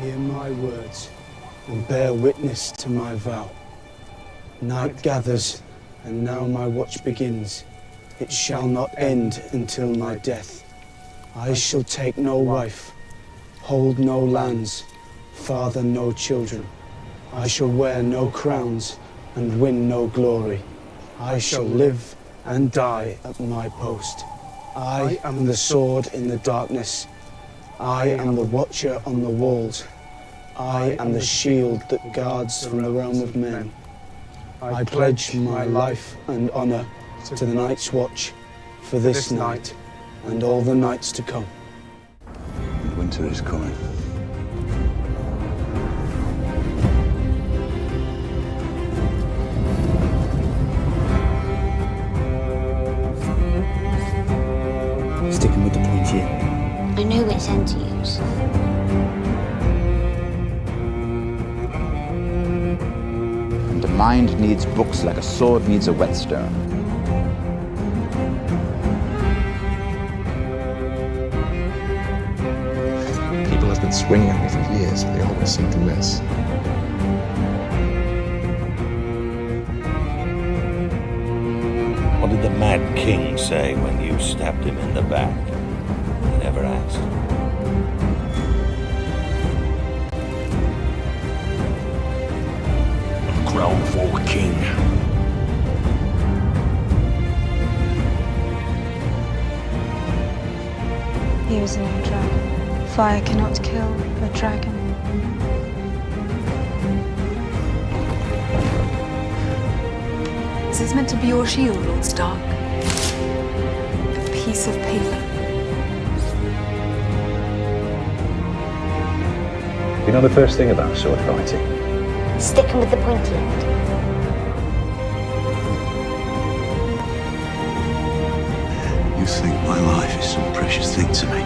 Hear my words and bear witness to my vow. Night gathers, and now my watch begins. It shall not end until my death. I shall take no wife, hold no lands, father no children. I shall wear no crowns and win no glory. I shall live and die at my post. I am the sword in the darkness. I am the watcher on the walls. I am the shield that guards from the realm of men. I pledge my life and honor to the Night's Watch for this night and all the nights to come. Winter is coming. Sticking with the pointy end. I know which end to use. And the mind needs books like a sword needs a whetstone. People have been swinging at me for years, but they always seem to miss. What did the Mad King say when you stabbed him in the back? He never asked. A crown for a king. He was no dragon. Fire cannot kill a dragon. Is this meant to be your shield, Lord Stark? A piece of paper. You know the first thing about sword fighting? Sticking with the pointy end. You think my life is some precious thing to me?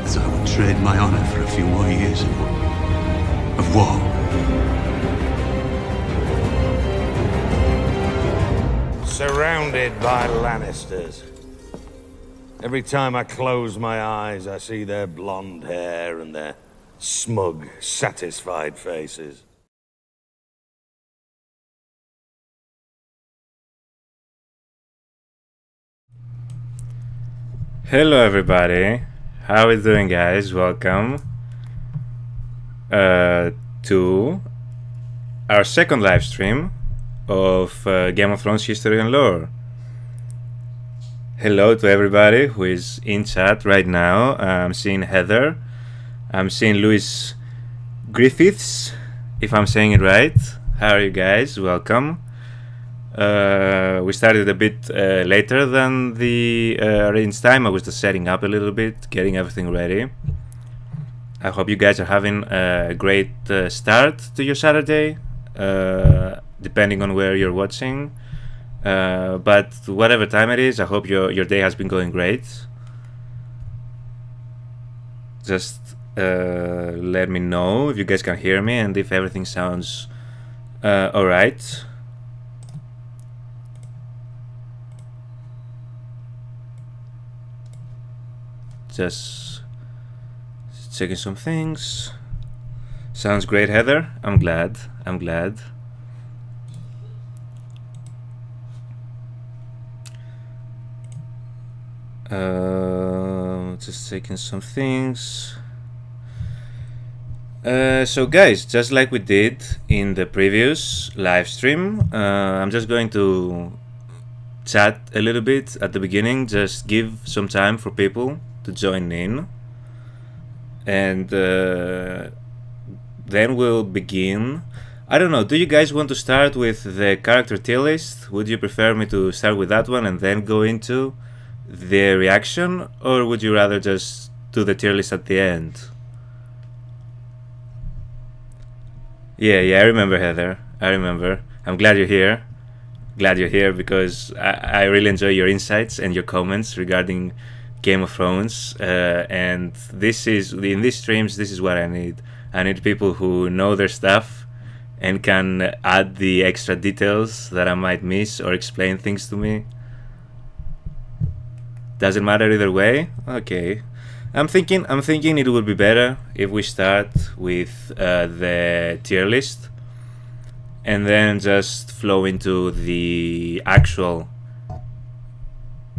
That I would trade my honor for a few more years of war? Surrounded by Lannisters. Every time I close my eyes, I see their blonde hair and their smug, satisfied faces. Hello everybody, how are you doing guys? Welcome to our second live stream of Game of Thrones history and lore. Hello to everybody who is in chat right now. I'm seeing Heather, I'm seeing Louis Griffiths, if I'm saying it right. How are you guys? Welcome. We started a bit later than the arranged time. I was just setting up a little bit, getting everything ready. I hope you guys are having a great start to your Saturday, depending on where you're watching. But whatever time it is, I hope your day has been going great. Just let me know if you guys can hear me and if everything sounds alright. Just checking some things. Sounds great, Heather. I'm glad. Just checking some things. So guys, just like we did in the previous live stream, I'm just going to chat a little bit at the beginning, just give some time for people to join in, and then we'll begin. I don't know, do you guys want to start with the character tier list? Would you prefer me to start with that one and then go into the reaction, or would you rather just do the tier list at the end? Yeah, I remember, Heather. I remember. I'm glad you're here. Glad you're here because I really enjoy your insights and your comments regarding Game of Thrones, and this is, in these streams, this is what I need. I need people who know their stuff and can add the extra details that I might miss or explain things to me. Doesn't matter either way? Okay. I'm thinking it would be better if we start with the tier list and then just flow into the actual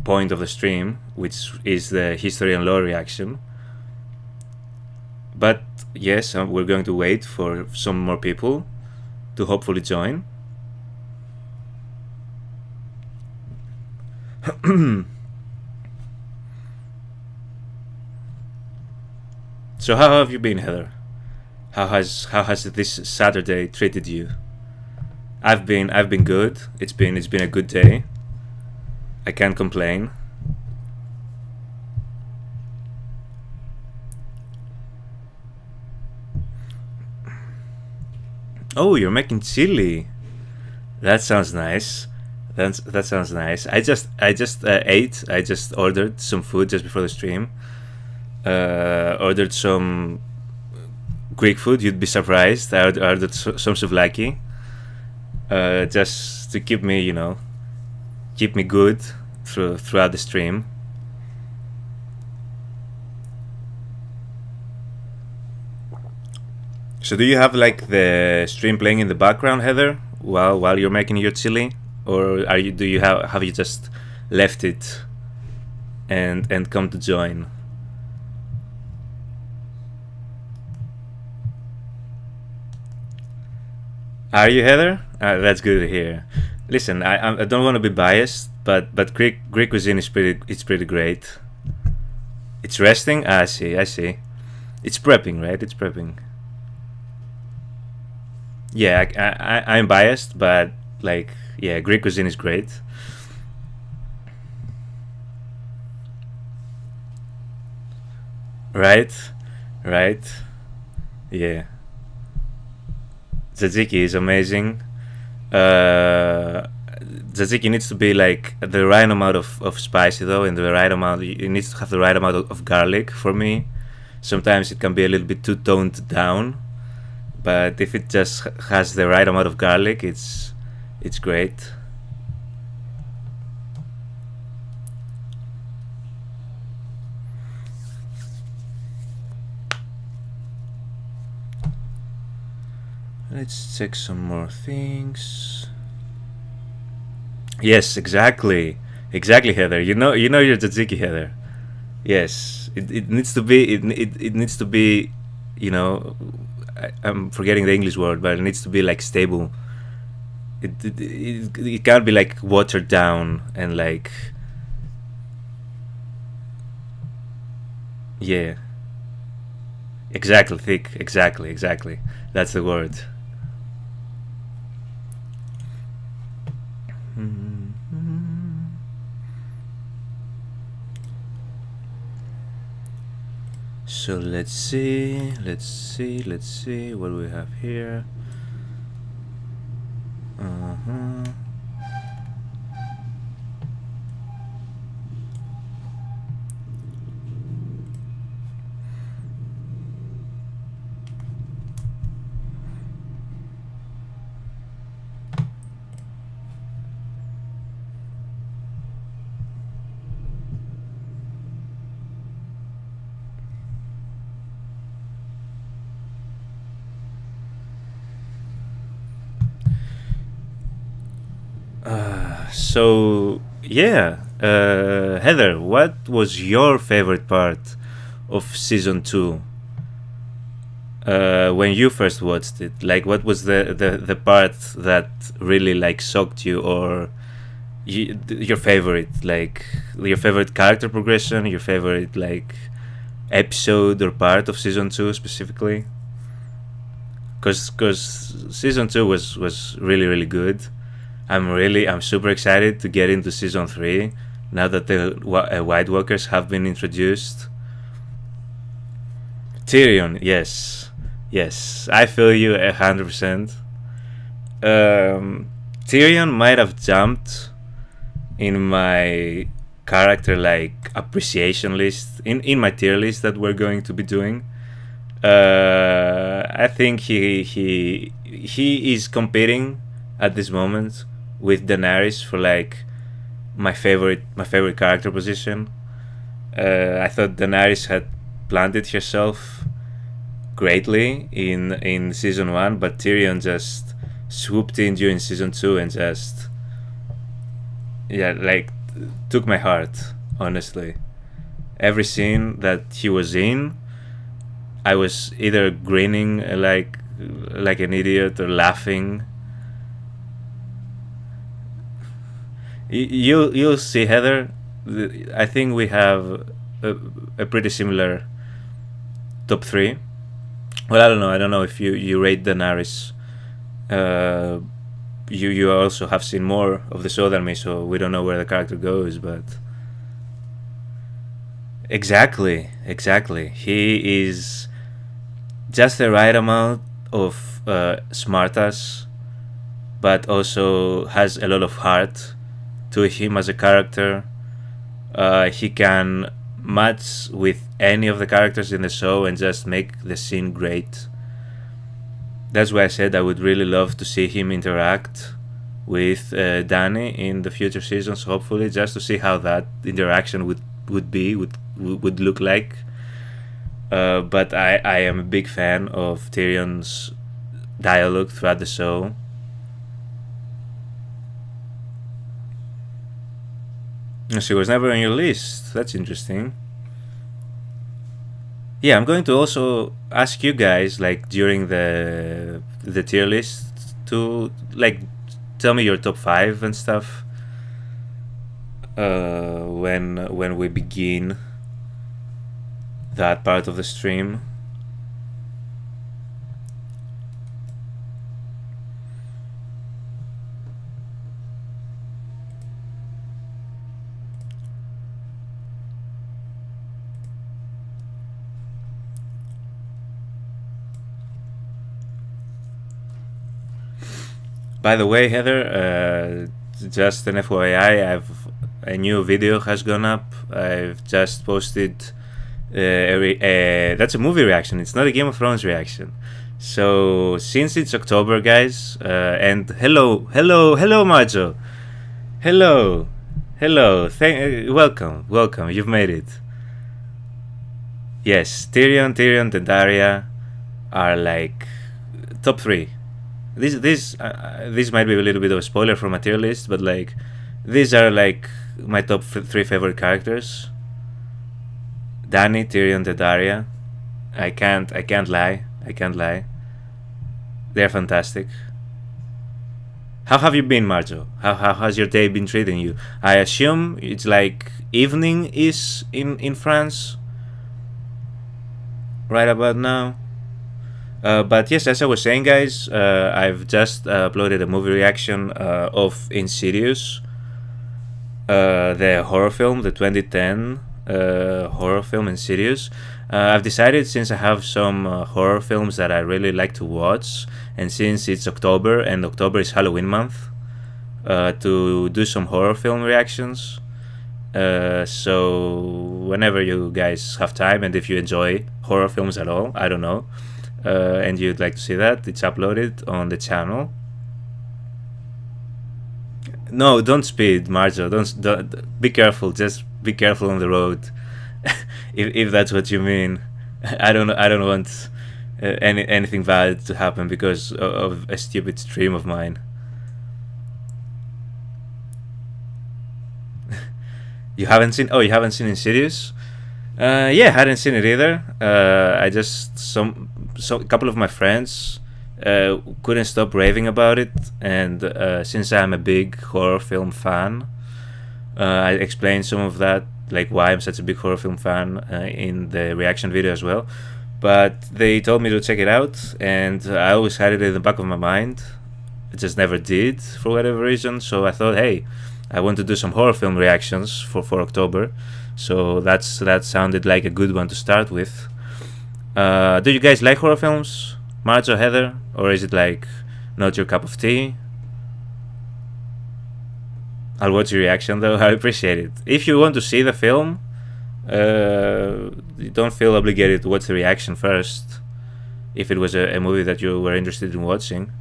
point of the stream, which is the history and lore reaction. But yes, we're going to wait for some more people to hopefully join. So how have you been, Heather? How has this Saturday treated you? I've been good. It's been a good day. I can't complain. Oh, you're making chili. That sounds nice. That sounds nice. I just ate. I just ordered some food just before the stream. Ordered some Greek food. You'd be surprised. I ordered some souvlaki. Just to keep me, keep me good throughout the stream. So do you have like the stream playing in the background, Heather, while you're making your chili, or have you just left it and come to join? Are you, Heather? That's good to hear. Listen, I don't want to be biased, but Greek cuisine is pretty great. It's resting. I see. It's prepping, right? It's prepping. Yeah, I'm biased, but Greek cuisine is great. Right. Yeah. Tzatziki is amazing. Tzatziki needs to be like the right amount of spicy though, and the right amount. It needs to have the right amount of garlic for me. Sometimes it can be a little bit too toned down, but if it just has the right amount of garlic, it's great. Let's check some more things. Yes, exactly, Heather. You know your tzatziki, Heather. Yes, it needs to be. It needs to be. I'm forgetting the English word, but it needs to be like stable. It can't be like watered down and like. Yeah. Exactly, thick. Exactly. That's the word. So let's see what we have here. So yeah, Heather, what was your favorite part of season 2 when you first watched it? Like, what was the part that really like shocked you, or your favorite, like your favorite character progression, your favorite like episode or part of season 2 specifically? Because season 2 was really good. I'm super excited to get into season 3 now that the White Walkers have been introduced. Tyrion, yes, I feel you 100%. Tyrion might have jumped in my character like appreciation list, in my tier list that we're going to be doing. I think he is competing at this moment with Daenerys for like my favorite character position. I thought Daenerys had planted herself greatly in season 1, but Tyrion just swooped in during season 2 and just like took my heart, honestly. Every scene that he was in, I was either grinning like an idiot or laughing. You'll see, Heather. I think we have a pretty similar top 3. Well, I don't know if you rate Daenerys. You also have seen more of the show than me, so we don't know where the character goes, but exactly, he is just the right amount of smartass, but also has a lot of heart to him as a character. He can match with any of the characters in the show and just make the scene great. That's why I said I would really love to see him interact with Dany in the future seasons, hopefully, just to see how that interaction would look like. But I am a big fan of Tyrion's dialogue throughout the show. She was never on your list. That's interesting. Yeah, I'm going to also ask you guys, like, during the tier list, to like tell me your top 5 and stuff. When we begin that part of the stream. By the way, Heather, just an FYI, a new video has gone up. I've just posted that's a movie reaction. It's not a Game of Thrones reaction. So since it's October, guys, and hello, Majo, hello, welcome. You've made it. Yes, Tyrion, and Arya are like top 3. This might be a little bit of a spoiler from my tier list, but like these are like my top 3 favorite characters. Dany, Tyrion, and Arya. I can't lie. They're fantastic. How have you been, Marjo? How has your day been treating you? I assume it's like evening is in France right about now. But yes, as I was saying, guys, I've just uploaded a movie reaction of Insidious, the horror film, the 2010 horror film Insidious. I've decided, since I have some horror films that I really like to watch, and since it's October and October is Halloween month, to do some horror film reactions. So whenever you guys have time, and if you enjoy horror films at all, I don't know, and you'd like to see that, it's uploaded on the channel. No, don't speed, Marjo. Don't be careful. Just be careful on the road. if that's what you mean. I don't want anything bad to happen because of a stupid stream of mine. You haven't seen Insidious? Yeah, I hadn't seen it either. I just a couple of my friends couldn't stop raving about it, and since I'm a big horror film fan, I explained some of that, like why I'm such a big horror film fan, in the reaction video as well. But they told me to check it out, and I always had it in the back of my mind. I just never did for whatever reason. So I thought, hey, I want to do some horror film reactions for October. So that sounded like a good one to start with. Do you guys like horror films, Marjo, Heather, or is it like not your cup of tea? I'll watch your reaction though. I appreciate it. If you want to see the film, you don't feel obligated to watch the reaction first if it was a movie that you were interested in watching.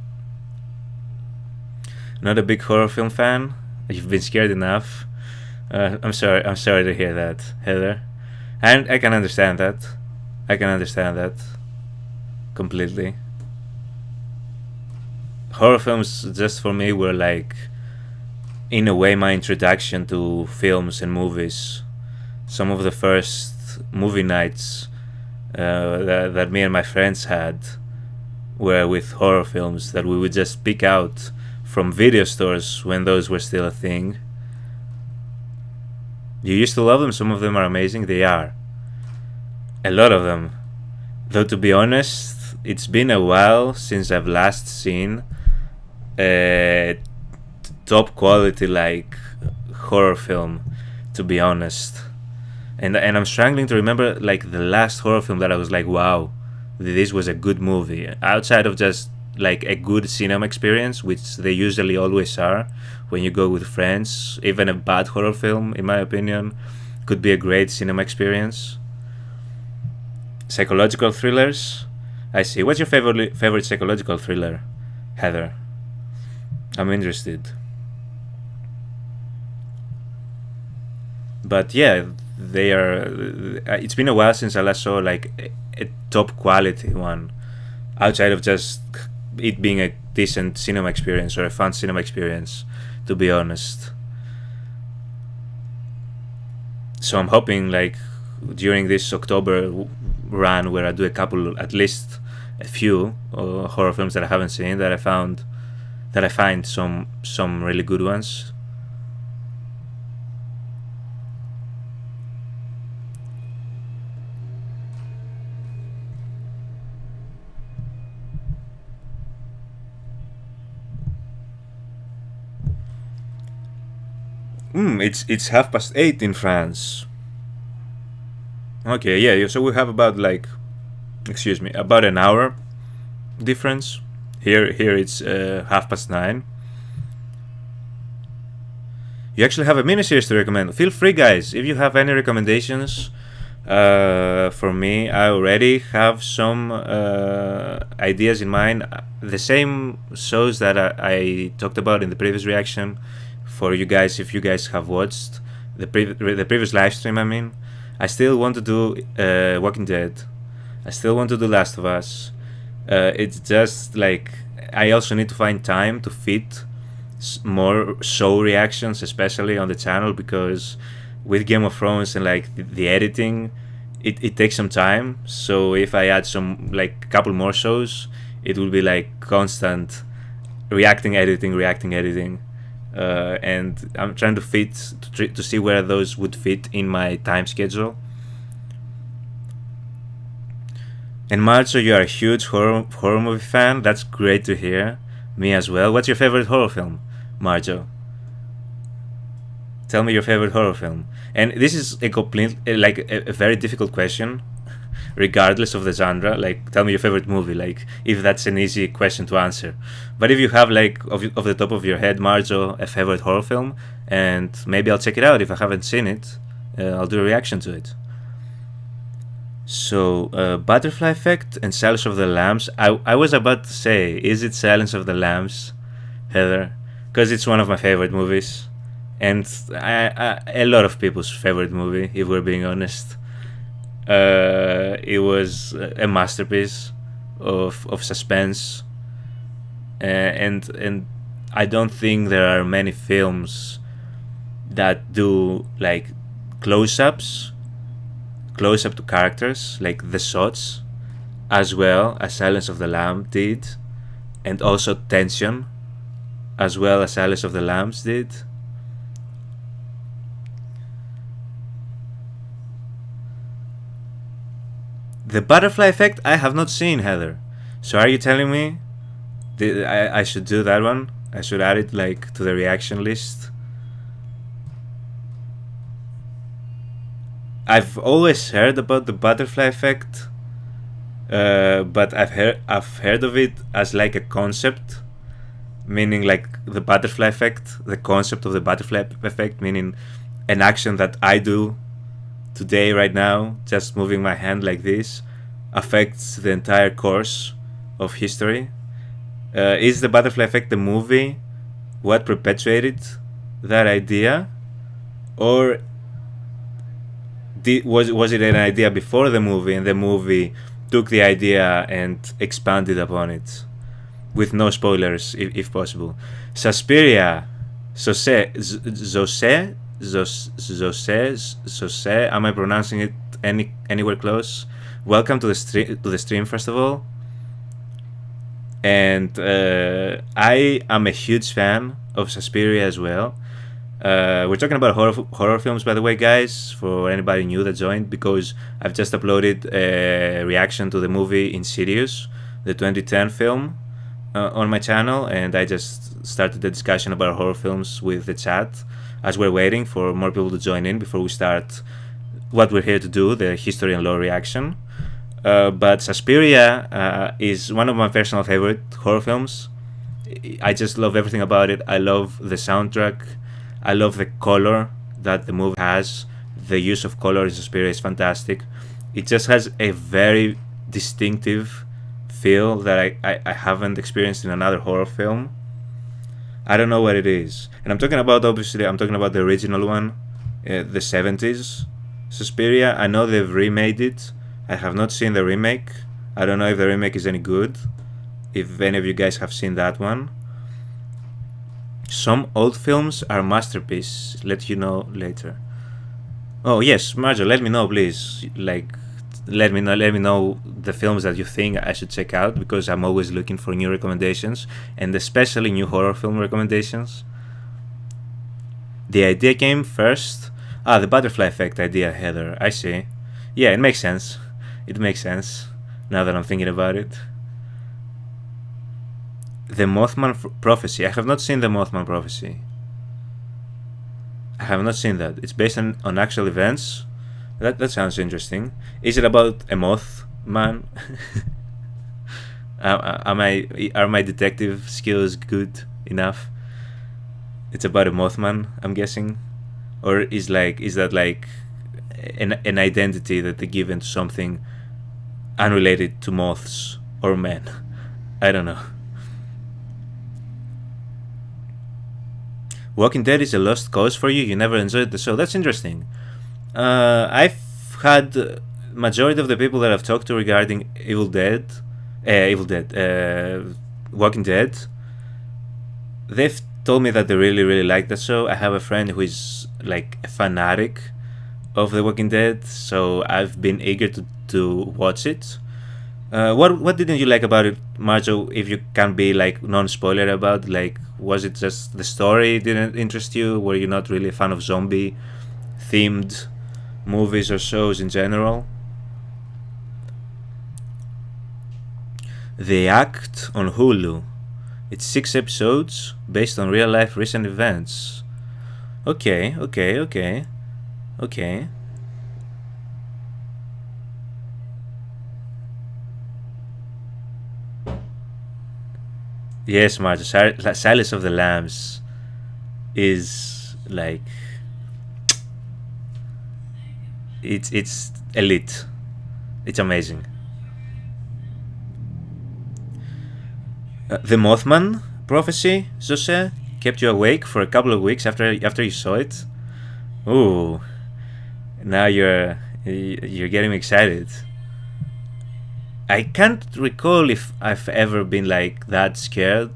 Not a big horror film fan? You've been scared enough. I'm sorry to hear that, Heather. And I can understand that. I can understand that completely. Horror films, just for me, were like, in a way, my introduction to films and movies. Some of the first movie nights that me and my friends had were with horror films that we would just pick out from video stores when those were still a thing. You used to love them. Some of them are amazing. They are. A lot of them. Though, to be honest, it's been a while since I've last seen a top quality like horror film, to be honest. And I'm struggling to remember like the last horror film that I was like, wow, this was a good movie. Outside of just like a good cinema experience, which they usually always are when you go with friends. Even a bad horror film, in my opinion, could be a great cinema experience. Psychological thrillers, I see. What's your favorite psychological thriller, Heather? I'm interested. But yeah, they are. It's been a while since I last saw like a top quality one, outside of just it being a decent cinema experience or a fun cinema experience, to be honest. So I'm hoping like during this October run where I do a couple, at least a few horror films that I haven't seen, that I find some really good ones. It's 8:30 in France. Okay, yeah, so we have about about an hour difference. Here it's 9:30. You actually have a miniseries to recommend. Feel free, guys, if you have any recommendations for me. I already have some ideas in mind. The same shows that I talked about in the previous reaction. For you guys, if you guys have watched the previous live stream, I still want to do Walking Dead. I still want to do Last of Us. It's just like I also need to find time to fit more show reactions, especially on the channel, because with Game of Thrones and like the editing, it takes some time. So if I add some like couple more shows, it will be like constant reacting, editing. And I'm trying to see where those would fit in my time schedule. And Marjo, you are a huge horror movie fan. That's great to hear. Me as well. What's your favorite horror film, Marjo? Tell me your favorite horror film. And this is a very difficult question, regardless of the genre. Like, tell me your favorite movie, like, if that's an easy question to answer. But if you have, like, off the top of your head, Marjo, a favorite horror film, and maybe I'll check it out if I haven't seen it, I'll do a reaction to it. So, Butterfly Effect and Silence of the Lambs. I was about to say, is it Silence of the Lambs, Heather? Because it's one of my favorite movies. And a lot of people's favorite movie, if we're being honest. It was a masterpiece of suspense, and I don't think there are many films that do like close-up to characters, like the shots, as well as Silence of the Lambs did, and also tension, as well as Silence of the Lambs did. The Butterfly Effect I have not seen, Heather. So are you telling me I should do that one? I should add it like to the reaction list? I've always heard about the Butterfly Effect, but I've heard of it as like a concept, meaning like the butterfly effect, the concept of the butterfly effect, meaning an action that I do today, right now, just moving my hand like this, affects the entire course of history. Is the Butterfly Effect the movie what perpetuated that idea? Or was it an idea before the movie, and the movie took the idea and expanded upon it, with no spoilers, if possible. Suspiria, Zose. Am I pronouncing it anywhere close? Welcome to the stream, first of all. And I am a huge fan of Suspiria as well. We're talking about horror films, by the way, guys, for anybody new that joined, because I've just uploaded a reaction to the movie Insidious, the 2010 film, on my channel, and I just started the discussion about horror films with the chat as we're waiting for more people to join in before we start what we're here to do, the history and lore reaction. But Suspiria is one of my personal favorite horror films. I just love everything about it. I love the soundtrack. I love the color that the movie has. The use of color in Suspiria is fantastic. It just has a very distinctive feel that I haven't experienced in another horror film. I don't know what it is. And I'm talking about the original one, the 70s Suspiria. I know they've remade it. I have not seen the remake. I don't know if the remake is any good, if any of you guys have seen that one. Some old films are masterpieces. Let you know later. Oh yes, Marjo, let me know, please. Let me know the films that you think I should check out, because I'm always looking for new recommendations, and especially new horror film recommendations. The idea came first. The butterfly effect idea, Heather. I see. Yeah, it makes sense. It makes sense now that I'm thinking about it. The Mothman Prophecy. I have not seen the Mothman Prophecy. I have not seen that. It's based on actual events. That sounds interesting. Is it about a Mothman? Are my detective skills good enough? It's about a Mothman, I'm guessing, or is that like an identity that they give into something unrelated to moths or men? I don't know. Walking Dead is a lost cause for you. You never enjoyed the show. That's interesting. I've had majority of the people that I've talked to regarding Walking Dead, they've told me that they really like the show. I have a friend who is like a fanatic of The Walking Dead, so I've been eager to watch it. What didn't you like about it, Marjo? If you can be like non-spoiler about, like, was it just the story didn't interest you? Were you not really a fan of zombie themed movies or shows in general? The Act on Hulu. It's 6 episodes based on real life recent events. Okay. Yes, Marge, Silence of the Lambs is like it's elite. It's amazing. The Mothman Prophecy, Jose, kept you awake for a couple of weeks after you saw it. Ooh, now you're getting me excited. I can't recall if I've ever been like that scared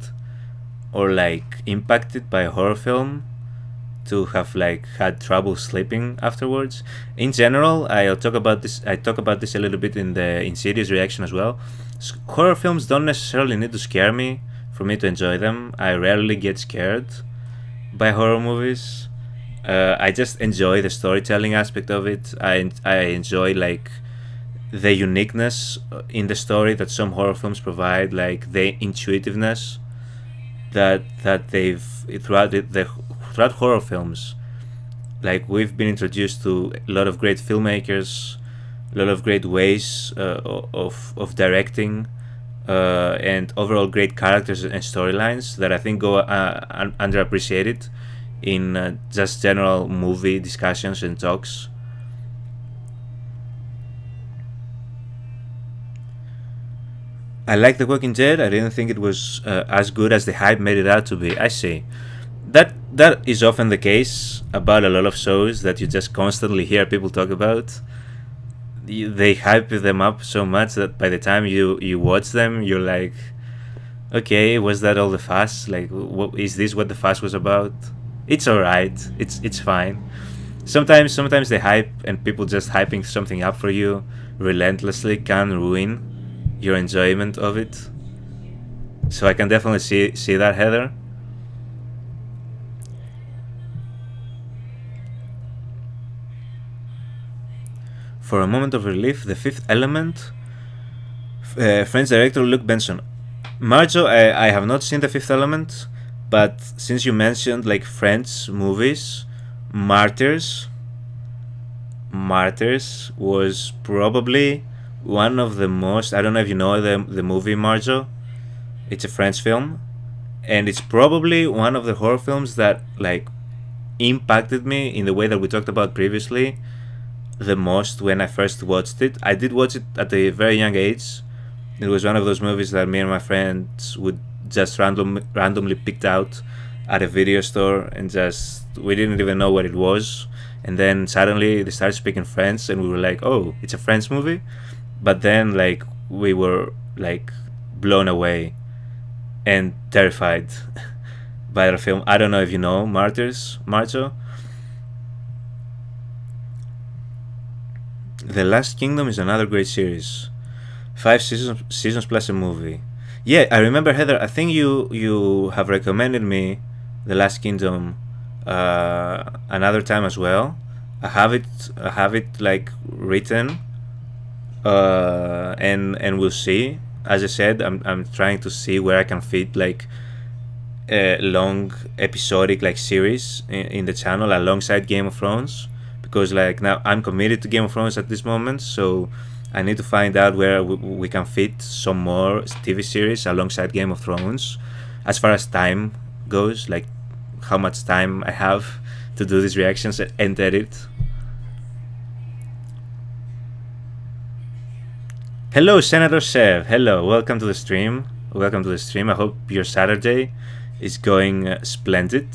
or like impacted by a horror film to have like had trouble sleeping afterwards. In general, I talk about this a little bit in the Insidious reaction as well. Horror films don't necessarily need to scare me for me to enjoy them. I rarely get scared by horror movies. I just enjoy the storytelling aspect of it. I enjoy like the uniqueness in the story that some horror films provide, like the intuitiveness that they've throughout horror films. Like, we've been introduced to a lot of great filmmakers, a lot of great ways of directing, and overall great characters and storylines that I think go underappreciated in just general movie discussions and talks. I like The Walking Dead. I didn't think it was as good as the hype made it out to be. I see. That is often the case about a lot of shows that you just constantly hear people talk about. They hype them up so much that by the time you watch them, you're like, okay, was that all the fuss? Like, is this what the fuss was about? It's alright. It's fine. Sometimes the hype and people just hyping something up for you relentlessly can ruin your enjoyment of it. So I can definitely see that, Heather. For a moment of relief, The Fifth Element. French director Luc Benson. Marjo, I have not seen The Fifth Element, but since you mentioned like French movies, Martyrs was probably one of the most. I don't know if you know the movie Marjo. It's a French film, and it's probably one of the horror films that like impacted me in the way that we talked about previously the most when I first watched it. I did watch it at a very young age. It was one of those movies that me and my friends would just randomly picked out at a video store, and just we didn't even know what it was. And then suddenly they started speaking French, and we were like, "Oh, it's a French movie." But then like we were like blown away and terrified by the film. I don't know if you know Martyrs, Marjo. The Last Kingdom is another great series. 5 seasons plus a movie. Yeah, I remember, Heather. I think you have recommended me The Last Kingdom another time as well. I have it like written, and we'll see. As I said, I'm trying to see where I can fit like a long episodic like series in the channel alongside Game of Thrones, because like now I'm committed to Game of Thrones at this moment, so I need to find out where we can fit some more TV series alongside Game of Thrones. As far as time goes, like how much time I have to do these reactions and edit. Hello, Senator Sev. Hello, welcome to the stream. Welcome to the stream. I hope your Saturday is going splendid.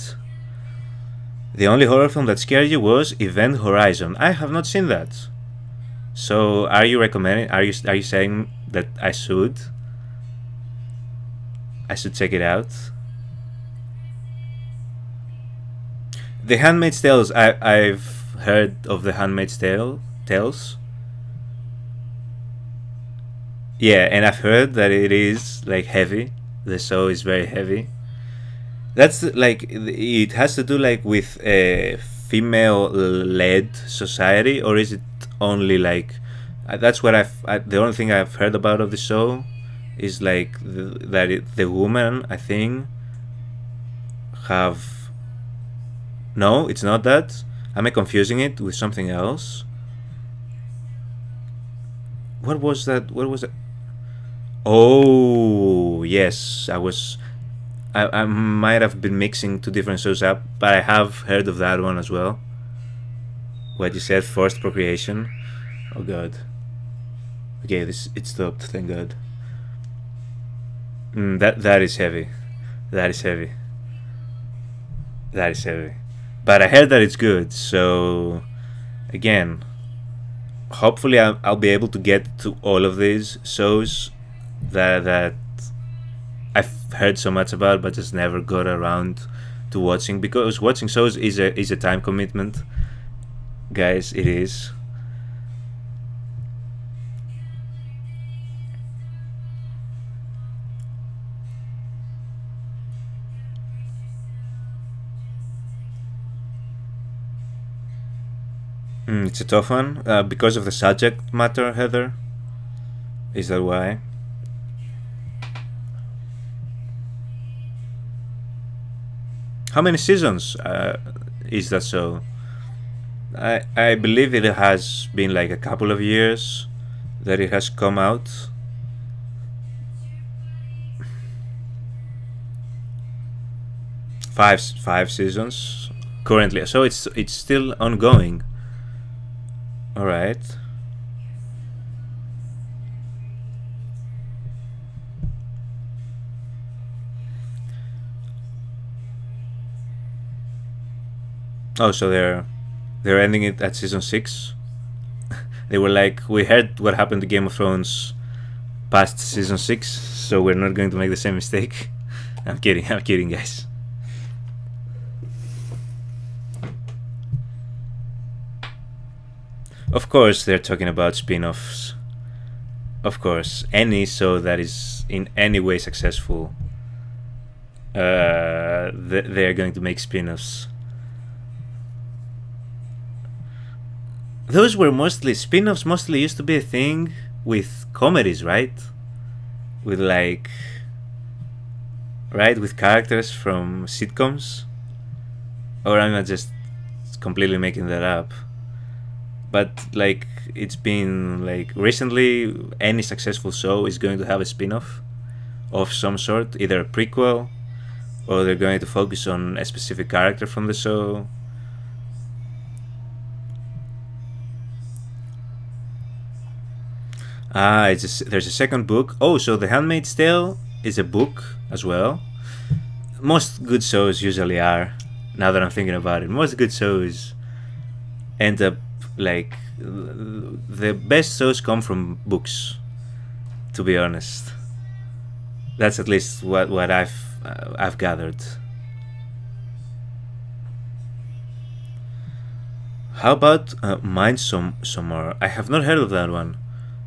The only horror film that scared you was Event Horizon. I have not seen that. So, are you recommending? Are you saying that I should check it out? The Handmaid's Tales. I've heard of The Handmaid's Tales. Yeah, and I've heard that it is like heavy. The show is very heavy. That's like it has to do like with a female-led society, or is it only like that's what the only thing I've heard about of the show is like the woman, I think, have. No, it's not that. Am I confusing it with something else? What was that? Oh, yes, I might have been mixing two different shows up, but I have heard of that one as well. What you said, forced procreation. Oh god. Okay, it stopped, thank god. That is heavy. That is heavy. But I heard that it's good, so again, hopefully I'll be able to get to all of these shows that I've heard so much about but just never got around to watching, because watching shows is a time commitment, guys. It is. It's a tough one because of the subject matter, Heather. Is that why? How many seasons is that show? I believe it has been like a couple of years that it has come out. Five seasons currently, so it's still ongoing. All right. Oh, so they're ending it at season 6. They were like, we heard what happened to Game of Thrones past season 6, so we're not going to make the same mistake. I'm kidding, guys. Of course, they're talking about spin-offs. Of course, any show that is in any way successful, they're going to make spin-offs. Those were mostly spin-offs. Mostly used to be a thing with comedies, right? With like, right, with characters from sitcoms. Or I'm not just completely making that up. But like, it's been like recently, any successful show is going to have a spin-off of some sort, either a prequel, or they're going to focus on a specific character from the show. There's a second book. Oh, so The Handmaid's Tale is a book as well. Most good shows usually are, now that I'm thinking about it. Most good shows end up like, the best shows come from books, to be honest. That's at least what I've gathered. How about Midsommar? I have not heard of that one.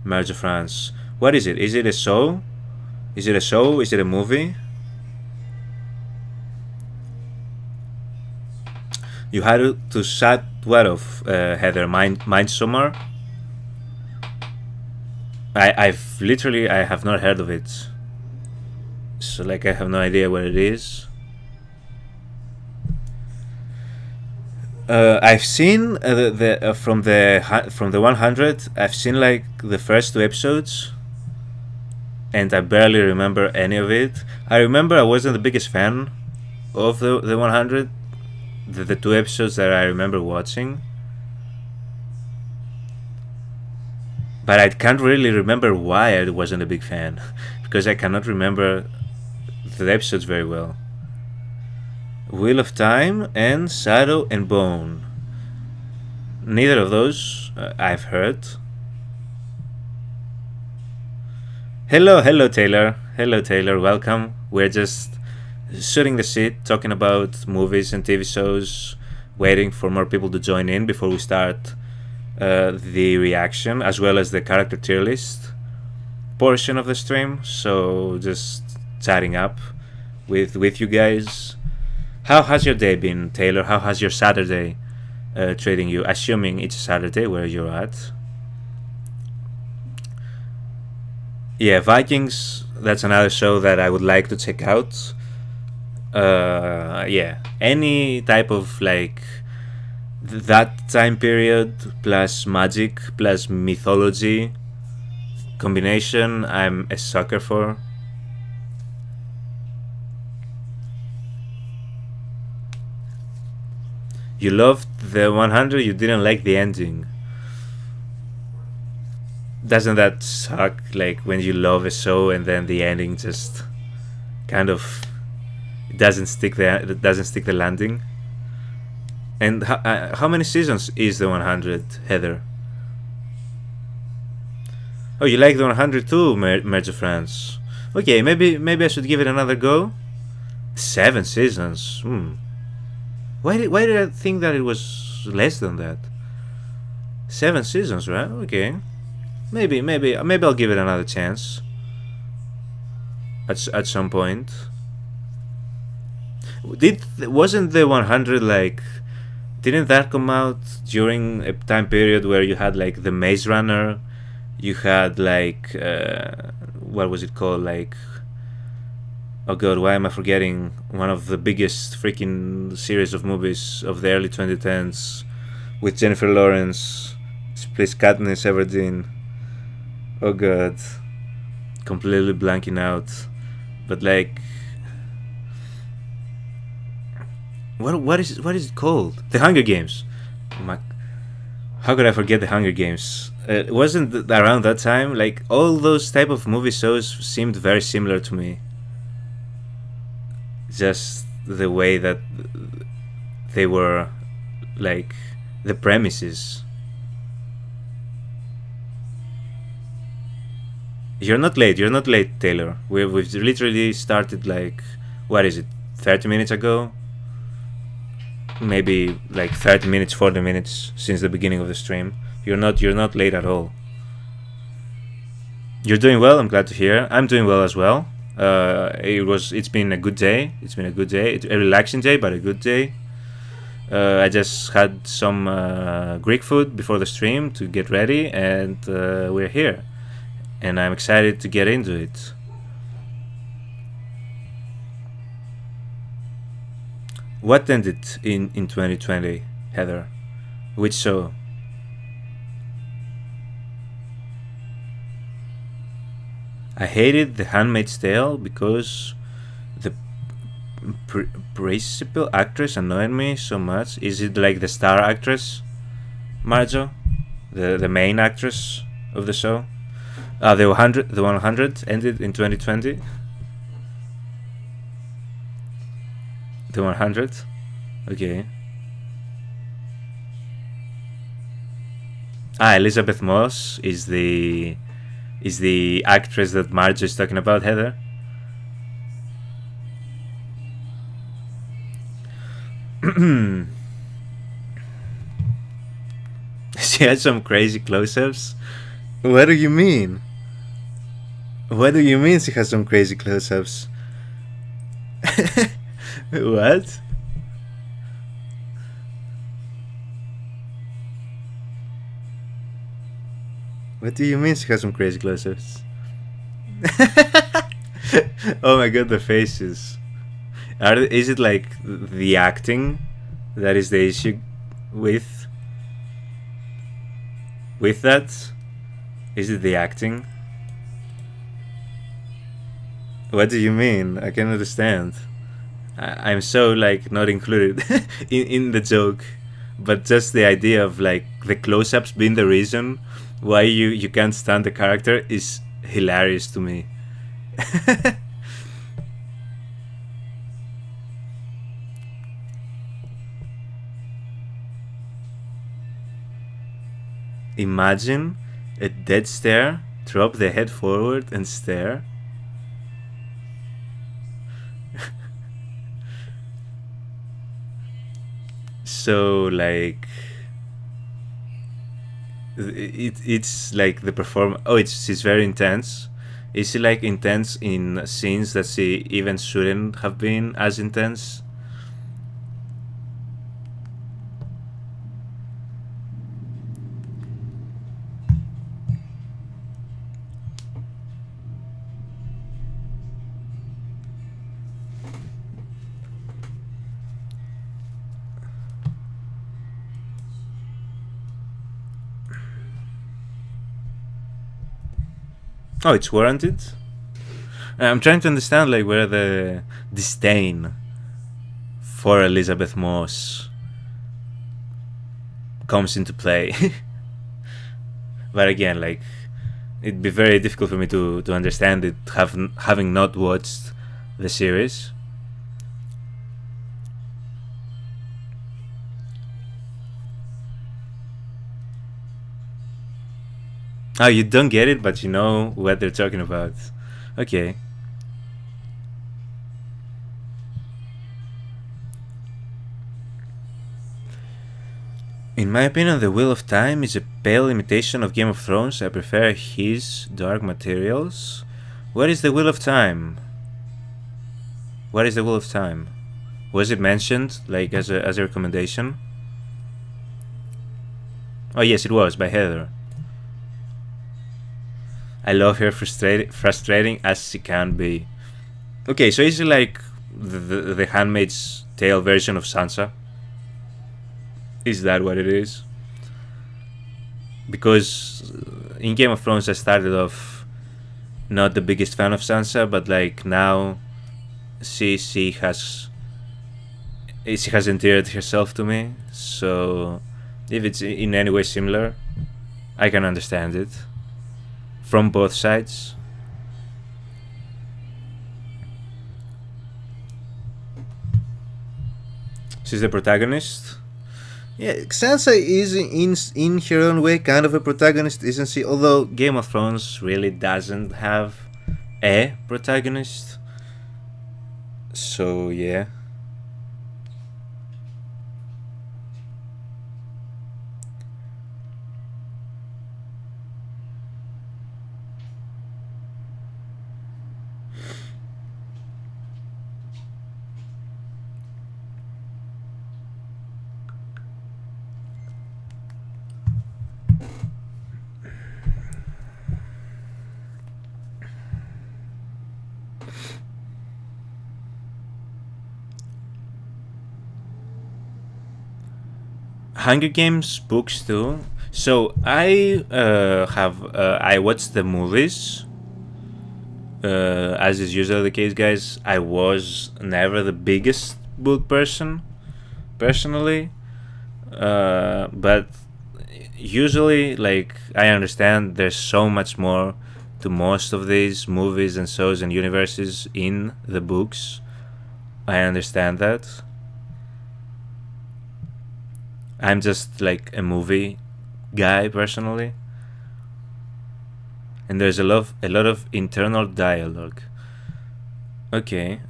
Marriage of France. What is it? Is it a show? Is it a show? Is it a movie? You had to shut what off, Heather? Midsommar? I have not heard of it. So like, I have no idea what it is. I've seen from the 100. I've seen like the first 2 episodes, and I barely remember any of it. I remember I wasn't the biggest fan of the 100. The 2 episodes that I remember watching, but I can't really remember why I wasn't a big fan, because I cannot remember the episodes very well. Wheel of Time and Shadow and Bone. Neither of those I've heard. Hello Taylor. Hello Taylor, welcome. We're just shooting the shit, talking about movies and TV shows, waiting for more people to join in before we start the reaction, as well as the character tier list portion of the stream. So just chatting up with you guys. How has your day been, Taylor? How has your Saturday treating you? Assuming it's a Saturday where you're at. Yeah, Vikings, that's another show that I would like to check out. Yeah, any type of like that time period plus magic plus mythology combination, I'm a sucker for. You loved the 100, you didn't like the ending. Doesn't that suck? Like when you love a show and then the ending just kind of doesn't stick the landing. And how many seasons is the 100, Heather? Oh, you like the 100 too, Marriage of France. Okay, maybe I should give it another go. 7 seasons. Why did I think that it was less than that? 7 seasons, right? Okay. Maybe I'll give it another chance. At some point. Wasn't the 100 like? Didn't that come out during a time period where you had like the Maze Runner? You had like what was it called? Like, oh god, why am I forgetting? One of the biggest freaking series of movies of the early 2010s with Jennifer Lawrence. She plays Katniss Everdeen. Oh god, completely blanking out. But like, what is it called? The Hunger Games. How could I forget the Hunger Games? Wasn't around that time like all those type of movie shows seemed very similar to me. Just the way that they were like the premises. You're not late, Taylor. We've literally started like, what is it, 30 minutes ago? Maybe like 30 minutes, 40 minutes since the beginning of the stream. You're not late at all. You're doing well, I'm glad to hear. I'm doing well as well. It's been a good day. It's a relaxing day, but a good day. I just had some Greek food before the stream to get ready, and we're here. And I'm excited to get into it. What ended in 2020, Heather? Which show? I hated The Handmaid's Tale because the principal actress annoyed me so much. Is it like the star actress, Marjo? The main actress of the show? The 100 ended in 2020. The 100? Okay. Elizabeth Moss is the actress that Marge is talking about, Heather. She had some crazy close-ups. What do you mean? What do you mean she has some crazy close-ups? What? What do you mean she has some crazy close-ups? Oh my god, the faces. Is it like the acting that is the issue with that? Is it the acting? What do you mean? I can't understand. I'm so like not included in the joke, but just the idea of like the close-ups being the reason why you can't stand the character is hilarious to me. Imagine a dead stare, drop the head forward and stare. So like it's like the perform. Oh, she's very intense. Is she like intense in scenes that she even shouldn't have been as intense? Oh, it's warranted? I'm trying to understand like where the disdain for Elizabeth Moss comes into play. But again, like it'd be very difficult for me to understand it having not watched the series. Oh, you don't get it, but you know what they're talking about. Okay. In my opinion, The Wheel of Time is a pale imitation of Game of Thrones. I prefer his dark materials. What is The Wheel of Time? What is The Wheel of Time? Was it mentioned, like, as a recommendation? Oh yes, it was, by Heather. I love her frustrating as she can be. Okay, so is it like the Handmaid's Tale version of Sansa? Is that what it is? Because in Game of Thrones I started off not the biggest fan of Sansa, but like now she has endeared herself to me. So if it's in any way similar, I can understand it. From both sides. She's the protagonist. Yeah, Sansa is in her own way kind of a protagonist, isn't she? Although Game of Thrones really doesn't have a protagonist. So yeah. Hunger Games books too. So I watched the movies. As is usually the case, guys. I was never the biggest book person, personally. But usually, like, I understand there's so much more to most of these movies and shows and universes in the books. I understand that. I'm just like a movie guy personally, and there's a lot of internal dialogue. Okay.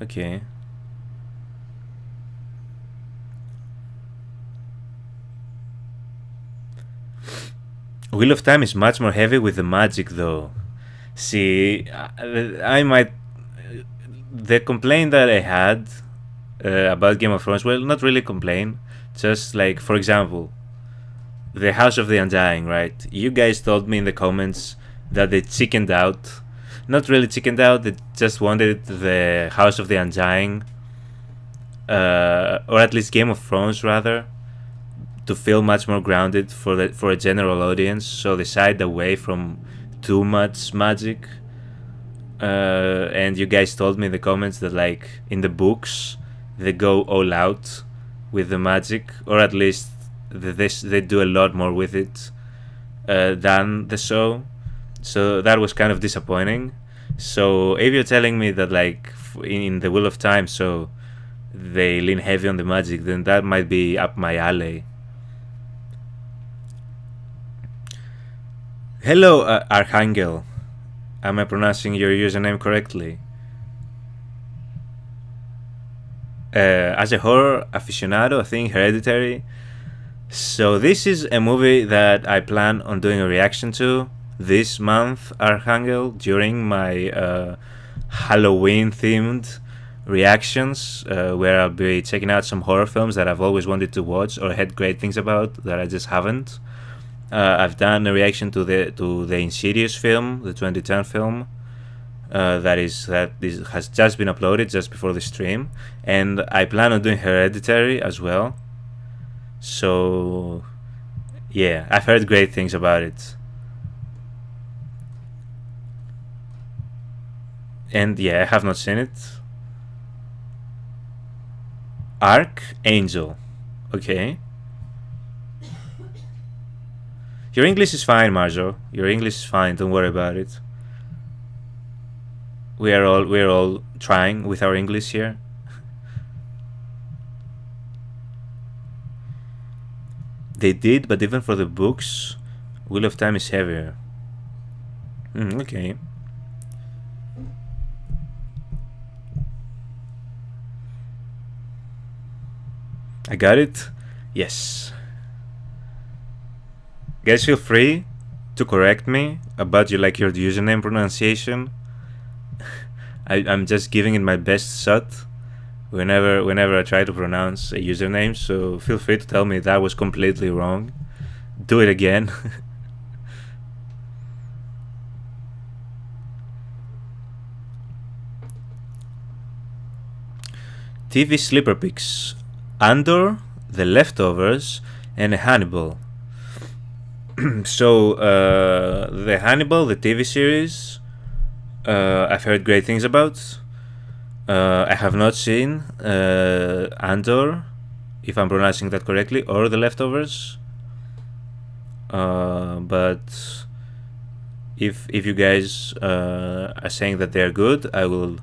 Wheel of Time is much more heavy with the magic, though. See, I might. The complaint that I had about Game of Thrones, well, not really complain, just like, for example, the House of the Undying, right? You guys told me in the comments that they chickened out. Not really chickened out, they just wanted the House of the Undying, or at least Game of Thrones rather, to feel much more grounded for a general audience, so they shied away from too much magic. And you guys told me in the comments that, like, in the books they go all out with the magic, or at least they do a lot more with it than the show. So that was kind of disappointing. So if you're telling me that, like, in the Wheel of Time, so they lean heavy on the magic, then that might be up my alley. Hello, Archangel. Am I pronouncing your username correctly? As a horror aficionado, I think Hereditary. So this is a movie that I plan on doing a reaction to this month, Archangel, during my Halloween-themed reactions, where I'll be checking out some horror films that I've always wanted to watch or had great things about that I just haven't. I've done a reaction to the Insidious film, the 2010 film, that has just been uploaded just before the stream, and I plan on doing Hereditary as well. So yeah, I've heard great things about it, and yeah, I have not seen it. Archangel, okay. Your English is fine, Marjo. Your English is fine. Don't worry about it. We're all trying with our English here. They did, but even for the books, Wheel of Time is heavier. Okay. I got it? Yes. Guys, feel free to correct me about your username pronunciation. I'm just giving it my best shot whenever I try to pronounce a username, so feel free to tell me that was completely wrong. Do it again. TV sleeper picks: Andor, The Leftovers, and Hannibal. So the Hannibal, the TV series, I've heard great things about. I have not seen Andor, if I'm pronouncing that correctly, or The Leftovers. But if you guys are saying that they're good, I will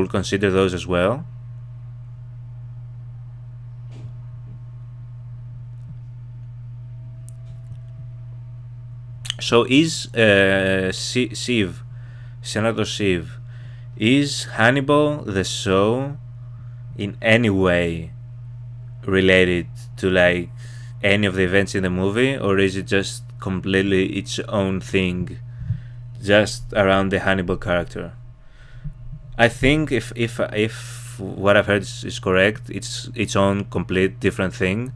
consider those as well. So is Siv, Senator Siv, is Hannibal the show in any way related to like any of the events in the movie, or is it just completely its own thing, just around the Hannibal character? I think if what I've heard is correct, it's its own complete different thing.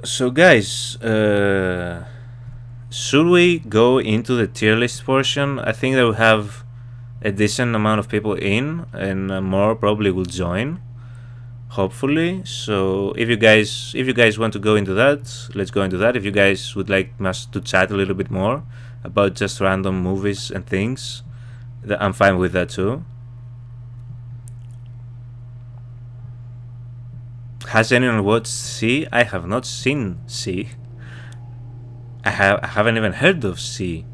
So guys, should we go into the tier list portion? I think that we have a decent amount of people in, and more probably will join, hopefully. So if you guys want to go into that, let's go into that. If you guys would like us to chat a little bit more about just random movies and things, I'm fine with that too. Has anyone watched C? I have not seen C. I haven't even heard of C.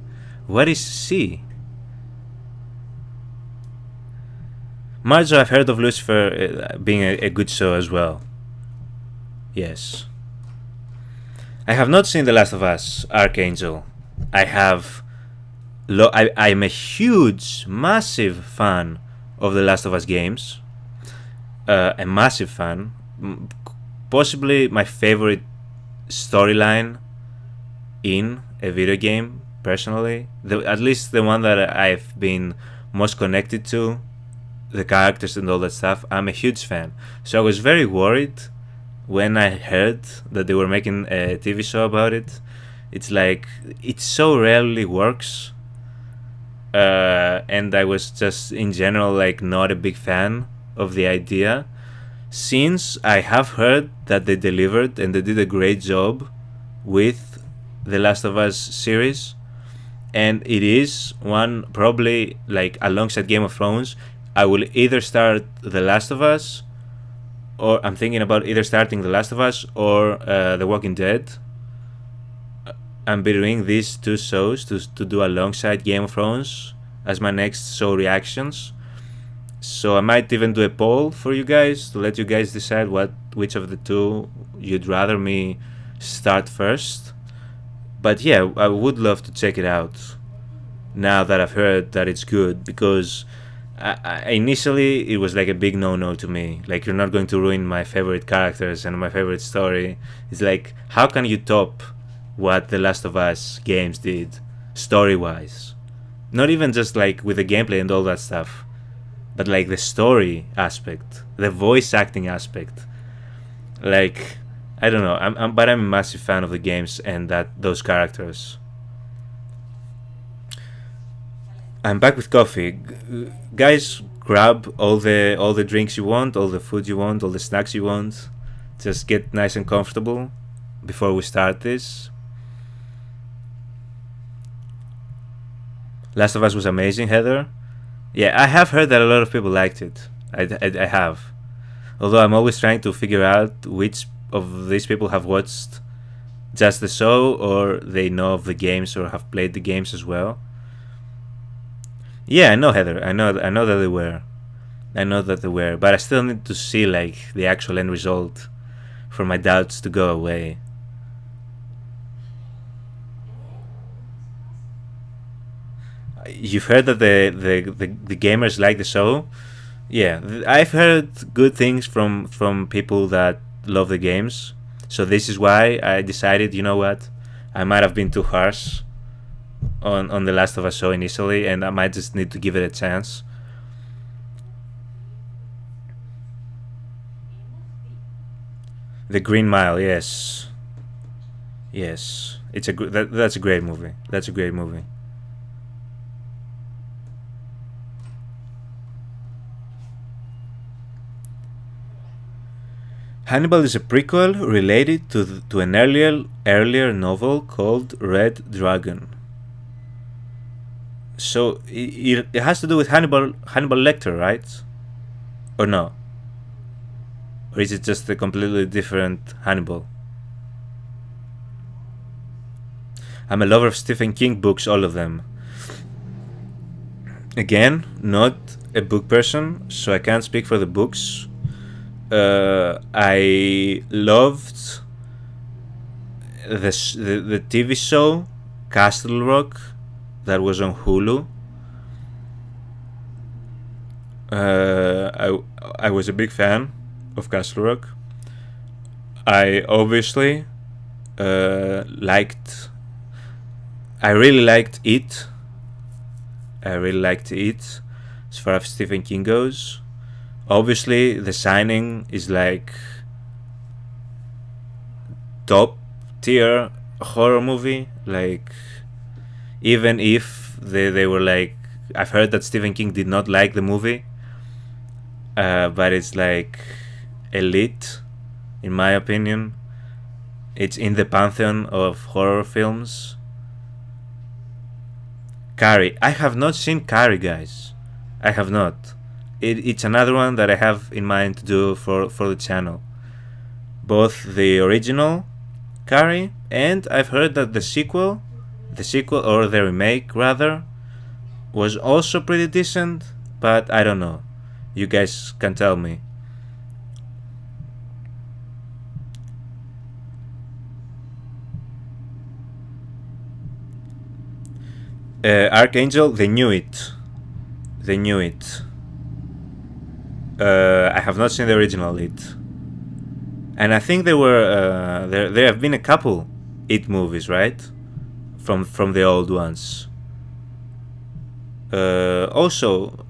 What is C? Marjo, I've heard of Lucifer being a good show as well. Yes. I have not seen The Last of Us, Archangel. I have... I'm a huge, massive fan of The Last of Us games. A massive fan. Possibly my favorite storyline in a video game, personally. At least the one that I've been most connected to, the characters and all that stuff. I'm a huge fan. So I was very worried when I heard that they were making a TV show about it. It's like, it so rarely works. And I was just, in general, like, not a big fan of the idea. Since I have heard that they delivered and they did a great job with the Last of Us series, and it is one, probably, like, alongside Game of Thrones, I will either start The Last of Us, or I'm thinking about either starting The Last of Us or The Walking Dead. I'm doing these two shows to do alongside Game of Thrones as my next show reactions. So I might even do a poll for you guys to let you guys decide which of the two you'd rather me start first. But yeah, I would love to check it out now that I've heard that it's good, because initially it was like a big no-no to me. Like, you're not going to ruin my favorite characters and my favorite story. It's like, how can you top what The Last of Us games did story-wise? Not even just like with the gameplay and all that stuff, but like the story aspect, the voice acting aspect. Like, I don't know, but I'm a massive fan of the games and those characters. I'm back with coffee. Guys, grab all the drinks you want, all the food you want, all the snacks you want. Just get nice and comfortable before we start this. Last of Us was amazing, Heather. Yeah, I have heard that a lot of people liked it. I have. Although I'm always trying to figure out which of these people have watched just the show, or they know of the games or have played the games as well. Yeah, I know, Heather. I know that they were. I know that they were. But I still need to see like the actual end result for my doubts to go away. You've heard that the gamers like the show? Yeah, I've heard good things from people that love the games. So this is why I decided, you know what, I might have been too harsh on the Last of Us show initially, and I might just need to give it a chance. The Green Mile, yes, it's that's a great movie. That's a great movie. Hannibal is a prequel related to an earlier novel called Red Dragon. So it has to do with Hannibal Lecter, right? Or no? Or is it just a completely different Hannibal? I'm a lover of Stephen King books, all of them. Again, not a book person, so I can't speak for the books. I loved the TV show Castle Rock that was on Hulu. I was a big fan of Castle Rock. I obviously I really liked it. As far as Stephen King goes. Obviously, The Shining is like top tier horror movie. Like, even if they were like, I've heard that Stephen King did not like the movie, but it's like elite, in my opinion. It's in the pantheon of horror films. Carrie. I have not seen Carrie, guys. I have not. It's another one that I have in mind to do for the channel. Both the original Carrie, and I've heard that the sequel or the remake rather, was also pretty decent, but I don't know. You guys can tell me. Archangel, they knew it. I have not seen the original It, and I think there were there have been a couple It movies, right? From the old ones. Also,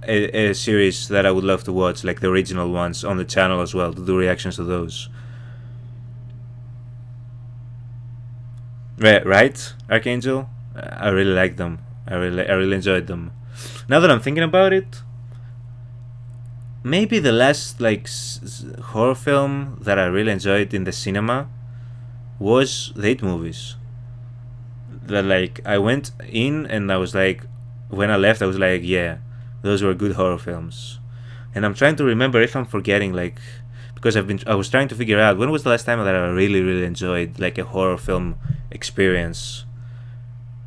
a series that I would love to watch, like the original ones, on the channel as well, to do reactions to those. Right, Archangel. I really like them. I really enjoyed them. Now that I'm thinking about it, maybe the last like horror film that I really enjoyed in the cinema was the It movies. That like I went in and I was like, when I left I was like, yeah, those were good horror films. And I'm trying to remember if I'm forgetting, like, because I was trying to figure out when was the last time that I really enjoyed like a horror film experience,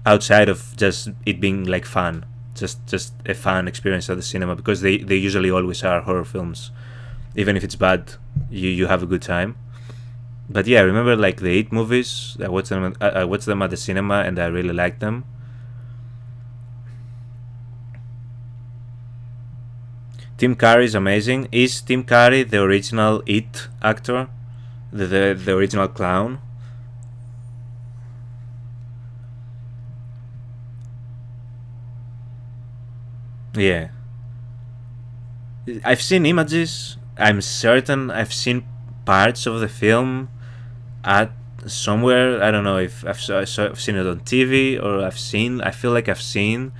outside of just it being like fun, just a fun experience at the cinema, because they usually always are horror films. Even if it's bad, you have a good time. But yeah, I remember like the It movies. I watched them at the cinema and I really liked them. Tim Curry is amazing. Is Tim Curry the original It actor? The original clown? Yeah. I've seen images. I'm certain I've seen parts of the film at somewhere. I don't know if I've seen it on TV or I feel like I've seen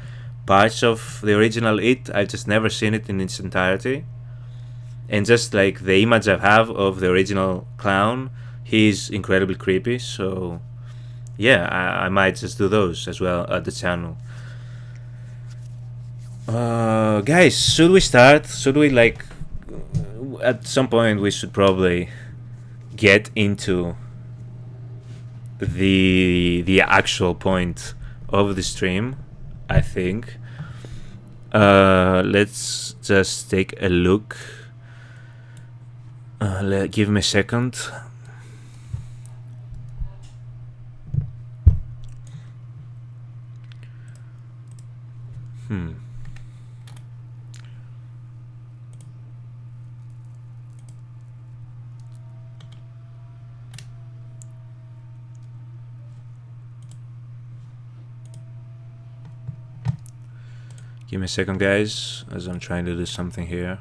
parts of the original It. I've just never seen it in its entirety. And just like the image I have of the original clown, he's incredibly creepy. So yeah, I might just do those as well at the channel. Guys, should we start? Should we, like, at some point we should probably get into the actual point of the stream, I think. Let's just take a look. Give me a second. Give me a second, guys, as I'm trying to do something here.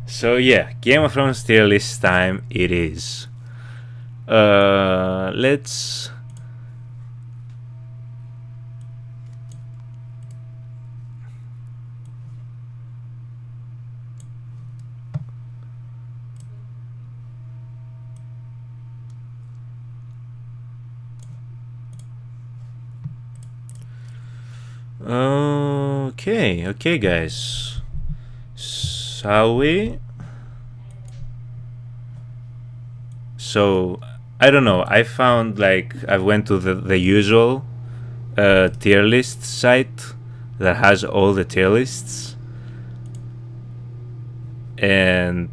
So yeah, Game of Thrones tier list time it is. Let's okay guys, shall we? So I don't know, I found like I went to the usual tier list site that has all the tier lists, and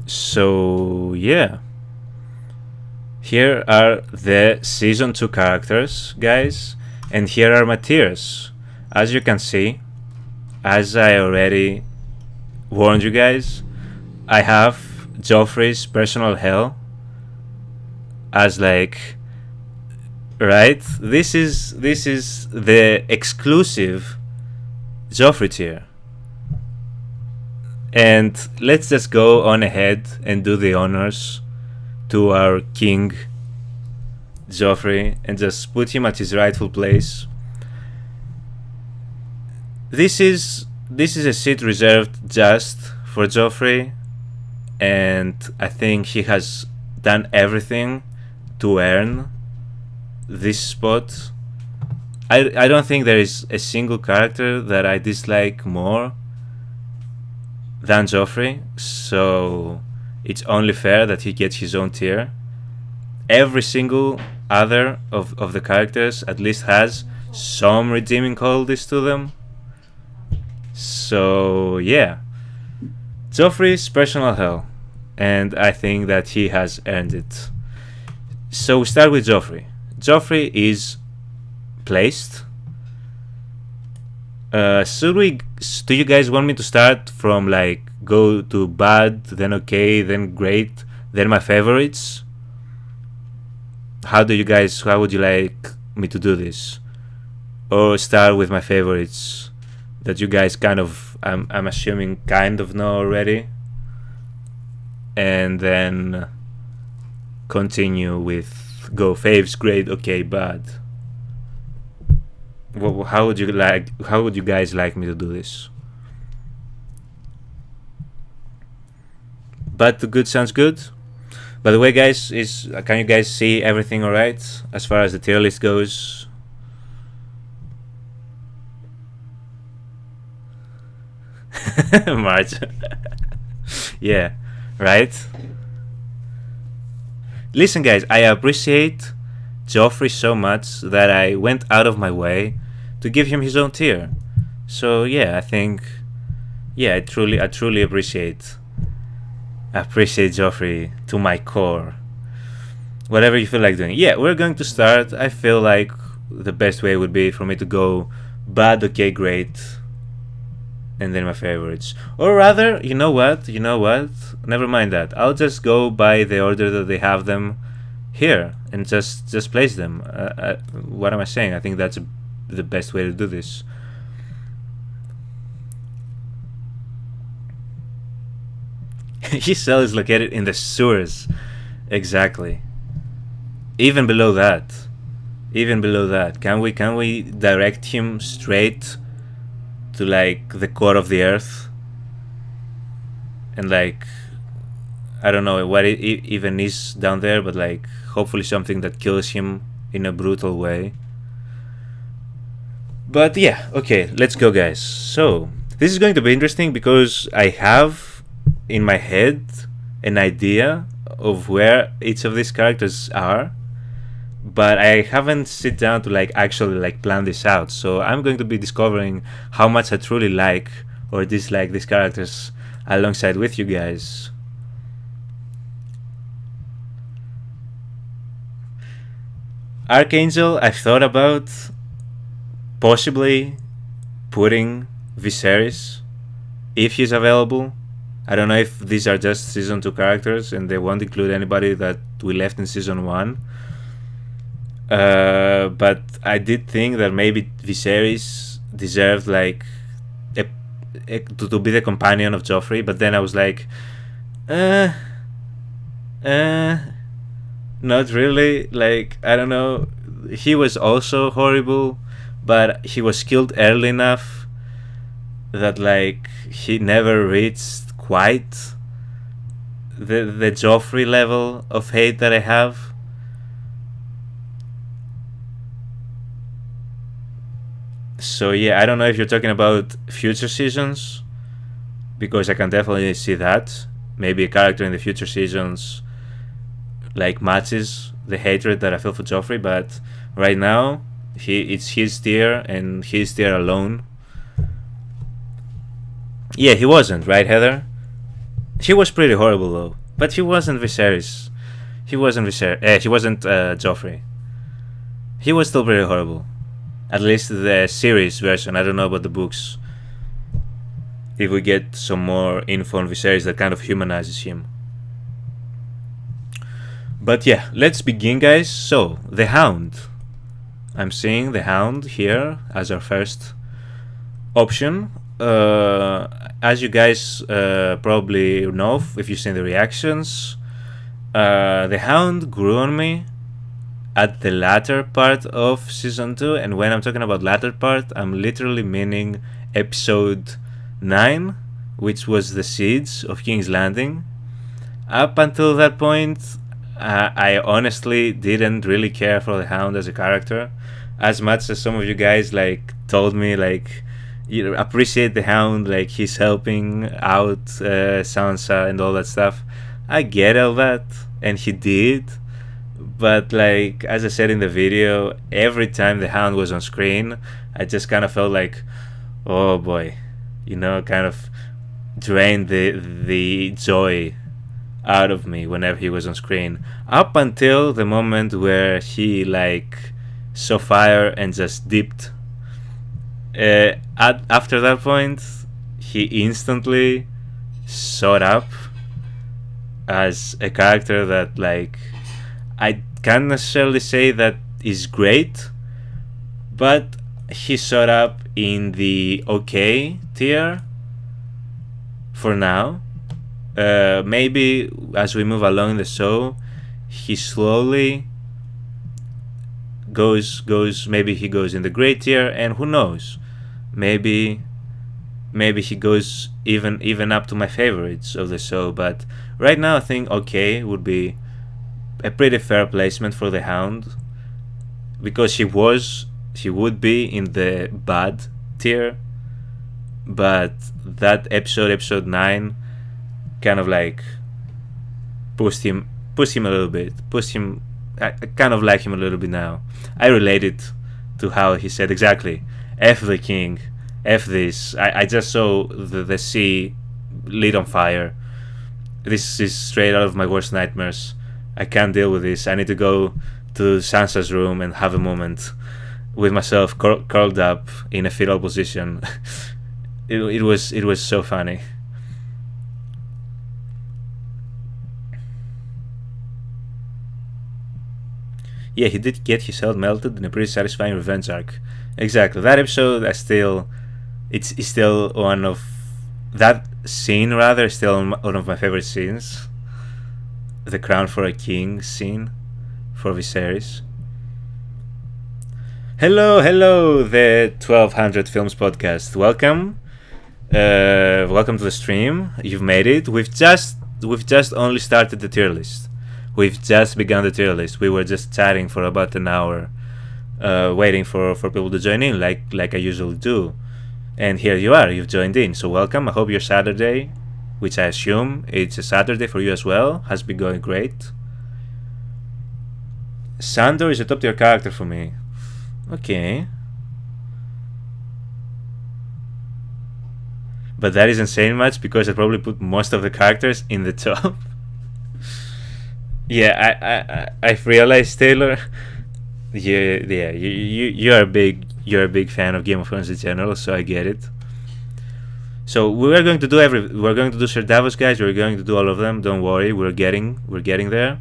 so yeah, here are the season 2 characters, guys, and here are my tiers. As you can see, as I already warned you guys, I have Joffrey's personal hell as like, right, this is the exclusive Joffrey tier. And let's just go on ahead and do the honors to our king Joffrey and just put him at his rightful place. This is a seat reserved just for Joffrey, and I think he has done everything to earn this spot. I don't think there is a single character that I dislike more than Joffrey, so it's only fair that he gets his own tier. Every single other of the characters at least has some redeeming qualities to them. So yeah, Joffrey's personal hell, and I think that he has earned it. So we start with Joffrey. Joffrey is placed. Do you guys want me to start from like go to bad, then okay, then great, then my favorites? How would you like me to do this? Or start with my favorites that you guys kind of, I'm assuming kind of know already, and then continue with go faves, great, okay, bad. How would you guys like me to do this? Bad to good sounds good. By the way, guys, can you guys see everything alright as far as the tier list goes? March. Yeah, right? Listen, guys, I appreciate Joffrey so much that I went out of my way to give him his own tier. So yeah, I think, yeah, I truly appreciate Joffrey to my core. Whatever you feel like doing. Yeah, we're going to start. I feel like the best way would be for me to go bad, okay, great, and then my favorites. Or rather, you know what? Never mind that. I'll just go by the order that they have them here and just place them. What am I saying? I think that's the best way to do this. His cell is located in the sewers. Exactly. Even below that. Can we direct him straight to like the core of the earth? And like, I don't know what it even is down there, but like hopefully something that kills him in a brutal way. But yeah, okay, let's go, guys. So this is going to be interesting because I have in my head an idea of where each of these characters are, but I haven't sit down to like actually like plan this out. So I'm going to be discovering how much I truly like or dislike these characters alongside with you guys. Archangel, I've thought about possibly putting Viserys if he's available I don't know if these are just season 2 characters and they won't include anybody that we left in season 1. But I did think that maybe Viserys deserved like to be the companion of Joffrey, but then I was like, not really. Like, I don't know. He was also horrible, but he was killed early enough that like he never reached quite the Joffrey level of hate that I have. So yeah, I don't know if you're talking about future seasons, because I can definitely see that. Maybe a character in the future seasons like matches the hatred that I feel for Joffrey, but right now it's his tier and his tier alone. Yeah, he wasn't, right, Heather? He was pretty horrible though, but he wasn't Viserys. He wasn't Joffrey. He was still pretty horrible. At least the series version. I don't know about the books. If we get some more info on Viserys that kind of humanizes him. But yeah, let's begin, guys. So, the Hound. I'm seeing the Hound here as our first option. As you guys probably know, if you've seen the reactions, the Hound grew on me at the latter part of season 2, and when I'm talking about latter part, I'm literally meaning episode 9, which was the siege of King's Landing. Up until that point, I honestly didn't really care for the Hound as a character, as much as some of you guys like told me like you appreciate the Hound, like he's helping out Sansa and all that stuff. I get all that, and he did. But like, as I said in the video, every time the Hound was on screen, I just kind of felt like, oh boy, you know, kind of drained the joy out of me whenever he was on screen. Up until the moment where he like saw fire and just dipped. After that point, he instantly showed up as a character that like I can't necessarily say that is great, but he showed up in the okay tier for now. Maybe as we move along the show, he slowly goes maybe he goes in the great tier, and who knows, maybe he goes even up to my favorites of the show. But right now I think okay would be a pretty fair placement for the Hound, because he would be in the bad tier, but that episode 9 kind of like pushed him a little bit. I kind of like him a little bit now. I related to how he said exactly, F the king, F this. I just saw the sea lit on fire. This is straight out of my worst nightmares. I can't deal with this. I need to go to Sansa's room and have a moment with myself curled up in a fetal position. It was so funny. Yeah, he did get his head melted in a pretty satisfying revenge arc. Exactly. That episode, it's still one of that scene. Rather, is still one of my favorite scenes. The Crown for a King scene for Viserys. Hello, the 1200 Films podcast. Welcome to the stream. You've made it. We've just only started the tier list. We've just begun the tier list. We were just chatting for about an hour, waiting for people to join in, like I usually do. And here you are. You've joined in. So welcome. I hope your Saturday, which I assume it's a Saturday for you as well, has been going great. Sandor is a top tier character for me. Okay. But that isn't saying much, because I probably put most of the characters in the top. Yeah, I've realized, Taylor. Yeah. You're a big fan of Game of Thrones in general, so I get it. So we're going to do Sir Davos, guys. We're going to do all of them. Don't worry, we're getting there.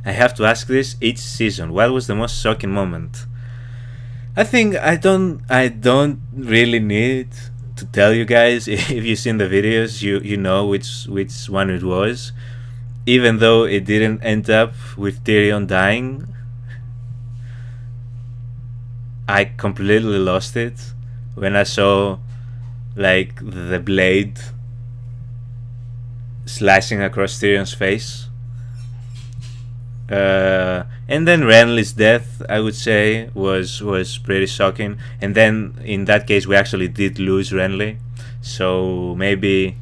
I have to ask this each season. What was the most shocking moment? I think I don't really need to tell you guys. If you've seen the videos, you know which one it was. Even though it didn't end up with Tyrion dying, I completely lost it when I saw like the blade slicing across Tyrion's face. And then Renly's death, I would say, was pretty shocking. And then in that case, we actually did lose Renly. So maybe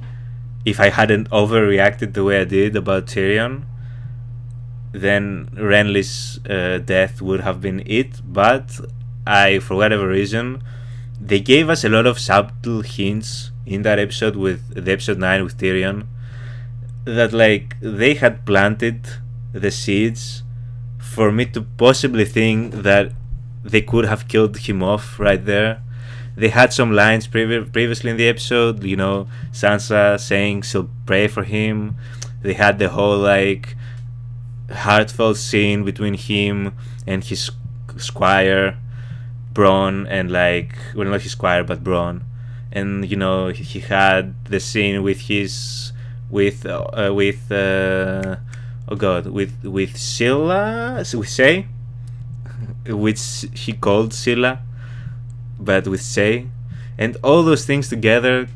if I hadn't overreacted the way I did about Tyrion, then Renly's death would have been it. But for whatever reason, they gave us a lot of subtle hints in that episode, with the episode 9 with Tyrion, that like they had planted the seeds for me to possibly think that they could have killed him off right there. They had some lines previously in the episode, you know, Sansa saying she'll pray for him. They had the whole like heartfelt scene between him and his squire Bronn, and like, well, not his squire but Bronn. And you know, he had the scene with his with Scylla, we say, which he called Scylla, but with Say, and all those things together,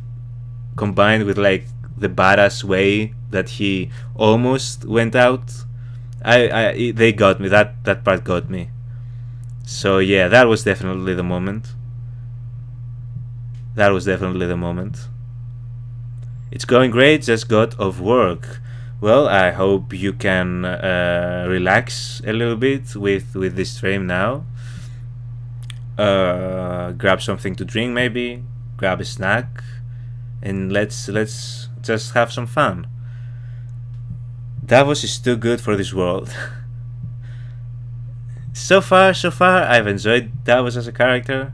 combined with like the badass way that he almost went out, they got me. That part got me. So yeah, that was definitely the moment. It's going great. Just got off work. Well, I hope you can relax a little bit with this stream now. Grab something to drink, maybe grab a snack, and let's just have some fun. Davos is too good for this world. So far, I've enjoyed Davos as a character.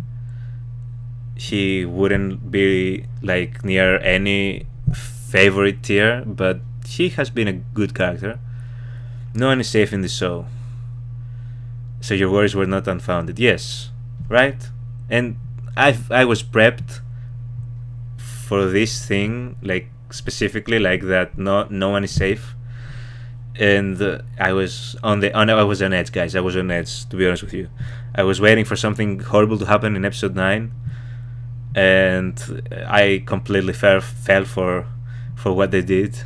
He wouldn't be like near any favorite tier, but he has been a good character. No one is safe in the show. So your worries were not unfounded. Yes, right? And I was prepped for this thing, like specifically like that. No one is safe. And I was on edge, guys. I was on edge, to be honest with you. I was waiting for something horrible to happen in episode 9, and I completely fell for what they did.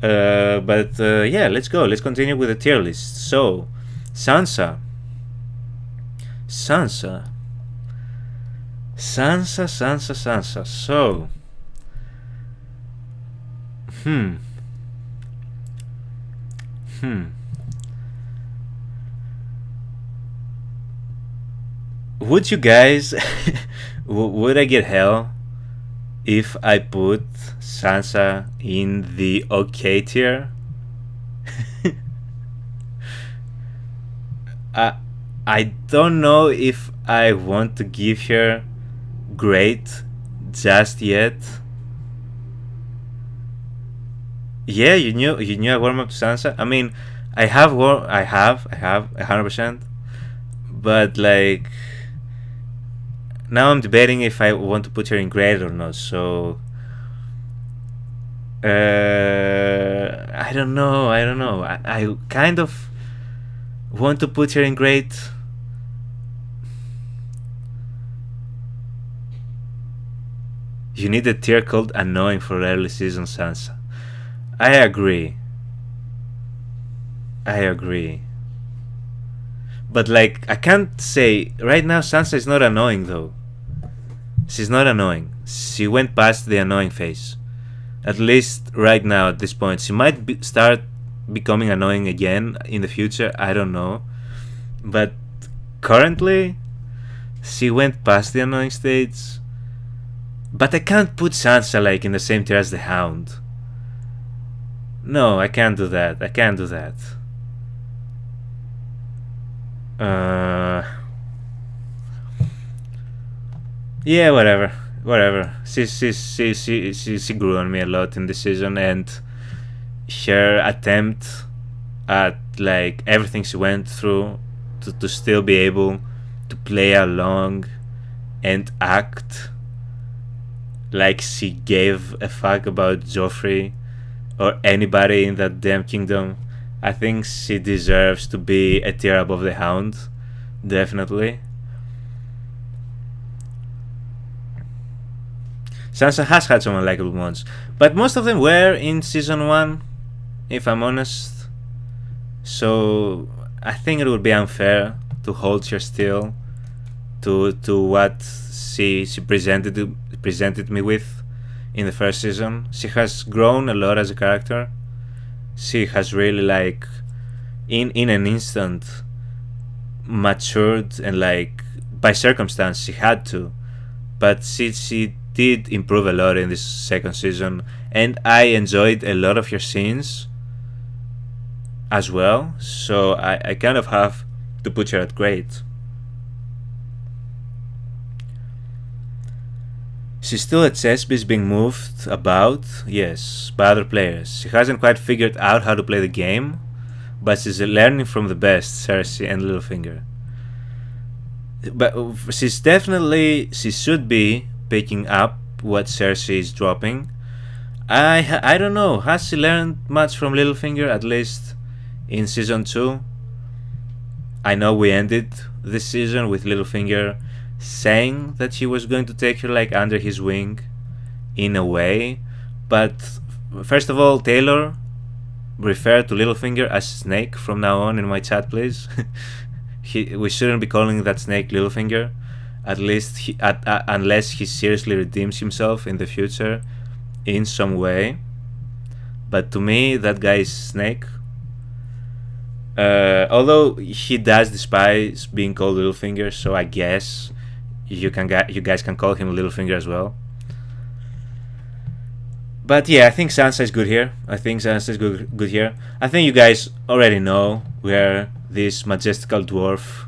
But yeah, let's go. Let's continue with the tier list. So, Sansa. So, would you guys would I get hell if I put Sansa in the okay tier? I don't know if I want to give her great just yet. Yeah, you knew I warm up to Sansa. I mean, I have 100%, but like now I'm debating if I want to put her in great or not. So I don't know. I kind of want to put her in great. You need a tier called annoying for early season Sansa. I agree. But like, I can't say right now Sansa is not annoying though. She's not annoying. She went past the annoying phase. At least right now at this point. She might start becoming annoying again in the future. I don't know. But currently, she went past the annoying stage. But I can't put Sansa like in the same tier as the Hound. No, I can't do that. Yeah, whatever. She grew on me a lot in this season, and her attempt at like everything she went through to still be able to play along and act like she gave a fuck about Joffrey or anybody in that damn kingdom. I think she deserves to be a tier above the Hound, definitely. Sansa has had some unlikable ones, but most of them were in season 1, if I'm honest. So I think it would be unfair to hold her still to what she presented me with in the first season. She has grown a lot as a character. She has really like in an instant matured, and like by circumstance she had to, but she did improve a lot in this second season, and I enjoyed a lot of her scenes as well, so I kind of have to put her at great. She's still at Cesby's being moved about, yes, by other players. She hasn't quite figured out how to play the game, but she's learning from the best, Cersei and Littlefinger. But she should be picking up what Cersei is dropping. I don't know, has she learned much from Littlefinger, at least in season 2? I know we ended this season with Littlefinger saying that he was going to take her like under his wing in a way, but first of all, Taylor, refer to Littlefinger as Snake from now on in my chat, please. We shouldn't be calling that Snake Littlefinger, at least unless he seriously redeems himself in the future in some way. But to me, that guy is Snake. Although he does despise being called Littlefinger, so I guess you guys can call him Littlefinger as well. But yeah, I think Sansa is good here. I think you guys already know where this majestical dwarf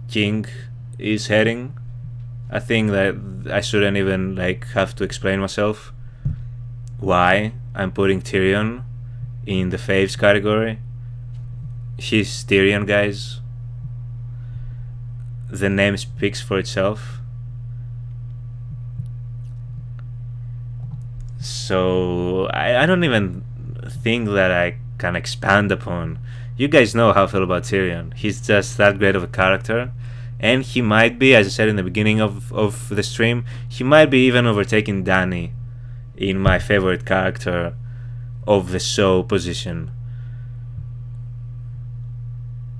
king is heading. I think that I shouldn't even like have to explain myself why I'm putting Tyrion in the faves category. He's Tyrion, guys. The name speaks for itself. So I don't even think that I can expand upon. You guys know how I feel about Tyrion. He's just that great of a character, and he might be, as I said in the beginning of the stream, he might be even overtaking Dany in my favorite character of the show position,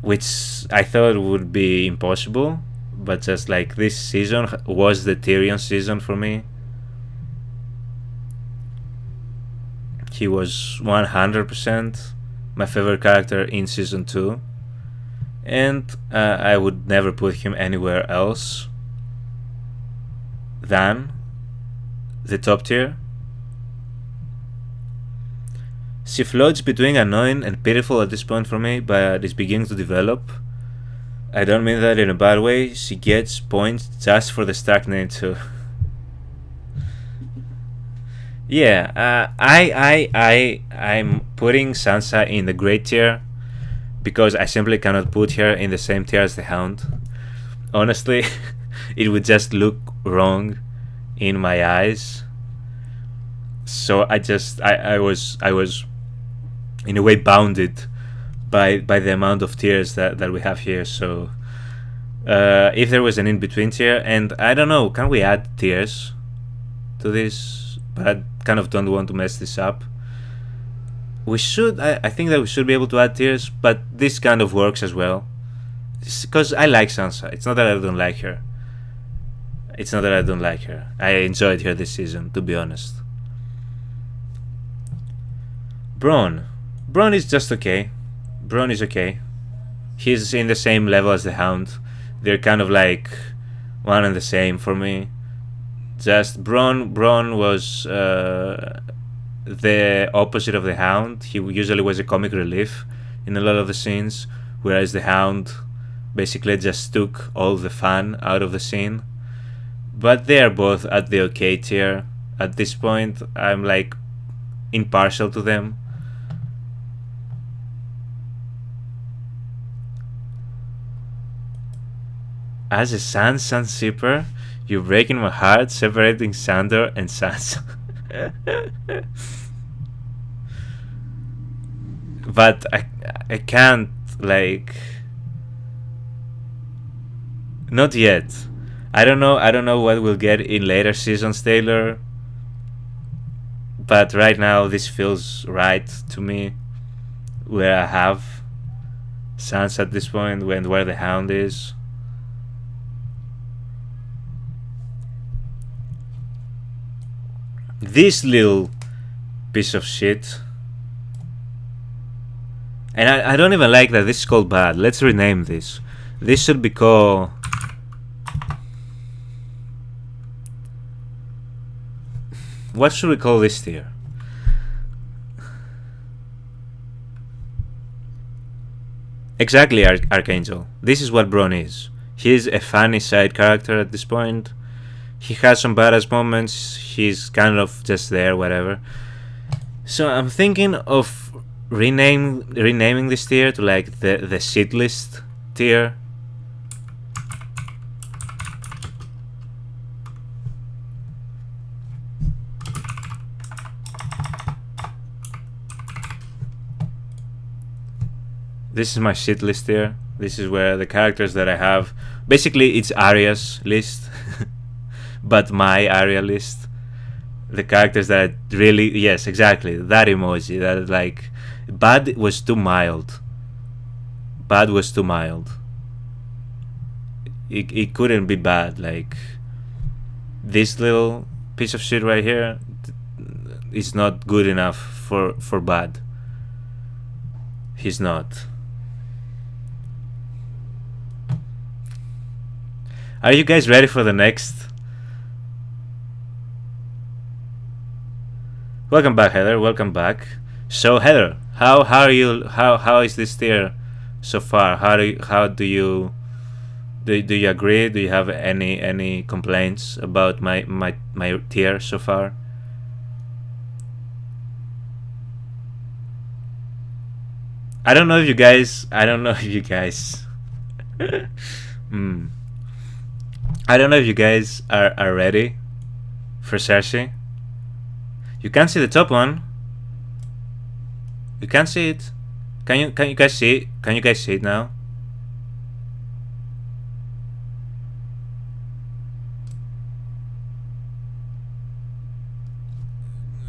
which I thought would be impossible, but just like this season was the Tyrion season for me. He was 100% my favorite character in season 2, and I would never put him anywhere else than the top tier. She floats between annoying and pitiful at this point for me, but is beginning to develop. I don't mean that in a bad way. She gets points just for the Stark name too. Yeah, I'm putting Sansa in the great tier because I simply cannot put her in the same tier as the Hound. Honestly, it would just look wrong in my eyes. So I was in a way bounded by the amount of tiers that we have here. So if there was an in-between tier, and I don't know, can we add tiers to this? But I kind of don't want to mess this up. We should, I think that we should be able to add tiers, but this kind of works as well. Because I like Sansa. It's not that I don't like her. I enjoyed her this season, to be honest. Bronn is just okay. Bronn is okay. He's in the same level as the Hound. They're kind of like one and the same for me. Just Bronn was the opposite of the Hound. He usually was a comic relief in a lot of the scenes, whereas the Hound basically just took all the fun out of the scene. but they are both at the okay tier. At this point, I'm like impartial to them. As a Sun Shipper, you're breaking my heart, separating Sandor and Sansa. But I can't, like, not yet. I don't know what we'll get in later seasons, Taylor. But right now this feels right to me, where I have Sansa at this point, where the Hound is. This little piece of shit. And I don't even like that this is called bad. Let's rename this. This should be called... What should we call this tier? Exactly, Archangel. This is what Bronn is. He's a funny side character at this point. He has some badass moments. He's kind of just there, whatever. So I'm thinking of renaming this tier to like the shit list tier. This is my shit list here. This is where the characters that I have, basically it's Arya's list, but my Arya list. The characters that really, yes, exactly, that emoji, that like, bad was too mild. Bad was too mild. It couldn't be bad. Like, this little piece of shit right here is not good enough for bad. He's not. Are you guys ready for the next? Welcome back, Heather. Welcome back. So, Heather, how are you? How is this tier so far? How do you agree? Do you have any complaints about my tier so far? I don't know if you guys. I don't know if you guys are ready for Cersei. You can't see the top one. You can't see it. Can you guys see it? Can you guys see it now?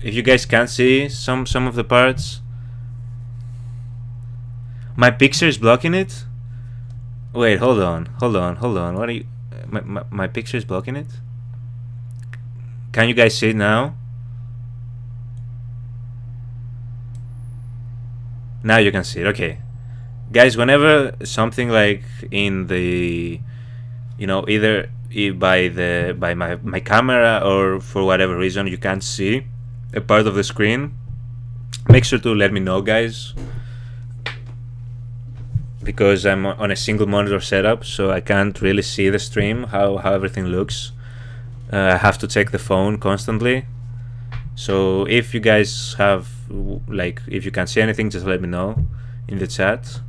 If you guys can't see some of the parts, my picture is blocking it. Wait, hold on. What are you? My picture is blocking it. Can you guys see it now? Now you can see it. Okay, guys, whenever something like in the, you know, either by my camera or for whatever reason you can't see a part of the screen, make sure to let me know, guys, because I'm on a single monitor setup, so I can't really see the stream, how everything looks. I have to check the phone constantly. So if you guys have, like, if you can see anything, just let me know in the chat.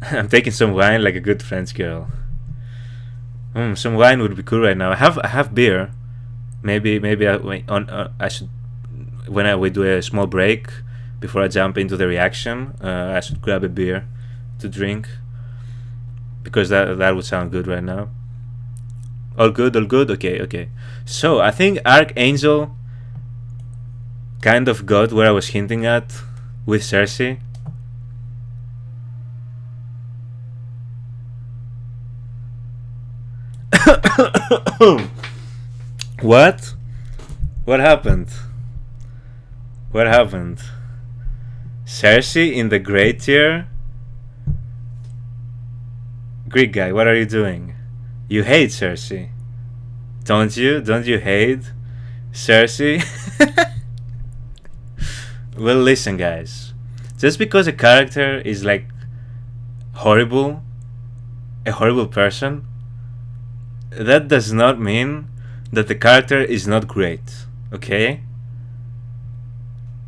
I'm taking some wine like a good French girl. Some wine would be cool right now. I have beer. Maybe I should, when we do a small break before I jump into the reaction, I should grab a beer to drink, because that would sound good right now. All good. Okay. So I think Archangel kind of got where I was hinting at with Cersei. What happened? Cersei in the great tier? Greek guy, what are you doing? You hate Cersei, don't you? Don't you hate Cersei? Well, listen, guys. Just because a character is like horrible a horrible person, that does not mean that the character is not great, okay?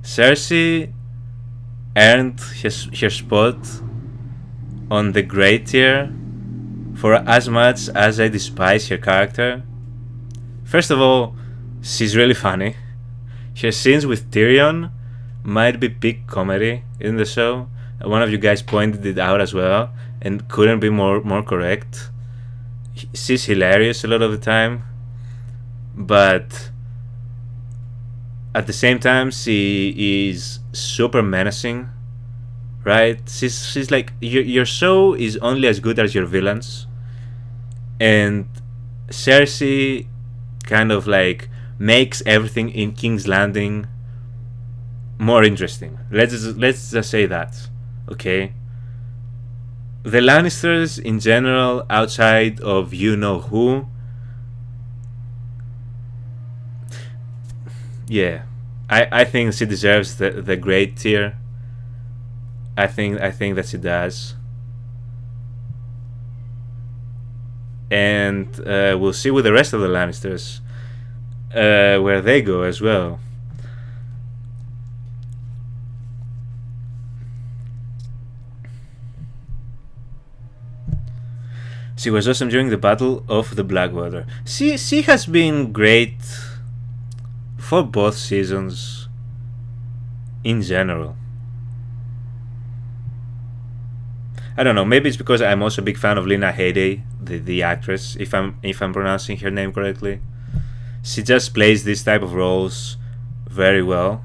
Cersei earned her spot on the great tier for as much as I despise her character. First of all, she's really funny. Her scenes with Tyrion might be peak comedy in the show. One of you guys pointed it out as well, and couldn't be more correct. She's hilarious a lot of the time, but at the same time she is super menacing, right? She's like, your show is only as good as your villains, and Cersei kind of like makes everything in King's Landing more interesting. Let's just say that, okay? The Lannisters in general, outside of you know who, yeah, I think she deserves the great tier. I think that she does, and we'll see with the rest of the Lannisters where they go as well. She was awesome during the Battle of the Blackwater. She has been great for both seasons in general. I don't know, maybe it's because I'm also a big fan of Lena Headey, the actress, if I'm pronouncing her name correctly. She just plays this type of roles very well.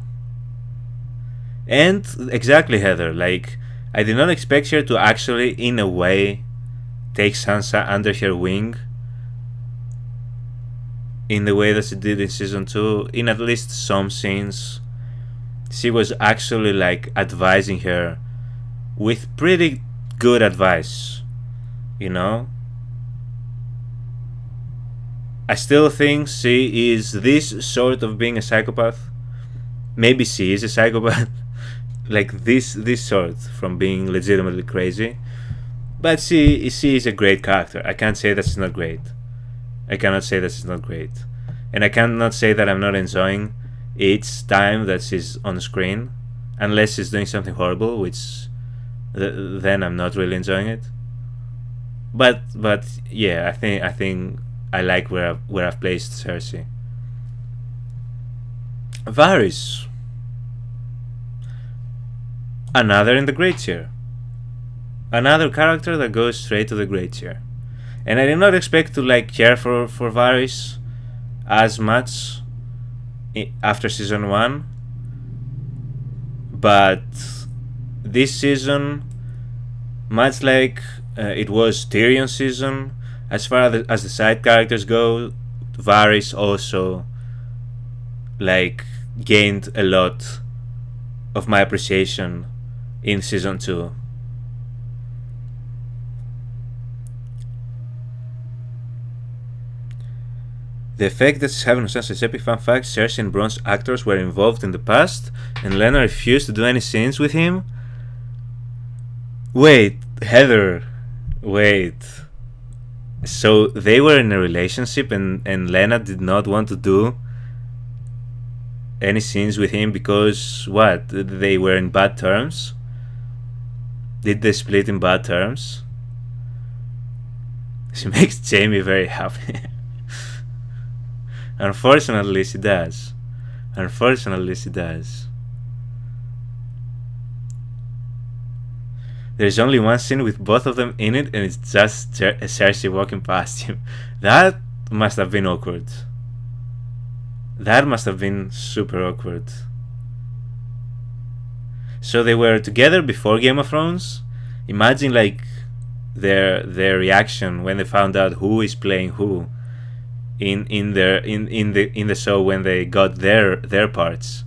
And exactly, Heather, like, I did not expect her to actually, in a way, take Sansa under her wing in the way that she did in season 2. In at least some scenes, she was actually like advising her with pretty good advice, you know? I still think she is this sort of being a psychopath. Maybe she is a psychopath. Like this sort, from being legitimately crazy. But she is a great character. I can't say that she's not great. I cannot say that she's not great. And I cannot say that I'm not enjoying each time that she's on screen. Unless she's doing something horrible, which then I'm not really enjoying it. But yeah, I think I like where I've placed Cersei. Varys, another in the great tier. Another character that goes straight to the great tier. And I did not expect to like care for Varys as much after season 1. But this season, much like it was Tyrion's season, as far as the side characters go, Varys also like gained a lot of my appreciation in season 2. The effect that she's having on Sansa's epic. Fun fact: Cersei and Bronze actors were involved in the past, and Lena refused to do any scenes with him. Wait, Heather, wait. So they were in a relationship, and Lena did not want to do any scenes with him because what? They were in bad terms? Did they split in bad terms? She makes Jaime very happy. Unfortunately, she does. Unfortunately, she does. There's only one scene with both of them in it, and it's just Cersei walking past him. That must have been awkward. That must have been super awkward. So they were together before Game of Thrones? Imagine like their reaction when they found out who is playing who in the show when they got their parts.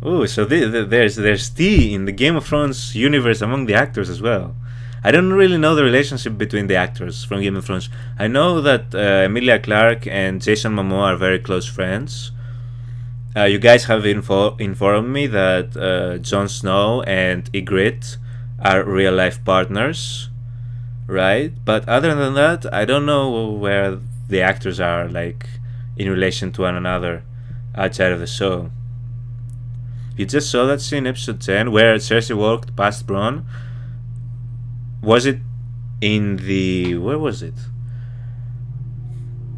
Oh, so there's tea in the Game of Thrones universe among the actors as well. I don't really know the relationship between the actors from Game of Thrones. I know that Emilia Clarke and Jason Momoa are very close friends. You guys have informed me that Jon Snow and Ygritte are real-life partners, right? But other than that, I don't know where the actors are, like, in relation to one another outside of the show. You just saw that scene in episode 10 where Cersei walked past Bronn. Was it in the... where was it?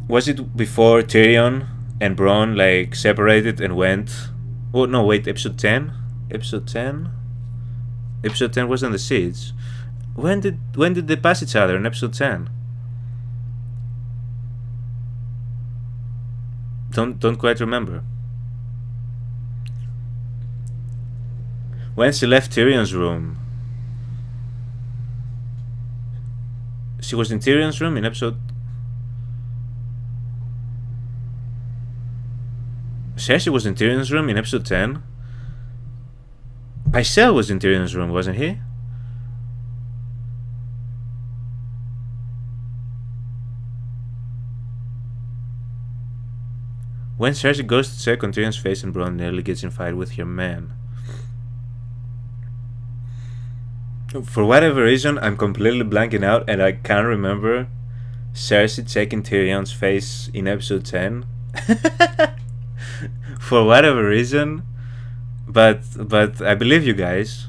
Was it before Tyrion and Bronn like separated and went... oh no, wait, episode 10? Episode 10? Episode 10 wasn't the siege. When did they pass each other in episode 10? Don't quite remember. When she left Tyrion's room. She was in Tyrion's room in episode... Cersei was in Tyrion's room in episode 10. Pycelle was in Tyrion's room, wasn't he? When Cersei goes to check on Tyrion's face and Bronn nearly gets in fight with her man. For whatever reason, I'm completely blanking out and I can't remember Cersei checking Tyrion's face in episode 10. For whatever reason, but I believe you guys.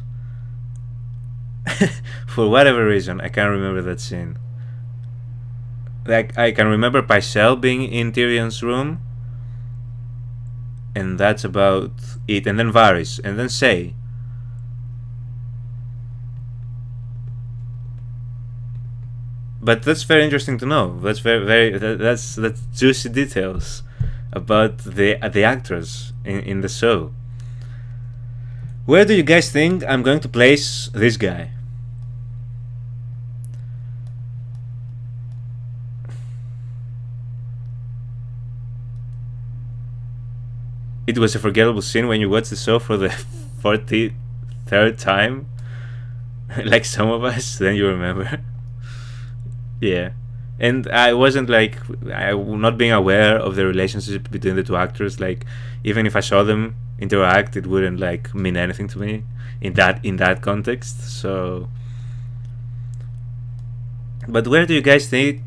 For whatever reason, I can't remember that scene. Like, I can remember Pycelle being in Tyrion's room, and that's about it. And then Varys, and then Say. But that's very interesting to know. That's that's juicy details about the actors in the show. Where do you guys think I'm going to place this guy? It was a forgettable scene when you watch the show for the 43rd time, like some of us, then you remember. Yeah. And I wasn't like, not being aware of the relationship between the two actors. Like, even if I saw them interact, it wouldn't like mean anything to me in that context. So, but where do you guys think?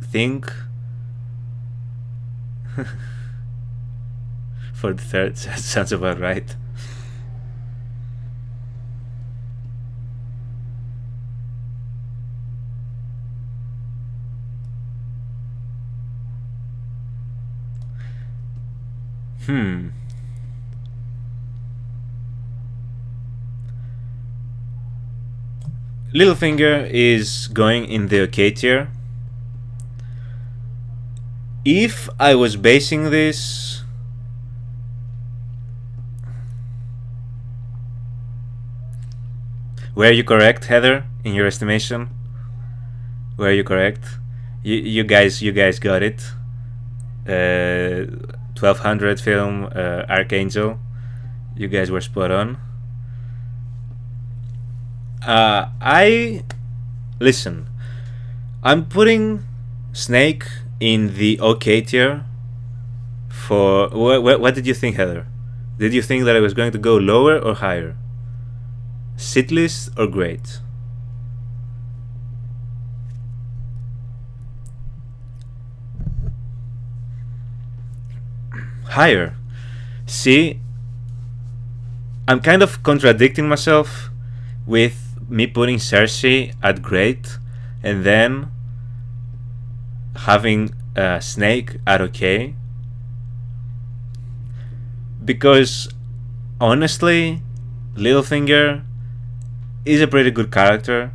For the third, sounds about right. Littlefinger is going in the okay tier. If I was basing this, were you correct, Heather, in your estimation? Were you correct? You guys got it. 1200 film, Archangel. You guys were spot on. Listen, I'm putting Snake in the okay tier. For what did you think, Heather? Did you think that I was going to go lower or higher? Sit list or great? Higher. See, I'm kind of contradicting myself with me putting Cersei at great and then having Snake at okay, because honestly, Littlefinger is a pretty good character,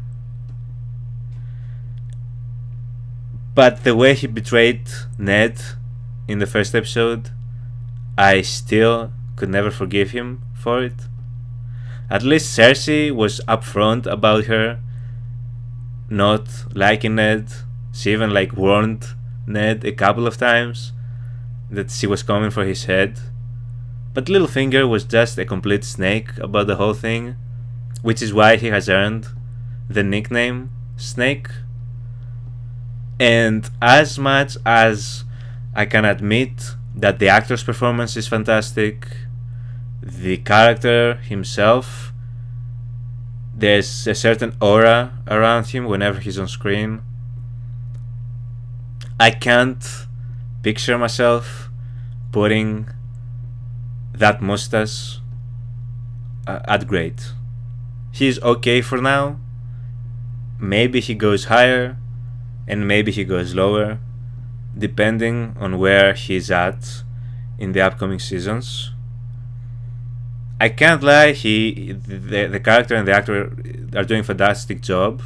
but the way he betrayed Ned in the first episode, I still could never forgive him for it. At least Cersei was upfront about her not liking Ned. She even like warned Ned a couple of times that she was coming for his head. But Littlefinger was just a complete snake about the whole thing, which is why he has earned the nickname Snake. And as much as I can admit that the actor's performance is fantastic, the character himself, there's a certain aura around him whenever he's on screen. I can't picture myself putting that mustache at great. He's okay for now. Maybe he goes higher and maybe he goes lower, depending on where he's at in the upcoming seasons. I can't lie, the character and the actor are doing a fantastic job,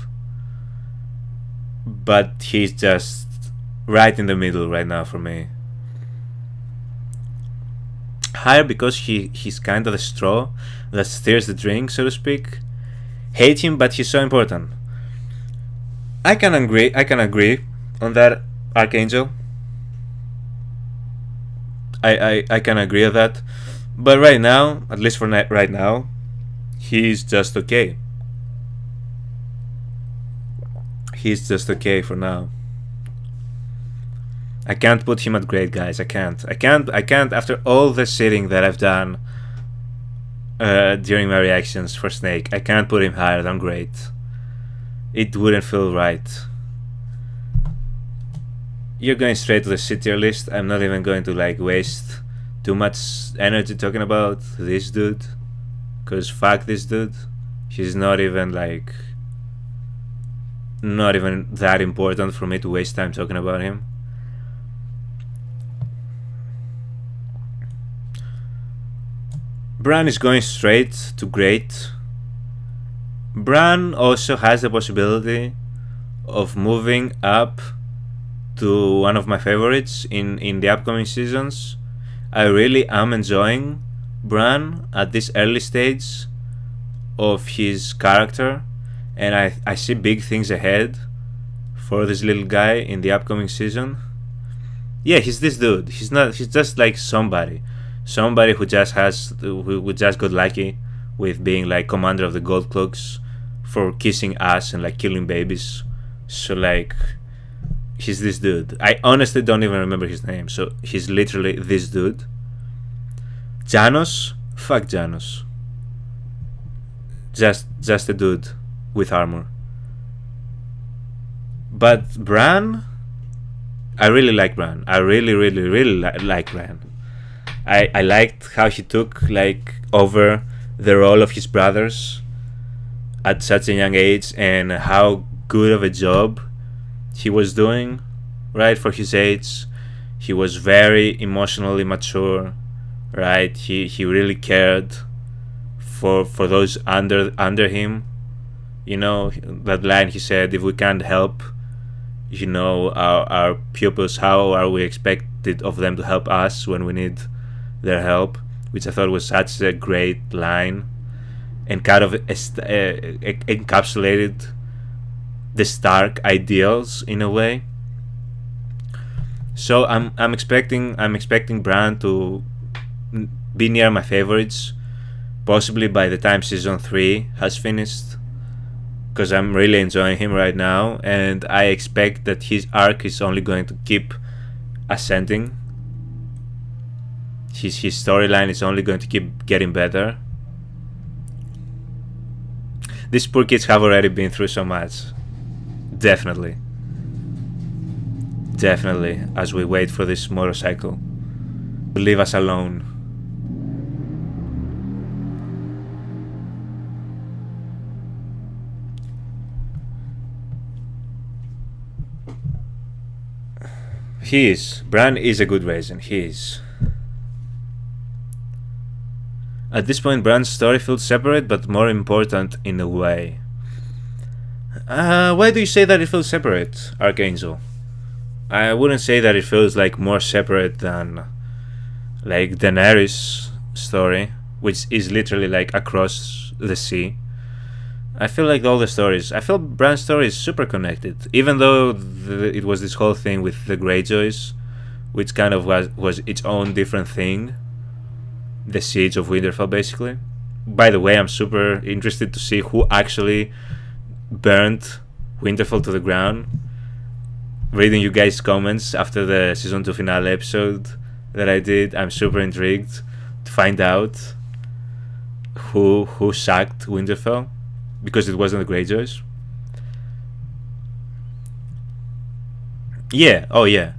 but he's just right in the middle right now for me. Higher because he's kind of the straw that stirs the drink, so to speak. Hate him, but he's so important. I can agree on that, Archangel. I can agree on that. But right now, at least for right now, he's just okay. He's just okay for now. I can't put him at great, guys. I can't. After all the sitting that I've done during my reactions for Snake, I can't put him higher than great. It wouldn't feel right. You're going straight to the C tier list. I'm not even going to waste too much energy talking about this dude, cause fuck this dude. He's not even that important for me to waste time talking about him. Bran is going straight to great. Bran also has the possibility of moving up to one of my favorites in the upcoming seasons. I really am enjoying Bran at this early stage of his character, and I see big things ahead for this little guy in the upcoming season. Yeah, he's this dude. He's just like somebody who just got lucky with being commander of the Gold Cloaks for kissing ass and killing babies. So he's this dude. I honestly don't even remember his name, so he's literally this dude. Janos? Fuck Janos. Just a dude with armor. But Bran, I really like Bran. I really like Bran. I liked how he took over the role of his brothers at such a young age, and how good of a job he was doing, right, for his age. He was very emotionally mature, right? He really cared for those under him. You know, that line he said, if we can't help, our pupils, how are we expected of them to help us when we need their help? Which I thought was such a great line, and kind of encapsulated the Stark ideals in a way. So I'm expecting Bran to be near my favorites, possibly by the time season 3 has finished, because I'm really enjoying him right now, and I expect that his arc is only going to keep ascending. His storyline is only going to keep getting better. These poor kids have already been through so much. Definitely, as we wait for this motorcycle to leave us alone. Bran is a good reason. He is. At this point, Bran's story feels separate but more important in a way. Why do you say that it feels separate, Archangel? I wouldn't say that it feels more separate than Daenerys' story, which is literally across the sea. I feel all the stories, I feel Bran's story is super connected, even though it was this whole thing with the Greyjoys, which kind of was its own different thing. The Siege of Winterfell, basically. By the way, I'm super interested to see who actually burnt Winterfell to the ground. Reading you guys' comments after the season 2 finale episode that I did, I'm super intrigued to find out. who sacked Winterfell because it wasn't the Greyjoys. Yeah, oh yeah.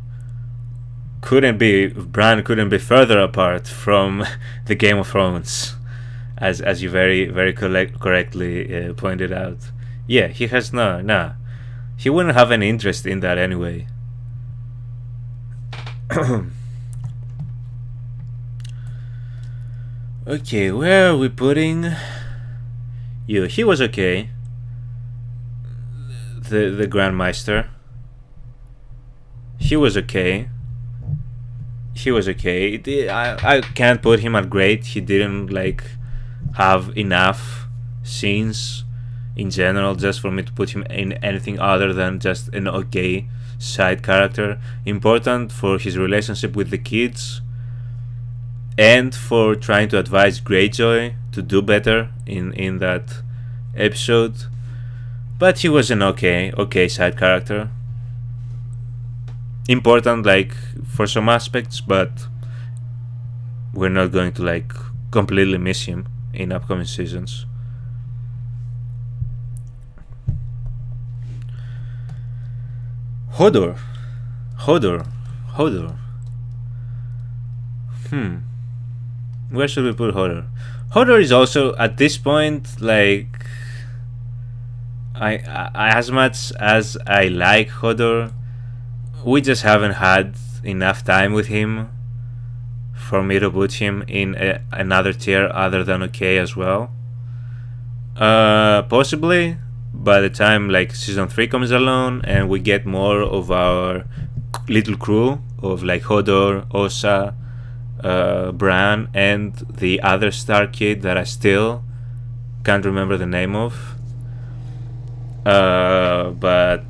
Bran couldn't be further apart from the Game of Thrones, as you very correctly pointed out. Yeah, he has no. He wouldn't have any interest in that anyway. Okay, where are we putting you? He was okay. The Grandmaster. He was okay. I can't put him at great. He didn't like have enough scenes in general just for me to put him in anything other than just an okay side character. Important for his relationship with the kids and for trying to advise Greyjoy to do better in that episode. But he was an okay side character. Important like for some aspects, but we're not going to like completely miss him in upcoming seasons. Hodor. Where should we put Hodor? Hodor is also at this point like I as much as I like Hodor, we just haven't had enough time with him for me to put him in another tier other than okay as well. Possibly by the time like season 3 comes along and we get more of our little crew of like Hodor, Osa, Bran, and the other Star Kid that I still can't remember the name of. But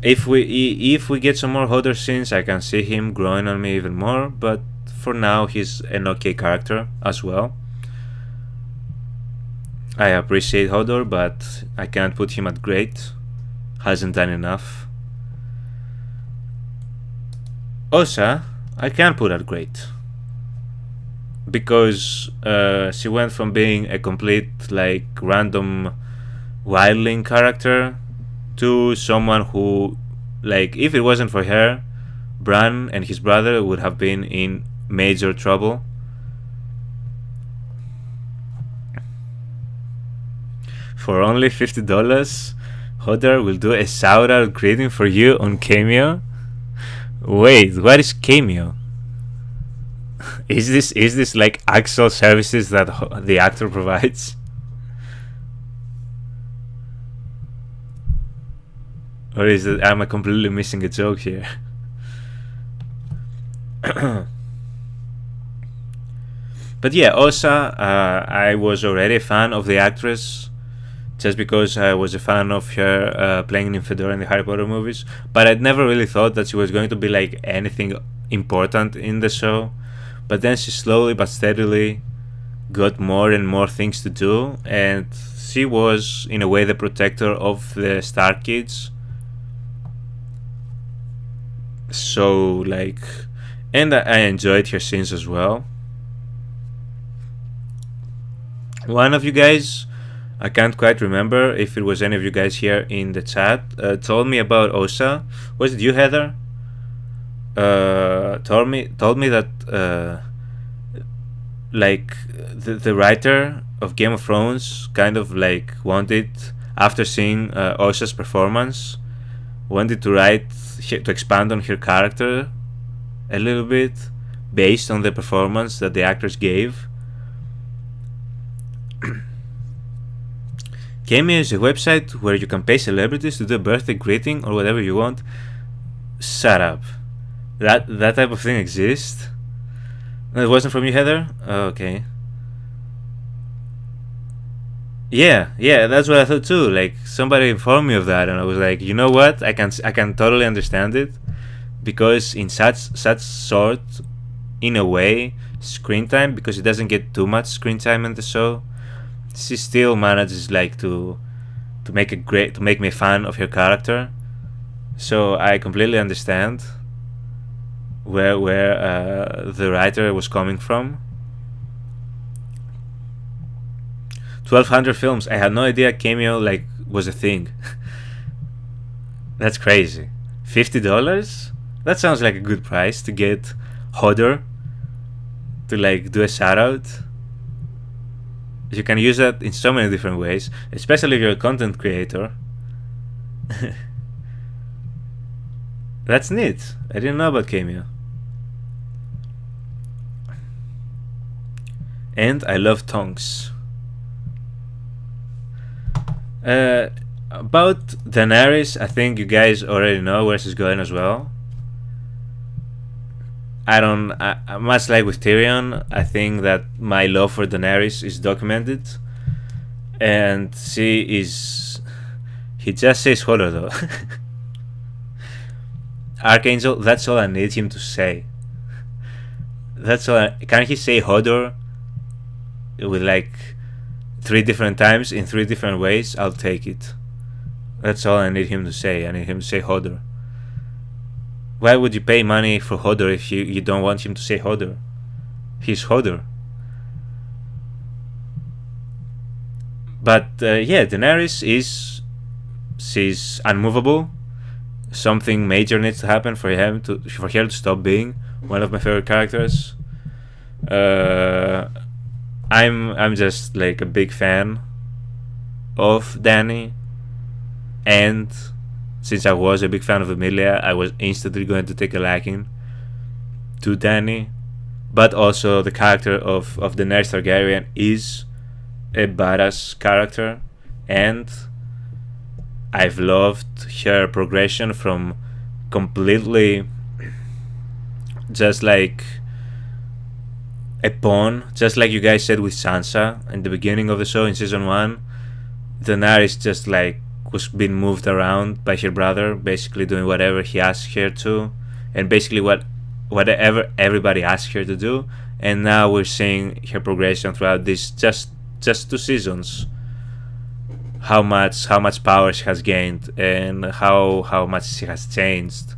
if we get some more Hodor scenes, I can see him growing on me even more. But for now, he's an okay character as well. I appreciate Hodor, but I can't put him at great. Hasn't done enough. Osa, I can't put at great. Because she went from being a complete, like, random wildling character to someone who, like, if it wasn't for her, Bran and his brother would have been in major trouble. For only $50, Hodor will do a shout-out greeting for you on Cameo. Wait, what is Cameo? Is this like actual services that the actor provides? Or is it, am I completely missing a joke here? But yeah, Osa, I was already a fan of the actress just because I was a fan of her playing in Fedora in the Harry Potter movies, but I'd never really thought that she was going to be like anything important in the show. But then she slowly but steadily got more and more things to do, and she was in a way the protector of the Star Kids. So like, and I enjoyed her scenes as well. One of you guys, I can't quite remember if it was any of you guys here in the chat, told me about Osa. Was it you, Heather? Told me that like the writer of Game of Thrones kind of like wanted, after seeing Osa's performance, wanted to to expand on her character a little bit based on the performance that the actors gave. Cameo is a website where you can pay celebrities to do a birthday greeting or whatever you want. Shut up. That type of thing exists? No, it wasn't from you, Heather? Oh, okay. Yeah, that's what I thought too. Like, somebody informed me of that, and I was like, you know what? I can totally understand it, because in such sort, in a way, screen time, because it doesn't get too much screen time in the show, she still manages like to make me a fan of her character. So I completely understand where the writer was coming from. 1,200 films. I had no idea cameo like was a thing. That's crazy. $50? That sounds like a good price to get Hodor to like do a shout out. You can use that in so many different ways, especially if you're a content creator. That's neat. I didn't know about cameo. And I love tongues. About Daenerys, I think you guys already know where she's going as well. Much like with Tyrion, I think that my love for Daenerys is documented. And he just says Hodor though. Archangel, that's all I need him to say. Can he say Hodor with like 3 different times in 3 different ways? I'll take it. That's all I need him to say. I need him to say Hodor. Why would you pay money for Hodor if you don't want him to say Hodor? He's Hodor. But yeah, Daenerys she's unmovable. Something major needs to happen for her to stop being one of my favorite characters. I'm just like a big fan of Dany, and since I was a big fan of Emilia, I was instantly going to take a liking to Dany. But also the character of Daenerys Targaryen is a badass character, and I've loved her progression from completely just like a pawn, just like you guys said with Sansa in the beginning of the show in season 1. Daenerys just like was being moved around by her brother, basically doing whatever he asked her to, and basically whatever everybody asked her to do. And now we're seeing her progression throughout this just 2 seasons. How much power she has gained, and how much she has changed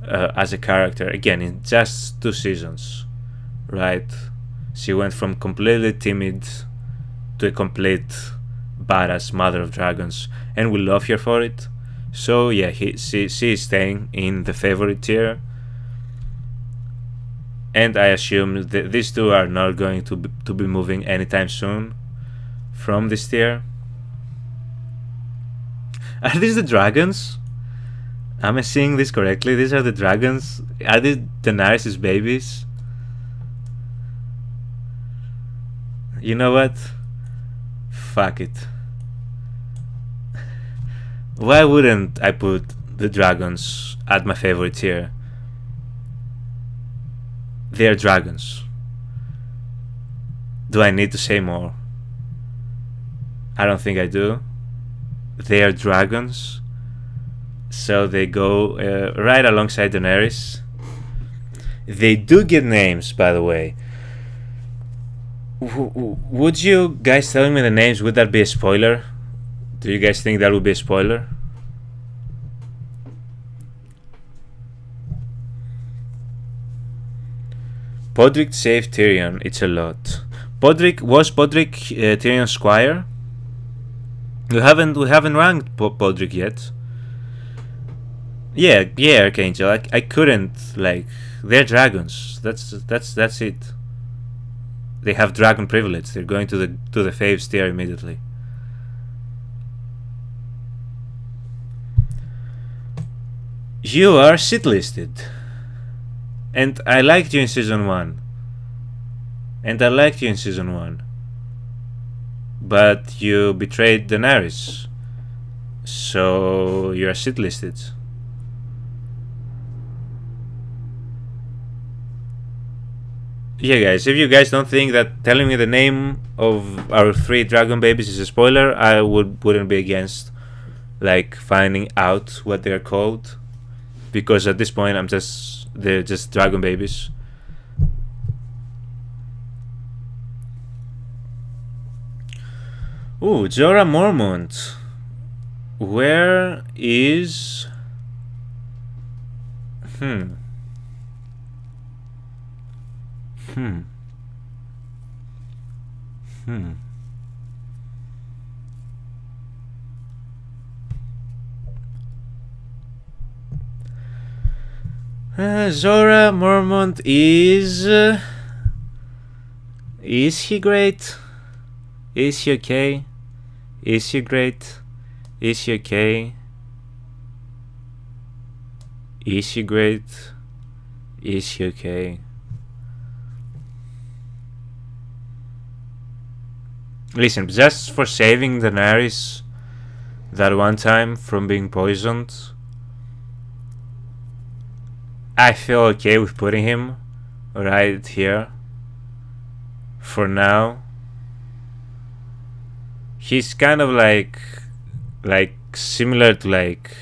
as a character. Again, in just 2 seasons, right? She went from completely timid to a complete badass mother of dragons, and we love her for it. So yeah, she is staying in the favorite tier, and I assume that these 2 are not going to be moving anytime soon from this tier. Are these the dragons? Am I seeing this correctly? These are the dragons? Are these Daenerys' babies? You know what? Fuck it. Why wouldn't I put the dragons at my favorite tier? They are dragons. Do I need to say more? I don't think I do. They are dragons, so they go right alongside Daenerys. They do get names, by the way. Would you guys tell me the names? Would that be a spoiler? Do you guys think that would be a spoiler? Podrick saved Tyrion. It's a lot. Was Podrick Tyrion's squire? We haven't ranked Podrick yet. Yeah, Archangel. I couldn't like. They're dragons. That's it. They have dragon privilege. They're going to the faves tier immediately. You are shit listed, and I liked you in season 1. But you betrayed Daenerys, so you are shit listed. Yeah, guys, if you guys don't think that telling me the name of our 3 dragon babies is a spoiler, I wouldn't be against like finding out what they're called, because at this point they're just dragon babies. Ooh, Jorah Mormont. Where is... Zora Mormont is he great? Is he okay? Is he great? Is he okay? Is he great? Is he okay? Listen, just for saving Daenerys that one time from being poisoned, I feel okay with putting him right here for now. He's kind of like similar to like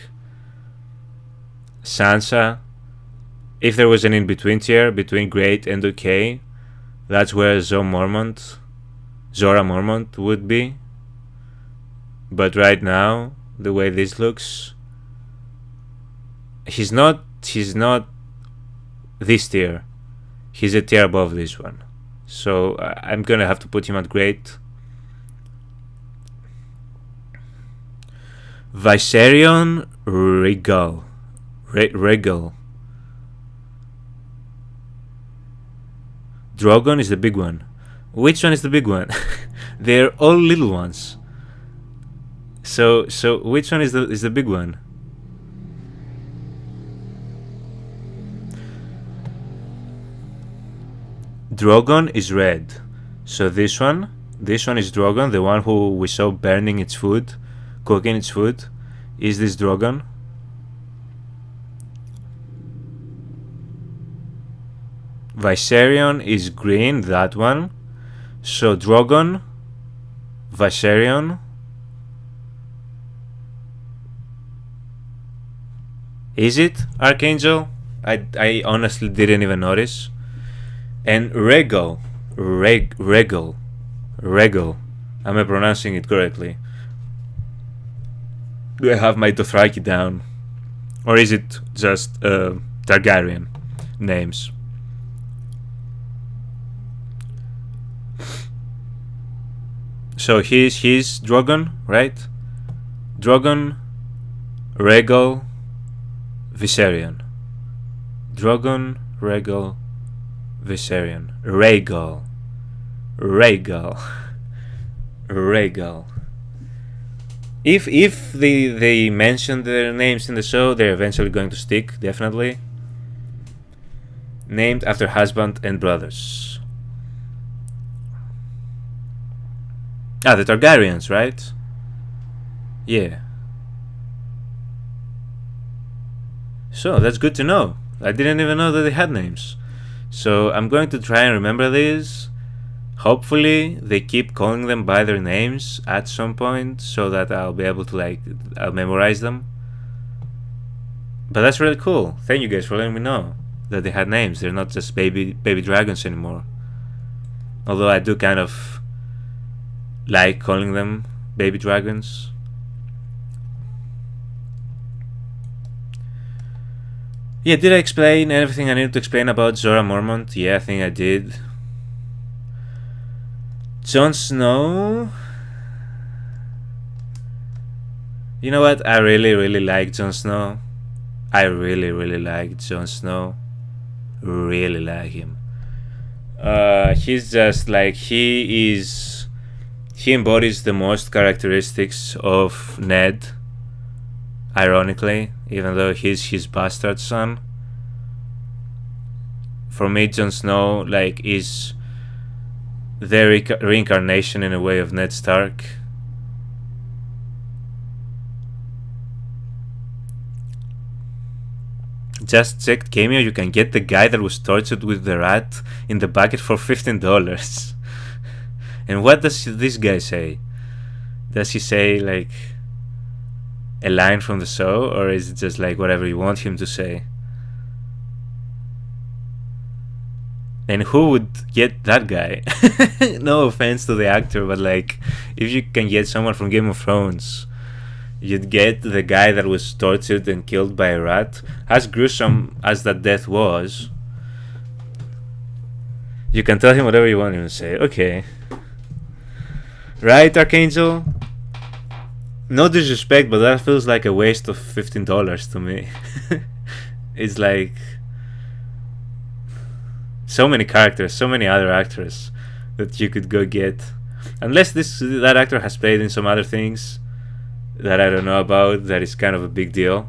Sansa. If there was an in-between tier between great and okay, that's where Zora Mormont would be. But right now, the way this looks, he's not this tier. He's a tier above this one. So I'm gonna have to put him at great. Viserion Regal. Drogon is the big one. Which one is the big one? They're all little ones. So which one is the big one? Drogon is red. So this one is Drogon, the one who we saw burning its food, cooking its food. Is this Drogon? Viserion is green, that one. So Drogon, Viserion. Is it Archangel? I honestly didn't even notice. And Regal. Am I pronouncing it correctly? Do I have my Dothraki down? Or is it just Targaryen names? So he's Drogon, right? Drogon, Regal, Viserion. Drogon, Regal, Viserion. Regal. If they mention their names in the show, they're eventually going to stick, definitely. Named after husband and brothers. Ah, the Targaryens, right? Yeah. So, that's good to know. I didn't even know that they had names. So, I'm going to try and remember these. Hopefully, they keep calling them by their names at some point, so that I'll be able to, I'll memorize them. But that's really cool. Thank you guys for letting me know that they had names. They're not just baby dragons anymore. Although I do kind of like calling them baby dragons. Yeah, did I explain everything I needed to explain about Zora Mormont? Yeah, I think I did. Jon Snow. You know what? I really like Jon Snow. I really like Jon Snow. Really like him. He's just like, he embodies the most characteristics of Ned. Ironically, even though he's his bastard son. For me, Jon Snow is the reincarnation in a way of Ned Stark. Just checked Cameo, you can get the guy that was tortured with the rat in the bucket for $15. And what does this guy say? Does he say a line from the show, or is it just whatever you want him to say? And who would get that guy? No offense to the actor, but if you can get someone from Game of Thrones, you'd get the guy that was tortured and killed by a rat. As gruesome as that death was, you can tell him whatever you want him to say. Okay. Right, Archangel? No disrespect, but that feels like a waste of $15 to me. It's So many characters, so many other actors that you could go get. Unless that actor has played in some other things that I don't know about, that is kind of a big deal.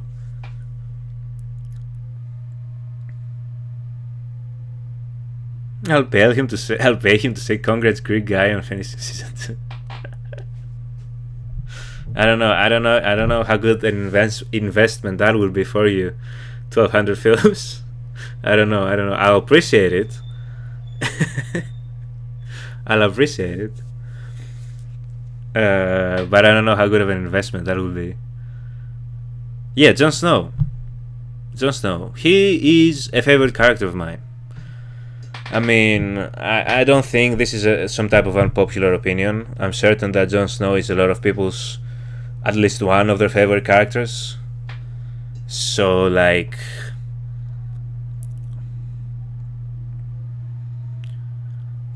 I'll pay him to say congrats, Greek guy, on finishing season 2. I don't know how good an investment that will be for you. 1,200 films. I don't know. I'll appreciate it. I'll appreciate it. But I don't know how good of an investment that will be. Yeah, Jon Snow. He is a favorite character of mine. I mean, I don't think this is some type of unpopular opinion. I'm certain that Jon Snow is a lot of people's, at least one of their favorite characters. So, like,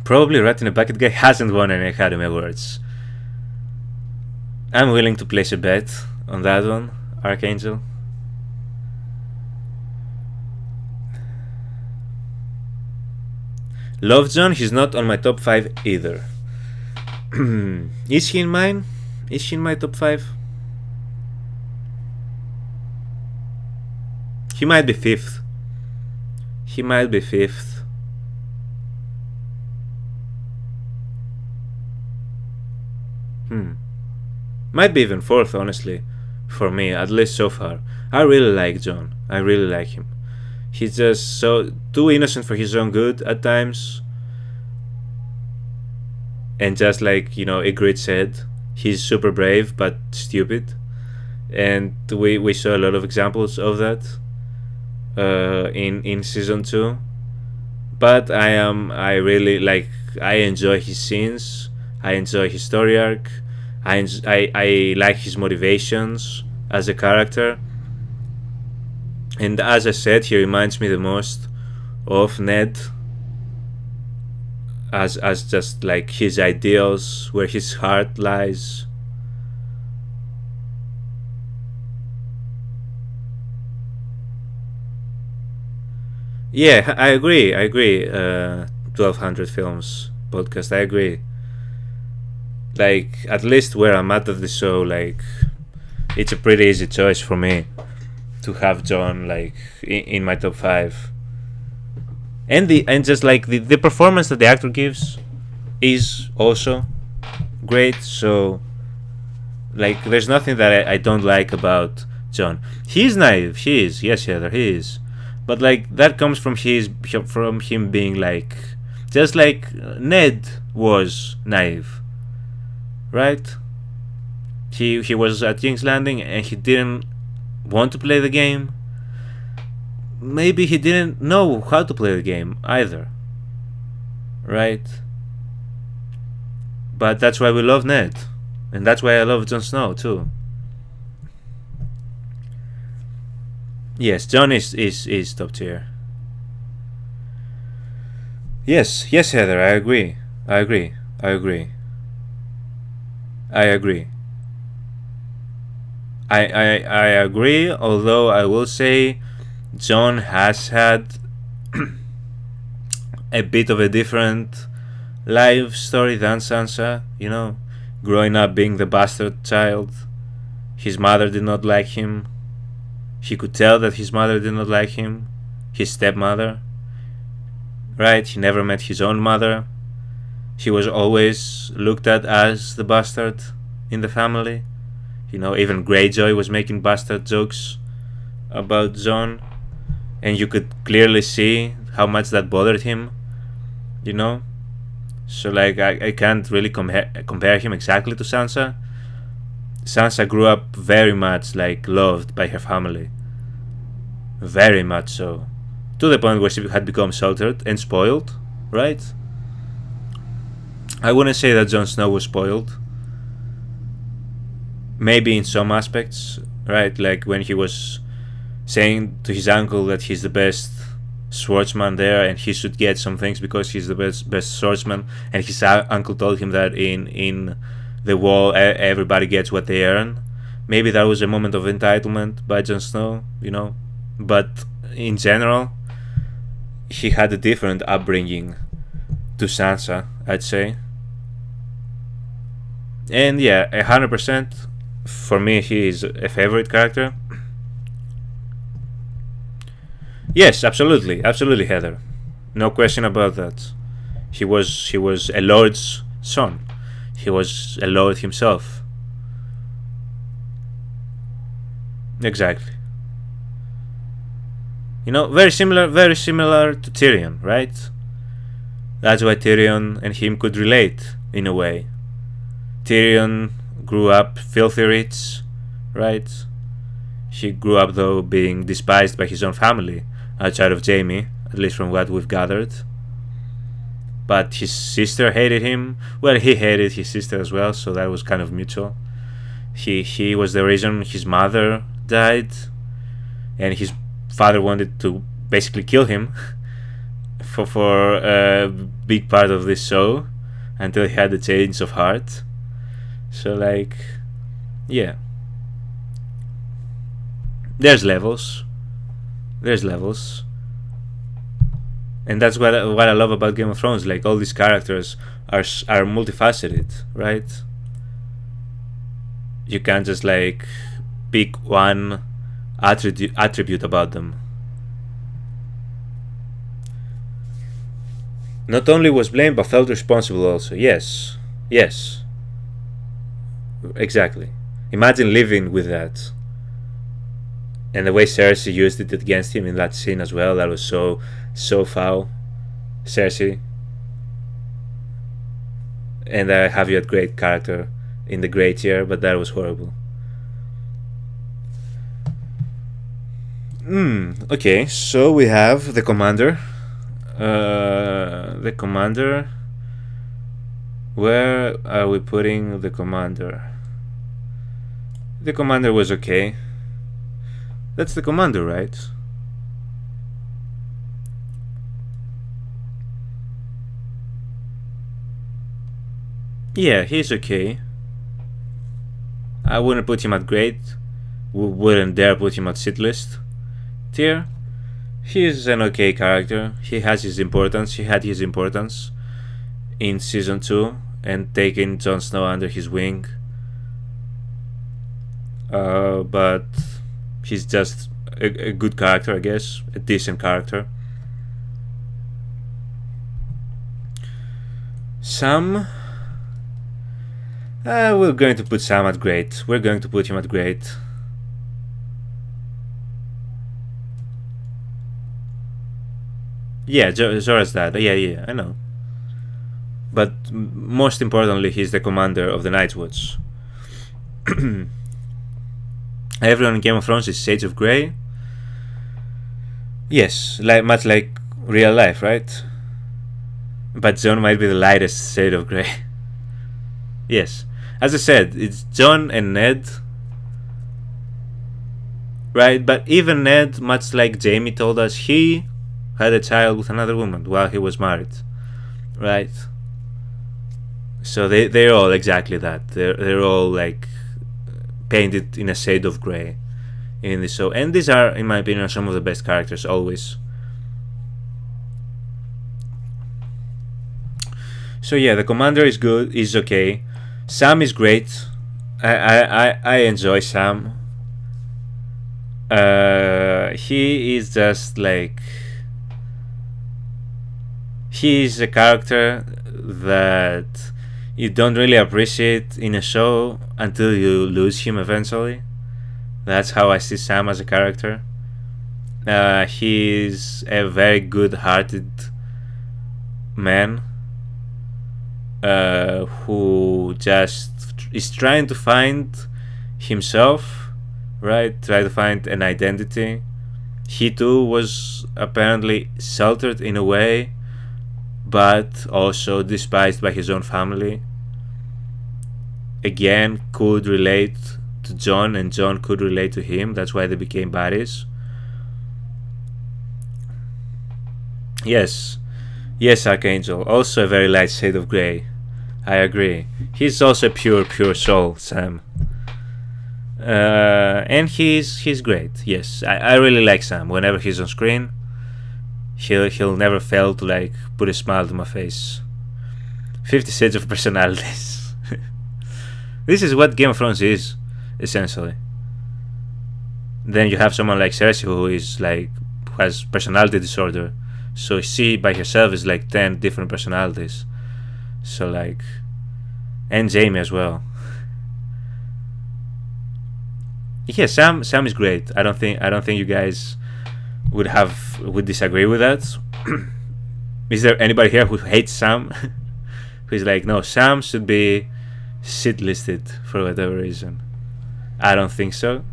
probably Rat in a Bucket guy hasn't won any Academy Awards. I'm willing to place a bet on that one, Archangel. Love John, he's not on my top 5 either. Is he in mine? Is he in my top 5? He might be 5th. Might be even 4th, honestly, for me, at least so far. I really like John. I really like him. He's just so too innocent for his own good at times. And just like, Ygritte said, he's super brave but stupid. And we saw a lot of examples of that in season 2. But I really I enjoy his scenes. I enjoy his story arc. I like his motivations as a character. And as I said, he reminds me the most of Ned, as just like his ideals, where his heart lies. Yeah, I agree. 1200 Films podcast, I agree. Like, at least where I'm at of the show, like, it's a pretty easy choice for me to have John, like, in my top 5. And just like the performance that the actor gives is also great. So, like, there's nothing that I don't like about John. He's naive. He is. Yes, Heather, he is. But like, that comes from him being like, just like Ned was naive. Right? He was at King's Landing and he didn't want to play the game. Maybe he didn't know how to play the game either. Right? But that's why we love Ned. And that's why I love Jon Snow too. Yes, Jon is top tier. Yes, Heather, I agree. I agree, although I will say Jon has had a bit of a different life story than Sansa, growing up being the bastard child. His mother did not like him. He could tell that his mother did not like him, his stepmother. Right? He never met his own mother. He was always looked at as the bastard in the family. Even Greyjoy was making bastard jokes about Jon, and you could clearly see how much that bothered him. So like, I can't really compare him exactly to Sansa. Sansa grew up very much like loved by her family, very much so, to the point where she had become sheltered and spoiled. Right? I wouldn't say that Jon Snow was spoiled. Maybe in some aspects, right? Like when he was saying to his uncle that he's the best swordsman there and he should get some things because he's the best swordsman, and his uncle told him that in the Wall everybody gets what they earn. Maybe that was a moment of entitlement by Jon Snow, But in general, he had a different upbringing to Sansa, I'd say. And yeah, 100% for me he is a favorite character. Yes, absolutely, Heather. No question about that. He was a lord's son. He was a lord himself. Exactly. You know, very similar to Tyrion, right? That's why Tyrion and him could relate in a way. Tyrion grew up filthy rich, right? He grew up though being despised by his own family, outside of Jaime, at least from what we've gathered. But his sister hated him. Well, he hated his sister as well, so that was kind of mutual. He was the reason his mother died, and his father wanted to basically kill him for a big part of this show, until he had a change of heart. So like, yeah, there's levels, and that's what I love about Game of Thrones. Like, all these characters are multifaceted, right? You can't just like pick one attribute about them. Not only was blamed, but felt responsible also. Yes, exactly. Imagine living with that. And the way Cersei used it against him in that scene as well, that was so foul. Cersei. And I have you at great character in the great tier, but that was horrible. Okay, so we have the commander. The commander. Where are we putting the commander? The commander was okay. That's the commander, right? Yeah, he's okay. I wouldn't put him at great. Wouldn't dare put him at shit list tier. He's an okay character. He has his importance. He had his importance in season 2 and taking Jon Snow under his wing. But he's just a good character, I guess. A decent character. Sam. We're going to put Sam at great. We're going to put him at great. Yeah, Jorah's dad. Yeah, I know. But most importantly, he's the commander of the Night's Watch. Everyone in Game of Thrones is Shades of Grey. Yes, much like real life, right? But Jon might be the lightest shade of grey. Yes. As I said, it's Jon and Ned. Right? But even Ned, much like Jaime told us, he had a child with another woman while he was married. Right? So they're all exactly that. They're all like painted in a shade of grey in this show. And these are, in my opinion, some of the best characters always. So yeah, the commander is good, is okay. Sam is great. I enjoy Sam. He is just like, he is a character that you don't really appreciate in a show until you lose him eventually. That's how I see Sam as a character. He's a very good-hearted man who just is trying to find himself, right? Try to find an identity. He too was apparently sheltered in a way, but also despised by his own family. Again, could relate to Jon, and Jon could relate to him. That's why they became buddies. Yes, Archangel, also a very light shade of grey. I agree. He's also a pure soul, Sam. And he's great. Yes, I really like Sam. Whenever he's on screen, he'll never fail to like put a smile to my face. 50 Shades of Personalities. This is what Game of Thrones is, essentially. Then you have someone like Cersei who is like who has personality disorder, so she by herself is like 10 different personalities. So like, and Jaime as well. Yeah, Sam is great. I don't think you guys would disagree with that. Is there anybody here who hates Sam? Who's like, no, Sam should be shit listed for whatever reason? I don't think so.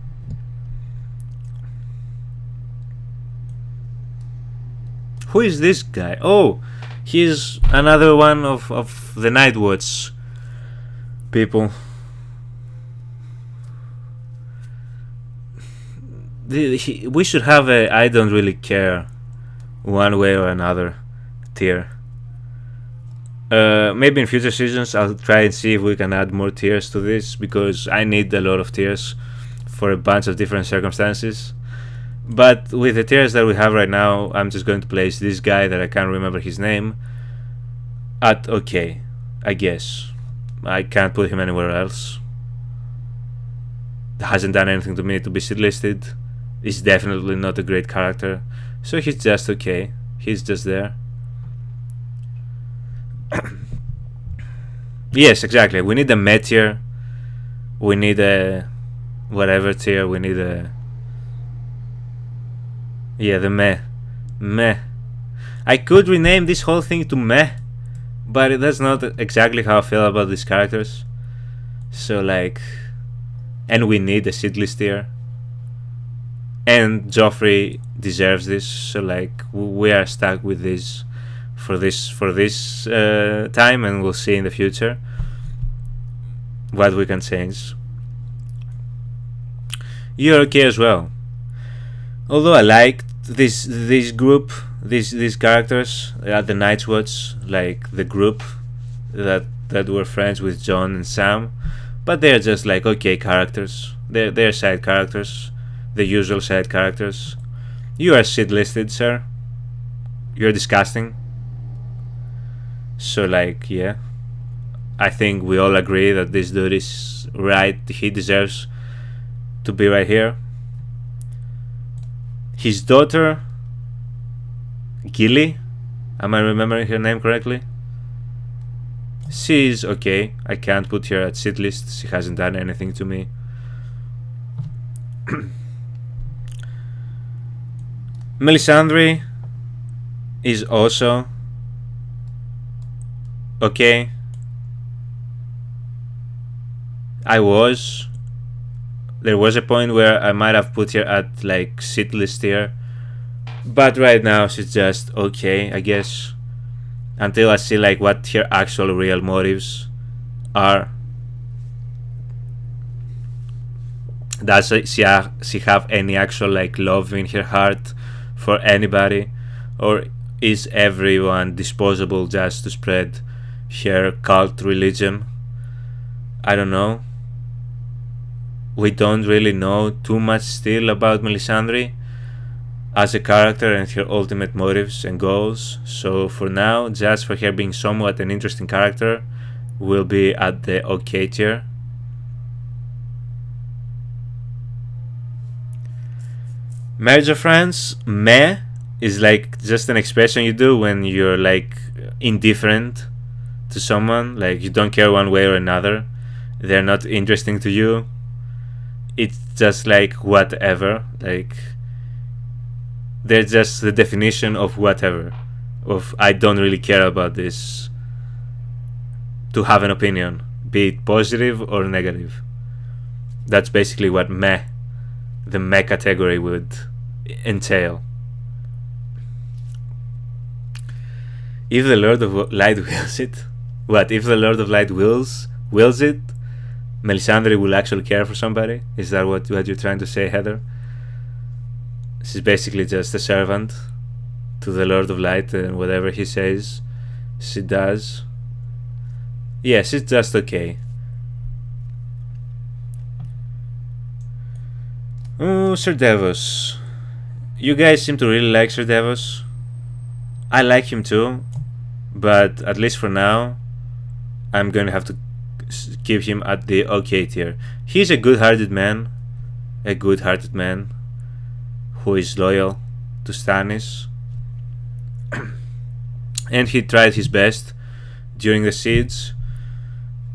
Who is this guy? Oh, he's another one of the Night Watch people. We should have a I don't really care one way or another tier. Maybe in future seasons I'll try and see if we can add more tiers to this, because I need a lot of tiers for a bunch of different circumstances. But with the tiers that we have right now, I'm just going to place this guy that I can't remember his name at okay, I guess. I can't put him anywhere else. Hasn't done anything to me to be shit listed. Is definitely not a great character, so he's just okay. He's just there. Yes, exactly. We need a meh tier. We need a whatever tier. We need a the meh. I could rename this whole thing to meh, but that's not exactly how I feel about these characters. So like, and we need a shit list tier. And Joffrey deserves this, so like we are stuck with this for this time, and we'll see in the future what we can change. You're okay as well. Although I liked this group, these characters at the Night's Watch, like the group that were friends with Jon and Sam, but they're just like okay characters. They're side characters. The usual side characters. You are shit listed, sir. You're disgusting. So like, yeah, I think we all agree that this dude is right. He deserves to be right here. His daughter, Gilly, am I remembering her name correctly? She's okay. I can't put her at shit list. She hasn't done anything to me. Melisandre is also okay. There was a point where I might have put her at like shit list tier, but right now she's just okay, I guess, until I see like what her actual real motives are. Does she have any actual like love in her heart for anybody, or is everyone disposable just to spread her cult religion? I don't know. We don't really know too much still about Melisandre as a character and her ultimate motives and goals, so for now, just for her being somewhat an interesting character, will be at the okay tier. Marriage of Friends, meh, is like just an expression you do when you're like indifferent to someone, like you don't care one way or another, they're not interesting to you, it's just like whatever, like they're just the definition of whatever, of I don't really care about this, to have an opinion, be it positive or negative. That's basically what meh, the meh category would entail. If the Lord of Light wills it, what if the Lord of Light wills it, Melisandre will actually care for somebody? Is that what you're trying to say, Heather? She's basically just a servant to the Lord of Light, and whatever he says she does. Yes, it's just okay. Oh, Sir Davos. You guys seem to really like Sir Davos. I like him too, but at least for now, I'm going to have to keep him at the okay tier. He's a good-hearted man, who is loyal to Stannis, and he tried his best during the siege.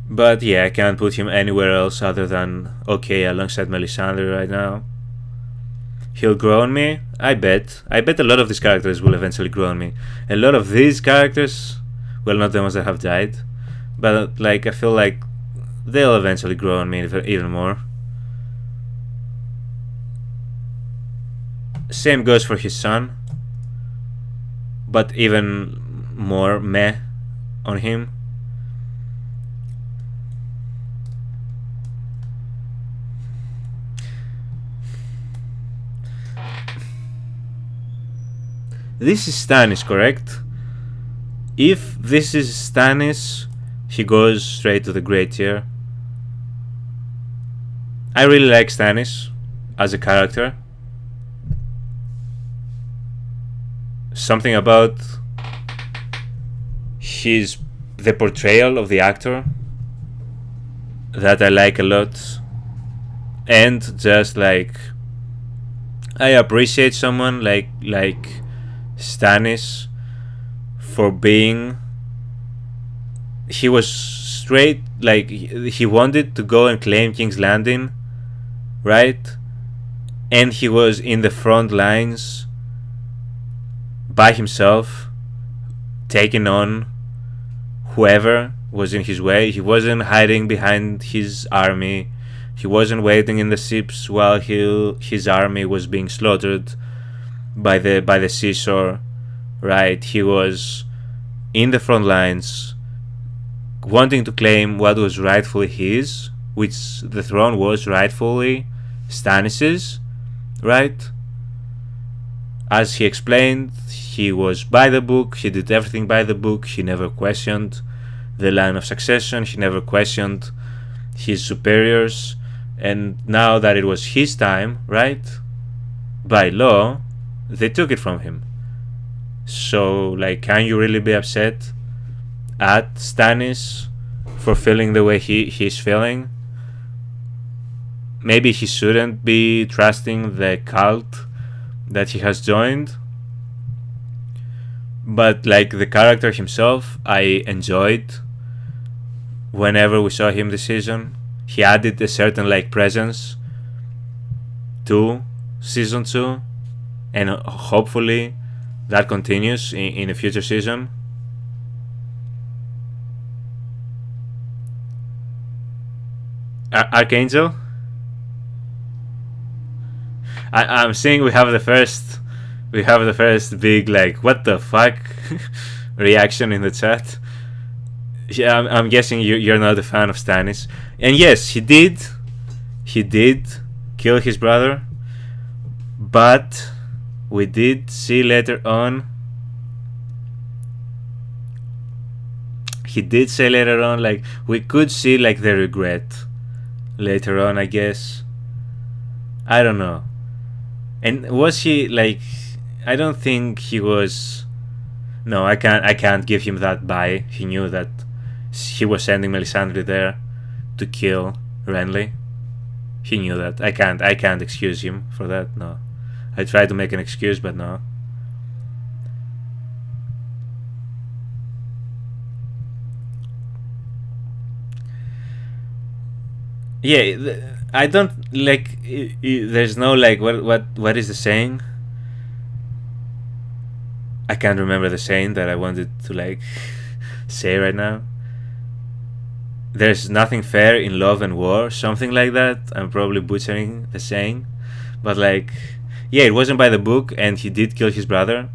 But yeah, I can't put him anywhere else other than okay alongside Melisandre right now. He'll grow on me, I bet. I bet a lot of these characters will eventually grow on me. A lot of these characters, well, not the ones that have died, but like I feel like they'll eventually grow on me even more. Same goes for his son, but even more meh on him. This is Stannis, correct? If this is Stannis, he goes straight to the great tier. I really like Stannis as a character. Something about the portrayal of the actor that I like a lot, and just like I appreciate someone like Stannis for being, he was straight, like he wanted to go and claim King's Landing, right? And he was in the front lines by himself, taking on whoever was in his way. He wasn't hiding behind his army. He wasn't waiting in the ships while his army was being slaughtered by the seashore, right? He was in the front lines, wanting to claim what was rightfully his, which the throne was rightfully Stannis's, right? As he explained, he was by the book, he did everything by the book, he never questioned the line of succession, he never questioned his superiors, and now that it was his time, right, by law, they took it from him. So, like, can you really be upset at Stannis for feeling the way he's feeling? Maybe he shouldn't be trusting the cult that he has joined, but like the character himself, I enjoyed whenever we saw him this season. He added a certain like presence to season 2, and hopefully that continues in a future season. Archangel, I'm seeing we have the first big like what the fuck reaction in the chat. Yeah, I'm guessing you're not a fan of Stannis. And yes, he did kill his brother, but we did see later on, like we could see like the regret later on, I guess. I don't know. And was he like, I don't think he was, no, I can't give him that buy. He knew that he was sending Melisandre there to kill Renly. He knew that. I can't excuse him for that. No. I tried to make an excuse, but no. Yeah, I don't like. There's no like. What is the saying? I can't remember the saying that I wanted to like say right now. There's nothing fair in love and war, something like that. I'm probably butchering the saying, but like, yeah, it wasn't by the book, and he did kill his brother,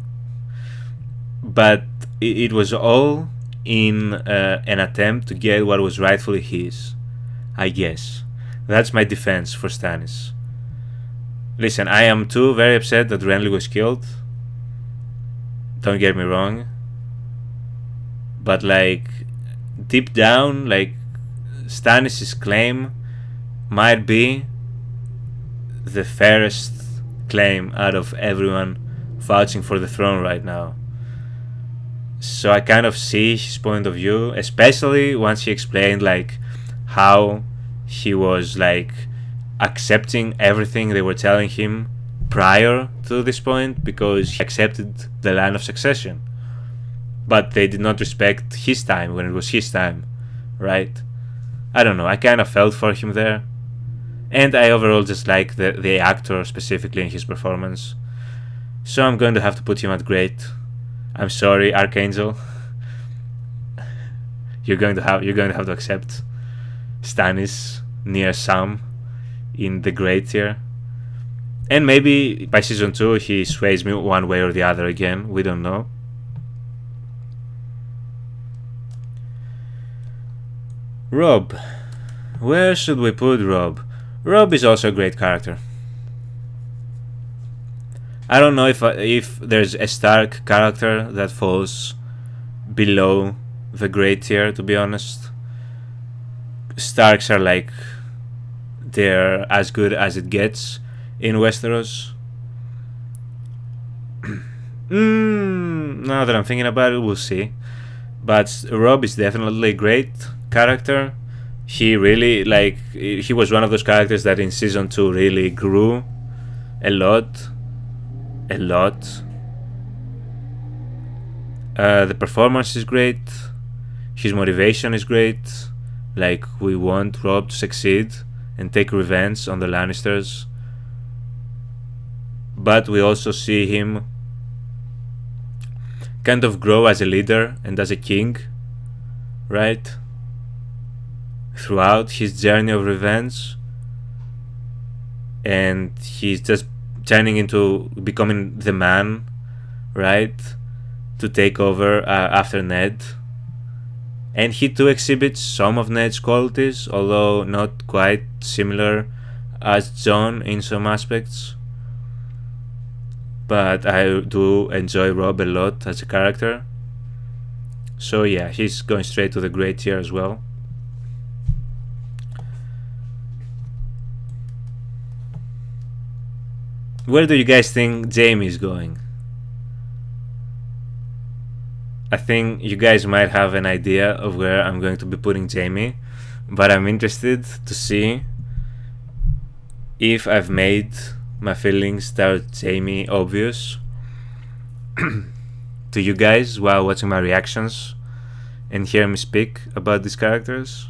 but it was all in an attempt to get what was rightfully his, I guess. That's my defense for Stannis. Listen, I am too very upset that Renly was killed. Don't get me wrong. But like, deep down, like, Stannis' claim might be the fairest claim out of everyone vouching for the throne right now. So I kind of see his point of view, especially once he explained like how he was like accepting everything they were telling him prior to this point, because he accepted the line of succession, but they did not respect his time when it was his time, right? I don't know, I kind of felt for him there, and I overall just like the actor specifically in his performance, so I'm going to have to put him at great. I'm sorry, Archangel. You're going to have to accept Stannis near Sam in the great tier. And maybe by season 2 he sways me one way or the other again. We don't know. Robb. Where should we put Robb? Robb is also a great character. I don't know if there's a Stark character that falls below the great tier, to be honest. Starks are like, they're as good as it gets in Westeros. Now that I'm thinking about it, we'll see. But Robb is definitely a great character. He really, like, he was one of those characters that in season 2 really grew a lot. The performance is great. His motivation is great. Like, we want Robb to succeed and take revenge on the Lannisters, but we also see him kind of grow as a leader and as a king, right? Throughout his journey of revenge, and he's just turning into becoming the man, right, to take over after Ned. And he too exhibits some of Ned's qualities, although not quite similar as Jon in some aspects. But I do enjoy Robb a lot as a character. So yeah, he's going straight to the great tier as well. Where do you guys think Jaime is going? I think you guys might have an idea of where I'm going to be putting Jaime, but I'm interested to see if I've made my feelings towards Jaime obvious to you guys while watching my reactions and hear me speak about these characters.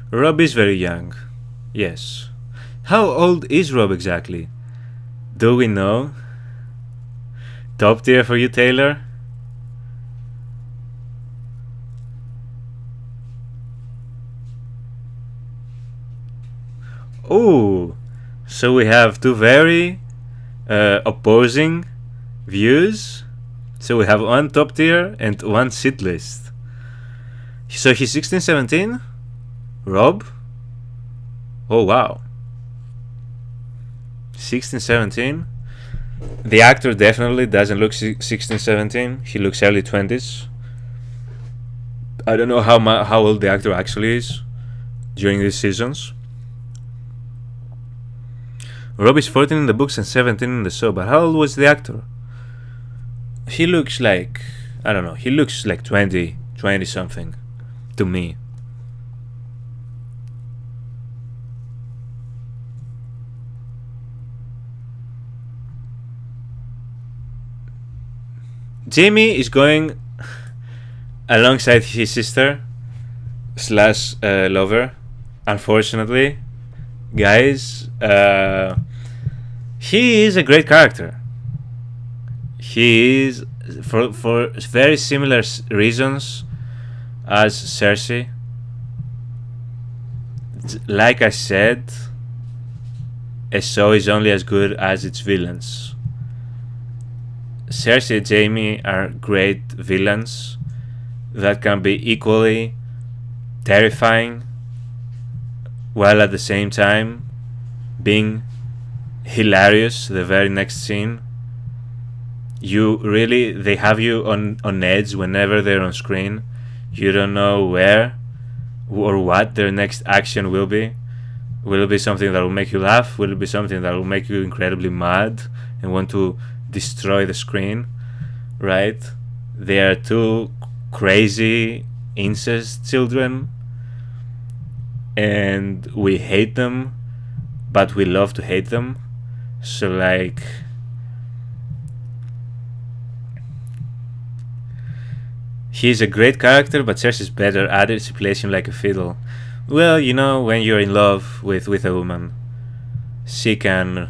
Robb is very young. Yes. How old is Robb exactly? Do we know? Top tier for you, Taylor? Oh, so we have two very opposing views. So we have one top tier and one sit list. So he's 16-17? Robb? Oh wow. 16-17. The actor definitely doesn't look 16-17. He looks early 20s. I don't know how old the actor actually is during these seasons. Robb is 14 in the books and 17 in the show, but how old was the actor? He looks like, I don't know, he looks like 20 something to me. Jaime is going alongside his sister / lover, unfortunately. Guys, he is a great character. He is, for very similar reasons as Cersei. Like I said, a show is only as good as its villains. Cersei and Jaime are great villains that can be equally terrifying while at the same time being hilarious the very next scene. They have you on edge whenever they're on screen. You don't know where or what their next action will be. Will it be something that will make you laugh? Will it be something that will make you incredibly mad and want to destroy the screen? Right? They are two crazy incest children, and we hate them, but we love to hate them. So like, he's a great character, but Cersei's better at it. She plays him like a fiddle. Well, you know, when you're in love with a woman, she can,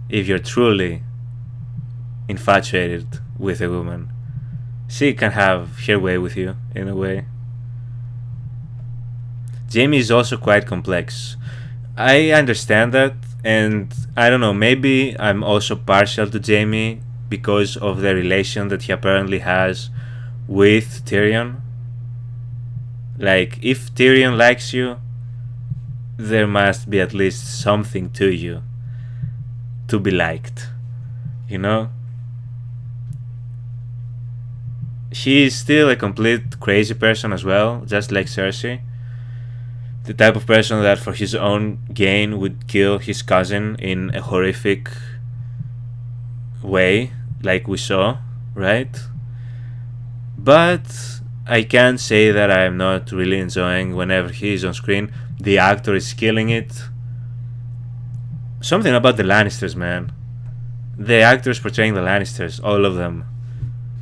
if you're truly infatuated with a woman, she can have her way with you, in a way. Jaime is also quite complex. I understand that, and I don't know, maybe I'm also partial to Jaime because of the relation that he apparently has with Tyrion. Like, if Tyrion likes you, there must be at least something to you to be liked, you know? He is still a complete crazy person as well, just like Cersei. The type of person that for his own gain would kill his cousin in a horrific way, like we saw, right? But I can't say that I'm not really enjoying whenever he is on screen. The actor is killing it. Something about the Lannisters, man. The actors portraying the Lannisters, all of them.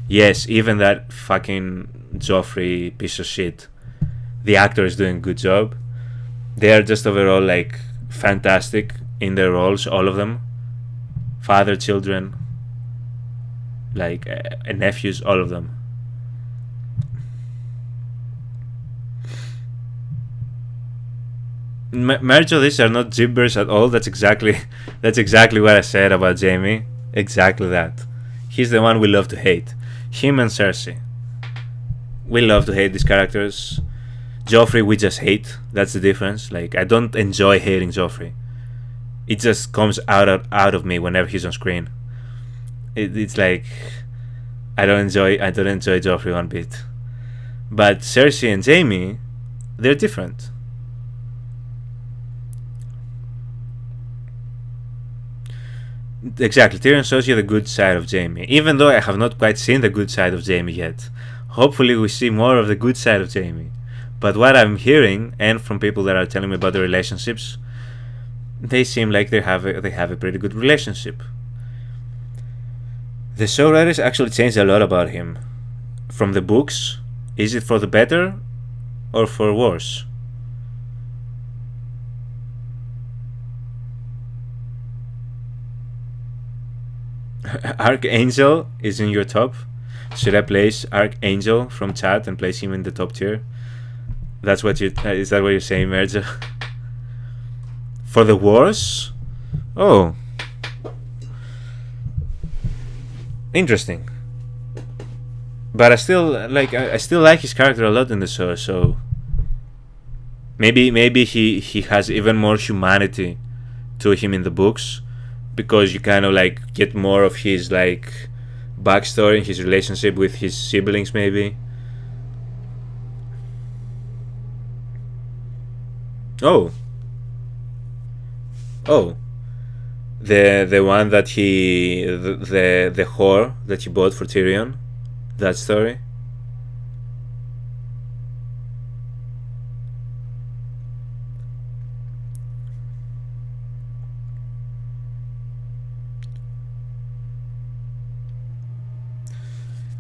Yes, even that fucking Joffrey piece of shit. The actor is doing a good job. They are just overall like fantastic in their roles, all of them. Father, children, like nephews, all of them. Marriage of these are not gibbers at all. That's exactly what I said about Jaime. Exactly that. He's the one we love to hate. Him and Cersei. We love to hate these characters. Joffrey we just hate. That's the difference. Like, I don't enjoy hating Joffrey. It just comes out of me whenever he's on screen. It's like I don't enjoy Joffrey one bit. But Cersei and Jaime, they're different. Exactly, Tyrion shows you the good side of Jaime, even though I have not quite seen the good side of Jaime yet. Hopefully we see more of the good side of Jaime. But what I'm hearing, and from people that are telling me about the relationships, they seem like they have a pretty good relationship. The show writers actually changed a lot about him. From the books, is it for the better or for worse? Archangel is in your top. Should I place Archangel from chat and place him in the top tier? That's what you is that what you're saying, Merja? For the wars? Oh, interesting. But I still like his character a lot in the show. So maybe he has even more humanity to him in the books, because you kind of like get more of his like backstory, his relationship with his siblings, maybe. Oh, the one that the whore that he bought for Tyrion, that story.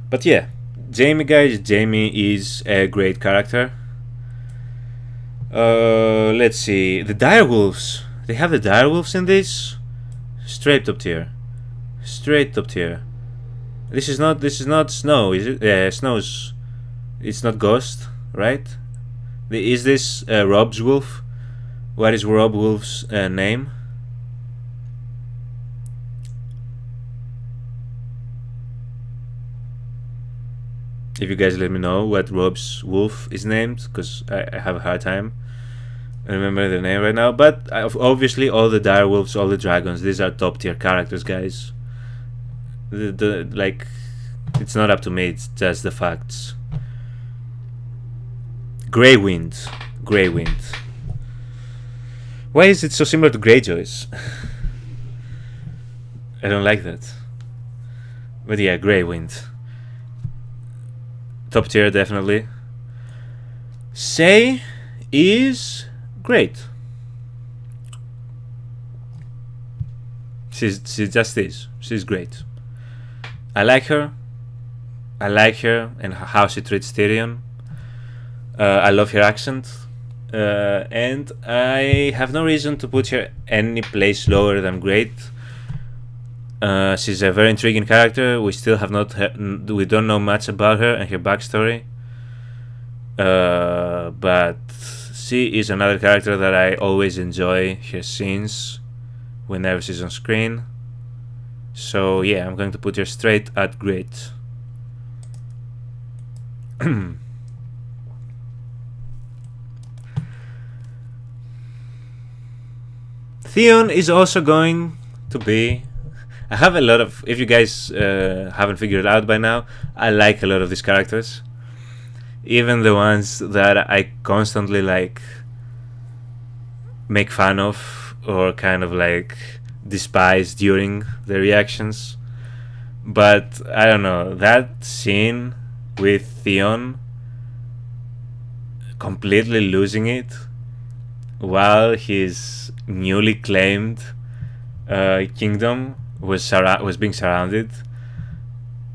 But yeah, Jaime, guys, Jaime is a great character. Let's see, the direwolves. They have the direwolves in this. Straight top tier. Straight top tier. This is not Snow, is it? Snow's. It's not Ghost, right? Is this Rob's wolf? What is Rob Wolf's name? If you guys let me know what Rob's wolf is named, because I have a hard time remember the name right now. But obviously all the direwolves, all the dragons, these are top tier characters, guys. Like, it's not up to me, it's just the facts. Grey Wind. Why is it so similar to Greyjoy's? I don't like that. But yeah, Grey Wind. Top tier, definitely. Say is great. She just is. She's great. I like her. I like her and how she treats Tyrion. I love her accent. And I have no reason to put her any place lower than great. She's a very intriguing character. We still have not we don't know much about her and her backstory, but she is another character that I always enjoy her scenes whenever she's on screen. So yeah, I'm going to put her straight at great. Theon is also going to be... I have a lot of... If you guys haven't figured it out by now, I like a lot of these characters. Even the ones that I constantly like make fun of or kind of like despise during the reactions. But I don't know, that scene with Theon completely losing it while his newly claimed kingdom was being surrounded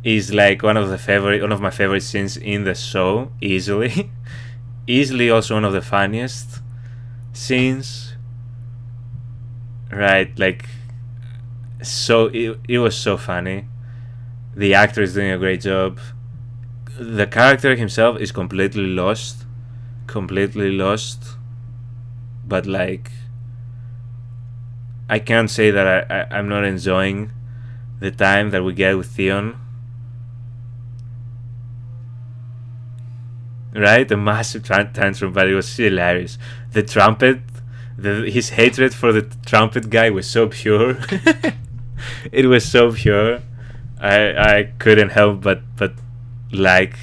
is like one of my favorite scenes in the show, easily. Easily also one of the funniest scenes, right? Like, so it was so funny. The actor is doing a great job. The character himself is completely lost, but like, I can't say that I'm not enjoying the time that we get with Theon. Right? A massive tantrum, but it was hilarious. The trumpet, his hatred for the trumpet guy was so pure. It was so pure. I couldn't help but like,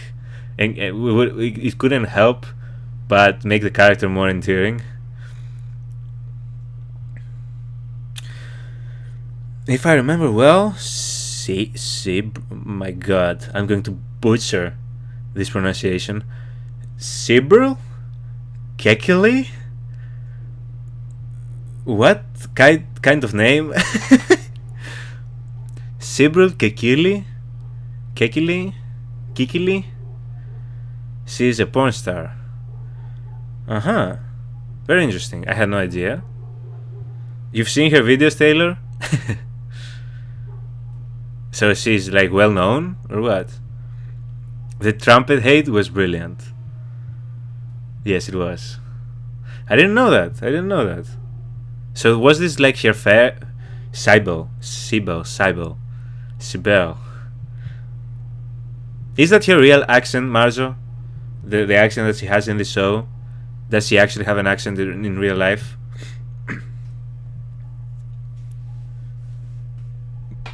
and it couldn't help but make the character more endearing. If I remember well, my God, I'm going to butcher this pronunciation. Sibril? Kekili? What kind of name? Sibril Kekili? Kikili? She's a porn star. Very interesting. I had no idea. You've seen her videos, Taylor? So she's like well known or what? The trumpet hate was brilliant. Yes, it was. I didn't know that. So was this like her fair Cybele? Is that her real accent, Marzo? The accent that she has in the show? Does she actually have an accent in real life?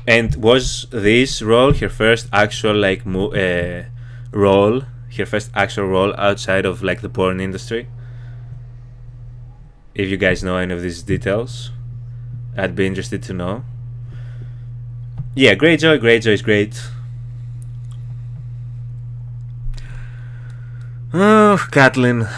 And was this role her first actual like role? Her first actual role outside of like the porn industry? If you guys know any of these details, I'd be interested to know. Yeah, Greyjoy is great. Oh, Catelyn.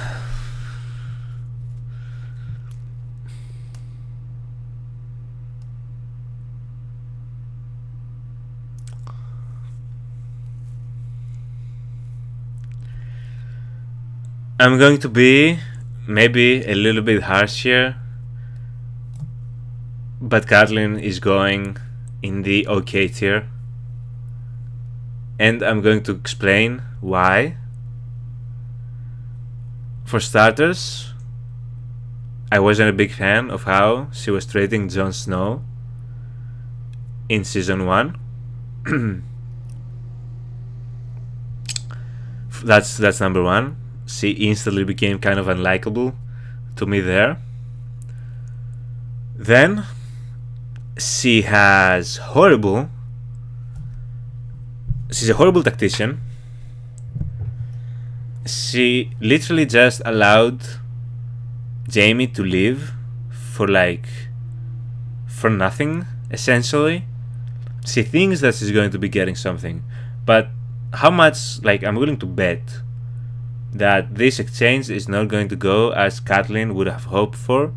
I'm going to be maybe a little bit harsh here, but Catelyn is going in the okay tier, and I'm going to explain why. For starters, I wasn't a big fan of how she was treating Jon Snow in season 1. That's number one. She instantly became kind of unlikable to me there. Then she's a horrible tactician. She literally just allowed Jaime to live for nothing, essentially. She thinks that she's going to be getting something, but how much, I'm willing to bet that this exchange is not going to go as Catelyn would have hoped for.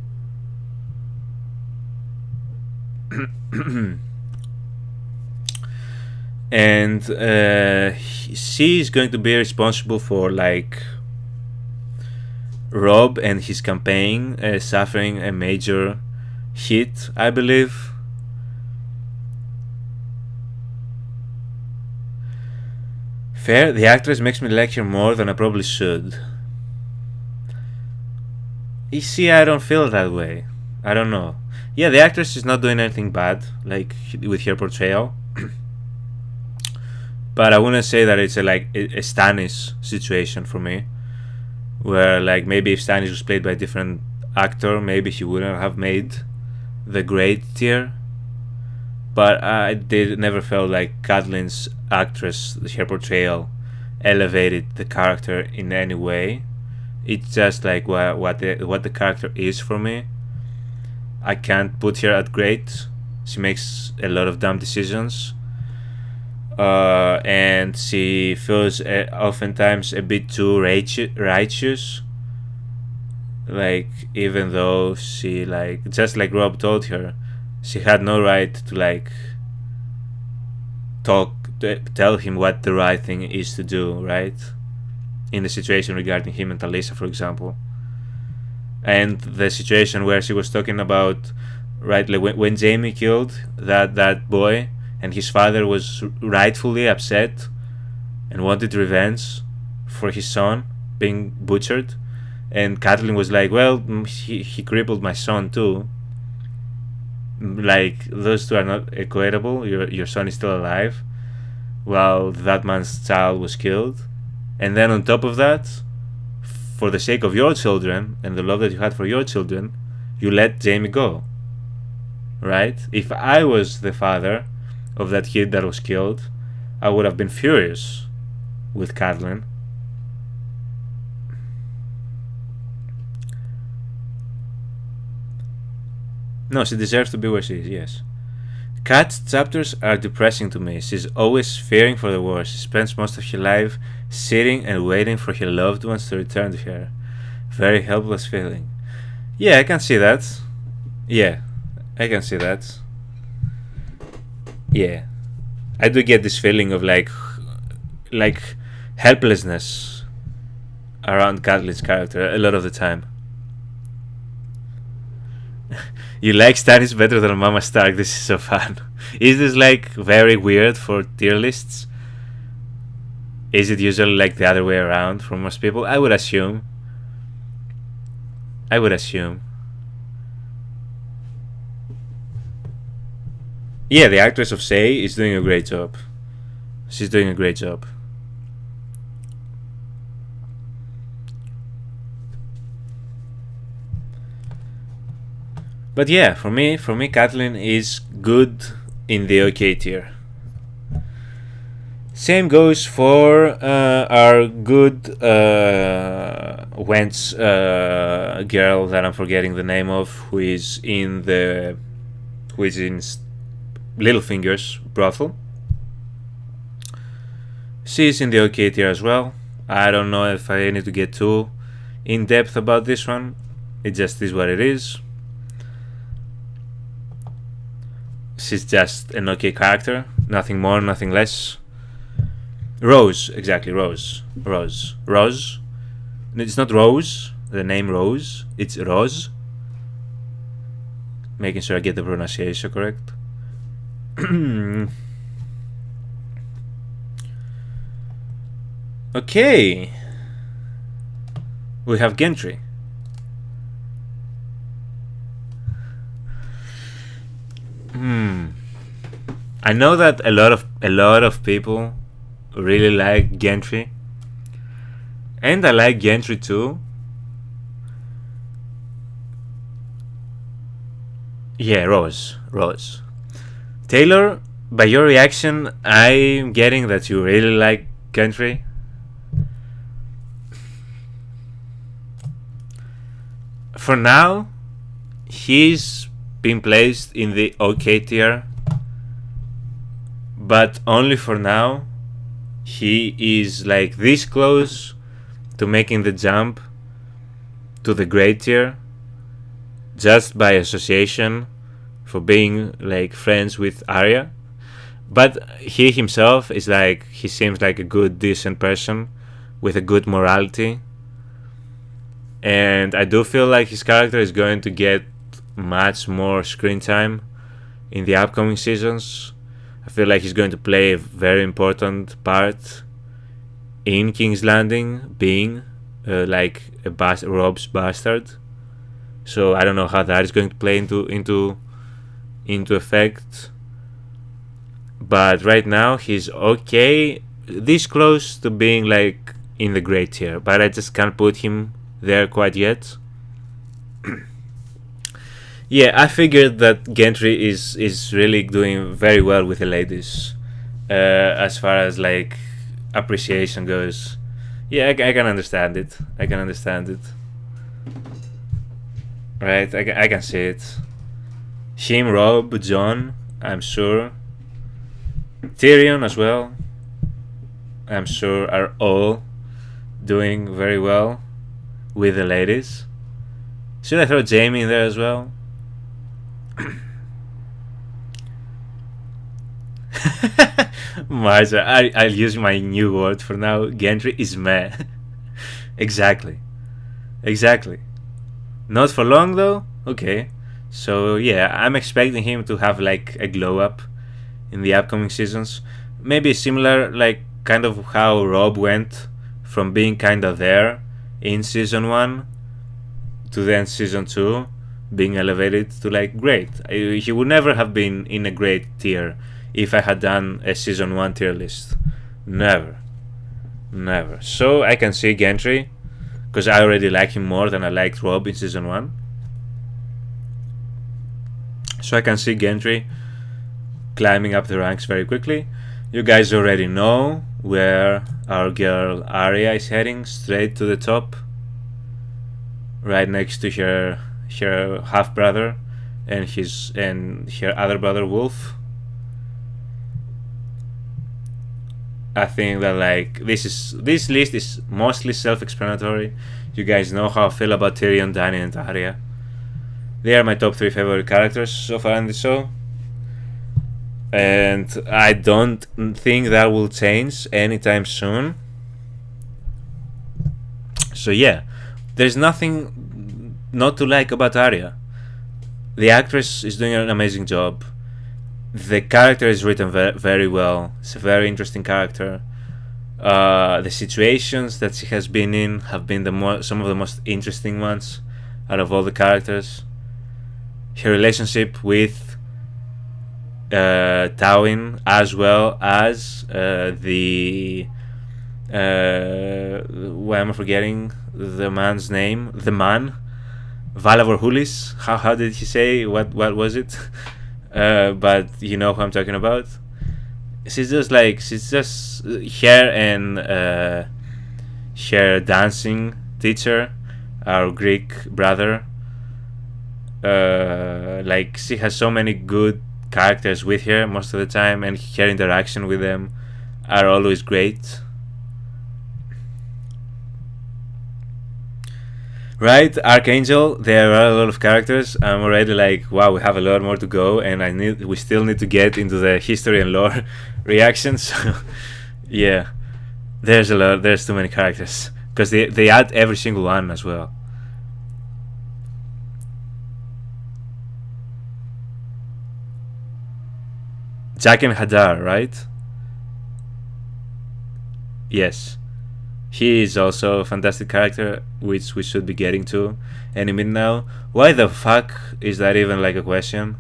And she is going to be responsible for Robb and his campaign suffering a major hit, I believe. Fair, the actress makes me like her more than I probably should. You see, I don't feel that way. I don't know. Yeah, the actress is not doing anything bad, with her portrayal. But I wouldn't say that it's a Stannis situation for me. Where, maybe if Stannis was played by a different actor, maybe he wouldn't have made the great tier. But I never felt like Catelyn's actress, her portrayal, elevated the character in any way. It's just what the character is for me. I can't put her at great. She makes a lot of dumb decisions. And she feels oftentimes a bit too righteous. Even though she, just like Robb told her, she had no right to tell him what the right thing is to do, right? In the situation regarding him and Talisa, for example. And the situation where she was talking about, right, when Jaime killed that boy, and his father was rightfully upset and wanted revenge for his son being butchered, and Catelyn was like, well, he crippled my son too. Those two are not equatable. Your son is still alive while that man's child was killed. And then on top of that, for the sake of your children and the love that you had for your children, you let Jaime go. Right? If I was the father of that kid that was killed, I would have been furious with Catelyn. No, she deserves to be where she is, yes. Kat's chapters are depressing to me. She's always fearing for the worst. She spends most of her life sitting and waiting for her loved ones to return to her. Very helpless feeling. Yeah, I can see that. Yeah, I can see that. Yeah. I do get this feeling of helplessness around Catelyn's character a lot of the time. You like Stannis better than Mama Stark. This is so fun. Is this very weird for tier lists? Is it usually the other way around for most people? I would assume. Yeah, the actress of Say is doing a great job. She's doing a great job. But yeah, for me, Catelyn is good in the okay tier. Same goes for our good wench girl that I'm forgetting the name of, who is in Littlefinger's brothel. She's in the okay tier as well. I don't know if I need to get too in depth about this one. It just is what it is. She's just an okay character, nothing more, nothing less. Rose, exactly, Rose. It's not Rose, the name Rose, it's Rose. Making sure I get the pronunciation correct. Okay. We have Gendry. I know that a lot of people really like Gendry, and I like Gendry too. Yeah, Rose. Taylor, by your reaction, I'm getting that you really like Gendry. For now, he's been placed in the OK tier, but only for now. He is like this close to making the jump to the great tier just by association, for being like friends with Arya. But he himself is like, he seems like a good, decent person with a good morality, and I do feel like his character is going to get much more screen time in the upcoming seasons. I feel like he's going to play a very important part in King's Landing, being like a Rob's bastard. So I don't know how that is going to play into effect. But right now he's okay, this close to being like in the great tier, but I just can't put him there quite yet. Yeah, I figured that Gendry is really doing very well with the ladies, as far as like appreciation goes. Yeah, I can understand it. I can understand it. Right, I can see it. Him, Rob, John, I'm sure. Tyrion as well, I'm sure, are all doing very well with the ladies. Should I throw Jaime in there as well? Marza, I'll use my new word for now. Gendry is meh. Exactly. Not for long though? Okay. So yeah, I'm expecting him to have like a glow up in the upcoming seasons. Maybe similar, like kind of how Rob went from being kinda there in season 1 to then season 2 being elevated to like great. He would never have been in a great tier if I had done a season 1 tier list. Never. So I can see Gendry, because I already like him more than I liked Rob in season 1. So I can see Gendry climbing up the ranks very quickly. You guys already know where our girl Arya is heading, straight to the top, right next to her half brother and her other brother Wolf. I think that like this list is mostly self-explanatory. You guys know how I feel about Tyrion, Dany, and Arya. They are my top 3 favorite characters so far in the show, and I don't think that will change anytime soon. So yeah, there's nothing not to like about Arya. The actress is doing an amazing job. The character is written very well. It's a very interesting character. The situations that she has been in have been some of the most interesting ones out of all the characters. Her relationship with Tywin, as well as why am I forgetting the man's name? The man, Valar Hulis. How did he say? What was it? But you know who I'm talking about. She's just her and her dancing teacher, our Greek brother. Like she has so many good characters with her most of the time, and her interaction with them are always great. Right, Archangel, there are a lot of characters. I'm already like, wow, we have a lot more to go, and we still need to get into the history and lore reactions. So, yeah, there's too many characters, because they add every single one as well. Jaqen Hadar, right? Yes. He is also a fantastic character, which we should be getting to any minute now. Why the fuck is that even like a question?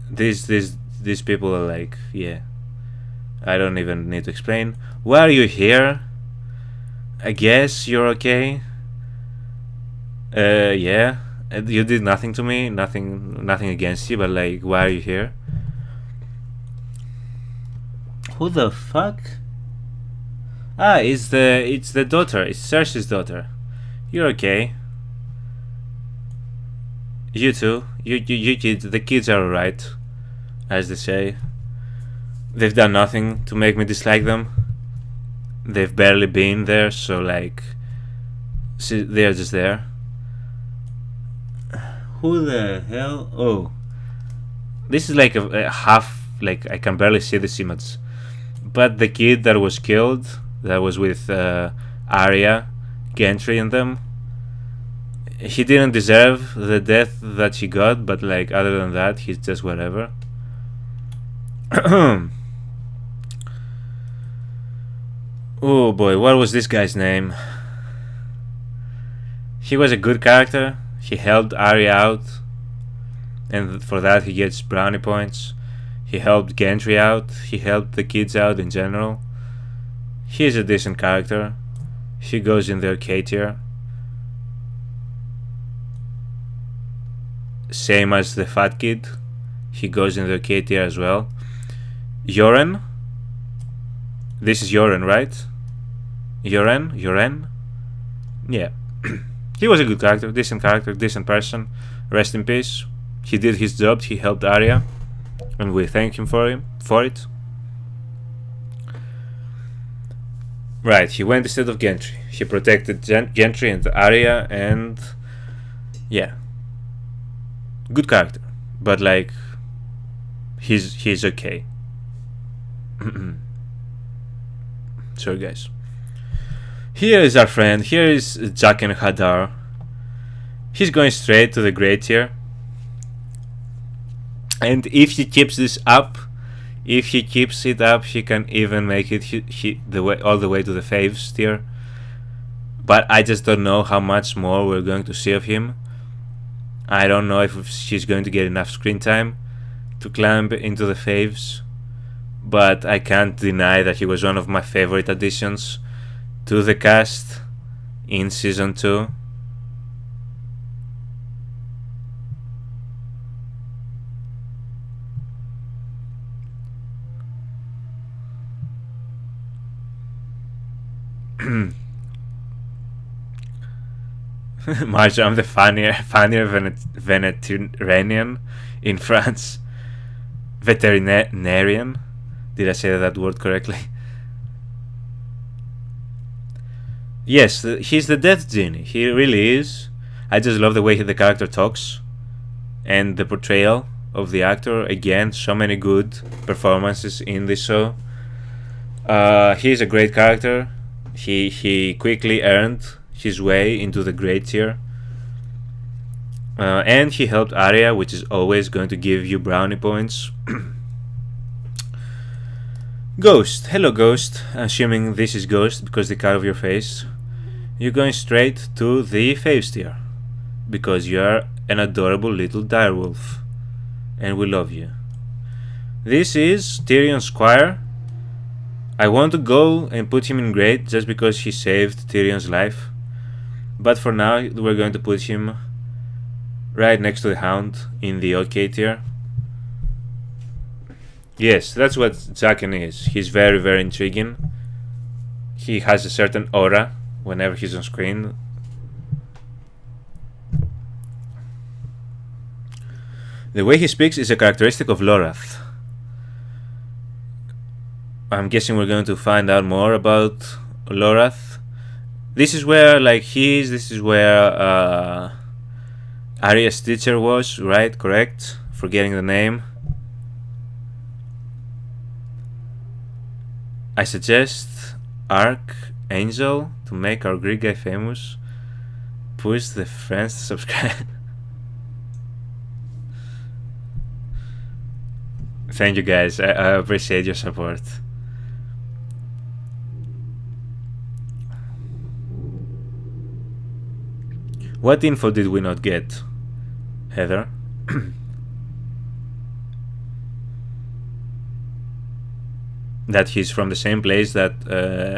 These people are like, yeah, I don't even need to explain. Why are you here? I guess you're okay. Yeah, you did nothing to me, nothing against you, but like, why are you here? Who the fuck? Ah, it's the daughter. It's Cersei's daughter. You're okay. You too. You kids. The kids are alright, as they say. They've done nothing to make me dislike them. They've barely been there, so like, they're just there. Who the hell? Oh, this is like a half. Like I can barely see this image, but the kid that was killed, that was with Arya, Gendry, and them. He didn't deserve the death that he got, but like other than that, he's just whatever. Oh boy, what was this guy's name? He was a good character. He helped Arya out, and for that he gets brownie points. He helped Gendry out. He helped the kids out in general. He's a decent character. He goes in the okay tier. Same as the fat kid. He goes in the okay tier as well. Yoren. This is Yoren, right? Yoren? Yeah. He was a good character, decent person. Rest in peace. He did his job, he helped Arya, and we thank him for it. Right, he went instead of Gendry. He protected Gendry and Arya, and yeah. Good character. But like, he's okay. Sorry guys. Here is our friend. Here is Jaqen Hadar. He's going straight to the great tier. And if he keeps this up, he can even make it all the way to the faves tier. But I just don't know how much more we're going to see of him. I don't know if she's going to get enough screen time to climb into the faves. But I can't deny that he was one of my favorite additions to the cast in season 2. Marge, I'm the funnier Venezuelanian in France. Veterinarian. Did I say that word correctly? Yes, he's the Death Genie. He really is. I just love the way the character talks and the portrayal of the actor. Again, so many good performances in this show. He's a great character. He quickly earned his way into the great tier. And he helped Arya, which is always going to give you brownie points. Ghost. Hello, Ghost. Assuming this is Ghost because they cut off your face. You're going straight to the faves tier because you're an adorable little direwolf. And we love you. This is Tyrion Squire. I want to go and put him in great just because he saved Tyrion's life. But for now, we're going to put him right next to the Hound in the OK tier. Yes, that's what Jaqen is. He's very, very intriguing. He has a certain aura whenever he's on screen. The way he speaks is a characteristic of Lorath. I'm guessing we're going to find out more about Lorath. This is where, like, this is where Arya's teacher was, right? Correct? Forgetting the name. I suggest Archangel to make our Greek guy famous. Push the friends to subscribe. Thank you guys. I appreciate your support. What info did we not get, Heather? That he's from the same place that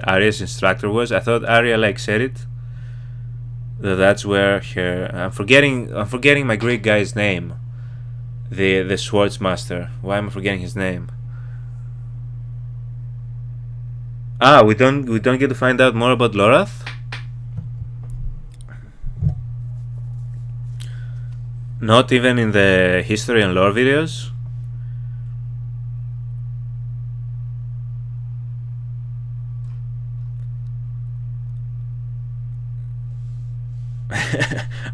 Arya's instructor was. I thought Arya like said it. That's where her. I'm forgetting my Greek guy's name. The swords master. Why am I forgetting his name? Ah, we don't get to find out more about Lorath. Not even in the history and lore videos?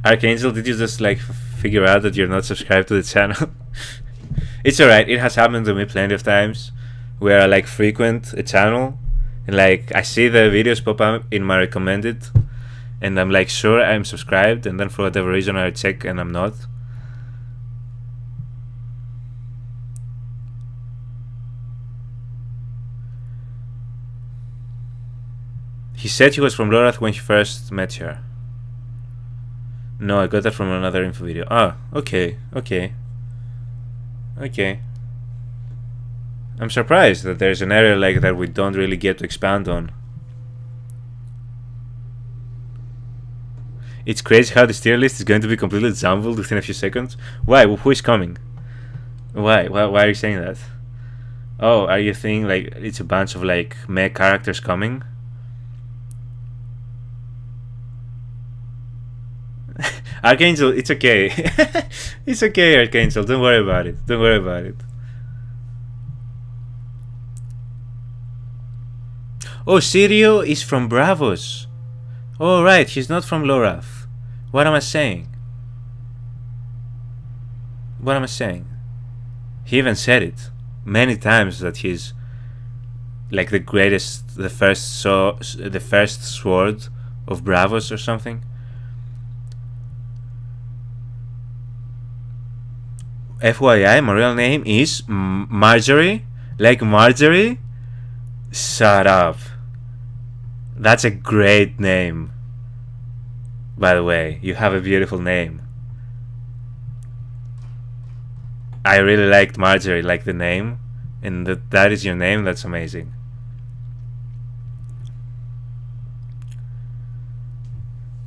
Archangel, did you just like figure out that you're not subscribed to the channel? It's alright, it has happened to me plenty of times where I like frequent a channel and like I see the videos pop up in my recommended and I'm like sure I'm subscribed, and then for whatever reason I check and I'm not. He said he was from Lorath when he first met her. No, I got that from another info video. Ah, okay. I'm surprised that there's an area like that we don't really get to expand on. It's crazy how this tier list is going to be completely jumbled within a few seconds. Why? Who is coming? Why are you saying that? Oh, are you thinking like it's a bunch of like meh characters coming? Archangel, it's okay. It's okay, Archangel. Don't worry about it. Don't worry about it. Oh, Sirio is from Bravos. Oh, right. He's not from Lorath. What am I saying? What am I saying? He even said it many times that he's like the greatest, the first sword of Bravos or something. FYI, my real name is Marjorie. Like Marjorie? Shut up. That's a great name. By the way, you have a beautiful name. I really liked Marjorie, like the name. And that is your name? That's amazing.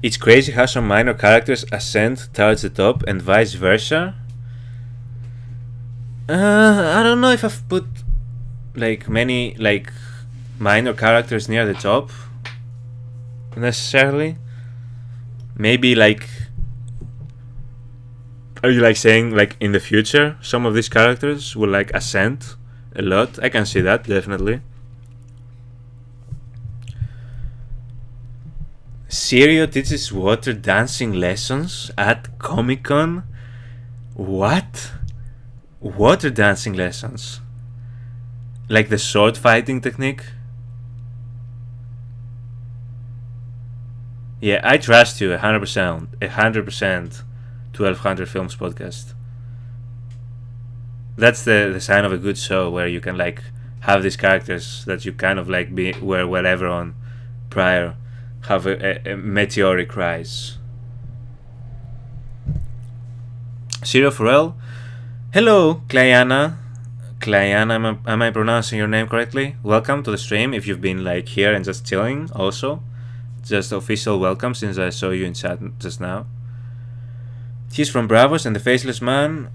It's crazy how some minor characters ascend towards the top and vice versa. I don't know if I've put like many like minor characters near the top necessarily. Maybe like, are you like saying like in the future some of these characters will like ascend a lot? I can see that definitely. Sirio teaches water dancing lessons at Comic-Con. What? Water dancing lessons? Like the sword fighting technique? Yeah, I trust you 100%. 100%. 1200 Films podcast. That's the sign of a good show, where you can like have these characters that you kind of like were whatever on prior have a meteoric rise. Zero Forel. Hello, Clayana. Clayana, am I pronouncing your name correctly? Welcome to the stream if you've been like here and just chilling also. Just official welcome since I saw you in chat just now. He's from Bravos and the Faceless Man.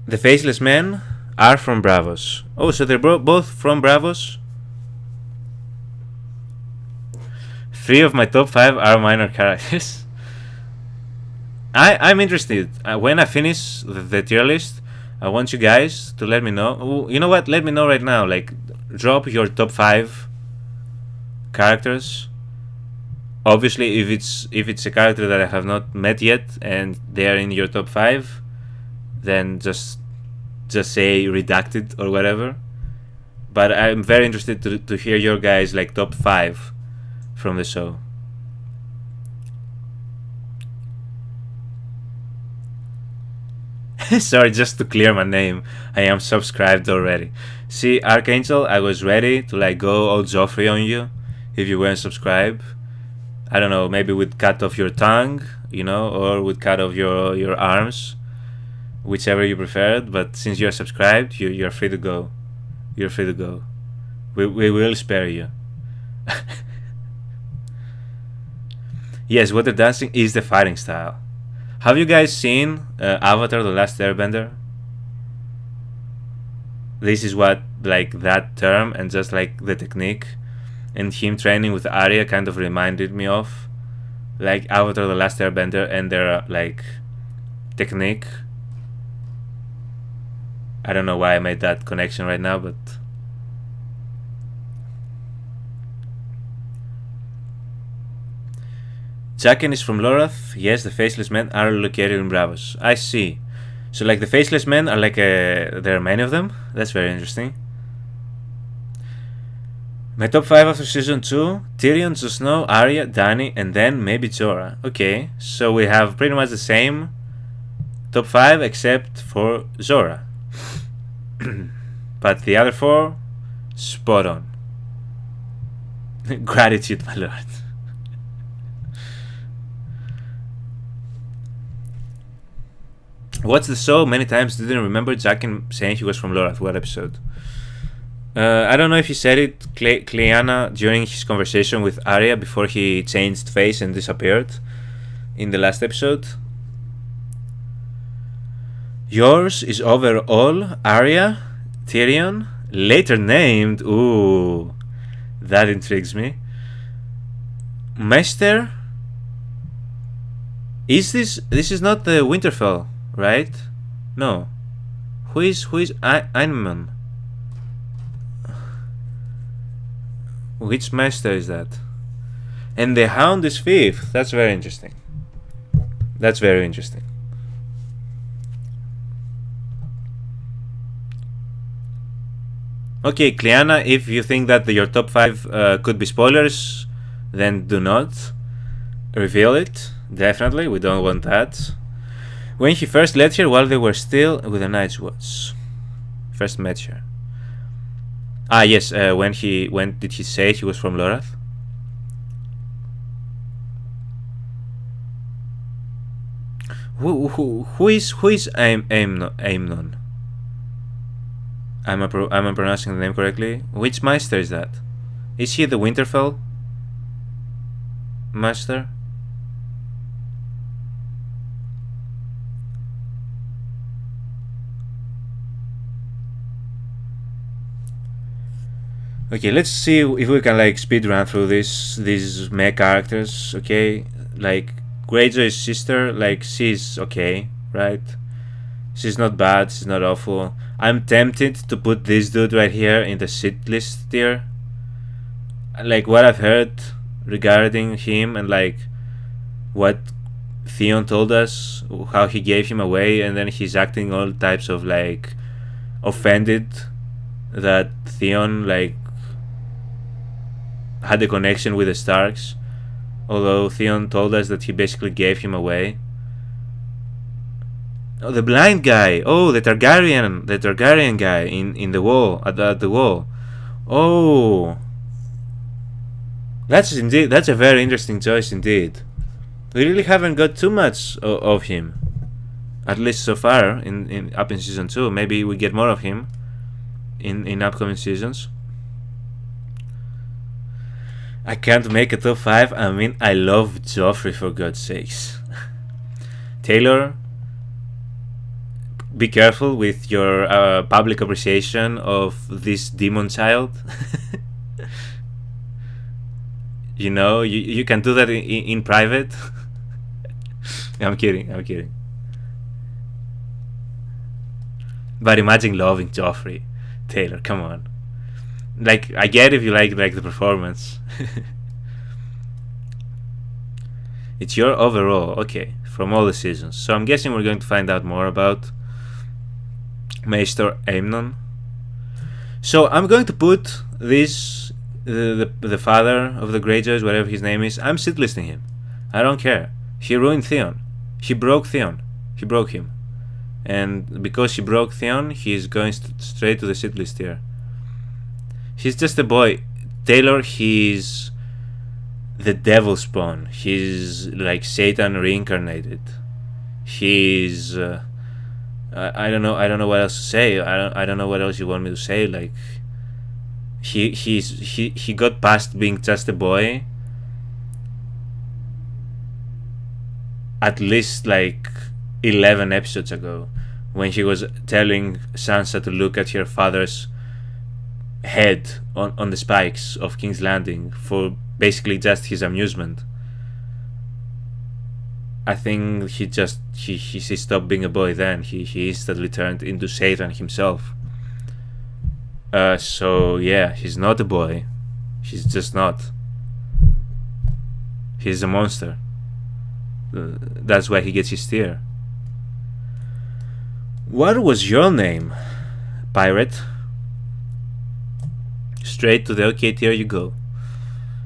The Faceless Men are from Bravos. Oh, so they're both from Bravos? 3 of my top 5 are minor characters. I'm interested. When I finish the tier list, I want you guys to let me know. You know what? Let me know right now. Like, drop your top 5 characters. Obviously, if it's a character that I have not met yet and they are in your top 5, then just say redacted or whatever. But I'm very interested to hear your guys like top 5 from the show. Sorry, just to clear my name, I am subscribed already. See, Archangel, I was ready to like go all Joffrey on you if you weren't subscribed. I don't know, maybe we'd cut off your tongue, you know, or we'd cut off your arms, whichever you preferred. But since you're subscribed, you're free to go. You're free to go. We will spare you. Yes, water dancing is the fighting style. Have you guys seen Avatar: The Last Airbender? This is what like that term and just like the technique and him training with Arya kind of reminded me of, like Avatar: The Last Airbender and their like technique. I don't know why I made that connection right now, but Jaqen is from Lorath. Yes, the Faceless Men are located in Bravos. I see. So like the Faceless Men are like there are many of them. That's very interesting. My top 5 after season 2: Tyrion, Jon Snow, Arya, Dany, and then maybe Jorah. Okay, so we have pretty much the same top 5 except for Jorah. But the other 4, spot on. Gratitude, my lord. Watched the show many times, didn't remember Jaqen saying he was from Lorath. What episode? I don't know if he said it, Cleanna, during his conversation with Arya before he changed face and disappeared in the last episode. Yours is overall Arya, Tyrion, later named. Ooh, that intrigues me. Maester. Is this is not the Winterfell, right? No. Who is Einman? Which master is that? And the Hound is 5th. That's very interesting. That's very interesting. Okay, Cleanna, if you think that your top 5 could be spoilers, then do not reveal it. Definitely, we don't want that. When he first led here while they were still with the Night's Watch. First met her. Ah, yes, when did he say he was from Lorath? Who is Aemnon? Am I pronouncing the name correctly? Which Maester is that? Is he the Winterfell Master? Okay, let's see if we can like speed run through these mech characters. Okay, like Greyjoy's sister, like she's okay, right? She's not bad, she's not awful. I'm tempted to put this dude right here in the shit list tier. Like what I've heard regarding him and like what Theon told us, how he gave him away, and then he's acting all types of like offended that Theon like had a connection with the Starks, although Theon told us that he basically gave him away. Oh, the blind guy. Oh, the Targaryen guy in the wall, at the wall. Oh, that's a very interesting choice indeed. We really haven't got too much of him, at least so far up in season 2. Maybe we get more of him in upcoming seasons. I can't make a top 5. I mean, I love Joffrey, for God's sakes. Taylor, be careful with your public appreciation of this demon child. You know, you can do that in private. I'm kidding. But imagine loving Joffrey. Taylor, come on. Like, I get if you like the performance. It's your overall, okay, from all the seasons. So I'm guessing we're going to find out more about Maester Aemnon. So I'm going to put this the father of the Greyjoys, whatever his name is. I'm shitlisting him. I don't care. He ruined Theon. He broke Theon. He broke him. And because he broke Theon, he's going straight to the shitlist here. He's just a boy. Taylor, he's the devil spawn. He's like Satan reincarnated. He's I don't know what else to say. I don't know what else you want me to say. Like he got past being just a boy at least like 11 episodes ago, when he was telling Sansa to look at her father's head on the spikes of King's Landing for basically just his amusement. I think he stopped being a boy then. He instantly turned into Satan himself. So yeah, he's not a boy. He's just not. He's a monster. That's why he gets his tear. What was your name, pirate? Straight to the OK tier you go.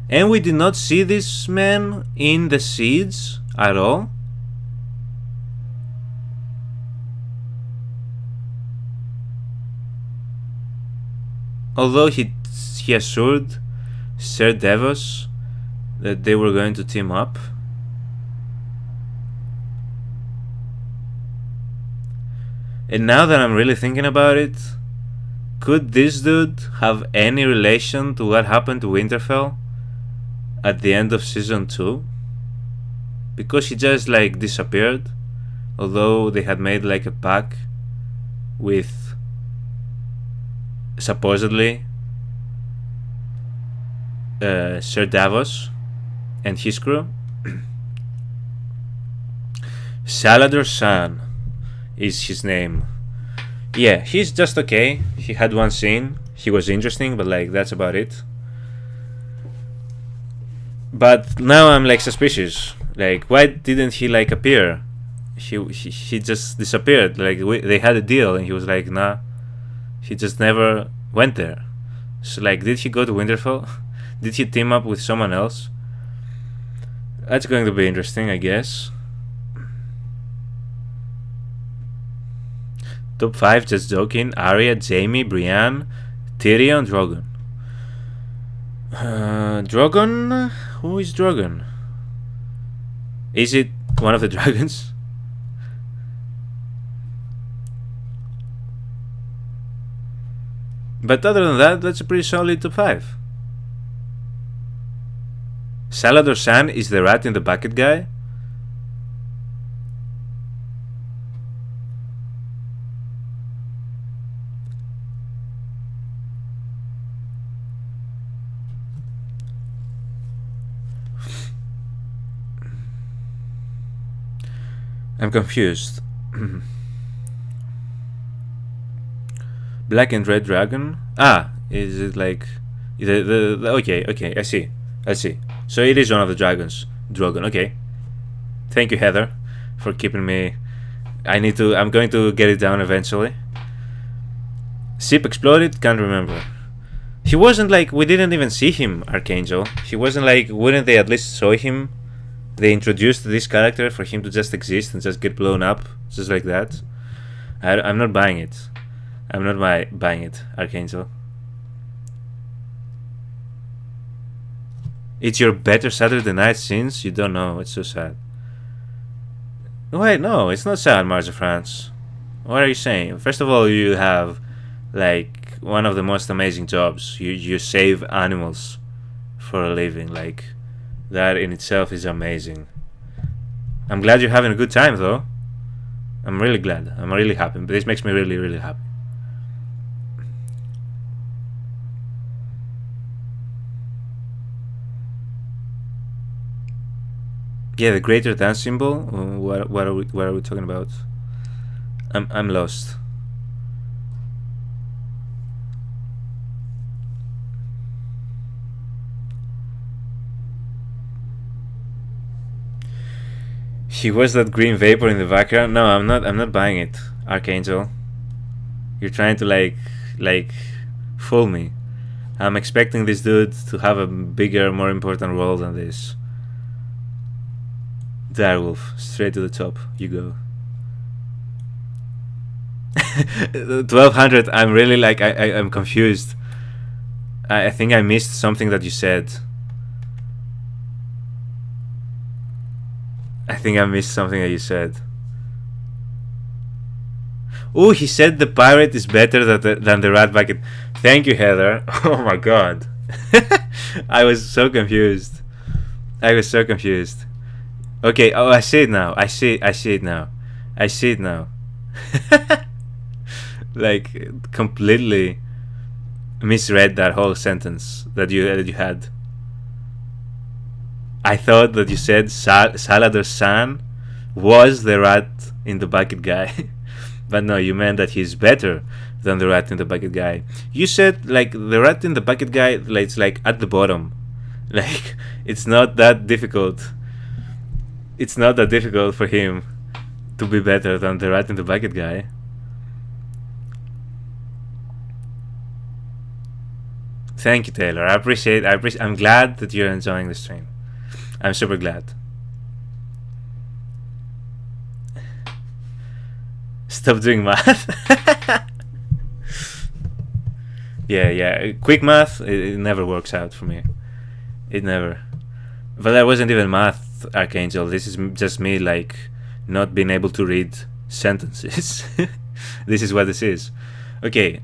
And we did not see this man in the siege at all. Although he assured Sir Davos that they were going to team up. And now that I'm really thinking about it, could this dude have any relation to what happened to Winterfell at the end of season 2? Because he just like disappeared, although they had made like a pact with supposedly Sir Davos and his crew. Salador San is his name. Yeah, he's just okay. He had one scene, he was interesting, but like that's about it. But now I'm like suspicious. Like, why didn't he like appear? He just disappeared. Like they had a deal, and he was like, nah. He just never went there. So like, did he go to Winterfell? Did he team up with someone else? That's going to be interesting, I guess. Top 5, just joking. Arya, Jaime, Brienne, Tyrion, Drogon. Drogon? Who is Drogon? Is it one of the dragons? But other than that, that's a pretty solid top 5. Salador San is the rat in the bucket guy. I'm confused. Black and red dragon? Ah, is it like the okay, I see. So it is one of the dragons. Drogon, okay. Thank you, Heather, for keeping me. I'm going to get it down eventually. Ship exploded, can't remember. He wasn't like, we didn't even see him, Archangel. He wasn't like, wouldn't they at least show him? They introduced this character for him to just exist and just get blown up, just like that. I'm not buying it. I'm not buying it, Archangel. It's your better Saturday night since? You don't know, it's so sad. Wait, no, it's not sad, Mars of France. What are you saying? First of all, you have like one of the most amazing jobs. You save animals for a living. Like, that in itself is amazing. I'm glad you're having a good time, though. I'm really glad. I'm really happy. This makes me really, really happy. Yeah, the greater than symbol. What are we talking about? I'm lost. He was that green vapor in the background. No, I'm not buying it, Archangel. You're trying to like fool me. I'm expecting this dude to have a bigger, more important role than this. Direwolf, straight to the top you go. 1200. I'm really like I'm confused. I think I missed something that you said. I think I missed something that you said. Oh, he said the pirate is better than the rat bucket. Thank you, Heather. Oh my god. I was so confused. Okay, oh, I see it now. I see it now. Like, completely misread that whole sentence that you had. I thought that you said Salador San, was the rat in the bucket guy. But no, you meant that he's better than the rat in the bucket guy. You said like the rat in the bucket guy, like, it's like at the bottom. Like it's not that difficult. It's not that difficult for him to be better than the rat in the bucket guy. Thank you, Taylor. I appreciate. I'm glad that you're enjoying the stream. I'm super glad. Stop doing math. yeah. Quick math, it never works out for me. It never. But that wasn't even math, Archangel. This is just me, like, not being able to read sentences. This is what this is. Okay,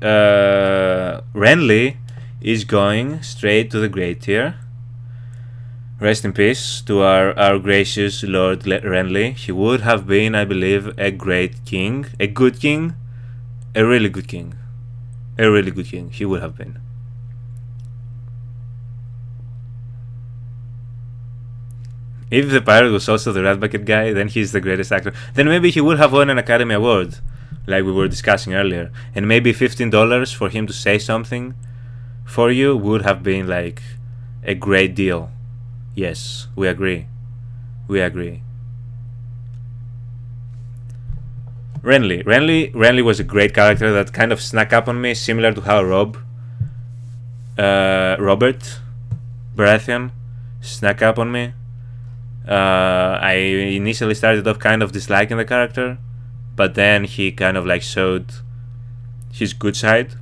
Renly is going straight to the great tier. Rest in peace to our gracious Lord Renly. He would have been, I believe, a great king, a good king, a really good king, a really good king. He would have been. If the pirate was also the rat bucket guy, then he's the greatest actor. Then maybe he would have won an Academy Award, like we were discussing earlier. And maybe $15 for him to say something for you would have been like a great deal. Yes, we agree. We agree. Renly was a great character that kind of snuck up on me, similar to how Robert Baratheon snuck up on me. I initially started off kind of disliking the character, but then he kind of like showed his good side.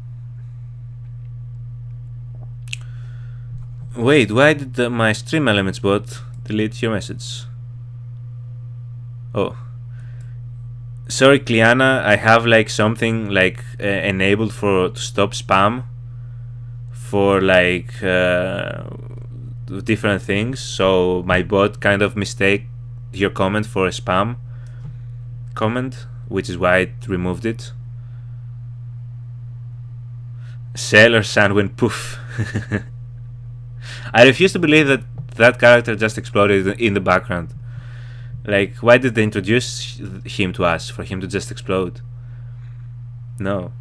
Wait, why did my Stream Elements bot delete your message? Oh, sorry, Kliana. I have like something like enabled to stop spam for like different things. So my bot kind of mistake your comment for a spam comment, which is why it removed it. Sailor Sun went poof. I refuse to believe that that character just exploded in the background. Like, why did they introduce him to us for him to just explode? No.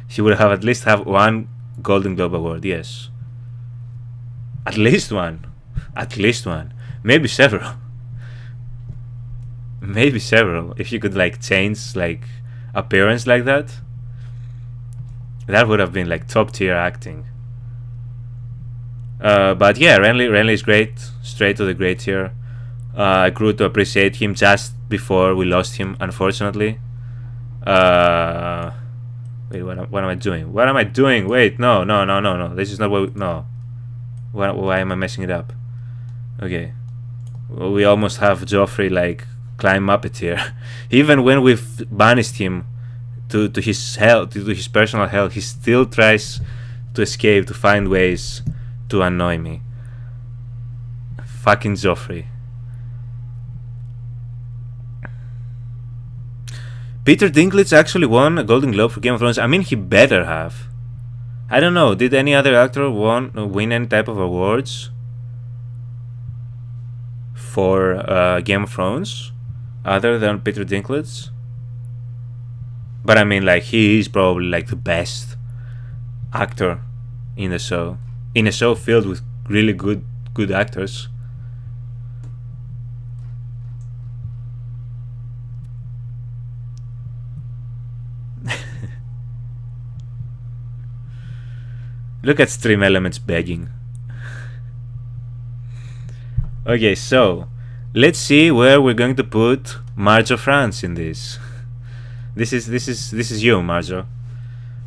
He would have at least have one Golden Globe Award, yes. At least one. At least one. Maybe several. Maybe several. If you could like change like appearance like that, that would have been like top tier acting. But yeah, Renly is great. Straight to the great tier. I grew to appreciate him just before we lost him, unfortunately. Wait, what am I doing? What am I doing? Wait, no. This is not what. No. Why am I messing it up? Okay. Well, we almost have Joffrey like climb up a tier. Even when we've banished him to his hell, to his personal hell, he still tries to escape, to find ways to annoy me. Fucking Joffrey. Peter Dinklage actually won a Golden Globe for Game of Thrones. I mean, he better have. I don't know. Did any other actor win any type of awards for Game of Thrones other than Peter Dinklage? But I mean, like, he is probably like the best actor in the show. In a show filled with really good actors. Look at Stream Elements begging. Okay, so let's see where we're going to put Marjo France in this. This is you, Marjo.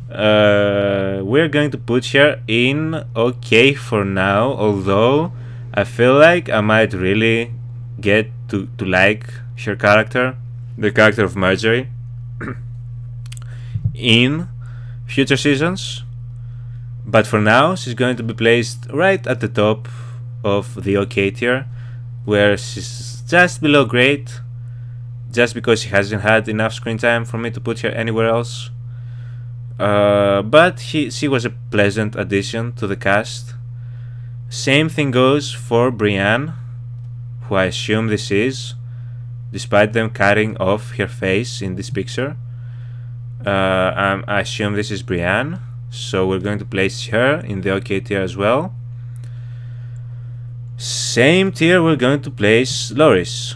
We're going to put her in okay for now, although I feel like I might really get to like her character, the character of Marjorie, in future seasons. But for now, she's going to be placed right at the top of the okay tier, where she's just below great, just because she hasn't had enough screen time for me to put her anywhere else. But she was a pleasant addition to the cast. Same thing goes for Brienne, who I assume this is. despite them cutting off her face in this picture. I assume this is Brienne, so we're going to place her in the OK tier as well. Same tier we're going to place Loris.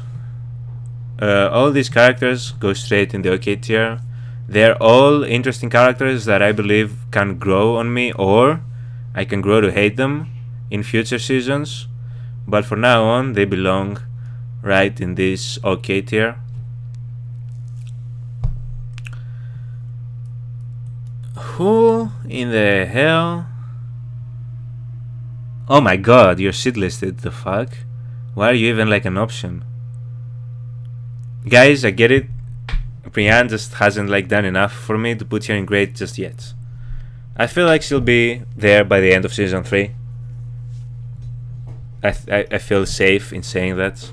All these characters go straight in the OK tier. They're all interesting characters that I believe can grow on me, or I can grow to hate them in future seasons. But for now on, they belong right in this OK tier. Who in the hell? Oh my god, you're shit listed. The fuck? Why are you even like an option? Guys, I get it. Brienne just hasn't like done enough for me to put her in great just yet. I feel like she'll be there by the end of season 3. I feel safe in saying that.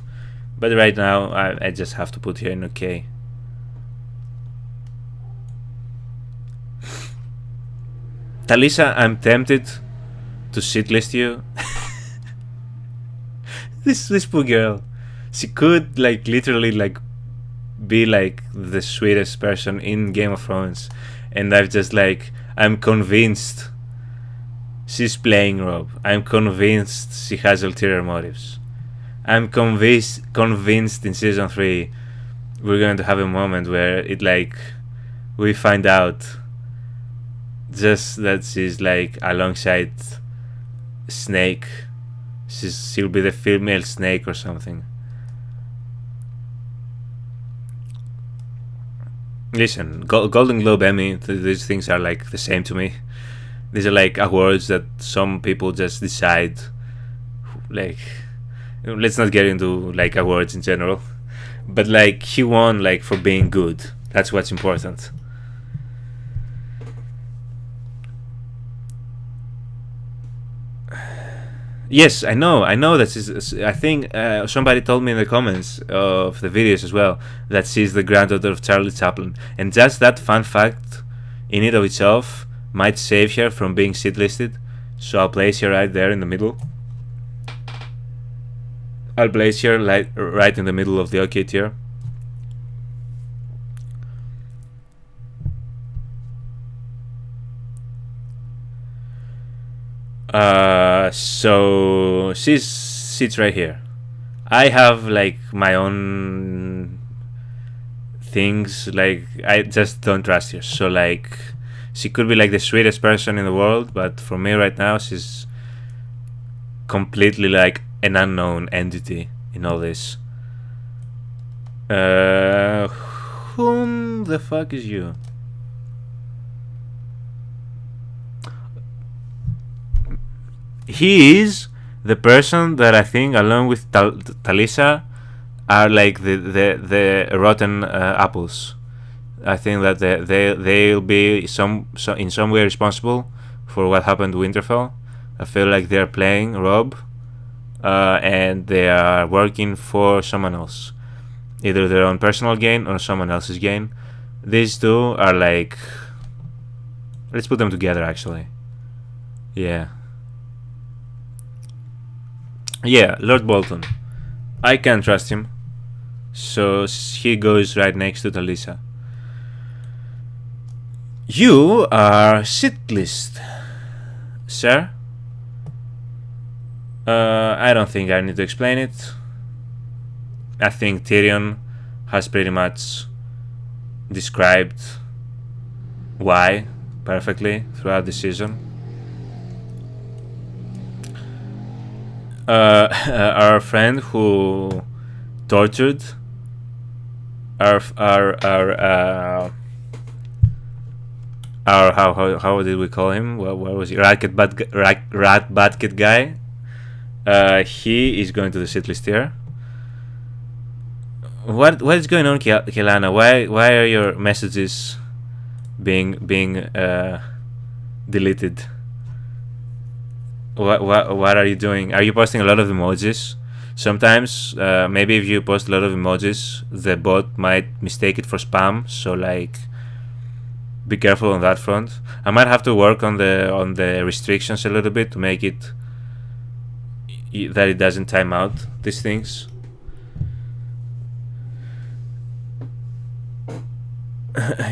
But right now, I just have to put her in OK. Talisa, I'm tempted to shitlist you. This poor girl. She could like literally like be like the sweetest person in Game of Thrones, and I'm convinced she's playing Rob. I'm convinced she has ulterior motives. I'm convinced in season 3 we're going to have a moment where we find out just that she's like alongside Snake. She'll be the female Snake or something. Listen, Golden Globe, Emmy, these things are like the same to me. These are like awards that some people just decide. Like, let's not get into like awards in general, but like he won like for being good. That's what's important. Yes, I know that she's, I think somebody told me in the comments of the videos as well that she's the granddaughter of Charlie Chaplin, and just that fun fact in it of itself might save her from being shitlisted. So I'll place her right there in the middle. I'll place her right in the middle of the OK tier. So she sits right here. I have like my own things, like I just don't trust her. So like she could be like the sweetest person in the world, but for me right now she's completely like an unknown entity in all this. Whom the fuck is you? He is the person that I think, along with Talisa, are like the rotten apples. I think that they'll be in some way responsible for what happened to Winterfell. I feel like they're playing Rob, and they are working for someone else, either their own personal gain or someone else's gain. These two are like, let's put them together actually. Yeah, Lord Bolton. I can't trust him, so he goes right next to Talisa. You are shitlist, sir. I don't think I need to explain it. I think Tyrion has pretty much described why perfectly throughout the season. Our friend who tortured our how did we call him? What was he? Rat Batket guy. He is going to the shitlist here. What is going on, Kelana? Why are your messages being deleted? What are you doing? Are you posting a lot of emojis? Sometimes, maybe if you post a lot of emojis, the bot might mistake it for spam. So like, be careful on that front. I might have to work on the restrictions a little bit to make it that it doesn't time out these things.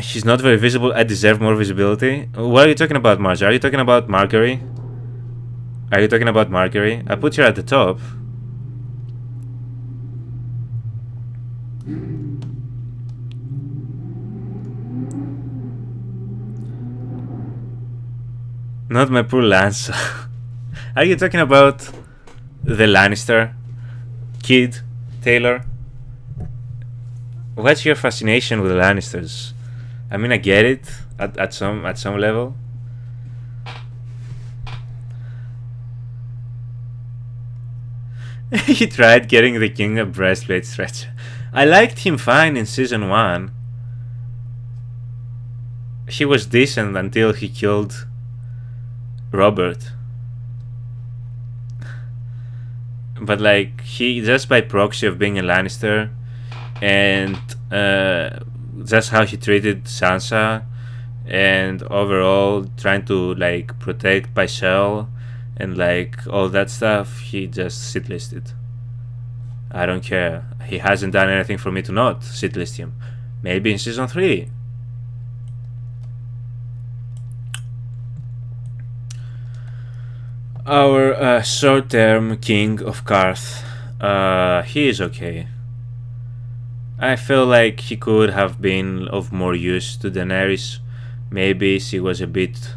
She's not very visible. I deserve more visibility. What are you talking about, Marge? Are you talking about Margery? Are you talking about Margery? I put her at the top. Not my poor Lance. Are you talking about the Lannister kid, Taylor? What's your fascination with the Lannisters? I mean, I get it at some level. He tried getting the king a breastplate stretcher. I liked him fine in season 1. He was decent until he killed Robert. But like, he just by proxy of being a Lannister, and just how he treated Sansa, and overall trying to like protect Pycelle and like all that stuff, he just sit listed. I don't care. He hasn't done anything for me to not sit list him. Maybe in season 3. Our short-term king of Karth, he is okay. I feel like he could have been of more use to Daenerys. Maybe she was a bit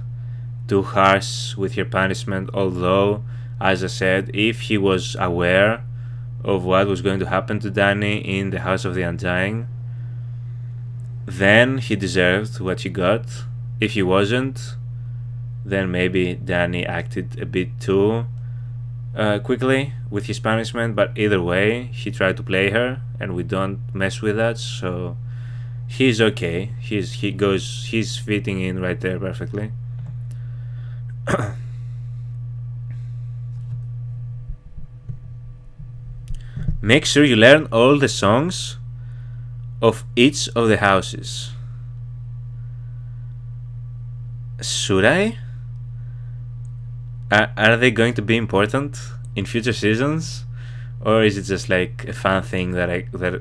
too harsh with her punishment, although, as I said, if he was aware of what was going to happen to Dany in the House of the Undying, then he deserved what he got. If he wasn't, then maybe Dany acted a bit too quickly with his punishment, but either way, he tried to play her, and we don't mess with that, so he's okay. He's fitting in right there perfectly. Make sure you learn all the songs of each of the houses. Should I? Are they going to be important in future seasons, or is it just like a fun thing that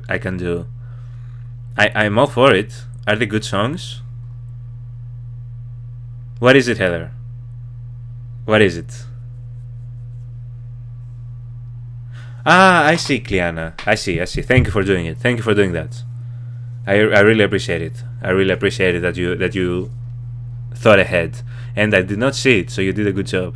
I can do? I'm all for it. Are they good songs? What is it, Heather? What is it? Ah, I see, Cleana. I see. Thank you for doing it. Thank you for doing that. I really appreciate it. I really appreciate it that you thought ahead, and I did not see it, so you did a good job.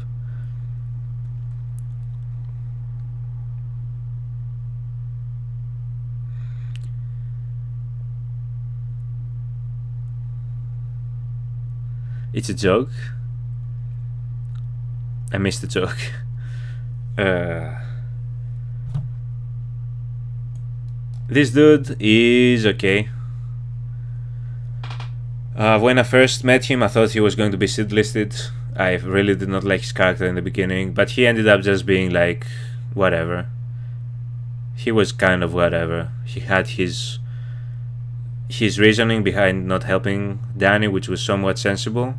It's a joke. I missed the joke. This dude is okay. When I first met him, I thought he was going to be Sid listed. I really did not like his character in the beginning, but he ended up just being like whatever. He was kind of whatever. He had his reasoning behind not helping Dany, which was somewhat sensible,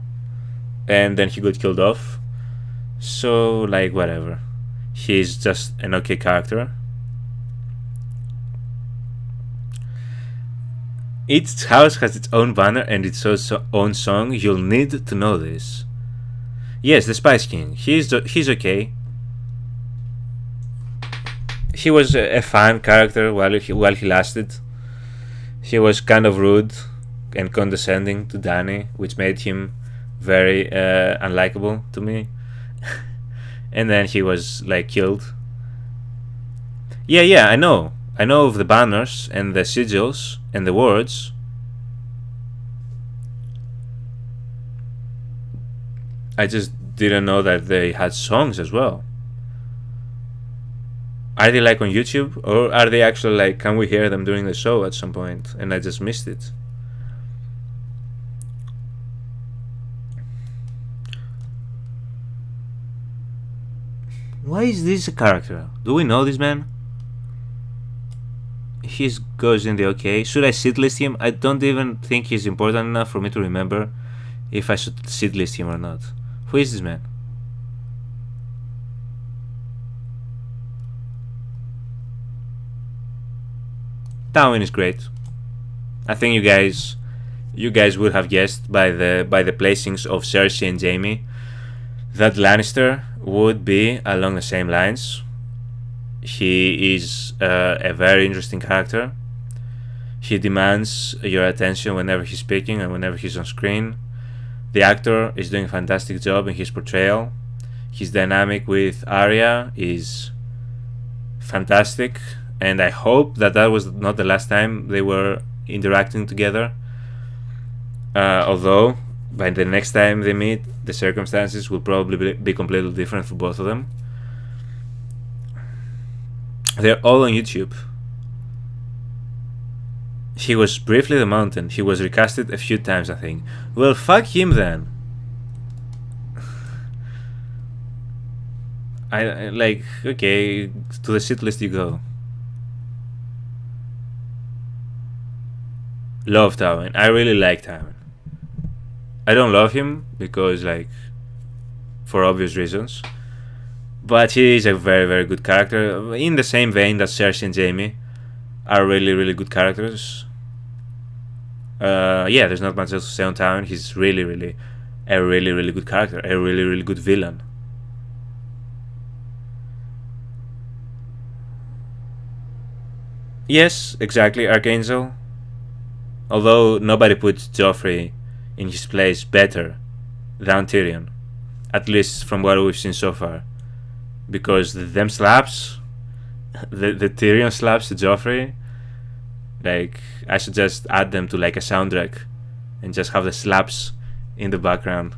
and then he got killed off. So like whatever. He's just an okay character. Each house has its own banner and its own song. You'll need to know this. Yes, the Spice King. He's okay. He was a fun character while he lasted. He was kind of rude and condescending to Dany, which made him very unlikable to me. And then he was like killed. Yeah, I know of the banners and the sigils and the words. I just didn't know that they had songs as well. Are they like on YouTube, or are they actually like, can we hear them during the show at some point and I just missed it? Why is this a character? Do we know this man? He goes in the okay. Should I sit list him? I don't even think he's important enough for me to remember if I should sit list him or not. Who is this man? Tywin is great. I think you guys you guys would have guessed by the placings of Cersei and Jaime that Lannister would be along the same lines. He is a very interesting character. He demands your attention whenever he's speaking and whenever he's on screen. The actor is doing a fantastic job in his portrayal. His dynamic with Arya is fantastic, and I hope that was not the last time they were interacting together. Although, by the next time they meet, the circumstances will probably be completely different for both of them. They're all on YouTube. He was briefly the Mountain. He was recasted a few times, I think. Well, fuck him then. I like, okay, to the shit list you go. Love Tywin. I really like Tywin. I don't love him because, like, for obvious reasons. But he is a very, very good character. In the same vein that Cersei and Jaime are really, really good characters. Yeah, there's not much else to say on Tywin. He's really, really a really, really good character. A really, really good villain. Yes, exactly, Archangel. Although nobody puts Joffrey in his place better than Tyrion. At least from what we've seen so far. Because them slaps, the Tyrion slaps to Joffrey, like, I should just add them to like a soundtrack and just have the slaps in the background.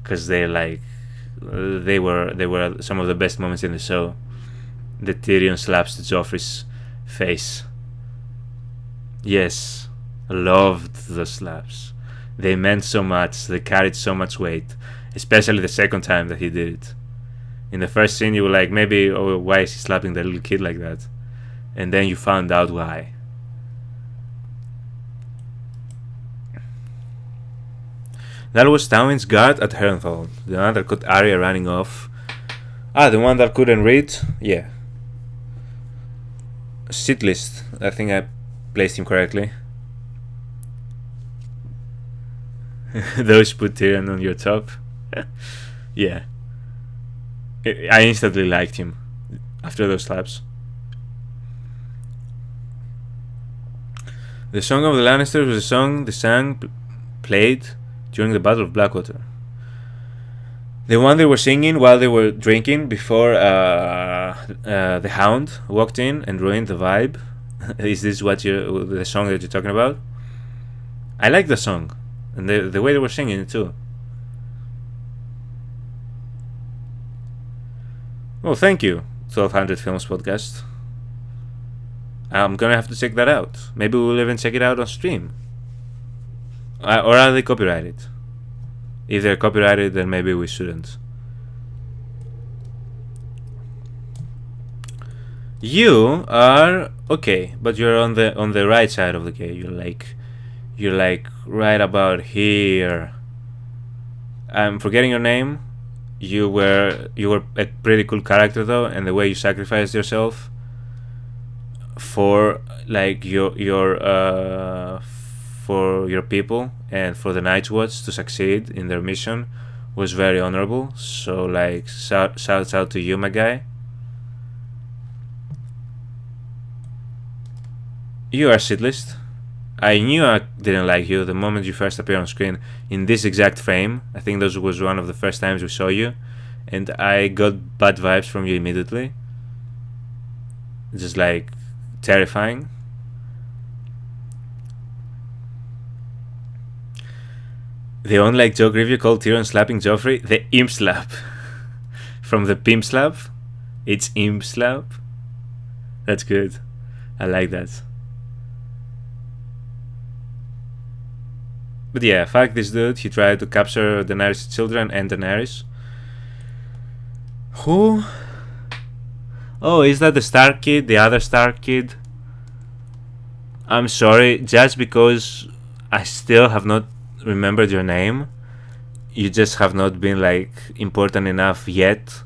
Because they're like, they were some of the best moments in the show. The Tyrion slaps to Joffrey's face. Yes, loved the slaps. They meant so much, they carried so much weight. Especially the second time that he did it. In the first scene you were like, maybe, oh, why is he slapping the little kid like that? And then you found out why. That was Tywin's guard at Herrenhall. The one that caught Arya running off. Ah, the one that couldn't read? Yeah. Shit list. I think I placed him correctly. Those put Tyrion on your top. Yeah. I instantly liked him after those slaps. The Song of the Lannisters was a song the sang played during the Battle of Blackwater. The one they were singing while they were drinking before the Hound walked in and ruined the vibe. Is this what the song that you're talking about? I like the song and the way they were singing it too. Well, thank you, 1200 Films Podcast. I'm gonna have to check that out. Maybe we'll even check it out on stream. Or are they copyrighted? If they're copyrighted, then maybe we shouldn't. You are okay, but you're on the right side of the game. You're like right about here. I'm forgetting your name. You were a pretty cool character though, and the way you sacrificed yourself for like for your people and for the Night's Watch to succeed in their mission was very honorable. So like shouts out to you, my guy. You are shitlist. I knew I didn't like you the moment you first appeared on screen in this exact frame. I think this was one of the first times we saw you, and I got bad vibes from you immediately. Just like terrifying. The one like joke review called Tyrion slapping Joffrey the imp slap. From the pimp slap, it's imp slap. That's good. I like that. But yeah, fuck this dude. He tried to capture Daenerys' children and Daenerys. Who? Oh, is that the Stark kid? The other Stark kid? I'm sorry, just because I still have not remembered your name. You just have not been like important enough yet.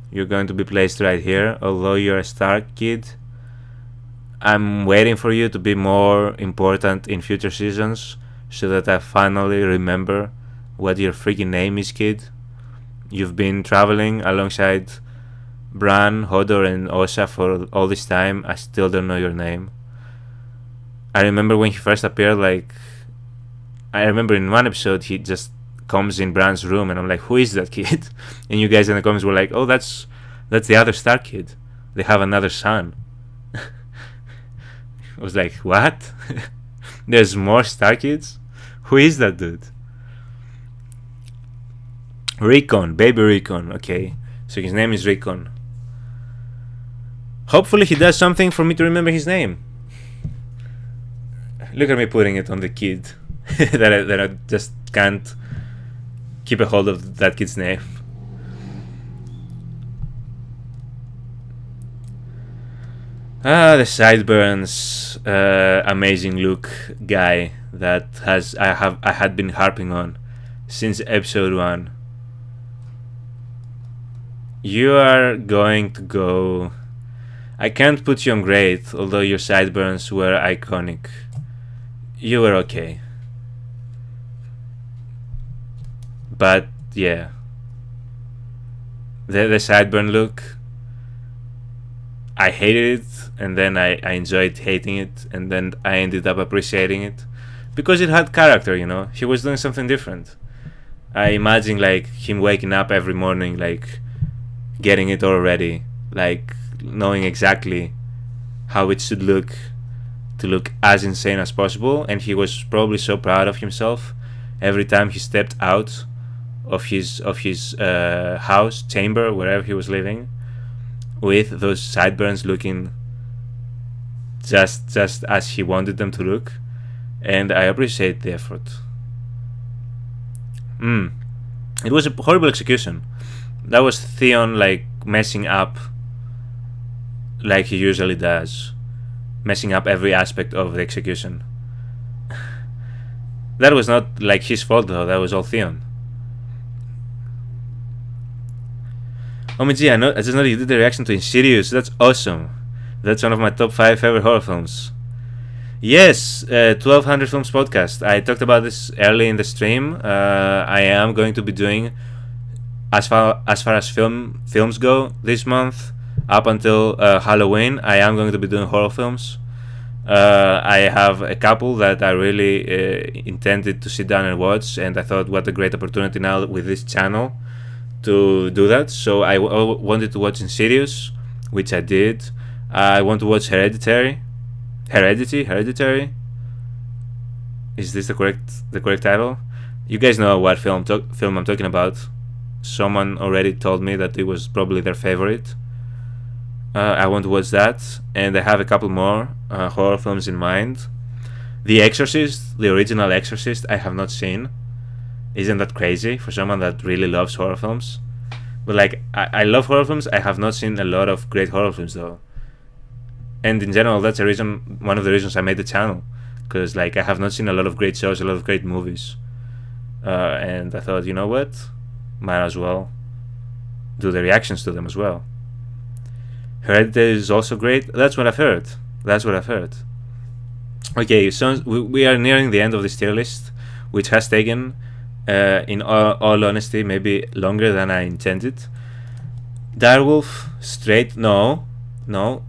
You're going to be placed right here, although you're a Stark kid. I'm waiting for you to be more important in future seasons so that I finally remember what your freaking name is, kid. You've been traveling alongside Bran, Hodor, and Osha for all this time. I still don't know your name. I remember when he first appeared, I remember in one episode he just comes in Bran's room and I'm like, who is that kid? And you guys in the comments were like, oh, that's the other Stark kid. They have another son. I was like, what? There's more Stark kids? Who is that dude? Rickon, baby Rickon. Okay, so his name is Rickon. Hopefully he does something for me to remember his name. Look at me putting it on the kid that I just can't keep a hold of that kid's name. The sideburns, amazing look guy that I had been harping on since episode 1. You are going to go. I can't put you on great, although your sideburns were iconic. You were okay. But yeah, the sideburn look, I hated it, and then I enjoyed hating it, and then I ended up appreciating it because it had character, you know. He was doing something different. I imagine like him waking up every morning, like getting it all ready, like knowing exactly how it should look to look as insane as possible, and he was probably so proud of himself every time he stepped out of his house, chamber, wherever he was living, with those sideburns looking just as he wanted them to look, and I appreciate the effort. It was a horrible execution. That was Theon like messing up like he usually does, messing up every aspect of the execution. That was not like his fault though, that was all Theon. Oh my gee, I just know you did the reaction to Insidious. That's awesome. That's one of my top 5 favorite horror films. Yes, 1200 Films podcast. I talked about this early in the stream. I am going to be doing, as far as films go this month, up until Halloween, I am going to be doing horror films. I have a couple that I really intended to sit down and watch, and I thought what a great opportunity now with this channel to do that. So I wanted to watch Insidious, which I did. I want to watch Hereditary. Is this the correct title? You guys know what film I'm talking about. Someone already told me that it was probably their favorite. I want to watch that, and I have a couple more horror films in mind. The Exorcist, the original Exorcist, I have not seen. Isn't that crazy for someone that really loves horror films? But like, I love horror films. I have not seen a lot of great horror films though. And in general, that's one of the reasons I made the channel, because like I have not seen a lot of great shows, a lot of great movies, and I thought, you know what, might as well do the reactions to them as well. Hereditary is also great. That's what I've heard. Okay, so we are nearing the end of this tier list, which has taken, in all honesty, maybe longer than I intended. Direwolf, straight, no,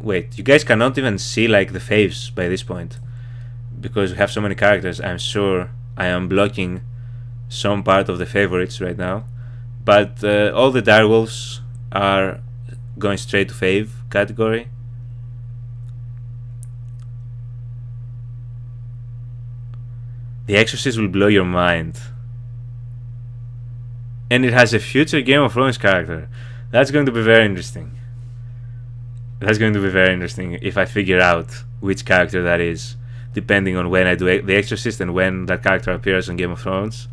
wait, you guys cannot even see like the faves by this point, because we have so many characters. I'm sure I am blocking some part of the favorites right now, but all the direwolves are going straight to fave category. The Exorcist will blow your mind, and it has a future Game of Thrones character. That's going to be very interesting. If I figure out which character that is, depending on when I do The Exorcist and when that character appears on Game of Thrones.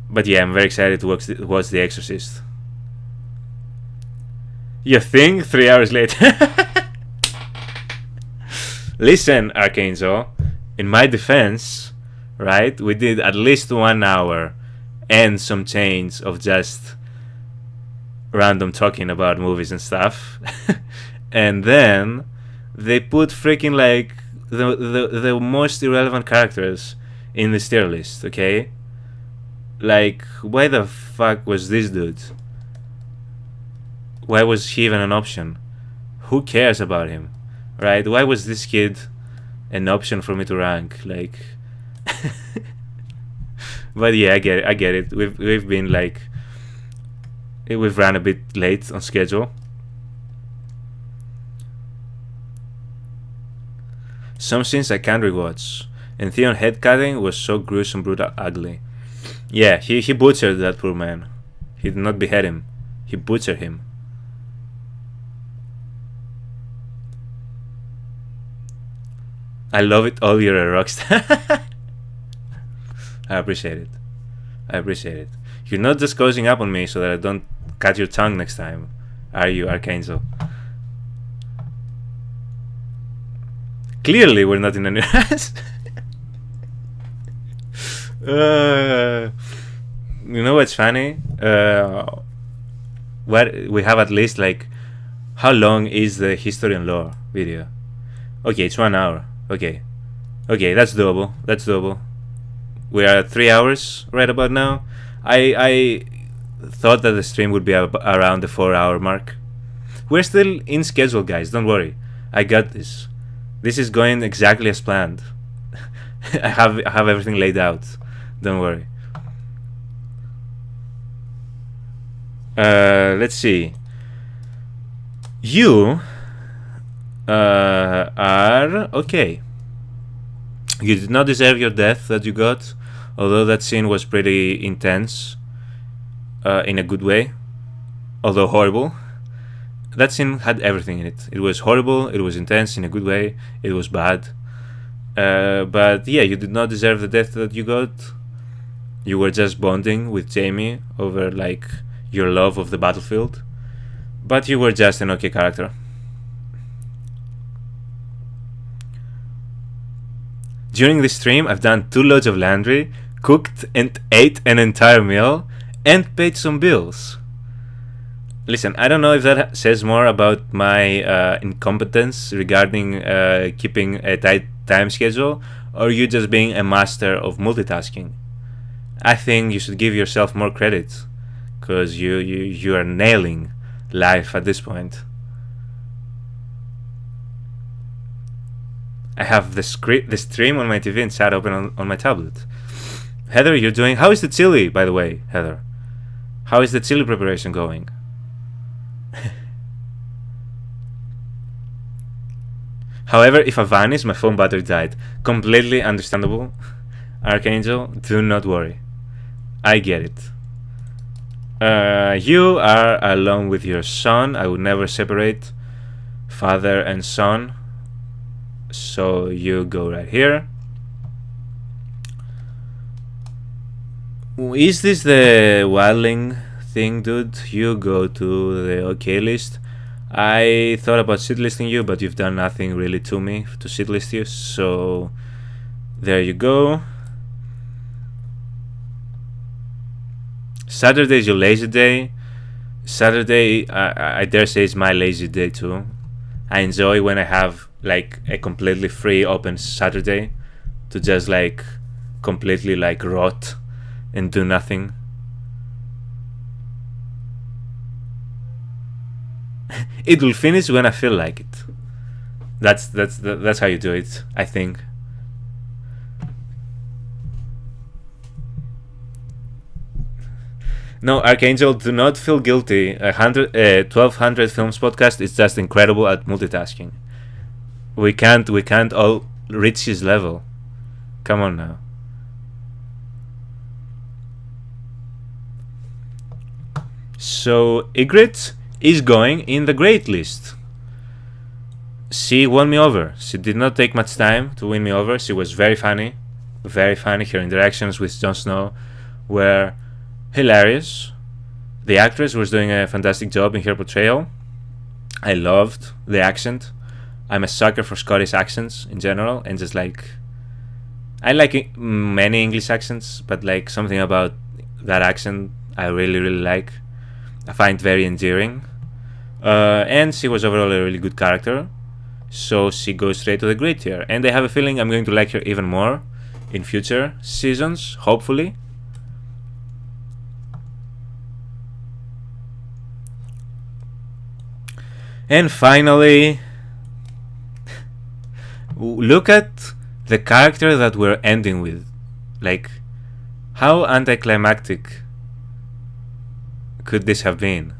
But yeah, I'm very excited to watch The Exorcist. You think 3 hours later? Listen, Archangel, in my defense, right, we did at least 1 hour and some change of just random talking about movies and stuff. and then they put freaking like the most irrelevant characters in this tier list, okay? Like, why the fuck was this dude? Why was he even an option? Who cares about him, right? Why was this kid an option for me to rank? Like, but yeah, I get it. We've been like, we've ran a bit late on schedule. Some scenes I can't rewatch. And Theon head cutting was so gruesome, brutal, ugly. Yeah, he butchered that poor man. He did not behead him. He butchered him. I love it all, you're a rockstar. I appreciate it. I appreciate it. You're not just closing up on me so that I don't cut your tongue next time, are you, Archangel? Clearly we're not in any rush. You know what's funny? What we have at least like, how long is the history and lore video? Okay, it's 1 hour. Okay, that's doable. That's doable. We are at 3 hours right about now. I thought that the stream would be around the 4 hour mark. We're still in schedule, guys. Don't worry. I got this. This is going exactly as planned. I have everything laid out. Don't worry. Let's see. You are okay. You did not deserve your death that you got, although that scene was pretty intense, in a good way, although horrible. That scene had everything in it. It was horrible, it was intense in a good way, it was bad. But yeah, you did not deserve the death that you got. You were just bonding with Jaime over like your love of the battlefield. But you were just an okay character. During this stream, I've done 2 loads of laundry, cooked and ate an entire meal, and paid some bills. Listen, I don't know if that says more about my incompetence regarding keeping a tight time schedule, or you just being a master of multitasking. I think you should give yourself more credit, because you are nailing life at this point. I have the stream on my TV and chat open on my tablet. Heather, you're doing... How is the chili, by the way, Heather? How is the chili preparation going? However, if I vanish, my phone battery died. Completely understandable. Archangel, do not worry. I get it. You are alone with your son. I would never separate father and son. So you go right here. Is this the wildling thing, dude? You go to the OK list. I thought about shitlisting you, but you've done nothing really to me to shitlist you, so there you go. Saturday is your lazy day. Saturday, I dare say, is my lazy day too. I enjoy when I have like a completely free open Saturday to just like completely like rot and do nothing. It will finish when I feel like it. That's how you do it, I think. No, Archangel, do not feel guilty. 1200 Films podcast is just incredible at multitasking. We can't all reach his level. Come on now. So Ygritte is going in the great list. She won me over. She did not take much time to win me over. She was very funny. Very funny. Her interactions with Jon Snow were hilarious. The actress was doing a fantastic job in her portrayal. I loved the accent. I'm a sucker for Scottish accents in general, and just like I like many English accents, but like something about that accent I really like. I find very endearing. and she was overall a really good character, so she goes straight to the great tier. And I have a feeling I'm going to like her even more in future seasons, hopefully. And finally, look at the character that we're ending with. Like, how anticlimactic could this have been?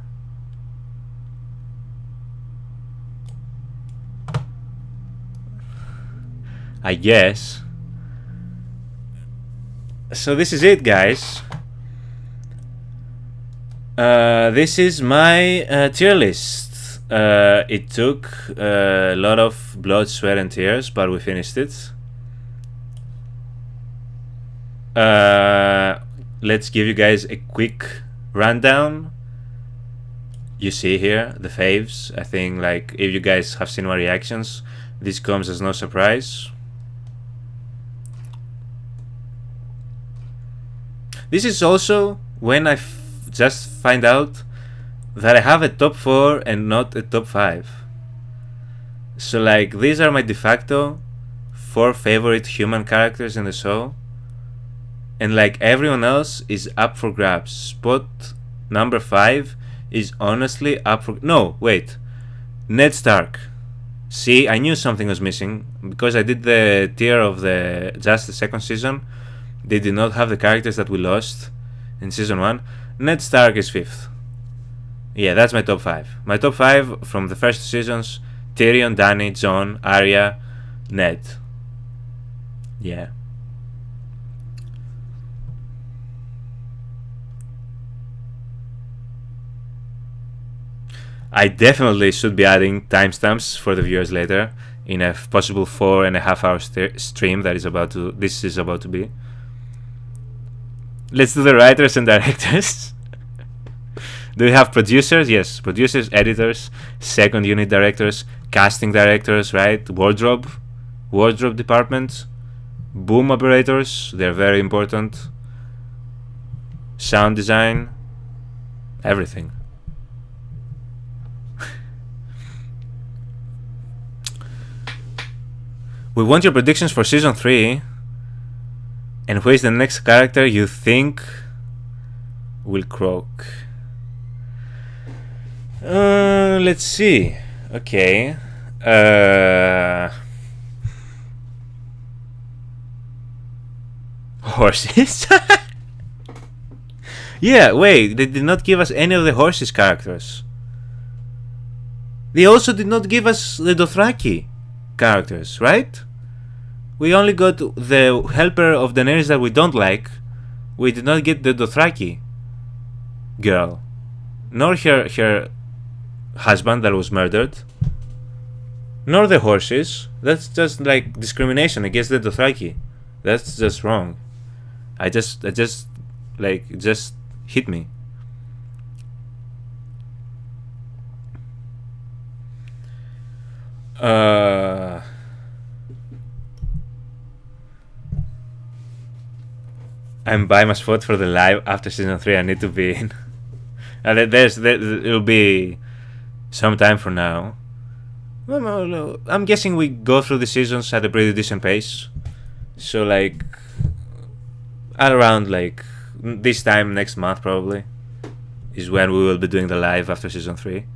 I guess. So this is it, guys. This is my tier list. It took a lot of blood, sweat and tears, but we finished it. Let's give you guys a quick rundown. You see here the faves. I think, like, if you guys have seen my reactions, this comes as no surprise. This is also when I just find out that I have a top 4 and not a top 5. So, like, these are my de facto 4 favorite human characters in the show, and like everyone else is up for grabs. Spot number 5 is honestly up for... No, wait. Ned Stark. See, I knew something was missing because I did the tier of just the second season. They did not have the characters that we lost in season 1. Ned Stark is 5th. Yeah, that's my top 5. My top 5 from the first 2 seasons: Tyrion, Dany, Jon, Arya, Ned. Yeah. I definitely should be adding timestamps for the viewers later in a possible 4.5 hour stream that is about to... This is about to be. Let's do the writers and directors. Do we have producers? Yes, producers, editors, second unit directors, casting directors, right? Wardrobe department, boom operators, they're very important. Sound design, everything. We want your predictions for season 3. And who is the next character you think will croak? Let's see. Okay. Horses? Yeah, wait, they did not give us any of the horses characters. They also did not give us the Dothraki characters, right? We only got the helper of Daenerys that we don't like. We did not get the Dothraki girl, nor her husband that was murdered, nor the horses. That's just like discrimination against the Dothraki. That's just wrong. I just like, it just hit me. I'm by my spot for the live after season 3. I need to be in. And it'll be some time from now. I'm guessing we go through the seasons at a pretty decent pace. So, like, at around like this time next month probably is when we will be doing the live after season 3.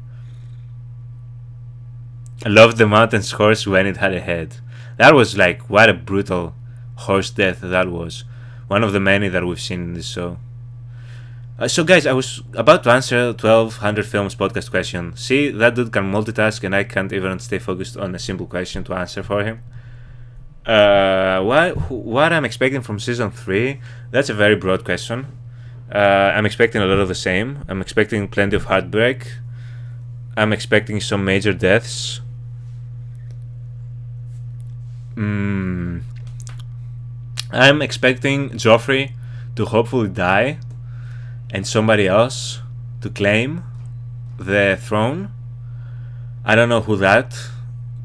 I loved the mountain's horse when it had a head. That was like, what a brutal horse death that was. One of the many that we've seen in this show. So guys, I was about to answer 1200 Films podcast question. See, that dude can multitask and I can't even stay focused on a simple question to answer for him. What I'm expecting from season 3? That's a very broad question. I'm expecting a lot of the same. I'm expecting plenty of heartbreak. I'm expecting some major deaths. I'm expecting Joffrey to hopefully die and somebody else to claim the throne. I don't know who that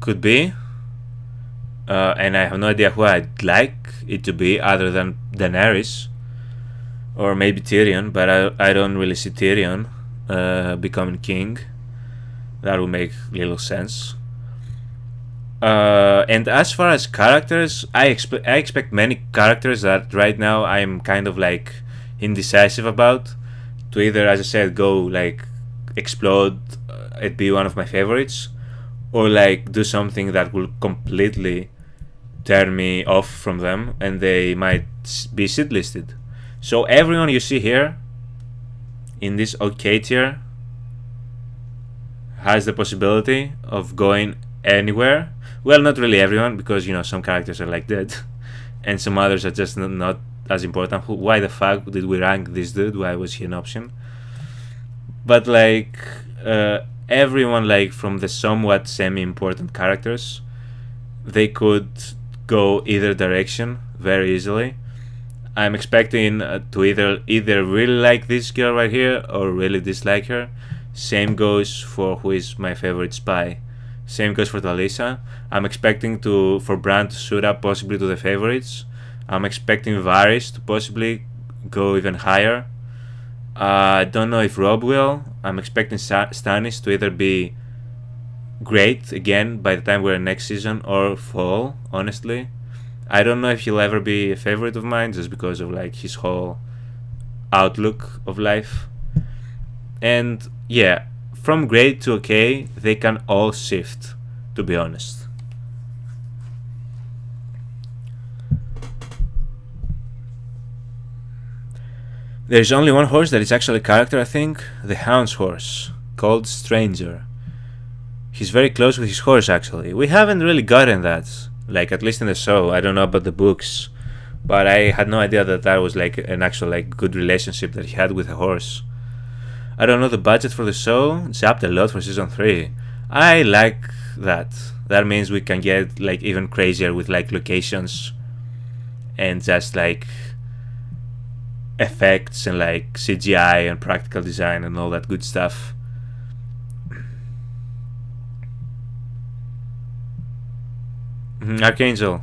could be, and I have no idea who I'd like it to be other than Daenerys or maybe Tyrion, but I don't really see Tyrion becoming king. That would make little sense. And as far as characters, I expect many characters that right now I'm kind of like indecisive about to either, as I said, go like explode and be one of my favorites, or like do something that will completely turn me off from them and they might be shit listed. So everyone you see here in this OK tier has the possibility of going anywhere. Well, not really everyone, because, you know, some characters are like dead and some others are just not as important. Why the fuck did we rank this dude? Why was he an option? But like everyone, like from the somewhat semi-important characters, they could go either direction very easily. I'm expecting to either really like this girl right here or really dislike her. Same goes for who is my favorite spy. Same goes for Talisa. I'm expecting for Bran to suit up possibly to the favorites. I'm expecting Varys to possibly go even higher. I don't know if Rob will. I'm expecting Stannis to either be great again by the time we're in next season or fall, honestly. I don't know if he'll ever be a favorite of mine just because of like his whole outlook of life. And yeah, from great to okay, they can all shift, to be honest. There's only one horse that is actually a character, I think, the Hound's horse, called Stranger. He's very close with his horse, actually. We haven't really gotten that, like at least in the show. I don't know about the books, but I had no idea that was like an actual like good relationship that he had with a horse. I don't know the budget for the show. It's upped a lot for season 3. I like that. That means we can get like even crazier with like locations and just like effects and like CGI and practical design and all that good stuff. Archangel.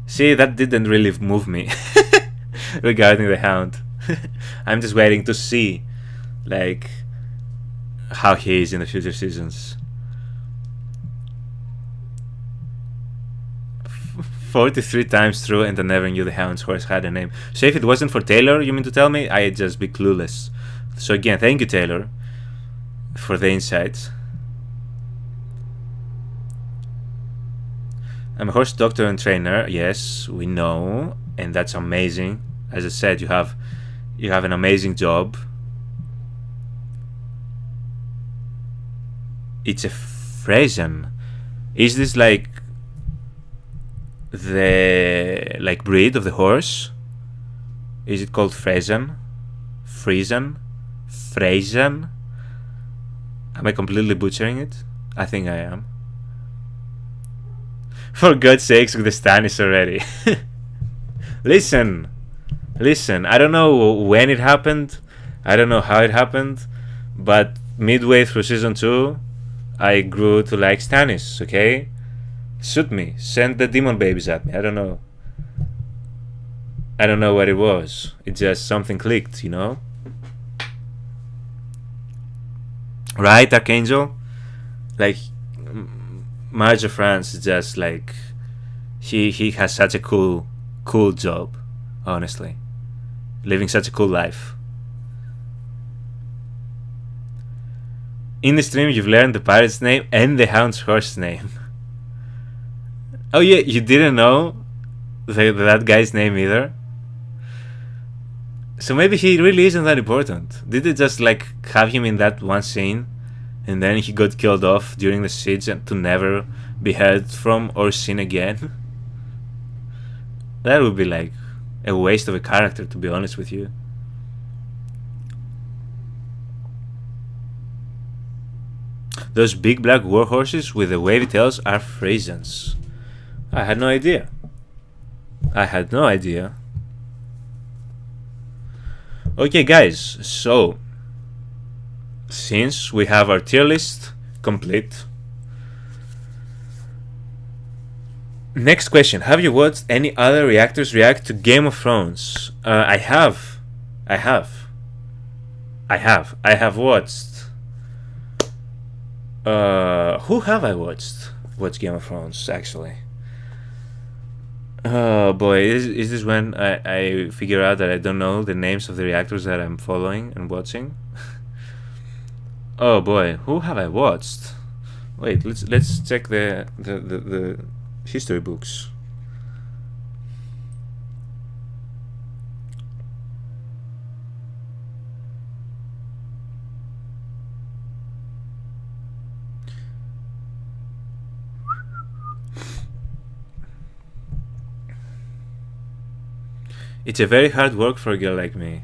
See, that didn't really move me regarding the Hound. I'm just waiting to see like how he is in the future seasons. 43 times through and I never knew the Hound's horse had a name. So if it wasn't for Taylor, you mean to tell me, I'd just be clueless. So again, thank you, Taylor, for the insights. I'm a horse doctor and trainer. Yes, we know, and that's amazing. As I said, you have an amazing job. It's a Frisian. Is this like the like breed of the horse? Is it called Frisian? Frisian? Frisian? Am I completely butchering it? I think I am. For God's sakes, with the Stannis already. Listen. I don't know when it happened. I don't know how it happened. But midway through season 2, I grew to like Stannis, okay? Shoot me. Send the demon babies at me. I don't know. I don't know what it was. It just something clicked, you know? Right, Archangel? Like, Marge of France is just like... He has such a cool job, honestly. Living such a cool life. In the stream, you've learned the pirate's name and the Hound's horse's name. Oh yeah, you didn't know that guy's name either? So maybe he really isn't that important. Did they just like have him in that one scene and then he got killed off during the siege and to never be heard from or seen again? That would be like a waste of a character, to be honest with you. Those big black war horses with the wavy tails are Frisians. I had no idea. Okay, guys, so since we have our tier list complete, next question: have you watched any other reactors react to Game of Thrones? I have watched Who have I watched? Watched Game of Thrones, actually. Oh boy, is this when I figure out that I don't know the names of the reactors that I'm following and watching? Oh boy, who have I watched? Wait, let's check the history books. It's a very hard work for a girl like me.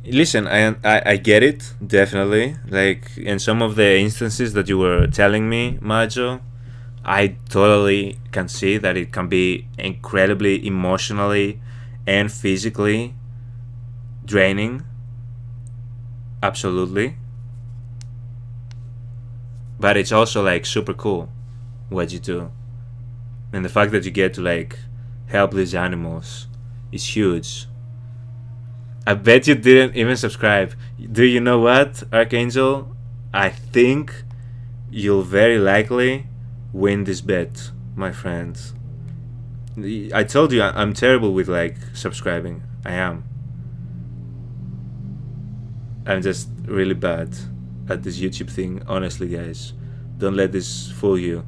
Listen, I get it, definitely. Like, in some of the instances that you were telling me, Majo, I totally can see that it can be incredibly emotionally and physically draining. Absolutely. But it's also, like, super cool what you do. And the fact that you get to, like, help these animals is huge. I bet you didn't even subscribe. Do you know what, Archangel? I think you'll very likely win this bet, my friend. I told you I'm terrible with, like, subscribing. I am. I'm just really bad at this YouTube thing, honestly, guys. Don't let this fool you.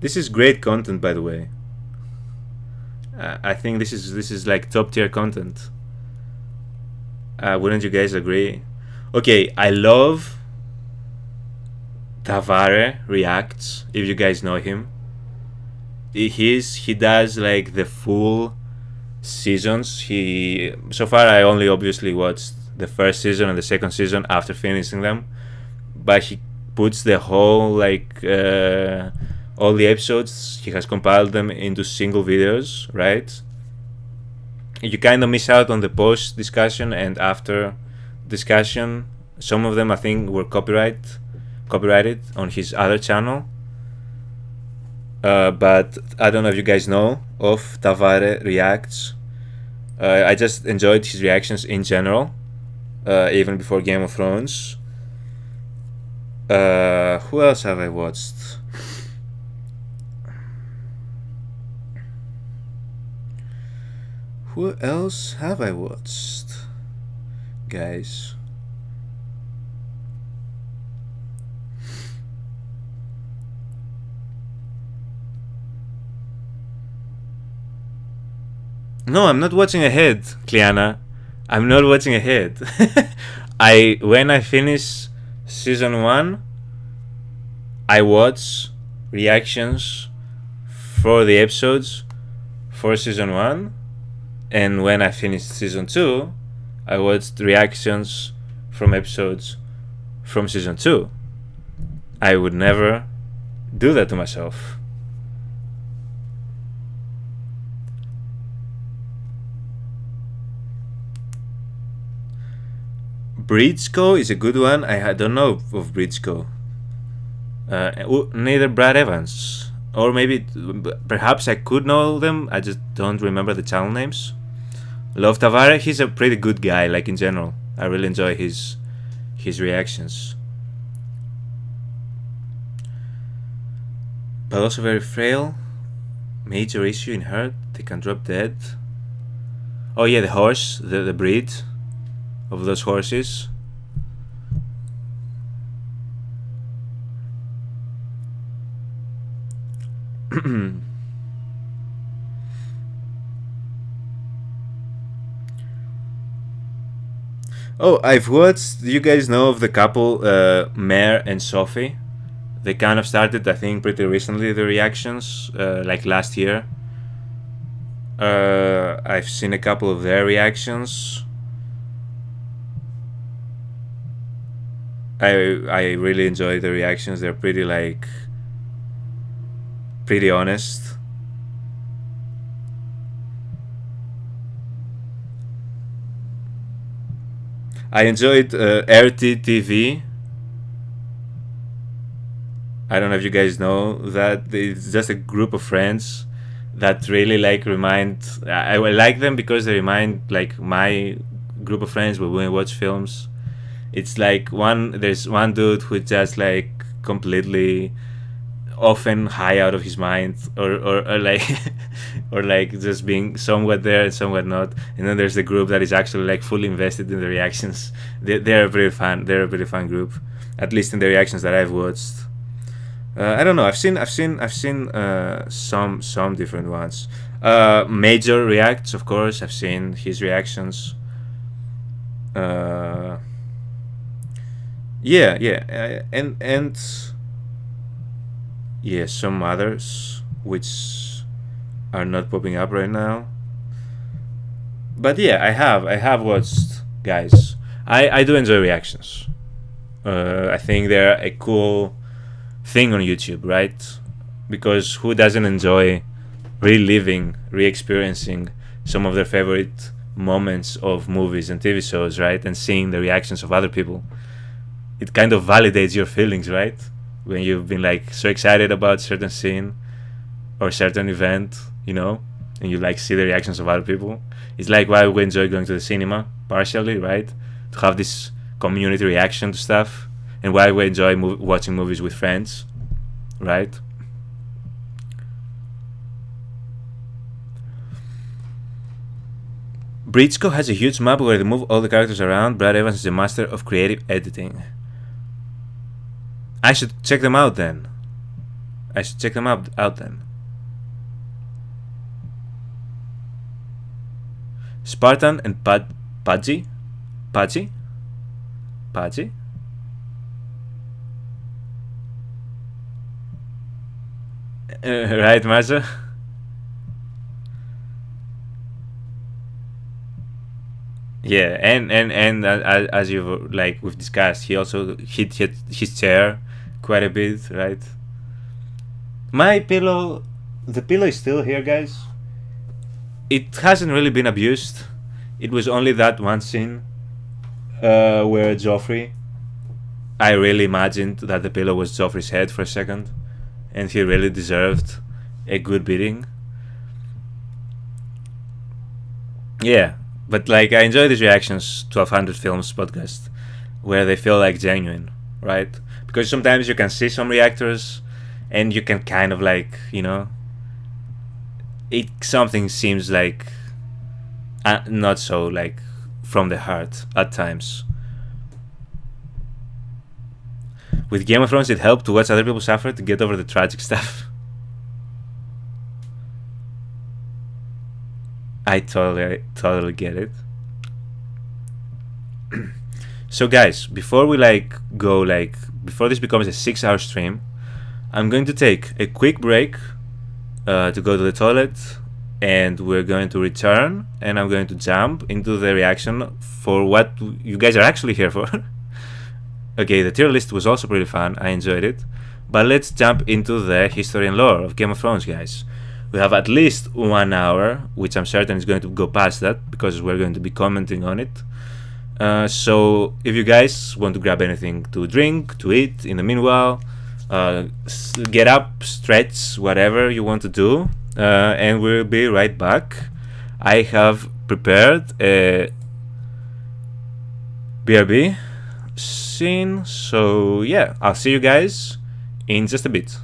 This is great content, by the way. I think this is like top tier content. Wouldn't you guys agree? Okay, I love Tavare Reacts. If you guys know him, he does like the full seasons. So far I only obviously watched the first season and the second season after finishing them, but he puts the whole like all the episodes, he has compiled them into single videos, right? You kind of miss out on the post discussion and after discussion. Some of them I think were copyrighted on his other channel. But I don't know if you guys know of Tavare Reacts. I just enjoyed his reactions in general, even before Game of Thrones. Who else have I watched? Who else have I watched, guys? No, I'm not watching ahead, Kliana. I'm not watching ahead. When I finish season 1, I watch reactions for the episodes for season 1. And when I finished season 2, I watched reactions from episodes from season 2. I would never do that to myself. Bridgeco is a good one. I don't know of Bridgeco. Neither Brad Evans. Or maybe, perhaps I could know them. I just don't remember the channel names. Love Tavare, he's a pretty good guy, like in general. I really enjoy his reactions. But also very frail. Major issue in her, they can drop dead. Oh yeah, the horse, the breed of those horses. Oh, I've watched, you guys know of the couple, Mare and Sophie? They kind of started, I think, pretty recently, the reactions, like last year. I've seen a couple of their reactions. I really enjoy the reactions. They're pretty, like, pretty honest. I enjoyed RTTV. I don't know if you guys know that. It's just a group of friends that really like remind. I like them because they remind like my group of friends when we watch films. It's like there's one dude who just like completely often high out of his mind, or like or like just being somewhat there and somewhat not, and then there's the group that is actually like fully invested in the reactions. They're a very fun group, at least in the reactions that I've watched. I don't know, I've seen some different ones. Major reacts, of course, I've seen his reactions. And yeah, some others which are not popping up right now. But yeah, I have watched, guys. I do enjoy reactions. I think they're a cool thing on YouTube, right? Because who doesn't enjoy reliving, re-experiencing some of their favorite moments of movies and TV shows, right? And seeing the reactions of other people. It kind of validates your feelings, right? When you've been like so excited about certain scene or certain event, you know, and you like see the reactions of other people. It's like why we enjoy going to the cinema, partially, right? To have this community reaction to stuff, and why we enjoy watching movies with friends, right? Bridgeco has a huge map where they move all the characters around. Brad Evans is a master of creative editing. I should check them out then. Spartan and Pudgy? Right, Marza? Yeah, and as you like we've discussed, he also hit his chair quite a bit, right? My pillow, the pillow is still here, guys. It hasn't really been abused. It was only that one scene where Joffrey, I really imagined that the pillow was Joffrey's head for a second, and he really deserved a good beating. Yeah, but like I enjoy these reactions to 100 Films podcast where they feel like genuine, right? Because sometimes you can see some reactors and you can kind of like, you know, something seems like not so like from the heart at times. With Game of Thrones, it helped to watch other people suffer to get over the tragic stuff. I totally get it. So guys, before we before this becomes a 6-hour stream, I'm going to take a quick break to go to the toilet, and we're going to return, and I'm going to jump into the reaction for what you guys are actually here for. Okay, the tier list was also pretty fun, I enjoyed it, but let's jump into the history and lore of Game of Thrones, guys. We have at least 1 hour, which I'm certain is going to go past that, because we're going to be commenting on it. So if you guys want to grab anything to drink, to eat in the meanwhile, get up, stretch, whatever you want to do, and we'll be right back. I have prepared a BRB scene, so yeah, I'll see you guys in just a bit.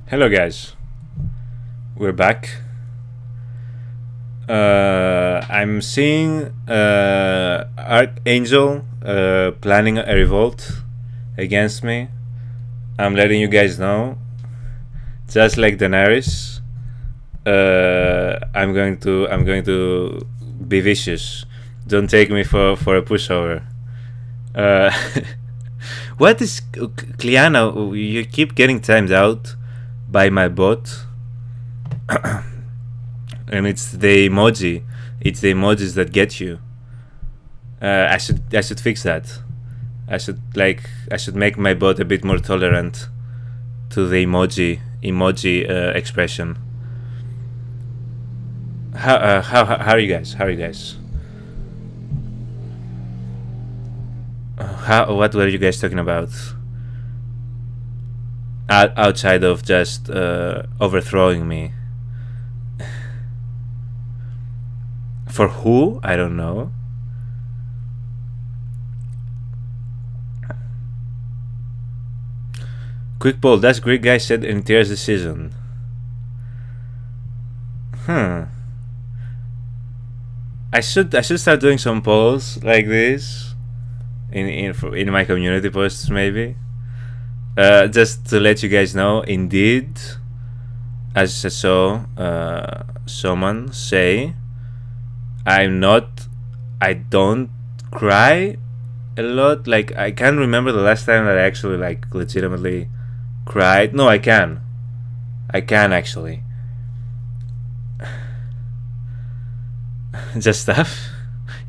Hello guys, we're back. I'm seeing Archangel planning a revolt against me. I'm letting you guys know, just like Daenerys, I'm going to be vicious. Don't take me for a pushover. What is Kliana? You keep getting timed out by my bot. And it's the emoji. It's the emojis that get you. I should fix that. I should make my bot a bit more tolerant to the emoji expression. How are you guys? What were you guys talking about? Outside of just overthrowing me. For who? I don't know. Quick poll, that's Greek guy said in tears this season. I should start doing some polls like this in my community posts, maybe. Just to let you guys know, indeed, as I saw someone say, I don't cry a lot. Like, I can't remember the last time that I actually legitimately cried. No, I can actually. Just stuff.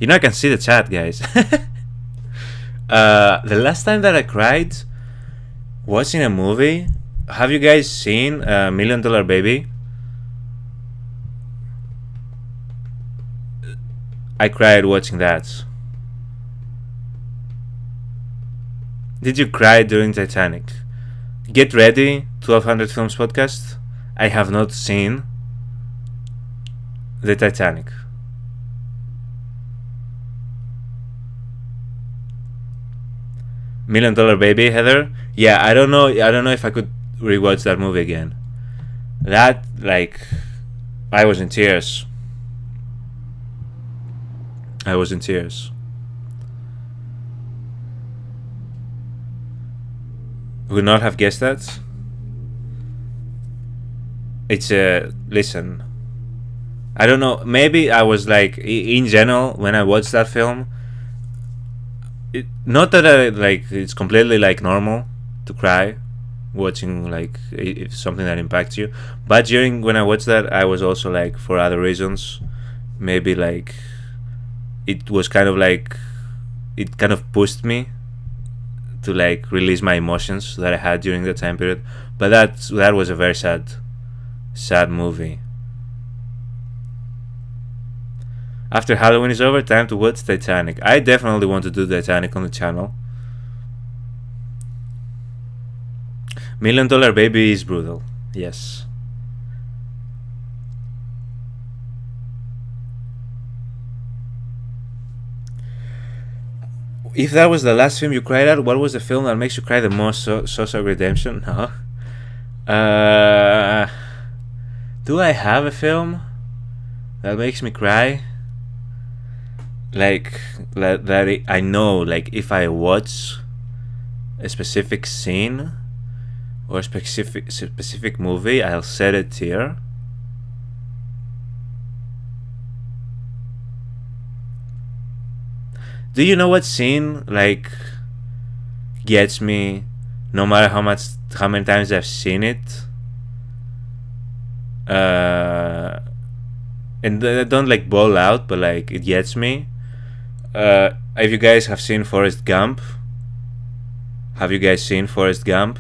I can see the chat, guys. The last time that I cried watching a movie, have you guys seen $1 Million Baby? I cried watching that. Did you cry during Titanic? Get ready, 1200 Films podcast. I have not seen the Titanic. $1 Million Baby, Heather? Yeah, I don't know if I could rewatch that movie again. That, I was in tears. Would not have guessed that. It's listen, I don't know, maybe I was in general when I watched that film, not that it's completely normal to cry watching if something that impacts you, but during when I watched that, I was also for other reasons, maybe it was kind of it kind of pushed me to release my emotions that I had during that time period. But that was a very sad movie. After Halloween is over, time to watch Titanic. I definitely want to do Titanic on the channel. $1 Million Baby is brutal. Yes. If that was the last film you cried at, what was the film that makes you cry the most? Social Redemption? No. Do I have a film that makes me cry? That I know, if I watch a specific scene or a specific movie, I'll shed a tear. Do you know what scene gets me no matter how many times I've seen it? And I don't bawl out, but it gets me. If you guys have seen Forrest Gump, have you guys seen Forrest Gump?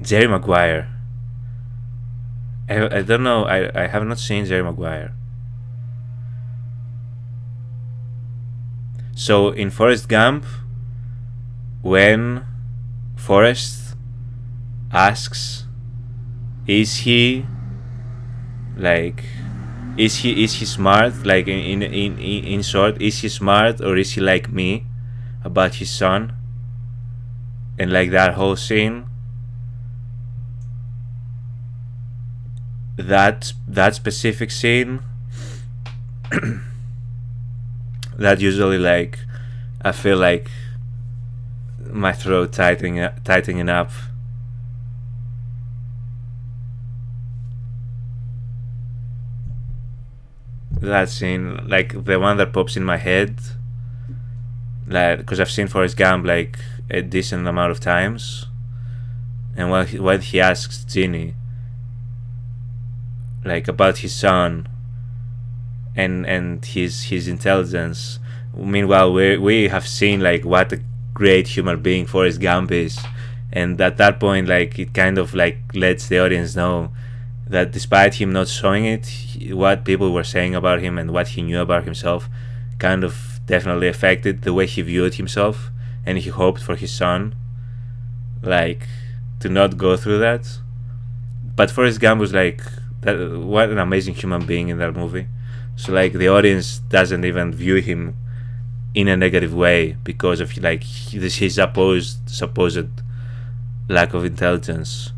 Jerry Maguire. I don't know. I have not seen Jerry Maguire. So in Forrest Gump, when Forrest asks, is he smart? In short, is he smart or is he like me about his son? and like that whole scene, that specific scene, that usually like I feel like my throat tightening up. That scene, like the one that pops in my head, like because I've seen Forrest Gump like a decent amount of times, and when he asks Ginny like about his son and his intelligence. Meanwhile, we have seen like what a great human being Forrest Gump is, and at that point, like it kind of like lets the audience know that despite him not showing it, what people were saying about him and what he knew about himself kind of definitely affected the way he viewed himself, and he hoped for his son like to not go through that. But Forrest Gump was like what an amazing human being in that movie. So like the audience doesn't even view him in a negative way because of like his supposed lack of intelligence.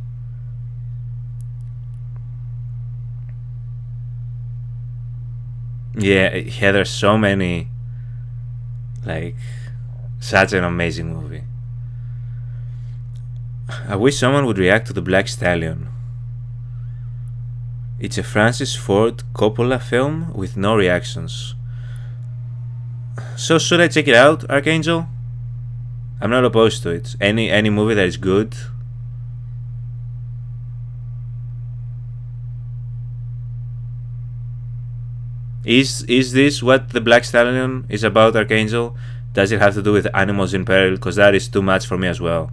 Yeah, Heather, so many, like, such an amazing movie. I wish someone would react to The Black Stallion. It's a Francis Ford Coppola film with no reactions. So should I check it out, Archangel? I'm not opposed to it. Any movie that is good. Is this what The Black Stallion is about, Archangel? Does it have to do with animals in peril? Because that is too much for me as well.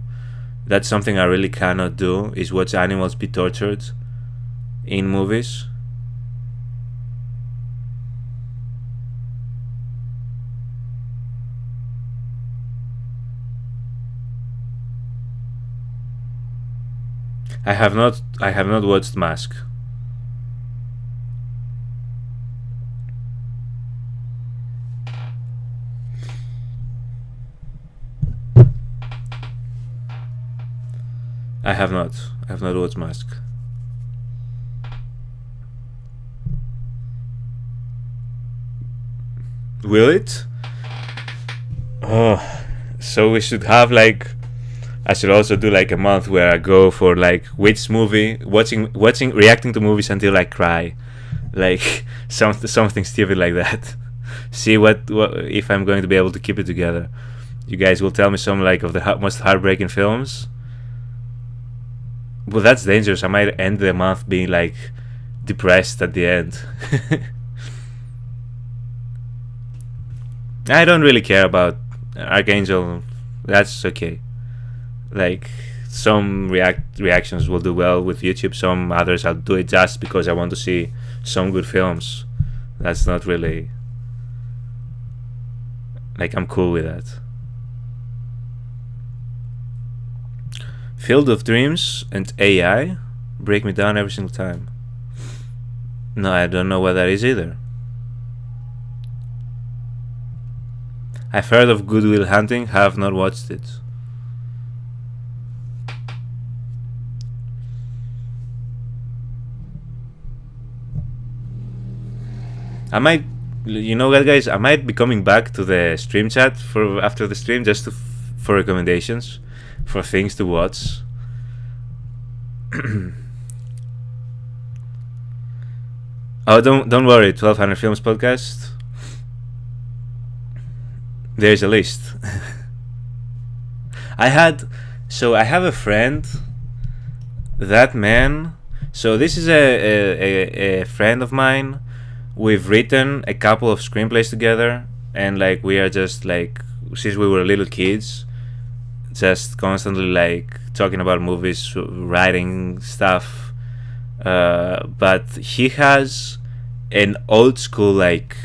That's something I really cannot do, is watch animals be tortured in movies. I have not watched Mask. I have not watched Mask. Will it? Oh, so we should have like, I should also do like a month where I go for like which movie, watching, reacting to movies until I cry, like something stupid like that. See what if I'm going to be able to keep it together. You guys will tell me some like of the most heartbreaking films. Well, that's dangerous. I might end the month being like depressed at the end. I don't really care about Archangel. That's okay. Like some reactions will do well with YouTube. Some others I'll do it just because I want to see some good films. That's not really like, I'm cool with that. Field of Dreams and AI break me down every single time. No, I don't know what that is either. I've heard of Good Will Hunting, have not watched it. I might, you know what, guys? I might be coming back to the stream chat for after the stream just for recommendations, for things to watch. Oh, don't worry, 1200 Films podcast. There's a list. I have a friend. That man. So this is a friend of mine. We've written a couple of screenplays together, and like we are just like, since we were little kids, just constantly like talking about movies, writing stuff. But he has an old school, like,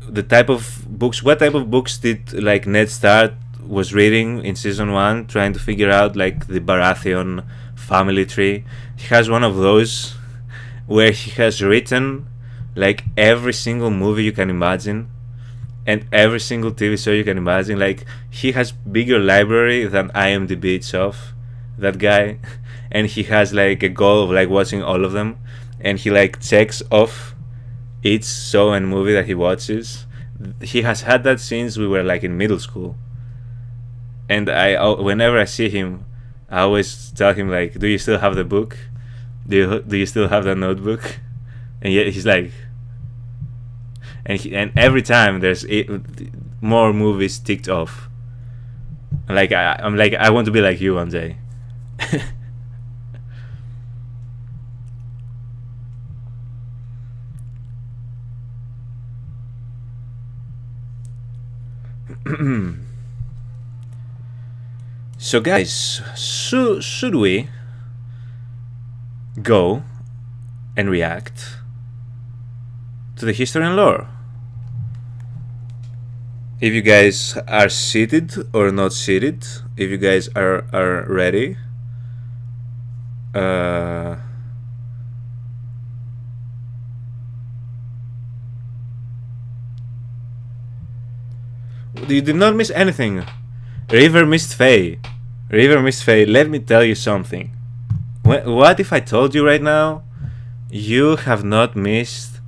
the type of books. What type of books did like Ned Stark was reading in season 1, trying to figure out like the Baratheon family tree? He has one of those where he has written like every single movie you can imagine, and every single TV show you can imagine. Like, he has bigger library than IMDb itself, that guy. And he has like a goal of like watching all of them, and he like checks off each show and movie that he watches. He has had that since we were like in middle school. And whenever I see him, I always tell him like, do you still have the book? Do you still have the notebook? And yet he's like, and every time there's more movies ticked off. Like I'm like, I want to be like you one day. So guys, should we go and react to the history and lore? If you guys are seated or not seated, if you guys are ready, you did not miss anything. River Mist Fae. River Mist Fae, let me tell you something. What if I told you right now, you have not missed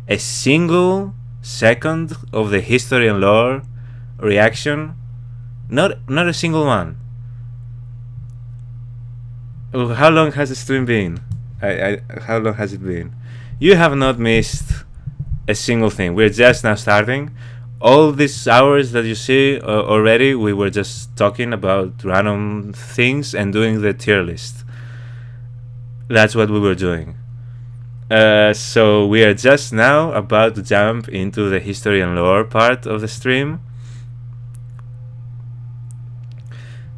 a single second of the history and lore reaction? Not a single one. How long has the stream been? How long has it been? You have not missed a single thing. We're just now starting. All these hours that you see already, we were just talking about random things and doing the tier list. That's what we were doing. So we are just now about to jump into the history and lore part of the stream.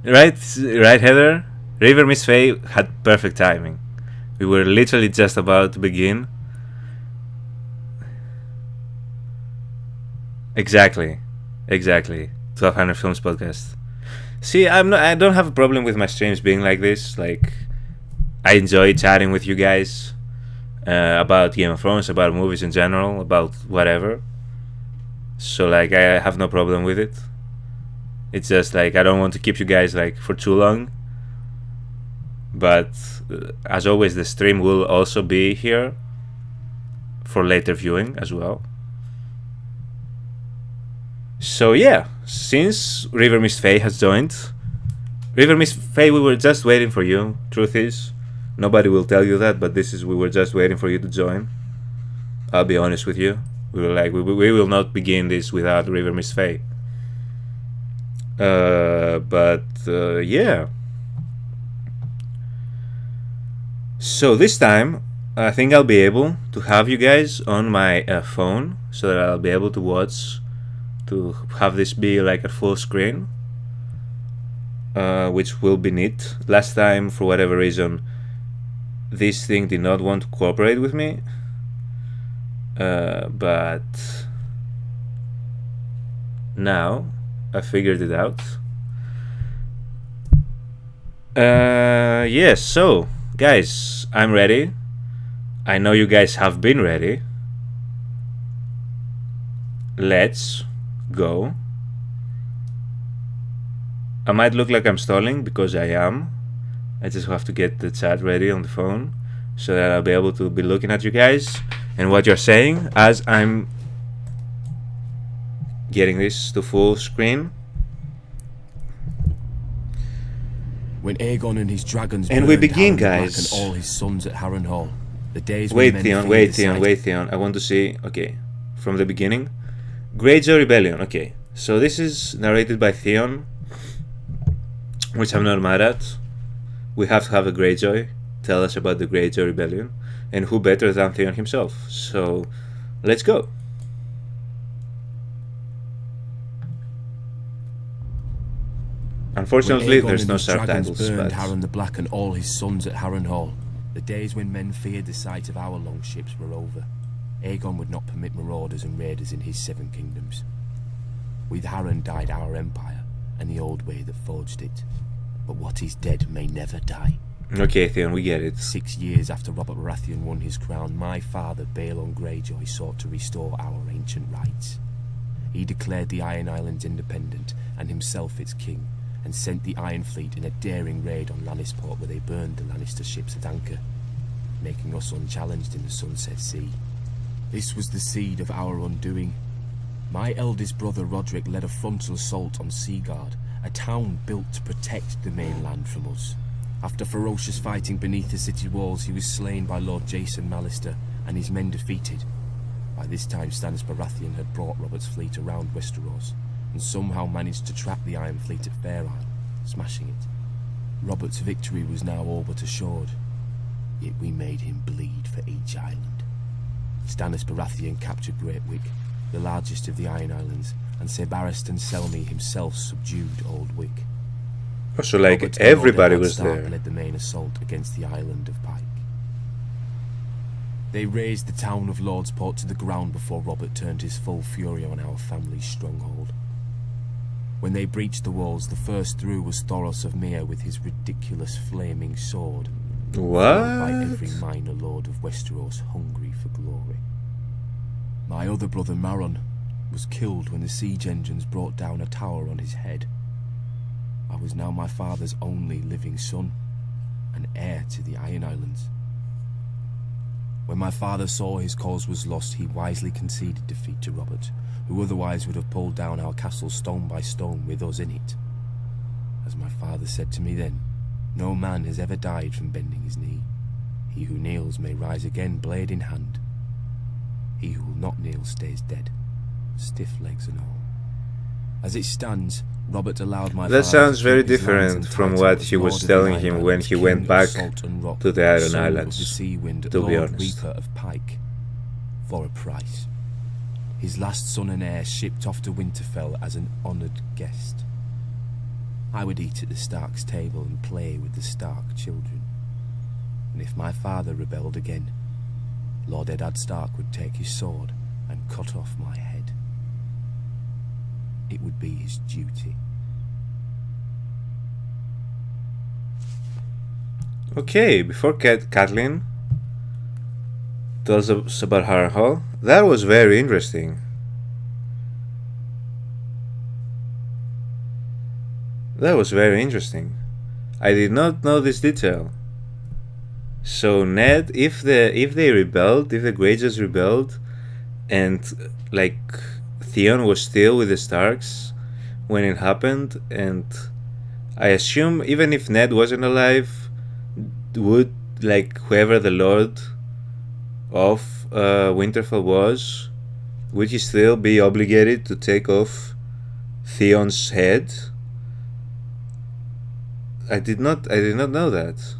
Right, Heather? River Mist Fae had perfect timing. We were literally just about to begin. Exactly. 1200 Films podcast. See, I don't have a problem with my streams being like this. Like, I enjoy chatting with you guys about Game of Thrones, about movies in general, about whatever. So like, I have no problem with it. It's just like, I don't want to keep you guys like for too long. But as always, the stream will also be here for later viewing as well. So yeah, since River Mist Fae has joined, River Mist Fae, we were just waiting for you. Truth is, nobody will tell you that, but we were just waiting for you to join. I'll be honest with you. We were like, we will not begin this without River Mist Fae. Yeah. So this time, I think I'll be able to have you guys on my phone, so that I'll be able to watch, to have this be like a full screen, which will be neat. Last time, for whatever reason, this thing did not want to cooperate with me, but now I figured it out. Yes, so guys, I'm ready. I know you guys have been ready. Let's go. I might look like I'm stalling, because I am. I just have to get the chat ready on the phone so that I'll be able to be looking at you guys and what you're saying as I'm getting this to full screen. When Aegon and his dragons and we begin, guys. And all his sons at Harrenhal. The days wait, Theon. I want to see. Okay, from the beginning. Greyjoy Rebellion. Okay, so this is narrated by Theon, which I'm not mad at. We have to have a Greyjoy tell us about the Greyjoy Rebellion, and who better than Theon himself? So, let's go. Unfortunately, there's no subtitles. Burned Harren the Black and all his sons at Harrenhal. The days when men feared the sight of our longships were over. Aegon would not permit marauders and raiders in his 7 kingdoms. With Harren died our empire, and the old way that forged it. But what is dead may never die. Okay, Theon, we get it. 6 years after Robert Baratheon won his crown, my father, Balon Greyjoy, sought to restore our ancient rights. He declared the Iron Islands independent and himself its king, and sent the Iron Fleet in a daring raid on Lannisport where they burned the Lannister ships at anchor, making us unchallenged in the Sunset Sea. This was the seed of our undoing. My eldest brother Roderick led a frontal assault on Seaguard, a town built to protect the mainland from us. After ferocious fighting beneath the city walls, he was slain by Lord Jason Mallister and his men defeated. By this time, Stannis Baratheon had brought Robert's fleet around Westeros and somehow managed to trap the Iron Fleet at Fair Isle, smashing it. Robert's victory was now all but assured, yet we made him bleed for each island. Stannis Baratheon captured Great Wick, the largest of the Iron Islands, and Ser Barristan Selmy himself subdued Old Wick. So like Robert everybody Eddard was Stark there. led the main assault against the island of Pike. They razed the town of Lordsport to the ground before Robert turned his full fury on our family's stronghold. When they breached the walls, the first through was Thoros of Myr with his ridiculous flaming sword, followed by every minor lord of Westeros hungry for glory. My other brother Maron was killed when the siege engines brought down a tower on his head. I was now my father's only living son, and heir to the Iron Islands. When my father saw his cause was lost, he wisely conceded defeat to Robert, who otherwise would have pulled down our castle stone by stone with us in it. As my father said to me then, no man has ever died from bending his knee. He who kneels may rise again, blade in hand. He who will not kneel stays dead, stiff legs and all. As it stands, Robert allowed my That father sounds to very keep his lands different and from titles, what he was Lord of the telling Iron him when Islands, he King went of back Salt and Rock, to the Iron Son of Islands, the Sea Wind, to be Lord honest. Reaper of Pike, for a price. His last son and heir shipped off to Winterfell as an honoured guest. I would eat at the Stark's table and play with the Stark children. And if my father rebelled again, Lord Eddard Stark would take his sword and cut off my head. It would be his duty. Okay, before Catelyn tells us about Harrenhal, that was very interesting. That was very interesting. I did not know this detail. So Ned, if they rebelled, if the Greyjoys rebelled, and like Theon was still with the Starks when it happened, and I assume even if Ned wasn't alive, would like whoever the Lord of Winterfell was, would he still be obligated to take off Theon's head? I did not know that.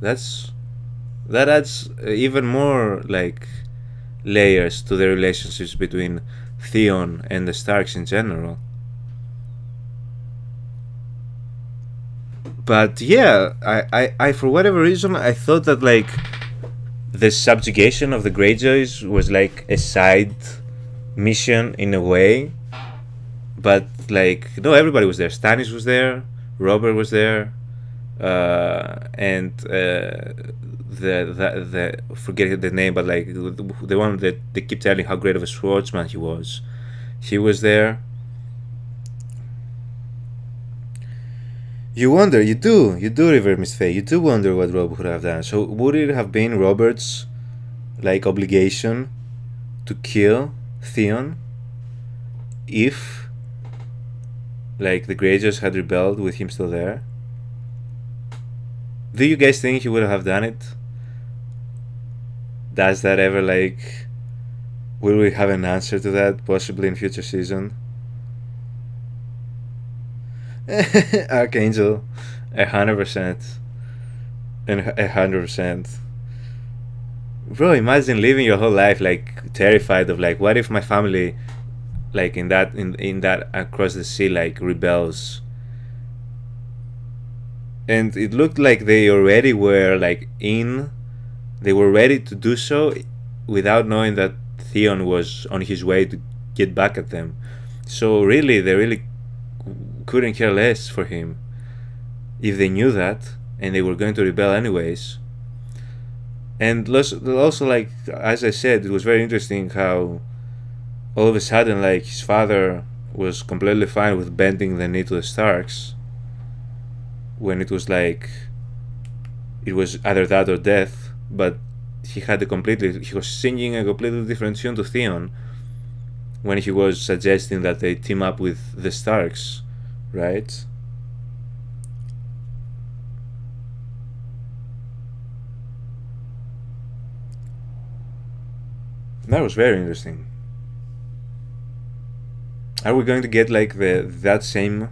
That adds even more like layers to the relationships between Theon and the Starks in general. But yeah, I for whatever reason I thought that like the subjugation of the Greyjoys was like a side mission in a way. But like no, everybody was there. Stannis was there, Robert was there, and the forget the name, but like the one that they keep telling how great of a swordsman he was there. You wonder, you do, River Mistfay, you do wonder what Rob would have done. So would it have been Robert's like obligation to kill Theon if like the Greyjoys had rebelled with him still there? Do you guys think he would have done it? Does that ever like, will we have an answer to that possibly in future season? Archangel, 100%, and 100%. Bro, imagine living your whole life like terrified of like, what if my family, like in that across the sea, like rebels? And it looked like they already were like they were ready to do so without knowing that Theon was on his way to get back at them. So really, they really couldn't care less for him if they knew that and they were going to rebel anyways. And also like as I said, it was very interesting how all of a sudden, like, his father was completely fine with bending the knee to the Starks, when it was like, it was either that or death, but he was singing a completely different tune to Theon when he was suggesting that they team up with the Starks, right? That was very interesting. Are we going to get like that same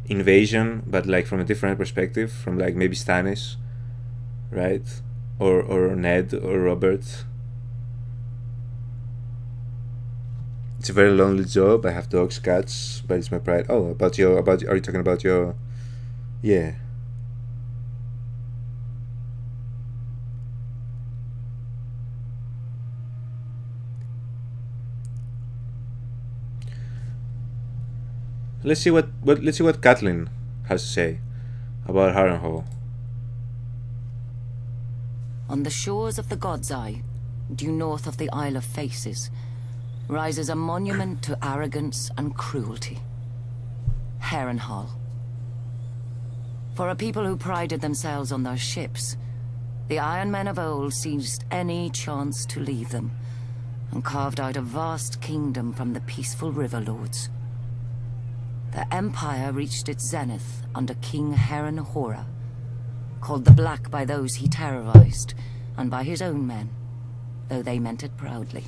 invasion, but like from a different perspective, from like maybe Stannis, right? Or Ned or Robert? It's a very lonely job. I have dogs, cats, but it's my pride. Oh, are you talking about your? Yeah. Let's see what Catelyn has to say about Harrenhal. On the shores of the God's Eye, due north of the Isle of Faces, rises a monument to arrogance and cruelty. Harrenhal. For a people who prided themselves on their ships, the Iron Men of old seized any chance to leave them, and carved out a vast kingdom from the peaceful river lords. The Empire reached its zenith under King Harrenhal, called the Black by those he terrorized, and by his own men, though they meant it proudly.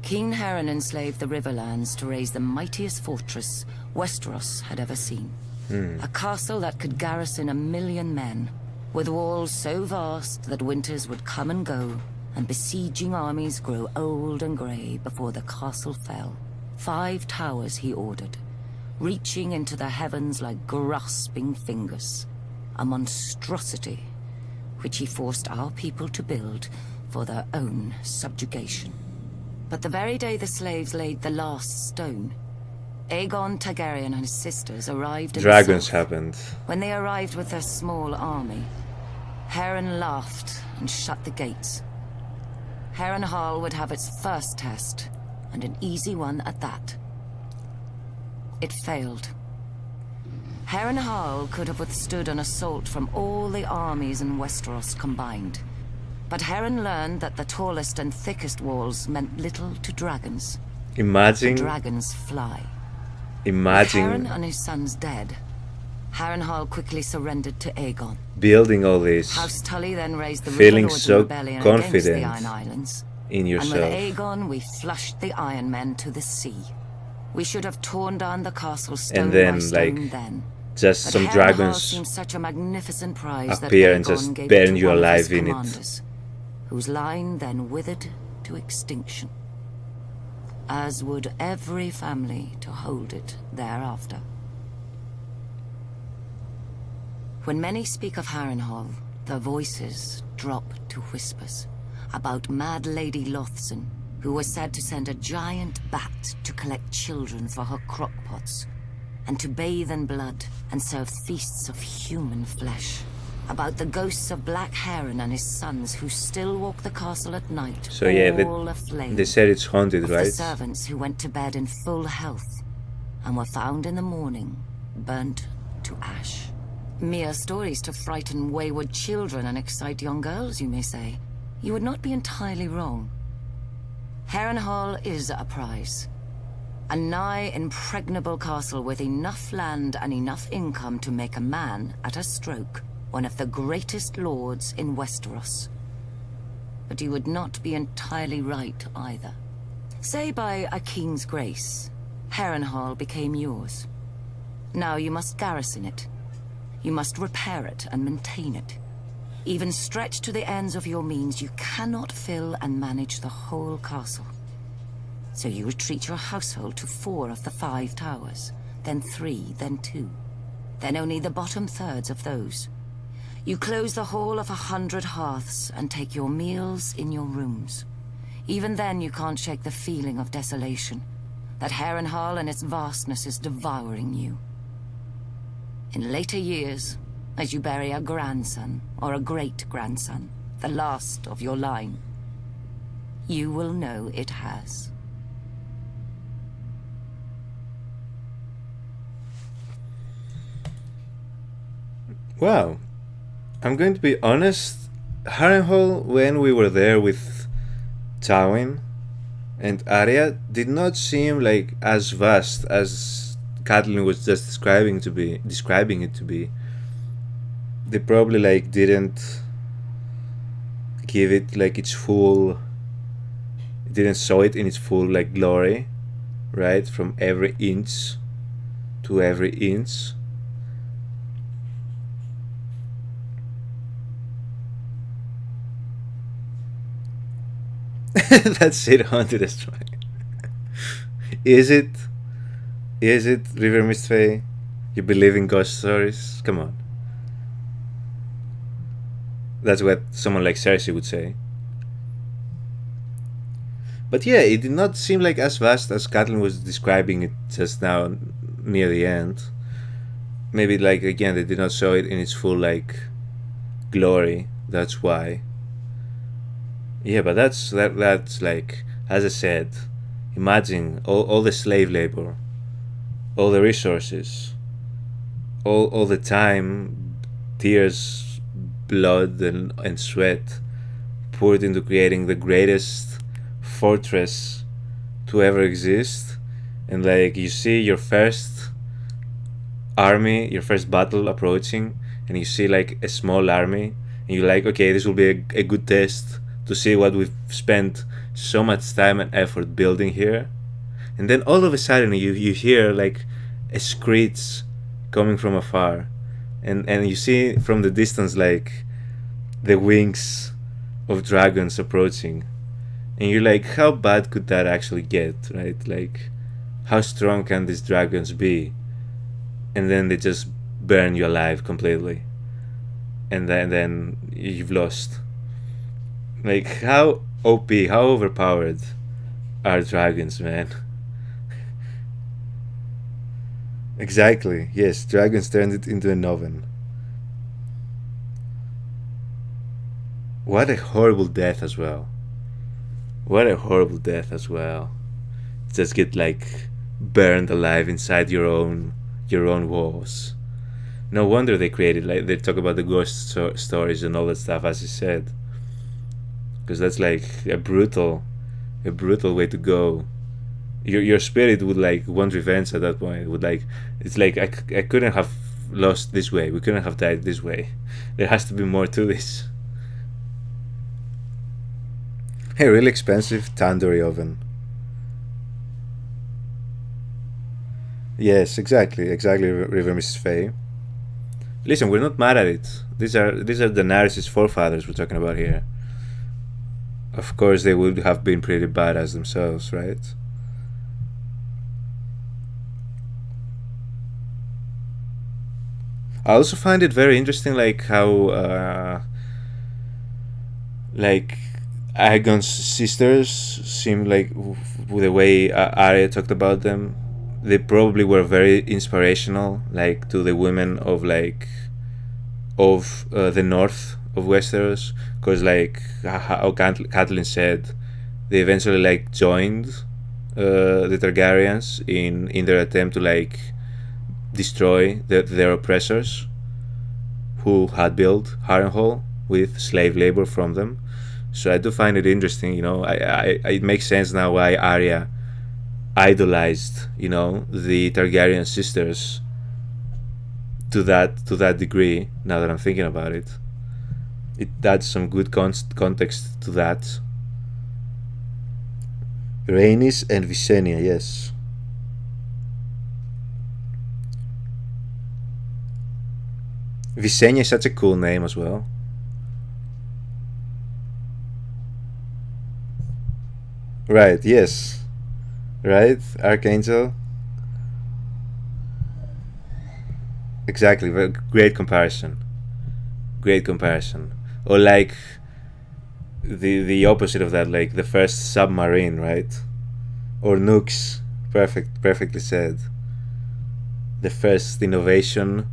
King Harren enslaved the Riverlands to raise the mightiest fortress Westeros had ever seen. A castle that could garrison 1 million men, with walls so vast that winters would come and go, and besieging armies grow old and grey before the castle fell. 5 towers he ordered, reaching into the heavens like grasping fingers. A monstrosity which he forced our people to build for their own subjugation. But the very day the slaves laid the last stone, Aegon Targaryen and his sisters arrived in Dragons the south. happened. When they arrived with their small army, Harren laughed and shut the gates. Harrenhal would have its first test, and an easy one at that. It failed. Harrenhal could have withstood an assault from all the armies in Westeros combined. But Harren learned that the tallest and thickest walls meant little to dragons. Imagine. The dragons fly. Imagine. With Harren and his sons dead, Harrenhal quickly surrendered to Aegon. Building all this. House Tully then raised the feeling River Lords so rebellion confident against the Iron Islands. In yourself. And with Aegon, we flushed the Iron Men to the sea. We should have torn down the castle stone and then, by stone like, then. just but some Harrenhal dragons seemed such a magnificent prize appear that and Aegon just gave burn to you one of alive his in it. commanders, whose line then withered to extinction. As would every family to hold it thereafter. When many speak of Harrenhal, their voices drop to whispers about Mad Lady Lothson, who was said to send a giant bat to collect children for her crockpots, and to bathe in blood and serve feasts of human flesh. About the ghosts of Black Harren and his sons who still walk the castle at night, so yeah, all aflame. They said it's haunted, of right? The servants who went to bed in full health and were found in the morning, burnt to ash. Mere stories to frighten wayward children and excite young girls, you may say. You would not be entirely wrong. Harrenhal is a prize. A nigh impregnable castle with enough land and enough income to make a man, at a stroke, one of the greatest lords in Westeros. But you would not be entirely right either. Say by a king's grace, Harrenhal became yours. Now you must garrison it. You must repair it and maintain it. Even stretched to the ends of your means, you cannot fill and manage the whole castle. So you retreat your household to 4 of the 5 towers, then 3, then 2, then only the bottom thirds of those. You close the whole of 100 hearths and take your meals in your rooms. Even then you can't shake the feeling of desolation, that Harrenhal and its vastness is devouring you. In later years, as you bury a grandson or a great-grandson, the last of your line, you will know it has. Wow. I'm going to be honest, Harrenhal, when we were there with Tywin and Arya, did not seem like as vast as Catelyn was just describing it to be. They probably like didn't give it like its full, didn't show it in its full like glory, right? From every inch to every inch. That's it, Haunted as Strike. Is it River Mistfay? You believe in ghost stories? Come on. That's what someone like Cersei would say. But yeah, it did not seem like as vast as Catelyn was describing it just now near the end. Maybe like again they did not show it in its full like glory. That's why. Yeah, but that's like, as I said, imagine all the slave labor, all the resources, all the time, tears, blood and sweat poured into creating the greatest fortress to ever exist, and like you see your first army, your first battle approaching, and you see like a small army, and you're like, okay, this will be a good test to see what we've spent so much time and effort building here. And then all of a sudden you hear like a screech coming from afar, and you see from the distance like the wings of dragons approaching, and you're like, how bad could that actually get, right? Like, how strong can these dragons be? And then they just burn you alive completely, and then you've lost. Like, how OP, how overpowered are dragons, man? Exactly, yes, dragons turned it into an oven. What a horrible death as well. What a horrible death as well. Just get like burned alive inside your own walls. No wonder they created, like, they talk about the ghost stories and all that stuff, as you said. Because that's like a brutal way to go. Your spirit would like want revenge at that point. It would like, it's like I couldn't have lost this way. We couldn't have died this way. There has to be more to this. A really expensive tandoori oven. Yes, exactly, River Mrs. Faye. Listen, we're not mad at it. These are Daenerys' forefathers we're talking about here. Of course, they would have been pretty badass themselves, right? I also find it very interesting, like how, like Aegon's sisters seem like, the way Arya talked about them, they probably were very inspirational, like to the women of like the north of Westeros, because like how Catelyn said, they eventually like joined the Targaryens in their attempt to like destroy their oppressors, who had built Harrenhal with slave labor from them. So I do find it interesting, you know. It makes sense now why Arya idolized, you know, the Targaryen sisters to that degree. Now that I'm thinking about it, it adds some good context to that. Rhaenys and Visenya, yes. Visenya is such a cool name as well. Right, yes. Right, Archangel. Exactly, great comparison. Great comparison. Or like the opposite of that, like the first submarine, right? Or nukes. Perfectly said. The first innovation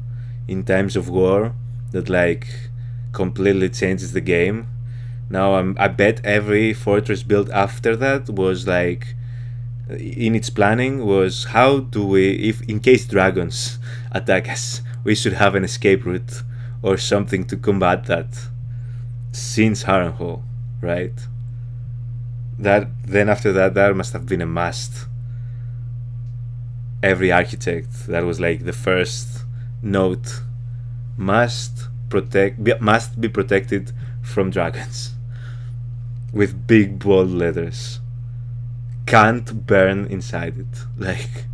in times of war that like completely changes the game. Now I bet every fortress built after that was like, in its planning was, how do we, if in case dragons attack us, we should have an escape route or something to combat that since Harrenhal, right? That then after that, that must have been a must. Every architect, that was like the first note: must be protected from dragons, with big bold letters. Can't burn inside it. Like,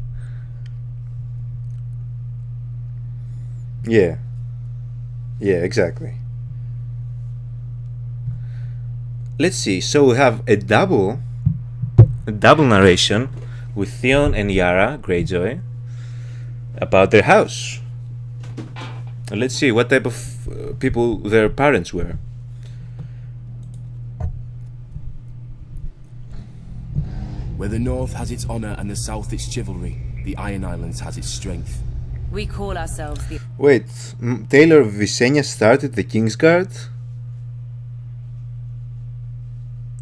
yeah, exactly. Let's see. So we have a double narration with Theon and Yara Greyjoy about their house. Let's see what type of people their parents were. Where the North has its honor and the South its chivalry, the Iron Islands has its strength. We call ourselves the... Wait, Taylor Visenya started the Kingsguard?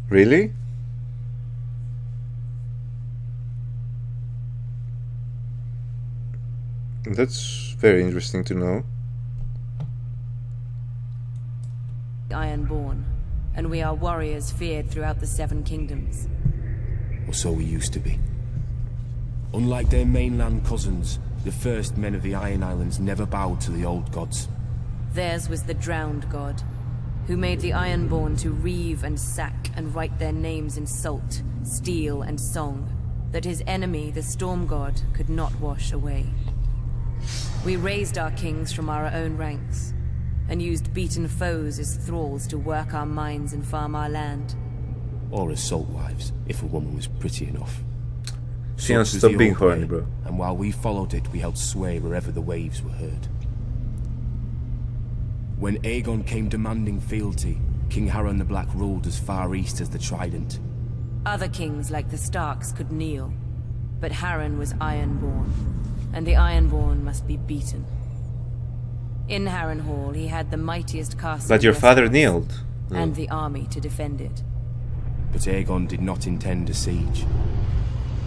Really? That's very interesting to know. Ironborn, and we are warriors feared throughout the Seven Kingdoms. Or so we used to be. Unlike their mainland cousins, the first men of the Iron Islands never bowed to the old gods. Theirs was the drowned god, who made the Ironborn to reave and sack and write their names in salt, steel, and song, that his enemy, the Storm God, could not wash away. We raised our kings from our own ranks, and used beaten foes as thralls to work our mines and farm our land. Or as salt wives, if a woman was pretty enough. Theon, Such was stop the being old horny, way, bro. And while we followed it, we held sway wherever the waves were heard. When Aegon came demanding fealty, King Harren the Black ruled as far east as the Trident. Other kings like the Starks could kneel, but Harren was Ironborn, and the Ironborn must be beaten. In Harrenhal, he had the mightiest castle. But your father kneeled. And the army to defend it. But Aegon did not intend a siege.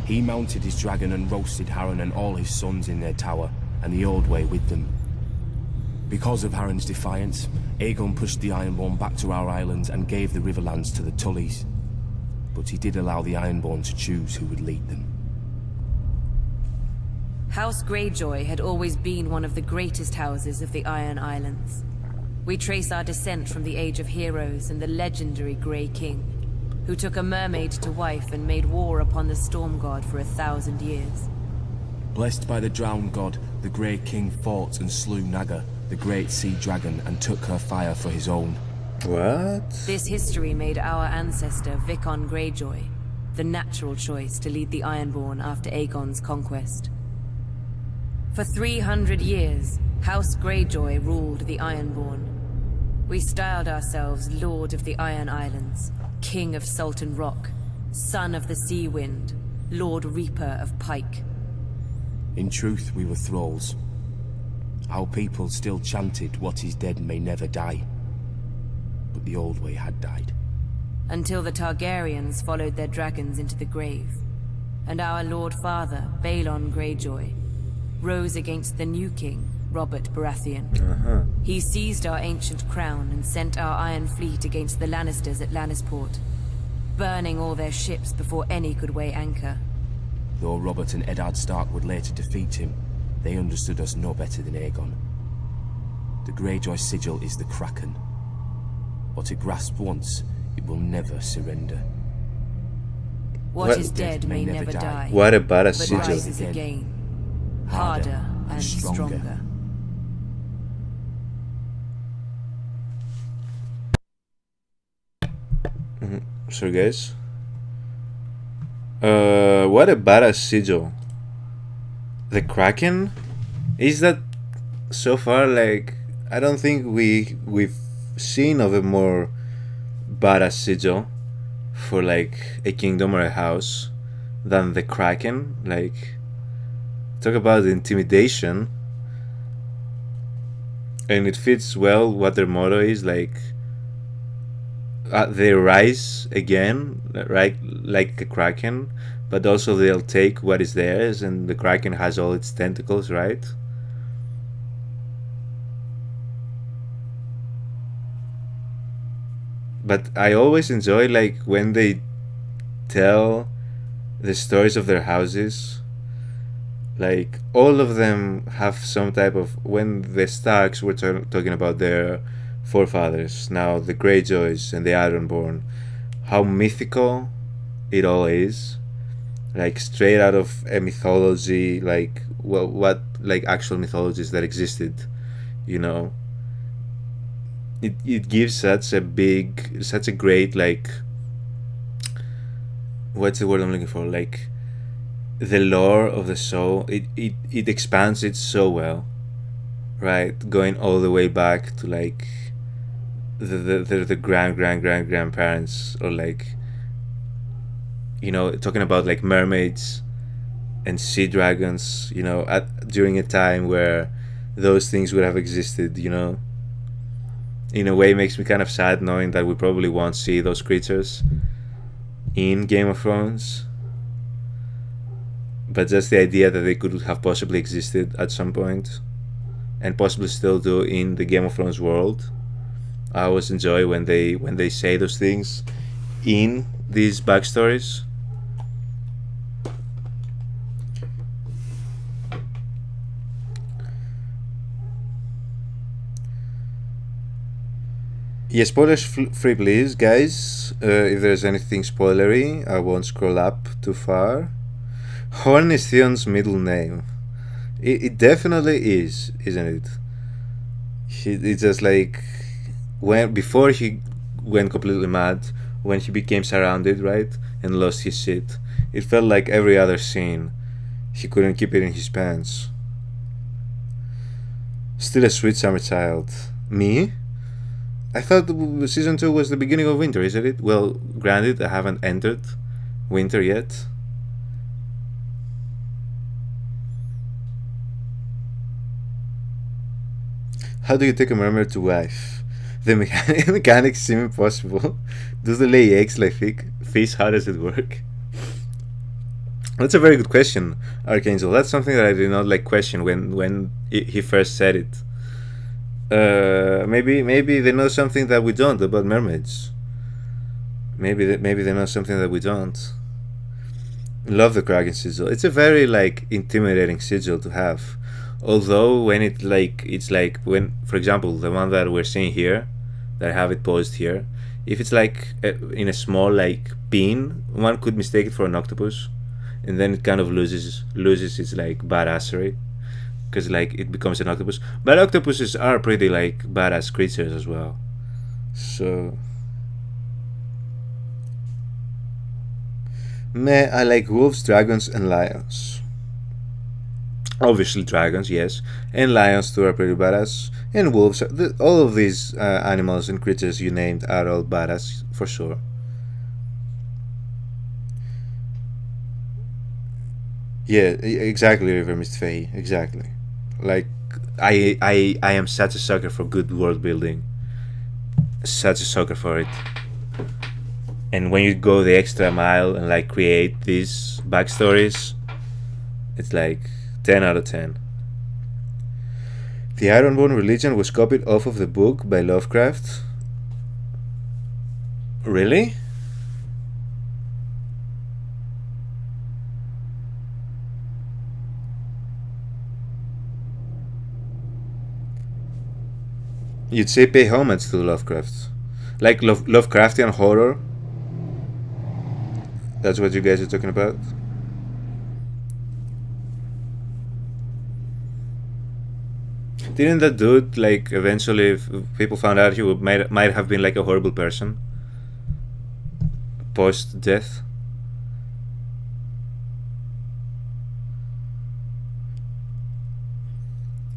He mounted his dragon and roasted Harren and all his sons in their tower, and the Old Way with them. Because of Harren's defiance, Aegon pushed the Ironborn back to our islands and gave the Riverlands to the Tullys. But he did allow the Ironborn to choose who would lead them. House Greyjoy had always been one of the greatest houses of the Iron Islands. We trace our descent from the Age of Heroes and the legendary Grey King, who took a mermaid to wife and made war upon the Storm God for 1,000 years. Blessed by the Drowned God, the Grey King fought and slew Naga, the great sea dragon, and took her fire for his own. What? This history made our ancestor Vicon Greyjoy the natural choice to lead the Ironborn after Aegon's conquest. For 300 years, House Greyjoy ruled the Ironborn. We styled ourselves Lord of the Iron Islands, King of Salton Rock, Son of the Sea Wind, Lord Reaper of Pike. In truth, we were thralls. Our people still chanted, "What is dead may never die." But the Old Way had died. Until the Targaryens followed their dragons into the grave, and our Lord Father, Balon Greyjoy, rose against the new king, Robert Baratheon. He seized our ancient crown and sent our Iron Fleet against the Lannisters at Lannisport, burning all their ships before any could weigh anchor. Though Robert and Eddard Stark would later defeat him, they understood us no better than Aegon. The Greyjoy sigil is the Kraken. What it grasped once, it will never surrender. What is dead may never die. What about a but sigil? rises again, harder and stronger. Sorry, guys. What about a sigil? The Kraken? Is that so far, like, I don't think we've seen of a more badass sigil for like a kingdom or a house than the Kraken. Like, talk about the intimidation, and it fits well what their motto is, like they rise again, right, like a kraken, but also they'll take what is theirs, and the kraken has all its tentacles, right? But I always enjoy like when they tell the stories of their houses. Like all of them have some type of, when the Starks were talking about their forefathers, now the Greyjoys and the Ironborn, how mythical it all is, like straight out of a mythology, like what like actual mythologies that existed, you know. It gives such a great, like, what's the word I'm looking for, like the lore of the show. It expands it so well, right, going all the way back to like the grandparents, or like, you know, talking about like mermaids and sea dragons, you know, during a time where those things would have existed, you know. In a way, makes me kind of sad knowing that we probably won't see those creatures in Game of Thrones, but just the idea that they could have possibly existed at some point and possibly still do in the Game of Thrones world. I always enjoy when they say those things in these backstories. Yeah, spoilers free, please, guys. If there's anything spoilery, I won't scroll up too far. Horn is Theon's middle name. It definitely is, isn't it? It's just like before he went completely mad, when he became surrounded, right, and lost his shit. It felt like every other scene, he couldn't keep it in his pants. Still a sweet summer child. Me? I thought season 2 was the beginning of winter, isn't it? Well, granted, I haven't entered winter yet. How do you take a mermaid to wife? The mechanics seem impossible. Do they lay eggs like fish? How does it work? That's a very good question, Archangel. That's something that I did not like question when he first said it. Maybe they know something that we don't about mermaids. Maybe they know something that we don't. Love the Kraken sigil. It's a very like intimidating sigil to have. Although when it's like when, for example, the one that we're seeing here, that I have it posed here, if it's like in a small like pin, one could mistake it for an octopus, and then it kind of loses its like badassery, because like it becomes an octopus. But octopuses are pretty like badass creatures as well. So meh, I like wolves, dragons, and lions. Obviously dragons, yes, and lions too are pretty badass, and wolves. All of these animals and creatures you named are all badass for sure. Yeah, exactly, River Mist Fae, exactly. Like I am such a sucker for good world building, such a sucker for it. And when you go the extra mile and like create these backstories, it's like 10 out of 10. The Ironborn religion was copied off of the book by Lovecraft. Really? You'd say pay homage to Lovecraft. Like Lovecraftian horror? That's what you guys are talking about? Didn't that dude, like, eventually, if people found out he might have been like a horrible person post-death?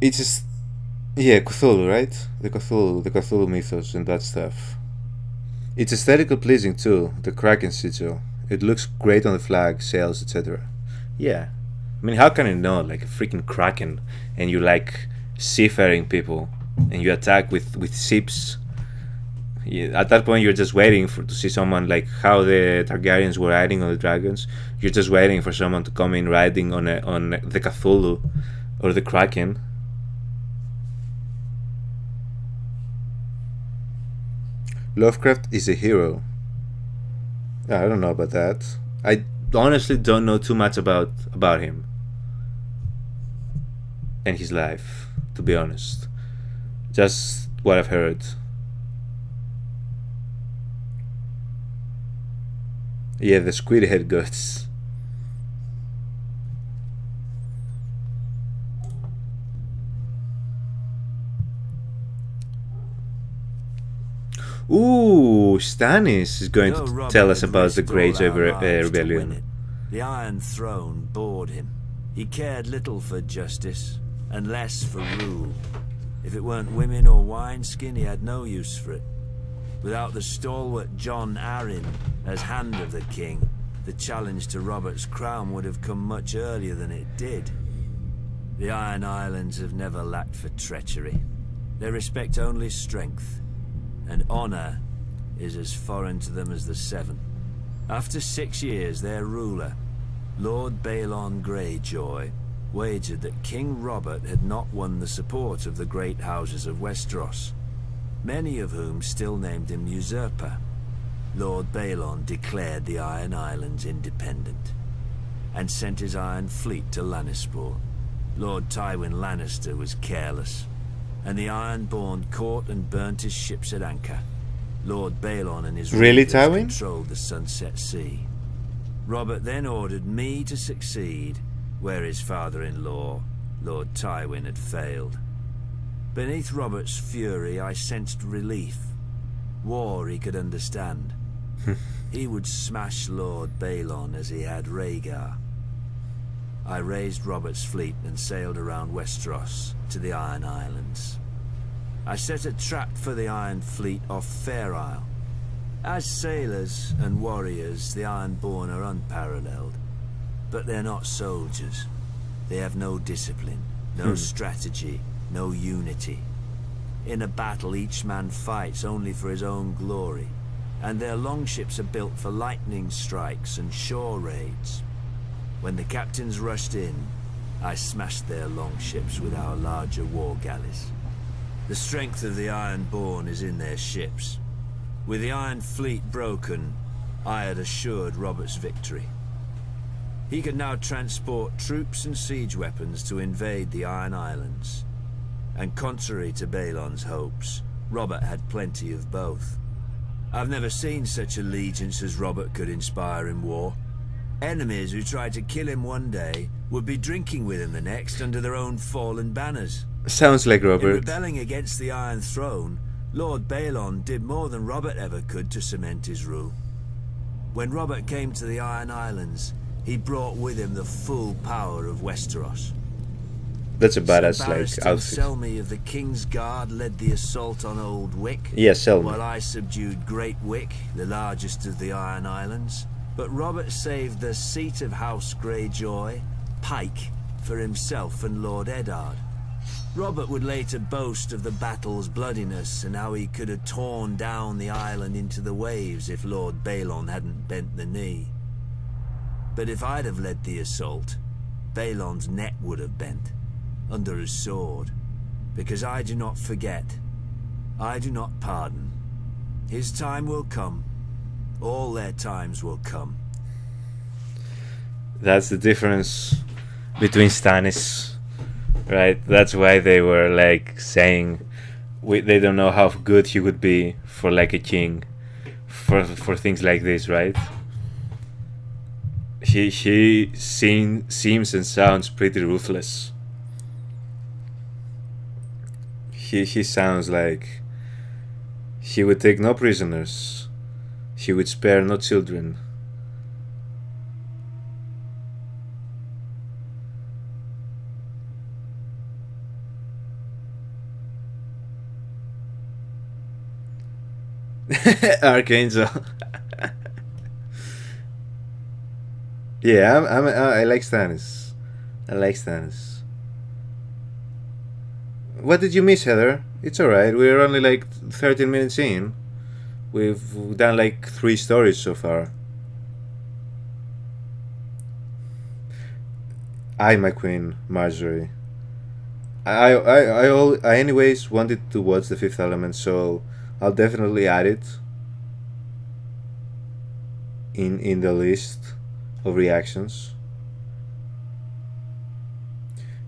It's just, yeah, Cthulhu, right? The Cthulhu mythos and that stuff. It's aesthetically pleasing too, the Kraken sigil. It looks great on the flag, sails, etc. Yeah. I mean, how can you not, like a freaking Kraken, and you like seafaring people, and you attack with ships? At that point, you're just waiting to see someone, like how the Targaryens were riding on the dragons. You're just waiting for someone to come in riding on the Cthulhu or the Kraken. Lovecraft is a hero. I don't know about that. I honestly don't know too much about him and his life, to be honest. Just what I've heard. Yeah, the squid head guts. Ooh, Stannis is going to tell us about the Greyjoy rebellion. The Iron Throne bored him. He cared little for justice and less for rule. If it weren't women or wineskin, he had no use for it. Without the stalwart Jon Arryn as Hand of the King, the challenge to Robert's crown would have come much earlier than it did. The Iron Islands have never lacked for treachery. They respect only strength, and honor is as foreign to them as the Seven. After 6 years, their ruler, Lord Balon Greyjoy, wagered that King Robert had not won the support of the great houses of Westeros, many of whom still named him usurper. Lord Balon declared the Iron Islands independent and sent his Iron Fleet to Lannisport. Lord Tywin Lannister was careless, and the Ironborn caught and burnt his ships at anchor. Lord Balon and his raiders controlled the Sunset Sea. Robert then ordered me to succeed where his father-in-law, Lord Tywin, had failed. Beneath Robert's fury, I sensed relief. War he could understand. He would smash Lord Balon as he had Rhaegar. I raised Robert's fleet and sailed around Westeros to the Iron Islands. I set a trap for the Iron Fleet off Fair Isle. As sailors and warriors, the Ironborn are unparalleled. But they're not soldiers. They have no discipline, no strategy, no unity. In a battle, each man fights only for his own glory, and their longships are built for lightning strikes and shore raids. When the captains rushed in, I smashed their longships with our larger war galleys. The strength of the Ironborn is in their ships. With the Iron Fleet broken, I had assured Robert's victory. He could now transport troops and siege weapons to invade the Iron Islands. And contrary to Balon's hopes, Robert had plenty of both. I've never seen such allegiance as Robert could inspire in war. Enemies who tried to kill him one day would be drinking with him the next under their own fallen banners. Sounds like Robert. In rebelling against the Iron Throne, Lord Balon did more than Robert ever could to cement his rule. When Robert came to the Iron Islands, he brought with him the full power of Westeros. That's a badass outfit. Selmy of the King's Guard led the assault on Old Wick. Yeah, Selmy. While I subdued Great Wick, the largest of the Iron Islands. But Robert saved the seat of House Greyjoy, Pike, for himself and Lord Eddard. Robert would later boast of the battle's bloodiness and how he could have torn down the island into the waves if Lord Balon hadn't bent the knee. But if I'd have led the assault, Balon's neck would have bent, under his sword, because I do not forget, I do not pardon. His time will come, all their times will come. That's the difference between Stannis, right? That's why they were like saying they don't know how good he would be for like a king, for things like this, right? He seems and sounds pretty ruthless. He sounds like he would take no prisoners. He would spare no children. Archangel. Yeah, I like Stannis. I like Stannis. What did you miss, Heather? It's alright, we're only like 13 minutes in. We've done like 3 stories so far. My queen, Marjorie. I anyways wanted to watch The Fifth Element, so I'll definitely add it in the list of reactions.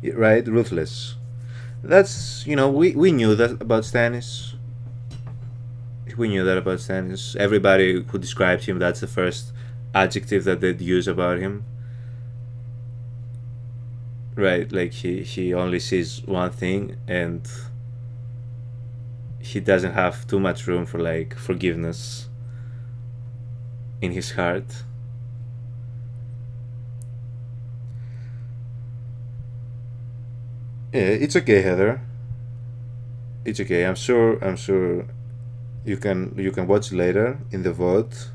Right, Ruthless. That's, you know, we knew that about Stannis. We knew that about Stannis. Everybody who described him, that's the first adjective that they'd use about him. Right, like he only sees one thing, and he doesn't have too much room for like forgiveness in his heart. Yeah, it's okay, Heather. It's okay. I'm sure you can watch later in the VOD.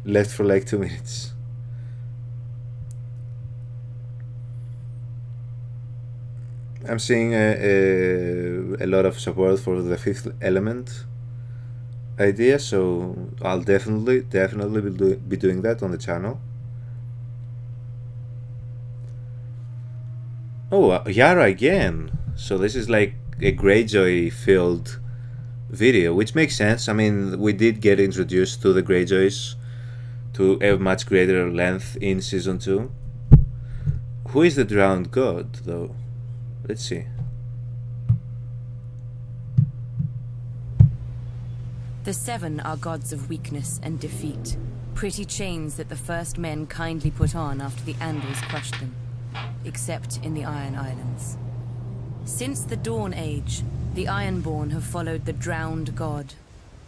Left for like 2 minutes. I'm seeing a lot of support for the Fifth Element idea, so I'll definitely be doing that on the channel. Oh, Yara again. So this is like a Greyjoy filled video, which makes sense. I mean, we did get introduced to the Greyjoys to a much greater length in season 2. Who is the drowned god, though? Let's see. The Seven are gods of weakness and defeat, pretty chains that the first men kindly put on after the Andals crushed them, except in the Iron Islands. Since the Dawn Age, the Ironborn have followed the drowned god,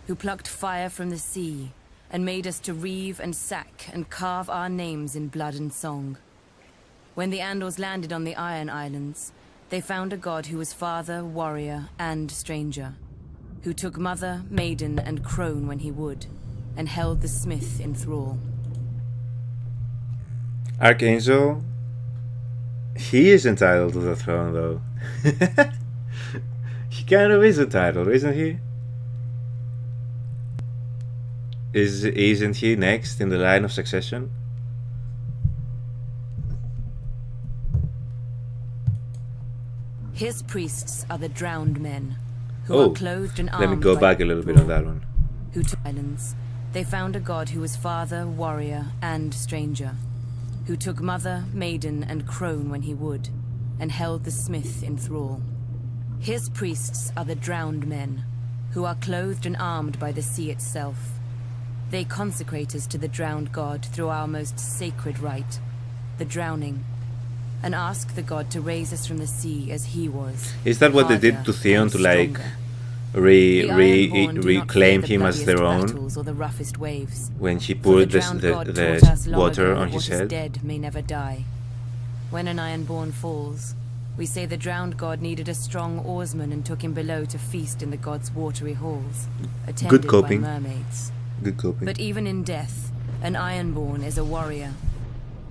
who plucked fire from the sea and made us to reave and sack and carve our names in blood and song. When the Andals landed on the Iron Islands, they found a god who was father, warrior, and stranger, who took mother, maiden, and crone when he would, and held the smith in thrall. Archangel, he is entitled to the throne, though. He kind of is entitled, isn't he? Isn't he next in the line of succession? His priests are the drowned men, who are clothed and armed. Let me go back a little bit on that one. Who took islands. They found a god who was father, warrior, and stranger, who took mother, maiden, and crone when he would, and held the smith in thrall. His priests are the drowned men, who are clothed and armed by the sea itself. They consecrate us to the drowned god through our most sacred rite, the drowning, and ask the god to raise us from the sea as he was. Is that what they did to Theon, to like reclaim him as their own? Or the roughest waves. When he poured the water on his head? Dead may never die. When an Ironborn falls, we say the drowned god needed a strong oarsman and took him below to feast in the god's watery halls, attended Good coping. by mermaids. Good coping. But even in death, an Ironborn is a warrior.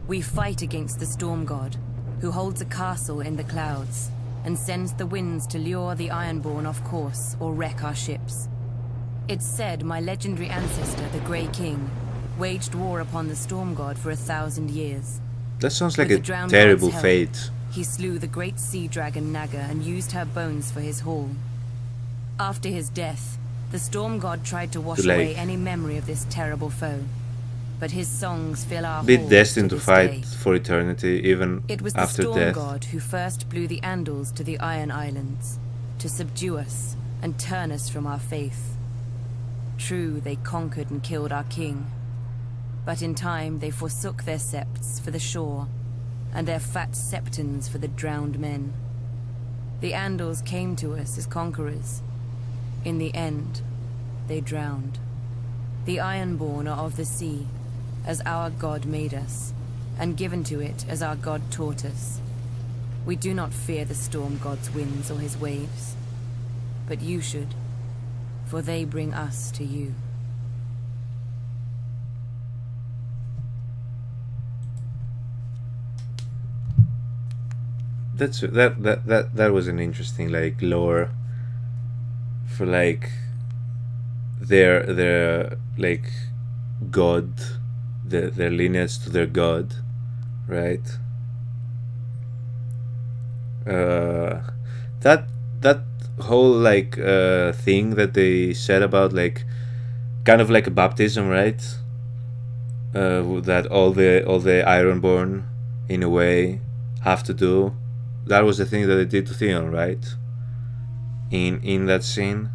We fight against the storm god, who holds a castle in the clouds, and sends the winds to lure the Ironborn off course or wreck our ships. It's said my legendary ancestor, the Grey King, waged war upon the storm god for 1,000 years. That sounds like With a the drowned terrible god's help, fate. He slew the great sea dragon Naga and used her bones for his hall. After his death, the storm god tried to wash away any memory of this terrible foe. But his songs fill our Be halls destined to to this fight day. for eternity, even It was the after storm death. god who first blew the Andals to the Iron Islands, to subdue us and turn us from our faith. True, they conquered and killed our king, but in time they forsook their septs for the shore, and their fat septons for the drowned men. The Andals came to us as conquerors. In the end, they drowned. The Ironborn are of the sea, as our god made us, and given to it as our god taught us. We do not fear the storm god's winds or his waves, but you should, for they bring us to you. That was an interesting like lore for like their like god, their lineage to their god, right? That whole like thing that they said about like kind of like a baptism, right? That all the Ironborn in a way have to do. That was the thing that they did to Theon, right? In that scene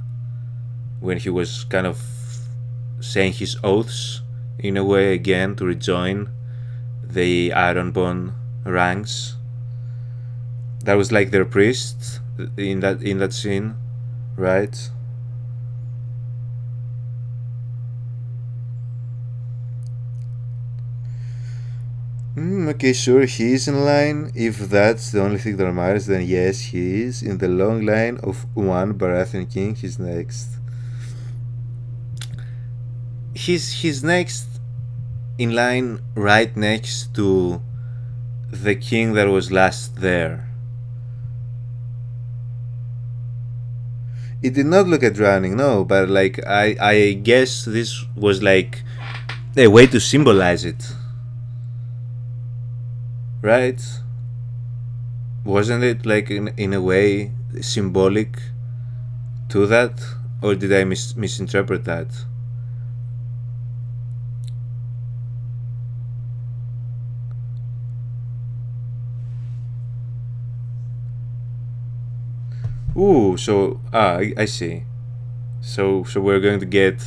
when he was kind of saying his oaths in a way again to rejoin the Ironborn ranks. That was like their priest in that scene, right? Okay, sure, he is in line. If that's the only thing that matters, then yes, he is. In the long line of one Baratheon king, he's next. He's next in line right next to the king that was last there. It did not look at drowning, no, but like I guess this was like a way to symbolize it. Right? Wasn't it like in a way symbolic to that? Or did I misinterpret that? Ooh, so I see. So we're going to get,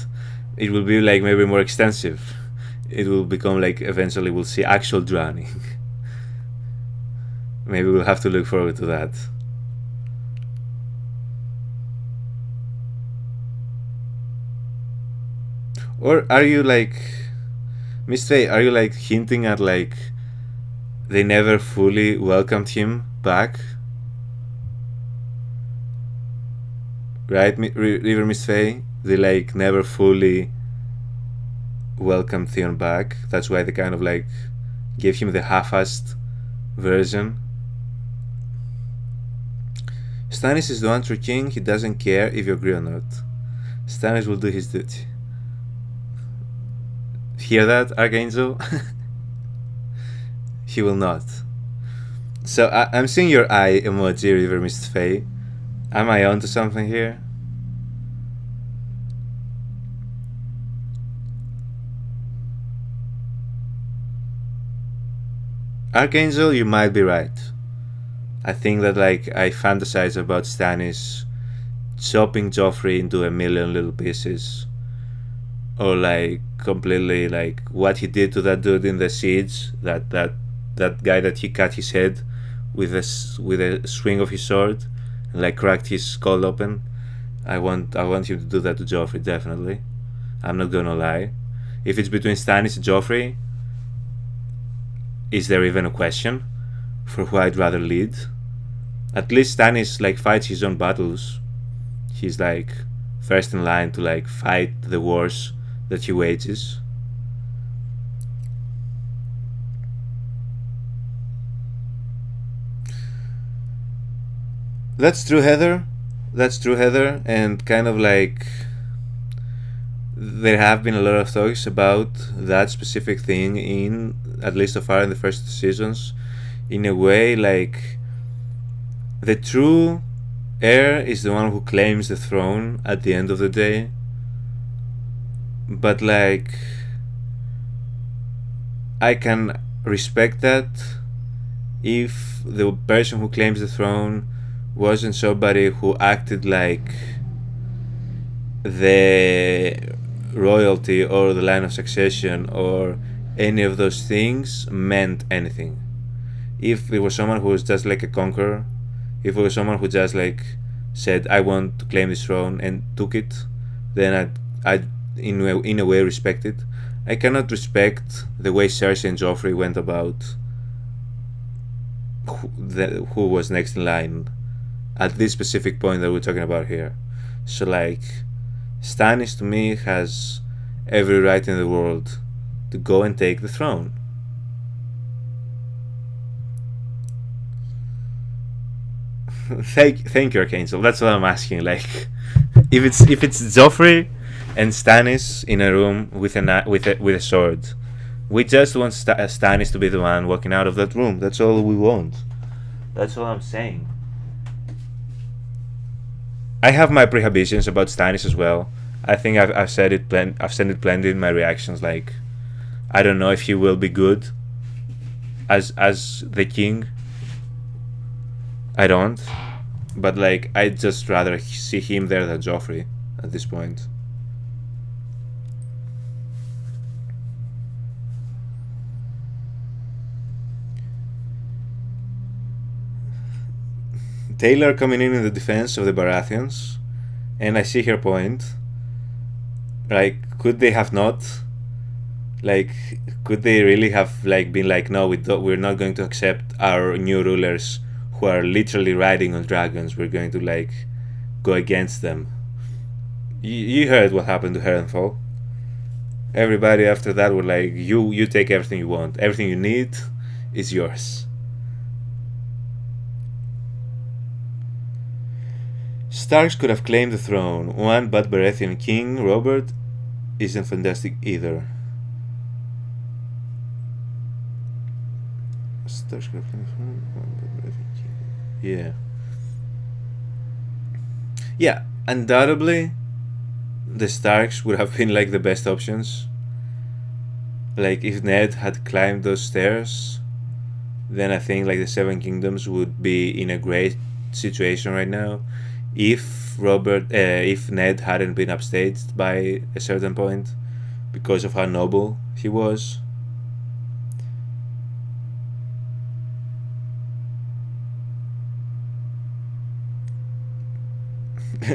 it will be like maybe more extensive. It will become like eventually we'll see actual drowning. Maybe we'll have to look forward to that. Or are you like, Miss Faye, are you like hinting at like they never fully welcomed him back? Right, River Miss Faye? They like never fully welcomed Theon back. That's why they kind of like gave him the half-assed version. Stannis is the one true king. He doesn't care if you agree or not. Stannis will do his duty. Hear that, Archangel? He will not. So I'm seeing your eye emoji, River Miss Faye. Am I onto something here? Archangel, you might be right. I think that like I fantasize about Stannis chopping Joffrey into a million little pieces, or like completely like what he did to that dude in the siege, that guy that he cut his head with a swing of his sword and like cracked his skull open. I want him to do that to Joffrey, definitely. I'm not gonna lie. If it's between Stannis and Joffrey, is there even a question for who I'd rather lead? At least Stannis like fights his own battles. He's like first in line to like fight the wars that he wages. That's true, Heather. That's true, Heather. And kind of like there have been a lot of talks about that specific thing in, at least so far in the first 2 seasons. In a way, like the true heir is the one who claims the throne at the end of the day. But like I can respect that if the person who claims the throne wasn't somebody who acted like the royalty or the line of succession or any of those things meant anything. If it was someone who was just like a conqueror, if it was someone who just like said I want to claim this throne and took it, then I'd in a way respect it. I cannot respect the way Cersei and Joffrey went about who was next in line at this specific point that we're talking about here. So like Stannis to me has every right in the world to go and take the throne. Thank you, Archangel. That's what I'm asking. Like, if it's Joffrey, and Stannis in a room with a sword. We just want Stannis to be the one walking out of that room. That's all we want. That's all I'm saying. I have my prohibitions about Stannis as well. I think I've said it plenty in my reactions. Like, I don't know if he will be good as the king. I don't. But like, I'd just rather see him there than Joffrey at this point. Taylor coming in the defense of the Baratheons, and I see her point. Like, could they have not? Like, could they really have like been like, no, we're not going to accept our new rulers who are literally riding on dragons. We're going to like go against them. You heard what happened to Harrenhal. Everybody after that were like, you take everything you want. Everything you need is yours. Starks could have claimed the throne. One bad Baratheon king, Robert, isn't fantastic either. Starks could have claimed the throne. One bad Baratheon king. Yeah. Yeah, undoubtedly, the Starks would have been like the best options. Like, if Ned had climbed those stairs, then I think like the Seven Kingdoms would be in a great situation right now. If Ned hadn't been upstaged by a certain point because of how noble he was.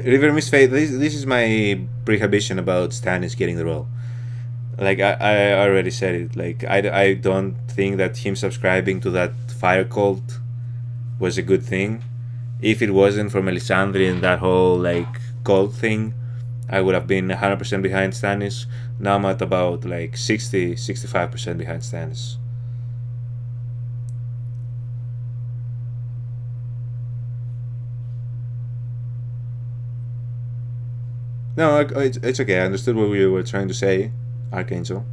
River Misfate, this is my prohibition about Stannis getting the role. Like, I already said it. Like, I don't think that him subscribing to that fire cult was a good thing. If it wasn't for Melisandre and that whole like cult thing, I would have been 100% behind Stannis. Now I'm at about like 60-65% behind Stannis. No, it's okay. I understood what we were trying to say, Archangel.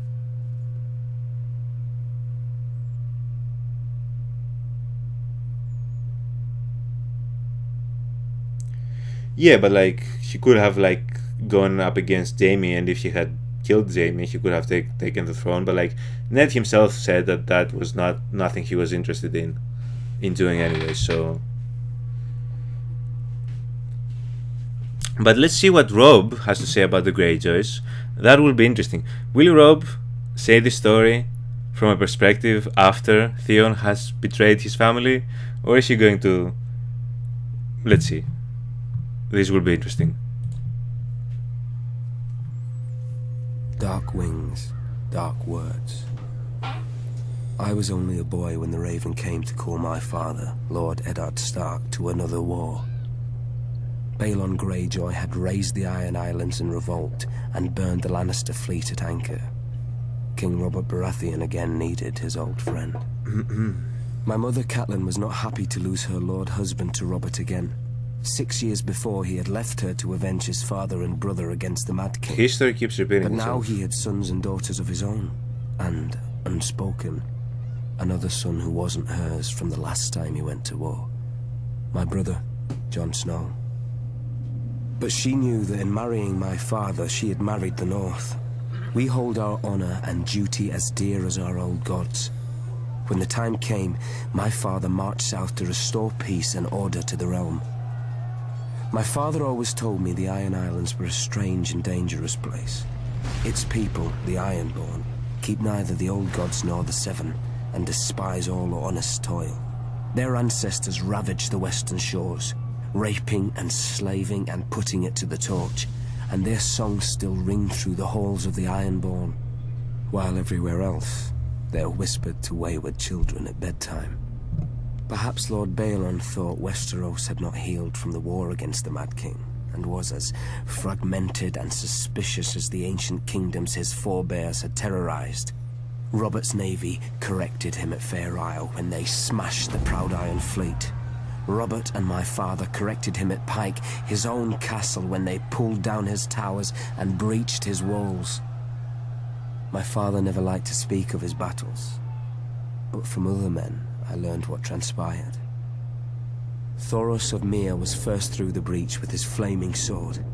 Yeah, but like, he could have like gone up against Jaime, and if he had killed Jaime, he could have taken the throne. But like, Ned himself said that was nothing he was interested in doing anyway. So, but let's see what Robb has to say about the Greyjoys. That will be interesting. Will Robb say the story from a perspective after Theon has betrayed his family, or is he going to? Let's see. This will be interesting. Dark wings, dark words. I was only a boy when the Raven came to call my father, Lord Eddard Stark, to another war. Balon Greyjoy had raised the Iron Islands in revolt and burned the Lannister fleet at anchor. King Robert Baratheon again needed his old friend. My mother Catelyn was not happy to lose her lord husband to Robert again. 6 years before, he had left her to avenge his father and brother against the Mad King. History keeps repeating But itself. now he had sons and daughters of his own, and, unspoken, another son who wasn't hers from the last time he went to war. My brother, Jon Snow. But she knew that in marrying my father, she had married the North. We hold our honor and duty as dear as our old gods. When the time came, my father marched south to restore peace and order to the realm. My father always told me the Iron Islands were a strange and dangerous place. Its people, the Ironborn, keep neither the old gods nor the Seven, and despise all honest toil. Their ancestors ravaged the western shores, raping and slaving and putting it to the torch, and their songs still ring through the halls of the Ironborn, while everywhere else they're whispered to wayward children at bedtime. Perhaps Lord Balon thought Westeros had not healed from the war against the Mad King, and was as fragmented and suspicious as the ancient kingdoms his forebears had terrorized. Robert's navy corrected him at Fair Isle when they smashed the Proud Iron Fleet. Robert and my father corrected him at Pike, his own castle, when they pulled down his towers and breached his walls. My father never liked to speak of his battles, but from other men I learned what transpired. Thoros of Myr was first through the breach with his flaming sword.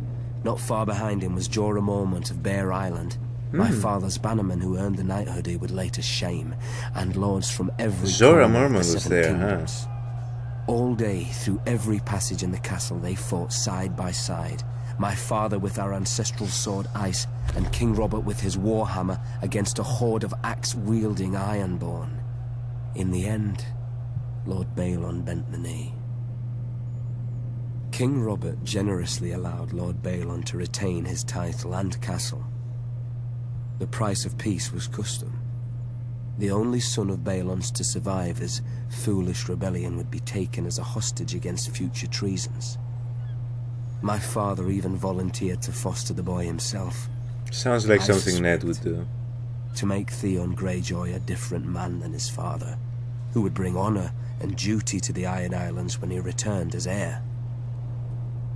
Not far behind him was Jorah Mormont of Bear Island, my father's bannerman who earned the knighthood he would later shame, and lords from every Jorah corner of Mormont the was Seven there, Kingdoms. All day, through every passage in the castle, they fought side by side. My father with our ancestral sword Ice, and King Robert with his warhammer against a horde of axe-wielding Ironborn. In the end, Lord Balon bent the knee. King Robert generously allowed Lord Balon to retain his title and castle. The price of peace was custom. The only son of Balon's to survive his foolish rebellion would be taken as a hostage against future treasons. My father even volunteered to foster the boy himself. Sounds like something Ned would do. To make Theon Greyjoy a different man than his father, who would bring honor and duty to the Iron Islands when he returned as heir.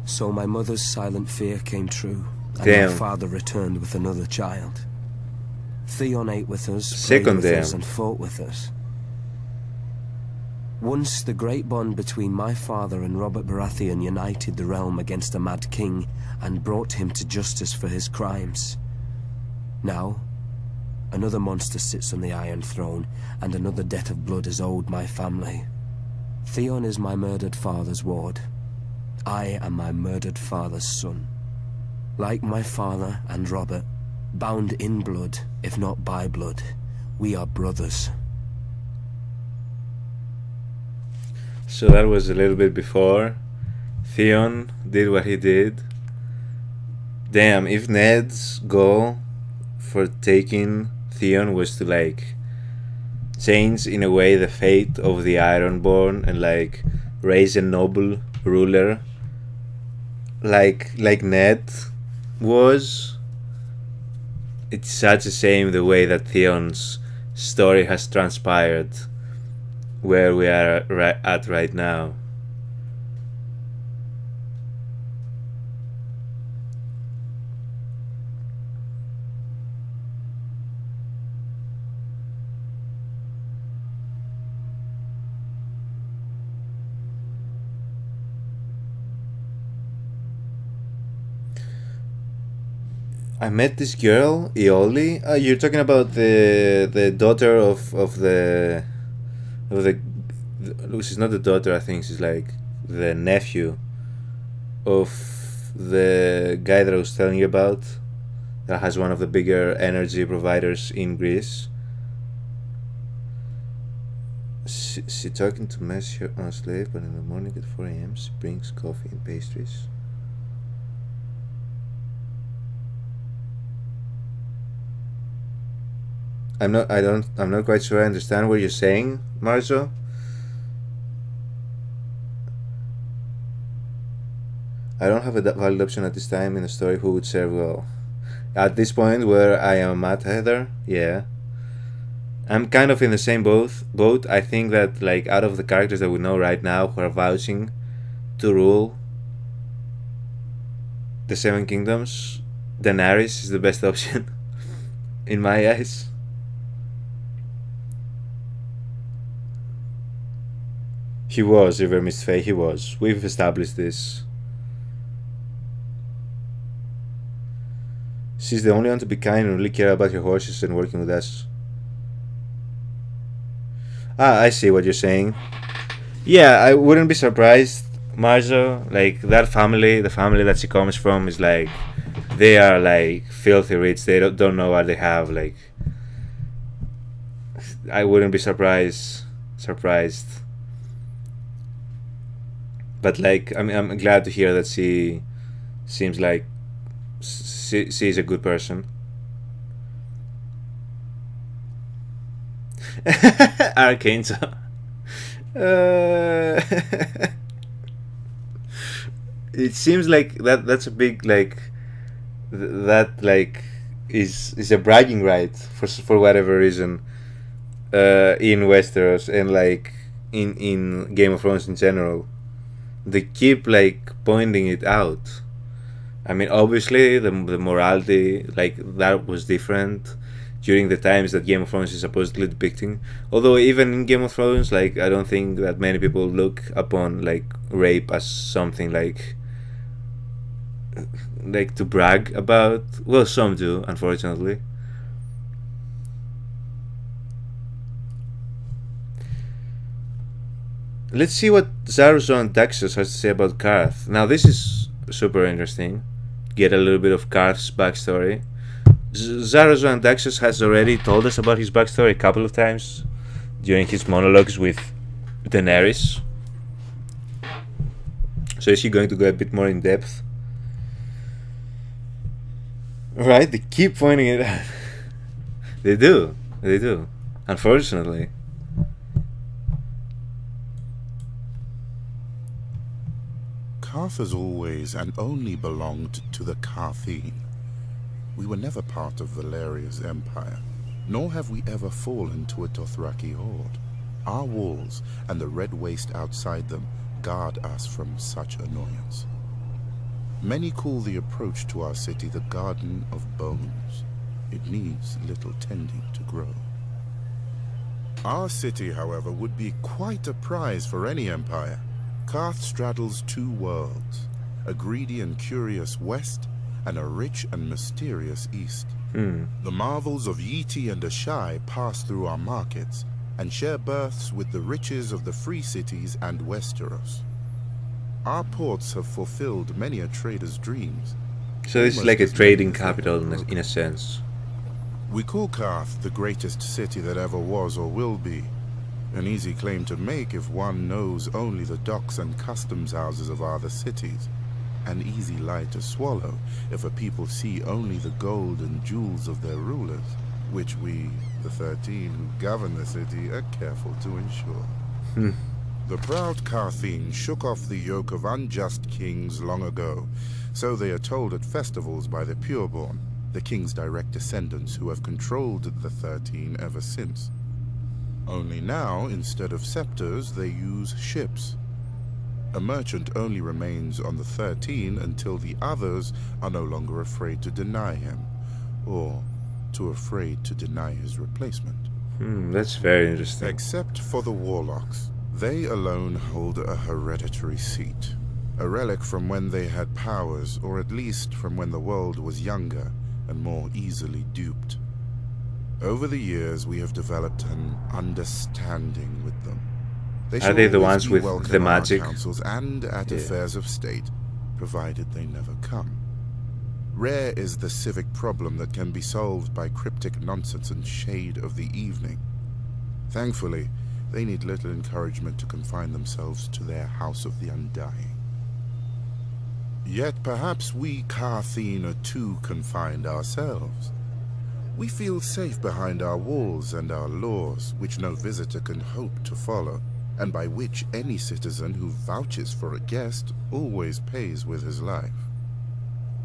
So my mother's silent fear came true, and my father returned with another child. Theon ate with us, prayed with us, and fought with us. Once the great bond between my father and Robert Baratheon united the realm against a mad king and brought him to justice for his crimes. Now, another monster sits on the Iron Throne, and another debt of blood is owed my family. Theon is my murdered father's ward. I am my murdered father's son. Like my father and Robert, bound in blood, if not by blood, we are brothers. So that was a little bit before Theon did what he did. Damn, if Ned's goal for taking Theon was to like change in a way the fate of the Ironborn and like raise a noble ruler like Ned was, it's such a shame the way that Theon's story has transpired where we are at right now. I met this girl, Ioli. You're talking about the daughter of the she's not the daughter, I think she's like the nephew of the guy that I was telling you about that has one of the bigger energy providers in Greece. She talking to mess her on a slave, but in the morning at 4 AM she brings coffee and pastries. I'm not quite sure I understand what you're saying, Marzo. I don't have a valid option at this time in the story who would serve well. At this point where I am at, Heather, yeah. I'm kind of in the same boat. I think that like out of the characters that we know right now who are vouching to rule the Seven Kingdoms, Daenerys is the best option in my eyes. He was River Mist Fae, he was. We've established this. She's the only one to be kind and really care about her horses and working with us. Ah, I see what you're saying. Yeah, I wouldn't be surprised, Marzo. Like, that family, the family that she comes from is like, they are like filthy rich. They don't know what they have. Like, I wouldn't be surprised. But like, I'm glad to hear that she seems like she's a good person. Arkansas. It seems like that's a big like that like is a bragging right for whatever reason in Westeros and like in Game of Thrones in general. they keep like pointing it out. I mean, obviously the morality, like, that was different during the times that Game of Thrones is supposedly depicting. Although even in Game of Thrones, like, I don't think that many people look upon like rape as something like to brag about. Well, some do, unfortunately. Let's see what Zarazon Daxus has to say about Karth. Now this is super interesting. Get a little bit of Karth's backstory. Zarazon Daxus has already told us about his backstory a couple of times during his monologues with Daenerys. So is he going to go a bit more in depth? Right, they keep pointing it out. They do. Unfortunately. Karth has always and only belonged to the Karthine. We were never part of Valeria's empire, nor have we ever fallen to a Dothraki horde. Our walls and the red waste outside them guard us from such annoyance. Many call the approach to our city the Garden of Bones. It needs little tending to grow. Our city, however, would be quite a prize for any empire. Karth straddles two worlds, a greedy and curious west, and a rich and mysterious east. The marvels of Yiti and Ashai pass through our markets, and share berths with the riches of the free cities and Westeros. Our ports have fulfilled many a trader's dreams. So this is like a trading capital in a sense. We call Karth the greatest city that ever was or will be. An easy claim to make if one knows only the docks and customs houses of other cities. An easy lie to swallow if a people see only the gold and jewels of their rulers, which we, the 13 who govern the city, are careful to ensure. The proud Karthine shook off the yoke of unjust kings long ago, so they are told at festivals by the pureborn, the king's direct descendants who have controlled the 13 ever since. Only now, instead of scepters, they use ships. A merchant only remains on the 13 until the others are no longer afraid to deny him, or too afraid to deny his replacement. That's very interesting. Except for the warlocks. They alone hold a hereditary seat, a relic from when they had powers, or at least from when the world was younger and more easily duped. Over the years, we have developed an understanding with them. Are they the ones with the magic? Councils and at affairs of state, provided they never come. Rare is the civic problem that can be solved by cryptic nonsense and shade of the evening. Thankfully, they need little encouragement to confine themselves to their House of the Undying. Yet perhaps we Karthine are too confined ourselves. We feel safe behind our walls and our laws, which no visitor can hope to follow, and by which any citizen who vouches for a guest always pays with his life.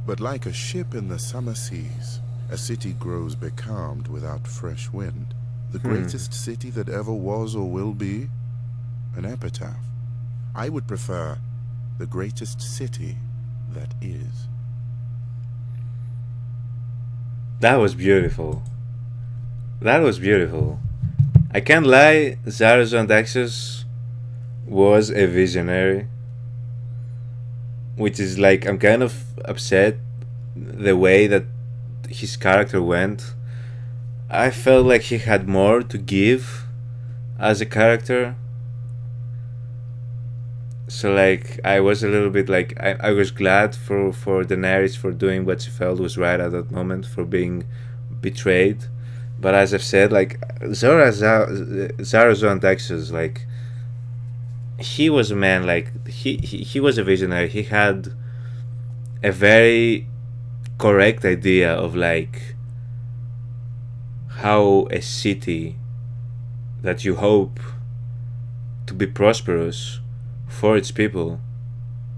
But like a ship in the summer seas, a city grows becalmed without fresh wind. The greatest city that ever was or will be? An epitaph. I would prefer the greatest city that is. That was beautiful. That was beautiful. I can't lie, Zarazon Daxus was a visionary. Which is like, I'm kind of upset the way that his character went. I felt like he had more to give as a character. So like, I was a little bit like, I was glad for Daenerys for doing what she felt was right at that moment, for being betrayed. But as I've said, like, Zarazon Daxus, like, he was a man, like, he was a visionary. He had a very correct idea of like how a city that you hope to be prosperous for its people,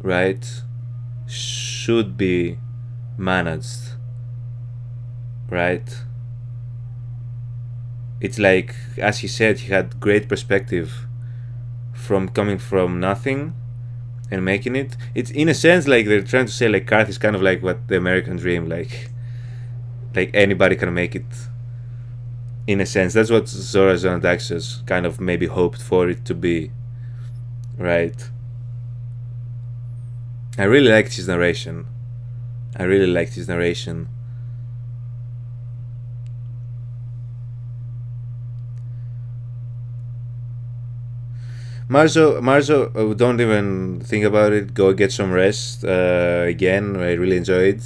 right, should be managed, right? It's like, as he said, he had great perspective from coming from nothing and making it. It's in a sense like they're trying to say like Karth is kind of like what the American dream, like anybody can make it. In a sense, that's what Zorazon Daxos kind of maybe hoped for it to be, right? I really liked his narration. Marzo, don't even think about it. Go get some rest. Again, I really enjoyed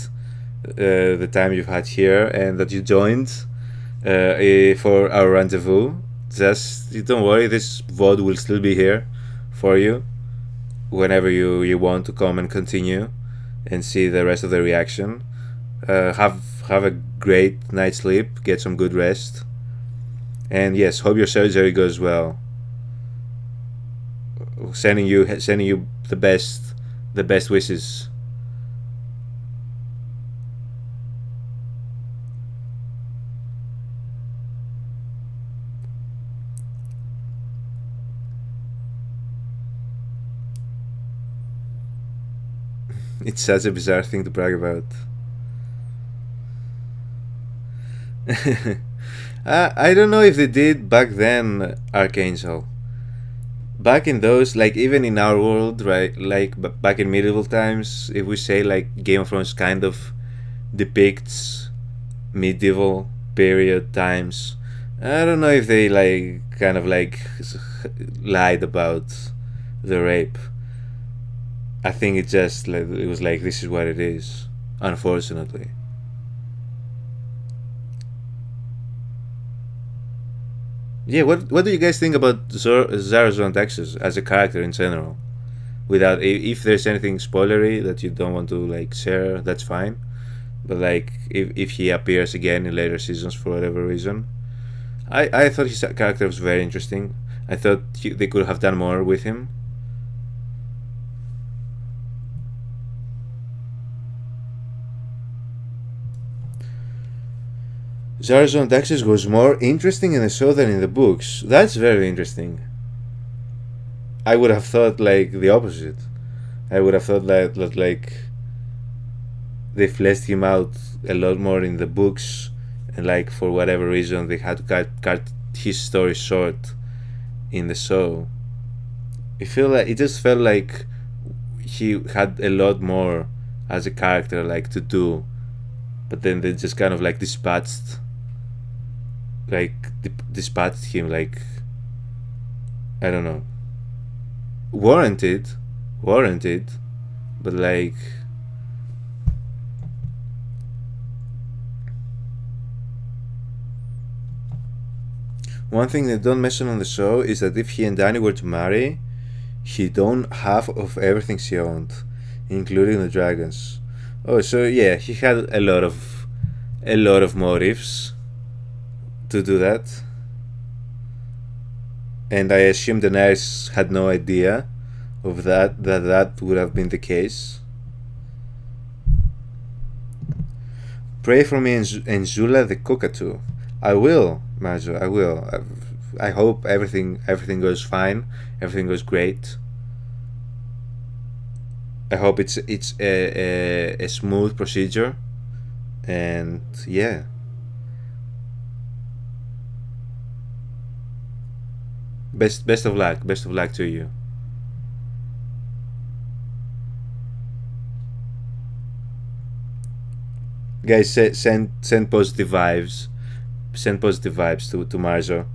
the time you've had here and that you joined for our rendezvous. Just don't worry, this VOD will still be here for you whenever you want to come and continue and see the rest of the reaction. Have a great night's sleep, get some good rest, and yes, hope your surgery goes well. Sending you the best wishes. It's such a bizarre thing to brag about. I don't know if they did back then, Archangel. Back in those, like even in our world, right? Like back in medieval times, if we say like Game of Thrones kind of depicts medieval period times, I don't know if they like kind of like lied about the rape. I think it just like, it was like this is what it is, unfortunately. Yeah, what do you guys think about Zorazon Daxos as a character in general? Without, if there's anything spoilery that you don't want to like share, that's fine. But like if he appears again in later seasons for whatever reason, I thought his character was very interesting. I thought they could have done more with him. Zorazon Daxos was more interesting in the show than in the books. That's very interesting. I would have thought like the opposite. I would have thought that like they fleshed him out a lot more in the books, and like for whatever reason they had to cut his story short in the show. It just felt like he had a lot more as a character like to do, but then they just kind of like dispatched him like, I don't know, warranted, but like one thing they don't mention on the show is that if he and Dany were to marry, he'd own half of everything she owned, including the dragons. Oh, so yeah, he had a lot of motives to do that, and I assume Daenerys had no idea of that would have been the case. Pray for me and Zula the Cockatoo. I will, Marzo, I will. I hope everything goes fine, everything goes great. I hope it's a smooth procedure, and yeah. Best of luck to you. Guys, send positive vibes. Send positive vibes to Marzo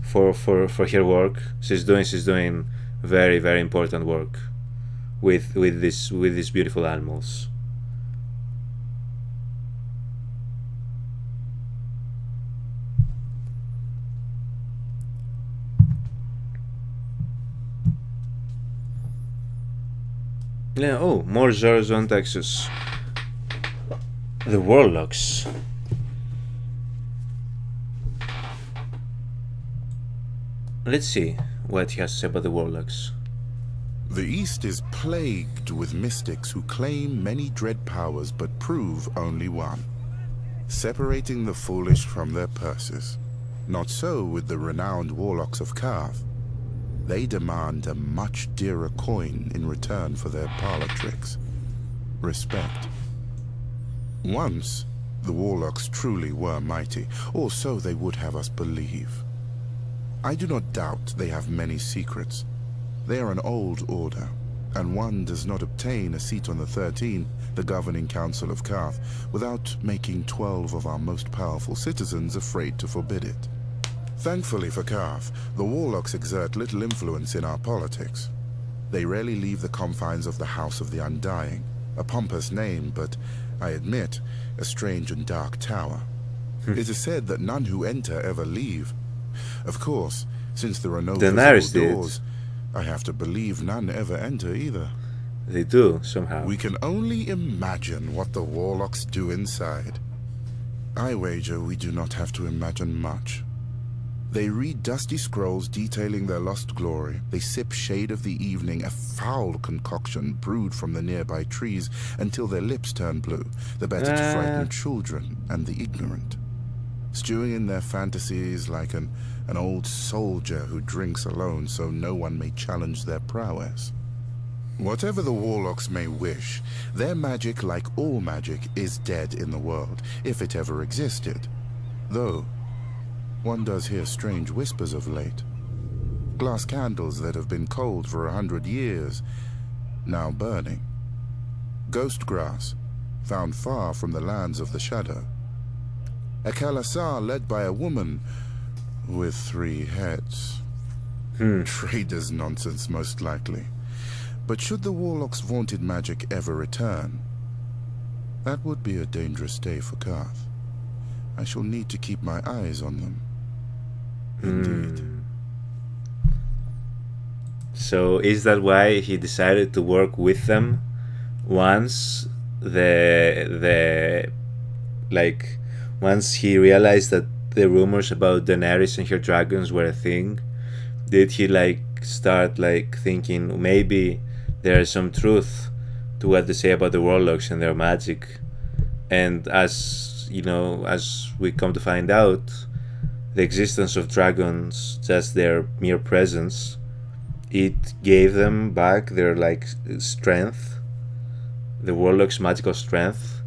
for her work. She's doing very, very important work with these beautiful animals. Yeah, oh, more Zorazon Daxos. The Warlocks. Let's see what he has to say about the Warlocks. The East is plagued with mystics who claim many dread powers but prove only one, separating the foolish from their purses. Not so with the renowned Warlocks of Karth. they demand a much dearer coin in return for their parlor tricks. Respect. Once, the warlocks truly were mighty, or so they would have us believe. I do not doubt they have many secrets. They are an old order, and one does not obtain a seat on the 13, the governing council of Karth, without making 12 of our most powerful citizens afraid to forbid it. Thankfully for Karth, the warlocks exert little influence in our politics. They rarely leave the confines of the House of the Undying, a pompous name, but, I admit, a strange and dark tower. It is said that none who enter ever leave. Of course, since there are no visible doors, I have to believe none ever enter either. They do, somehow. We can only imagine what the warlocks do inside. I wager we do not have to imagine much. They read dusty scrolls detailing their lost glory. They sip shade of the evening, a foul concoction brewed from the nearby trees, until their lips turn blue, the better to frighten children and the ignorant. Stewing in their fantasies like an old soldier who drinks alone so no one may challenge their prowess. Whatever the warlocks may wish, their magic, like all magic, is dead in the world, if it ever existed. Though, one does hear strange whispers of late. Glass candles that have been cold for 100 years, now burning. Ghost grass, found far from the lands of the shadow. A Kalasar led by a woman with 3 heads. Traders' nonsense, most likely. But should the warlock's vaunted magic ever return, that would be a dangerous day for Karth. I shall need to keep my eyes on them. Indeed. So is that why he decided to work with them once once he realized that the rumors about Daenerys and her dragons were a thing? Did he start thinking maybe there is some truth to what they say about the warlocks and their magic? And as you know, as we come to find out, the existence of dragons, just their mere presence, it gave them back their strength, the warlocks' magical strength.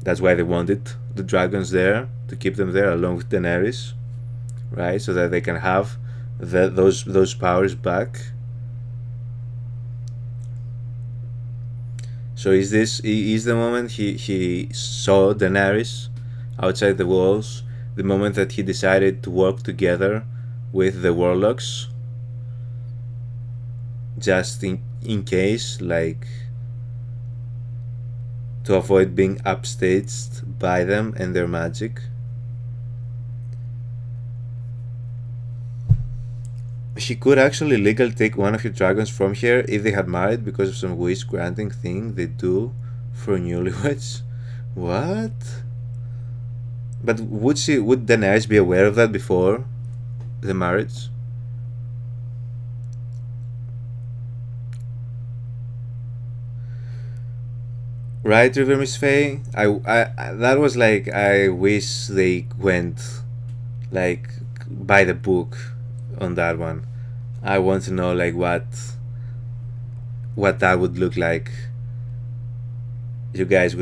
That's why they wanted the dragons there, to keep them there along with Daenerys, right? So that they can have those powers back. So is the moment he saw Daenerys outside the walls, the moment that he decided to work together with the warlocks, just in case, to avoid being upstaged by them and their magic? He could actually legally take one of your dragons from here if they had married, because of some wish granting thing they do for newlyweds. What? But would Daenerys be aware of that before the marriage? Right, River Miss Faye? I that was I wish they went by the book on that one. I want to know what that would look like. You guys in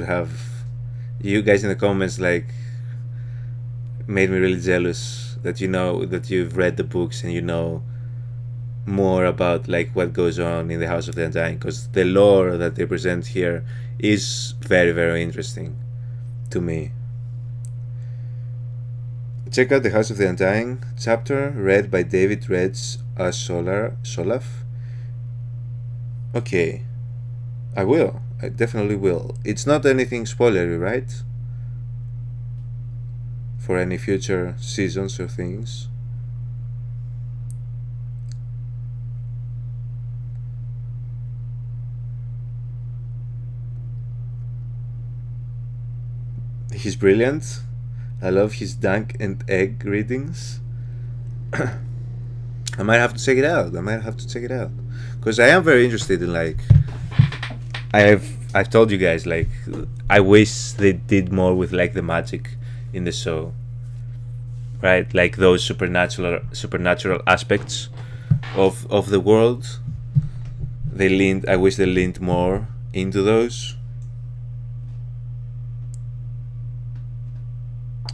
the comments made me really jealous that that you've read the books and you know more about what goes on in the House of the Undying, because the lore that they present here is very, very interesting to me. Check out the House of the Undying chapter read by David Reds Solaf. Okay, I will. I definitely will. It's not anything spoilery, right? For any future seasons or things. He's brilliant. I love his dunk and egg readings. I might have to check it out. Because I am very interested in I've told you guys I wish they did more with the magic in the show, right? Those supernatural aspects of the world. I wish they leaned more into those.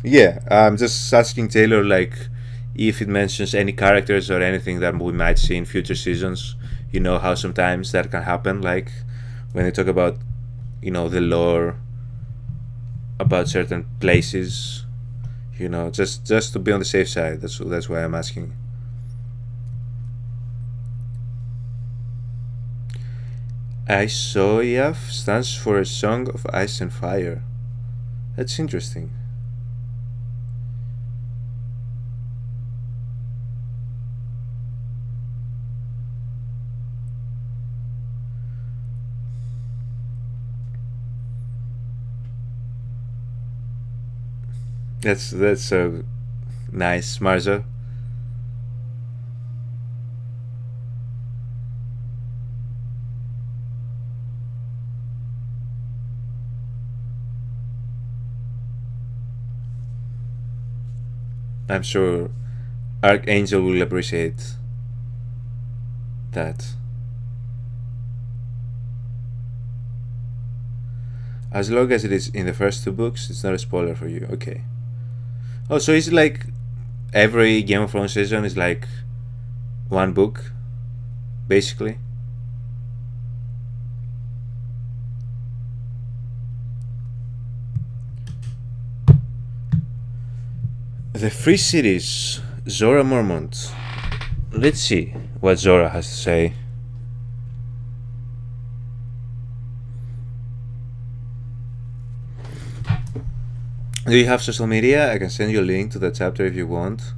Yeah, I'm just asking Taylor, like, if it mentions any characters or anything that we might see in future seasons. You know how sometimes that can happen, like when they talk about, you know, the lore about certain places, you know, just to be on the safe side. That's why I'm asking. Isoyaf stands for a song of ice and fire. That's interesting. That's so nice, Marzo. I'm sure Archangel will appreciate that. As long as it is in the first 2 books, it's not a spoiler for you. Okay. Oh, so it's like every Game of Thrones season is like 1 book, basically. The Free Cities, Zora Mormont. Let's see what Zora has to say. Do you have social media? I can send you a link to the chapter if you want.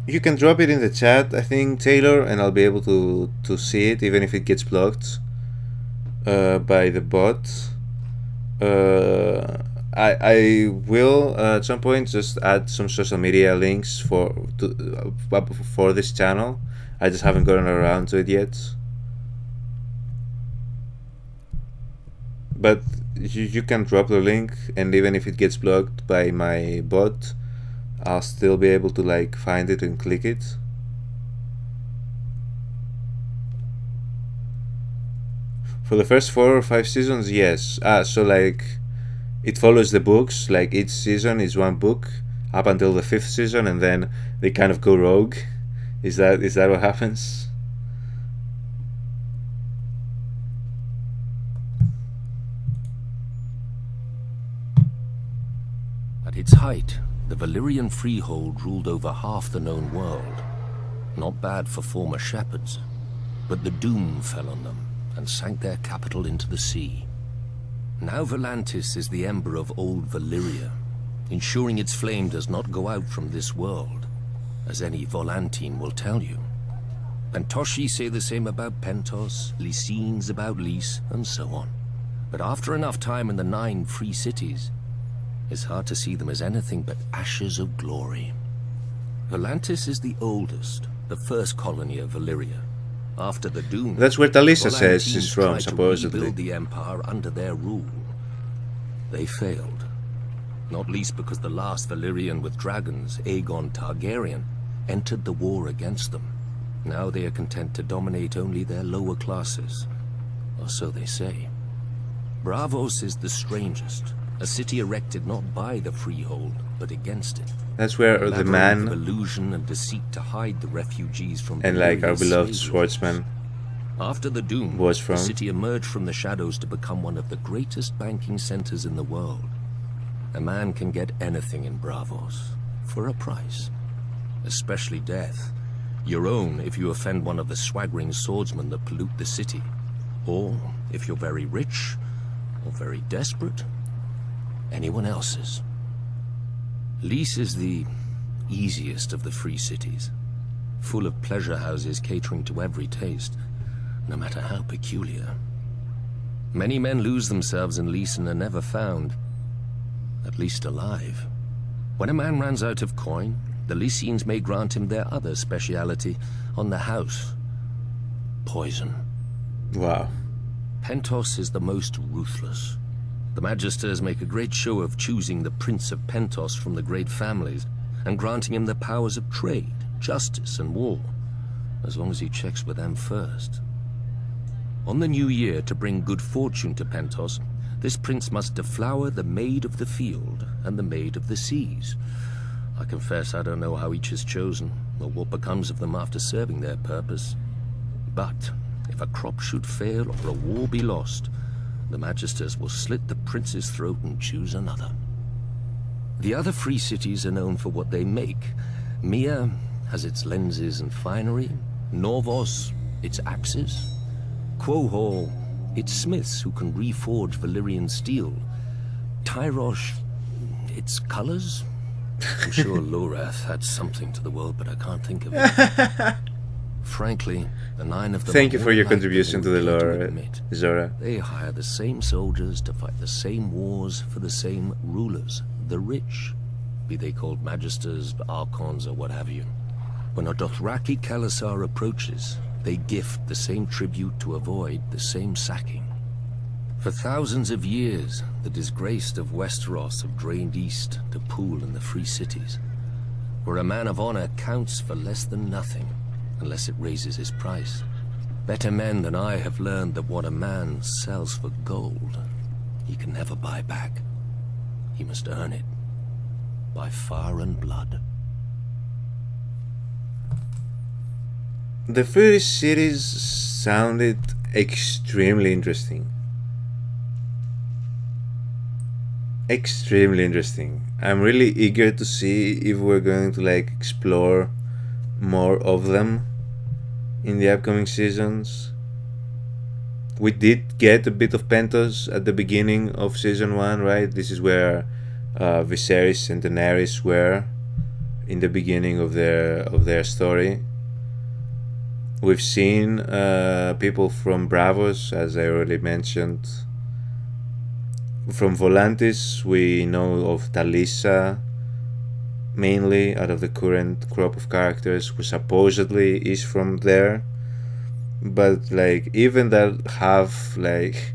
You can drop it in the chat, I think, Taylor, and I'll be able to see it, even if it gets blocked by the bot. I will at some point just add some social media links for this channel. I just haven't gotten around to it yet. But you can drop the link, and even if it gets blocked by my bot, I'll still be able to like find it and click it. For the first 4 or 5 seasons, yes. So like it follows the books, like each season is 1 book up until the 5th season, and then they kind of go rogue. Is that what happens? At its height, the Valyrian freehold ruled over half the known world. Not bad for former shepherds, but the doom fell on them and sank their capital into the sea. Now Volantis is the ember of old Valyria, ensuring its flame does not go out from this world, as any Volantine will tell you. Pentoshi say the same about Pentos, Lycians about Lys, and so on. But after enough time in the 9 free cities, it's hard to see them as anything but ashes of glory. Volantis is the oldest, the first colony of Valyria. After the doom, that's where Talisa says she's from, supposedly. Build the empire under their rule. They failed, not least because the last Valyrian with dragons, Aegon Targaryen, entered the war against them. Now they are content to dominate only their lower classes, or so they say. Braavos is the strangest, a city erected not by the freehold, but against it. That's where the man illusion and deceit to hide the refugees from and like our beloved swordsman after the doom was from. The city emerged from the shadows to become one of the greatest banking centers in the world. A man can get anything in Braavos for a price, especially death. Your own if you offend one of the swaggering swordsmen that pollute the city, or if you're very rich or very desperate, anyone else's. Lys is the easiest of the free cities, full of pleasure houses catering to every taste, no matter how peculiar. Many men lose themselves in Lys and are never found, at least alive. When a man runs out of coin, the Lycians may grant him their other speciality on the house: poison. Wow. Pentos is the most ruthless. The Magisters make a great show of choosing the Prince of Pentos from the great families and granting him the powers of trade, justice and war, as long as he checks with them first. On the new year, to bring good fortune to Pentos, this prince must deflower the Maid of the Field and the Maid of the Seas. I confess I don't know how each is chosen, or what becomes of them after serving their purpose. But if a crop should fail or a war be lost, the Magisters will slit the prince's throat and choose another. The other free cities are known for what they make. Mia has its lenses and finery, Norvos its axes, Quohor its smiths who can reforge Valyrian steel, Tyrosh its colors. I'm sure Lorath had something to the world, but I can't think of it. Frankly, the 9 of them. Thank you for your contribution to the lore, Zora. They hire the same soldiers to fight the same wars for the same rulers, the rich, be they called magisters, archons, or what have you. When a Dothraki Khalasar approaches, they gift the same tribute to avoid the same sacking. For thousands of years, the disgraced of Westeros have drained east to pool in the free cities, where a man of honor counts for less than nothing, unless it raises his price. Better men than I have learned that what a man sells for gold, he can never buy back. He must earn it, by fire and blood. The first series sounded extremely interesting. Extremely interesting. I'm really eager to see if we're going to like explore more of them in the upcoming seasons. We did get a bit of Pentos at the beginning of season 1, right? This is where Viserys and Daenerys were in the beginning of their story. We've seen people from Bravos, as I already mentioned. From Volantis, we know of Talisa, mainly out of the current crop of characters, who supposedly is from there. But like even that half, like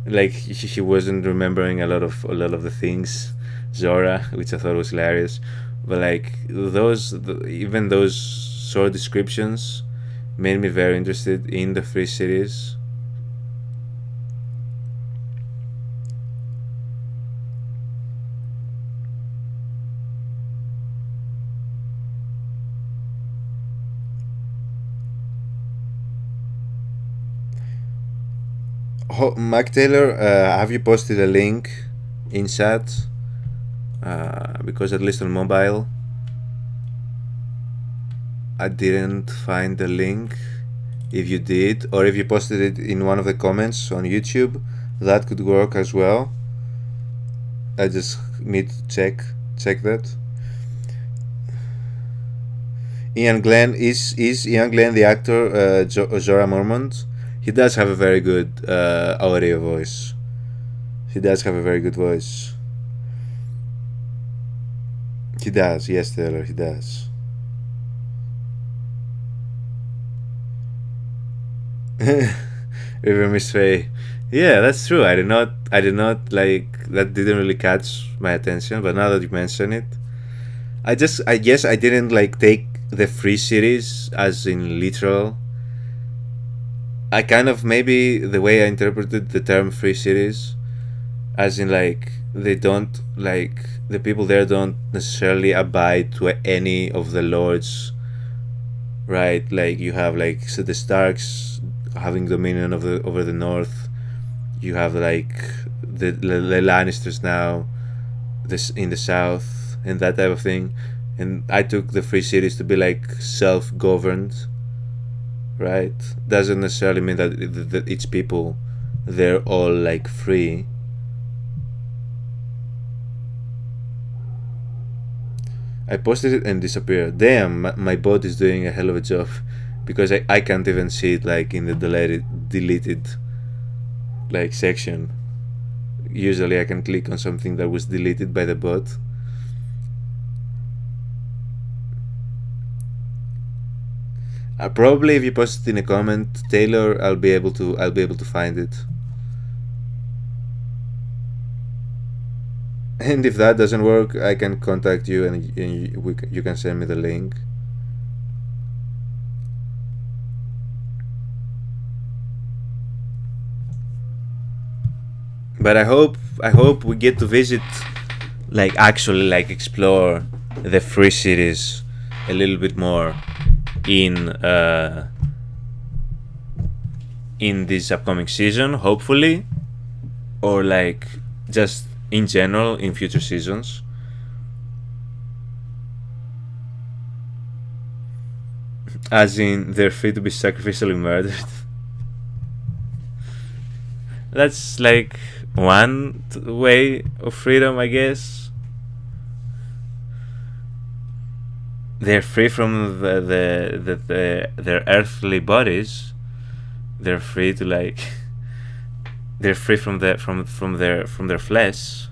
he wasn't remembering a lot of the things, Zora, which I thought was hilarious. But like even those short descriptions made me very interested in the free series. Mac Taylor, have you posted a link in chat? Because at least on mobile I didn't find the link. If you did, or if you posted it in one of the comments on YouTube, that could work as well. I just need to check that. Ian Glenn, is Ian Glenn the actor Jorah Mormont? He does have a very good audio voice. He does have a very good voice. He does, yes, Taylor, he does. River Miss Faye. Yeah, that's true. I did not like that. Didn't really catch my attention, but now that you mention it, I guess I didn't like take the free series as in literal. I kind of, maybe the way I interpreted the term free series, as in like they don't, like the people there don't necessarily abide to any of the lords, right? Like you have like so the Starks having dominion over the north. You have like the Lannisters now, this in the south, and that type of thing. And I took the free cities to be like self-governed, right? Doesn't necessarily mean that each people, they're all like free. I posted it and disappeared. Damn, my bot is doing a hell of a job, because I can't even see it like in the deleted like section. Usually I can click on something that was deleted by the bot. Probably if you post it in a comment, Taylor, I'll be able to find it. And if that doesn't work, I can contact you and you can send me the link. But I hope we get to visit, like actually like explore the free cities a little bit more in this upcoming season, hopefully, or like just in general in future seasons. As in, they're free to be sacrificially murdered. That's like one way of freedom, I guess. They're free from their earthly bodies. They're free to like. They're free from their flesh.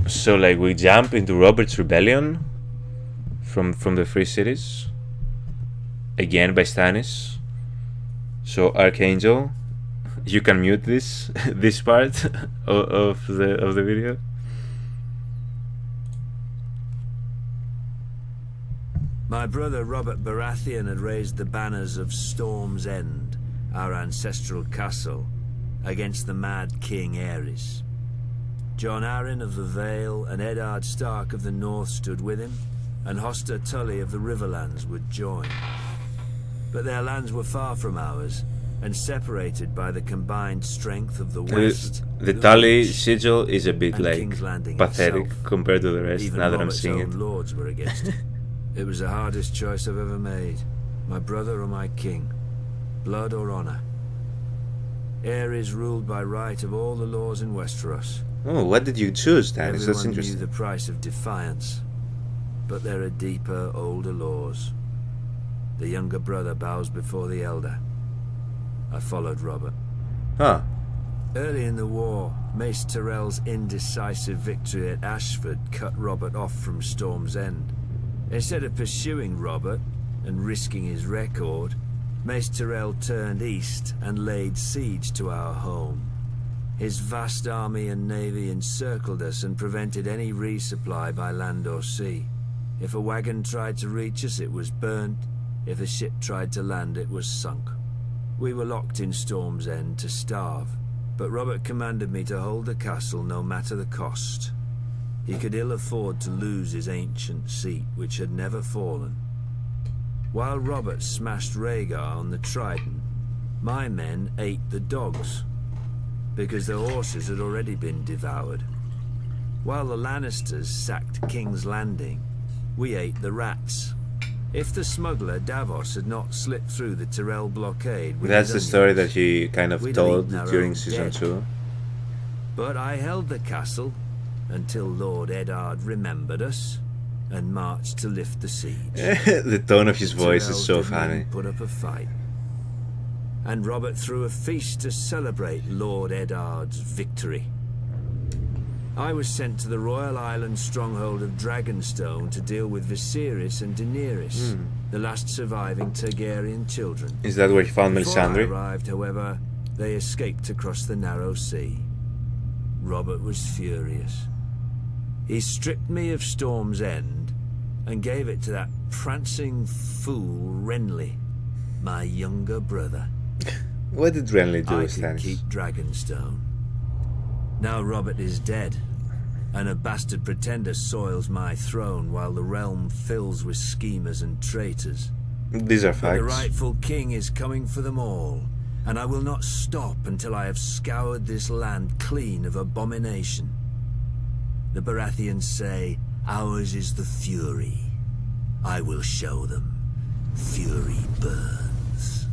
So like we jump into Robert's rebellion from the Free Cities again by Stannis. So Archangel, you can mute this this part of the video. My brother Robert Baratheon had raised the banners of Storm's End, our ancestral castle, against the mad King Aerys. Jon Arryn of the Vale and Eddard Stark of the North stood with him, and Hoster Tully of the Riverlands would join. But their lands were far from ours, and separated by the combined strength of the West. The Tully sigil is a bit like King's Landing pathetic itself. compared to the rest. Even Now that I'm Robert's seeing own it, lords were against it. It was the hardest choice I've ever made. My brother or my king. Blood or honor. Aerys ruled by right of all the laws in Westeros. oh, what did you choose, Stannis? That's Everyone interesting. knew the price of defiance. But there are deeper, older laws. The younger brother bows before the elder. I followed Robert. Huh. Early in the war, Mace Tyrell's indecisive victory at Ashford cut Robert off from Storm's End. Instead of pursuing Robert and risking his record, Mace Tyrell turned east and laid siege to our home. His vast army and navy encircled us and prevented any resupply by land or sea. If a wagon tried to reach us, it was burnt. If a ship tried to land, it was sunk. We were locked in Storm's End to starve, but Robert commanded me to hold the castle no matter the cost. He could ill afford to lose his ancient seat, which had never fallen. While Robert smashed Rhaegar on the Trident, my men ate the dogs, because their horses had already been devoured. While the Lannisters sacked King's Landing, we ate the rats. If the smuggler Davos had not slipped through the Tyrell blockade with That's the his story onions, that he kind of we'd told eaten our during own season dead. 2. But I held the castle until Lord Eddard remembered us and marched to lift the siege. The tone of his voice is Tyrells so didn't funny. even put up a fight. And Robert threw a feast to celebrate Lord Eddard's victory. I was sent to the Royal Island stronghold of Dragonstone to deal with Viserys and Daenerys, the last surviving Targaryen children. Is that where he found Before I Melisandre? arrived, however, they escaped across the narrow sea. Robert was furious. He stripped me of Storm's End and gave it to that prancing fool Renly, my younger brother. What did Renly do, I could Stannis? keep Dragonstone. Now Robert is dead, and a bastard pretender soils my throne while the realm fills with schemers and traitors. These are But facts. the rightful king is coming for them all, and I will not stop until I have scoured this land clean of abomination. The Baratheons say, ours is the fury. I will show them. Fury burns.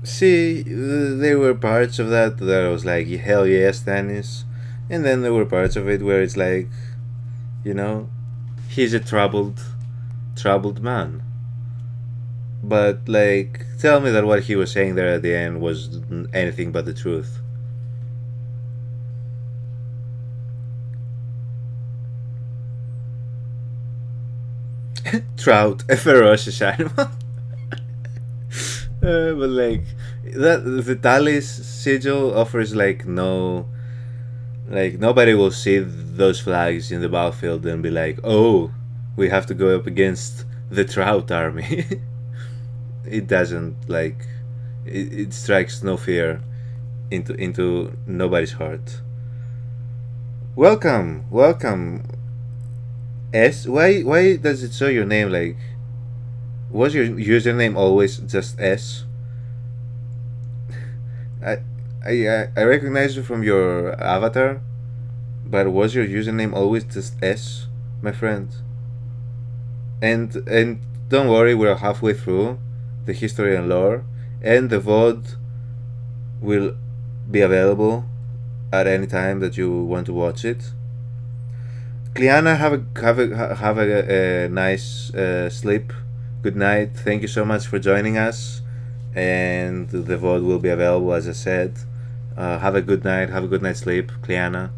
See, there were parts of that I was like, hell yes, Stannis. And then there were parts of it where it's like, you know, he's a troubled man. But, like, tell me that what he was saying there at the end was anything but the truth. Trout, a ferocious animal. But like that, the Tally's sigil offers like no Like, nobody will see those flags in the battlefield and be like, oh, we have to go up against the Trout army. It doesn't, like, it strikes no fear into nobody's heart. Welcome, welcome. S? Why does it show your name like... Was your username always just S? I recognize you from your avatar, but was your username always just S, my friend? And don't worry, we're halfway through the history and lore, and the VOD will be available at any time that you want to watch it. Cleanna, have a nice sleep. Good night. Thank you so much for joining us, and the VOD will be available, as I said. Have a good night. Have a good night's sleep, Cleanna.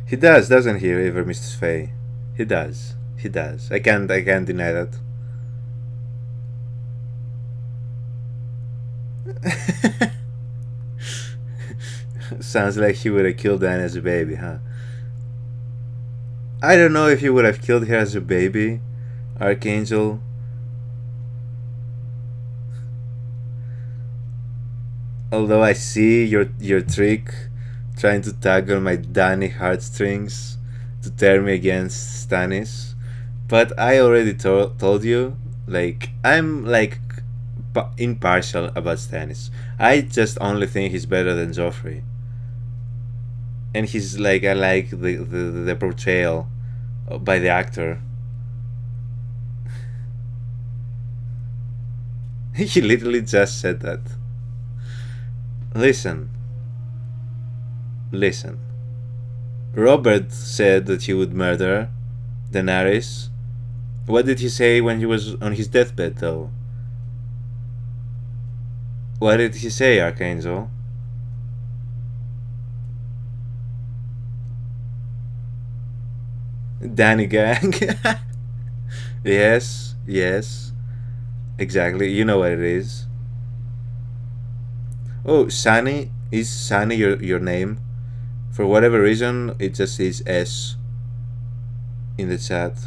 He does, doesn't he, River Mrs. Faye? He does. He does. I can't deny that. Sounds like he would have killed Anne as a baby, huh? I don't know if he would have killed her as a baby, Archangel. Although I see your trick, trying to tug on my Dany heartstrings to tear me against Stannis. But I already told you, like, I'm like impartial about Stannis. I just only think he's better than Joffrey. And he's like, I like the portrayal by the actor. He literally just said that. Listen. Robert said that he would murder Daenerys. What did he say when he was on his deathbed, though? What did he say, Archangel? Dany gang. Yes, exactly. You know what it is. Oh, Sunny, is Sunny your name? For whatever reason, it just says S in the chat.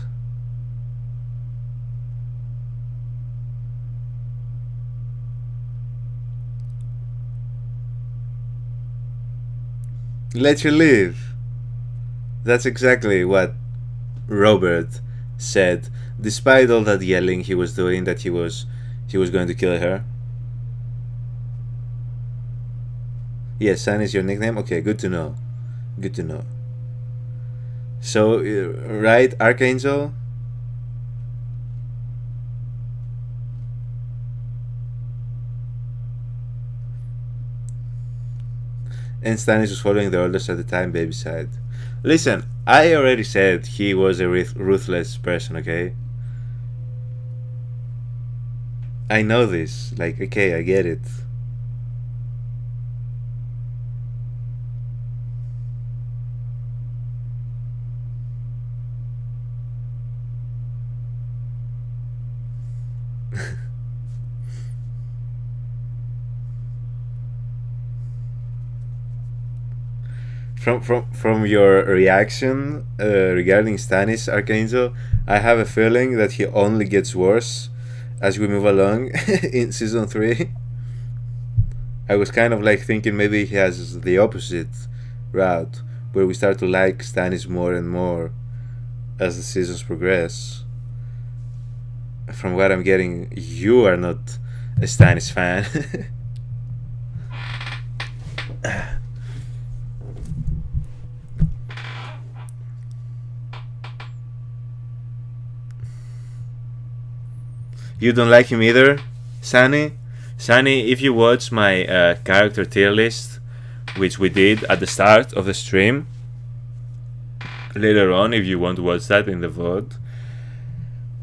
Let you live. That's exactly what Robert said, despite all that yelling he was doing, that he was going to kill her. Yes, Sun is your nickname? Okay, good to know. Good to know. So, right, Archangel? And Stannis was following the orders at the time, baby side. Listen, I already said he was a ruthless person, okay? I know this. Like, okay, I get it. From your reaction regarding Stannis, Archangel, I have a feeling that he only gets worse as we move along in season 3. I was kind of like thinking maybe he has the opposite route, where we start to like Stannis more and more as the seasons progress. From what I'm getting, you are not a Stannis fan. You don't like him either, Sunny? Sunny, if you watch my character tier list, which we did at the start of the stream, later on, if you want to watch that in the VOD,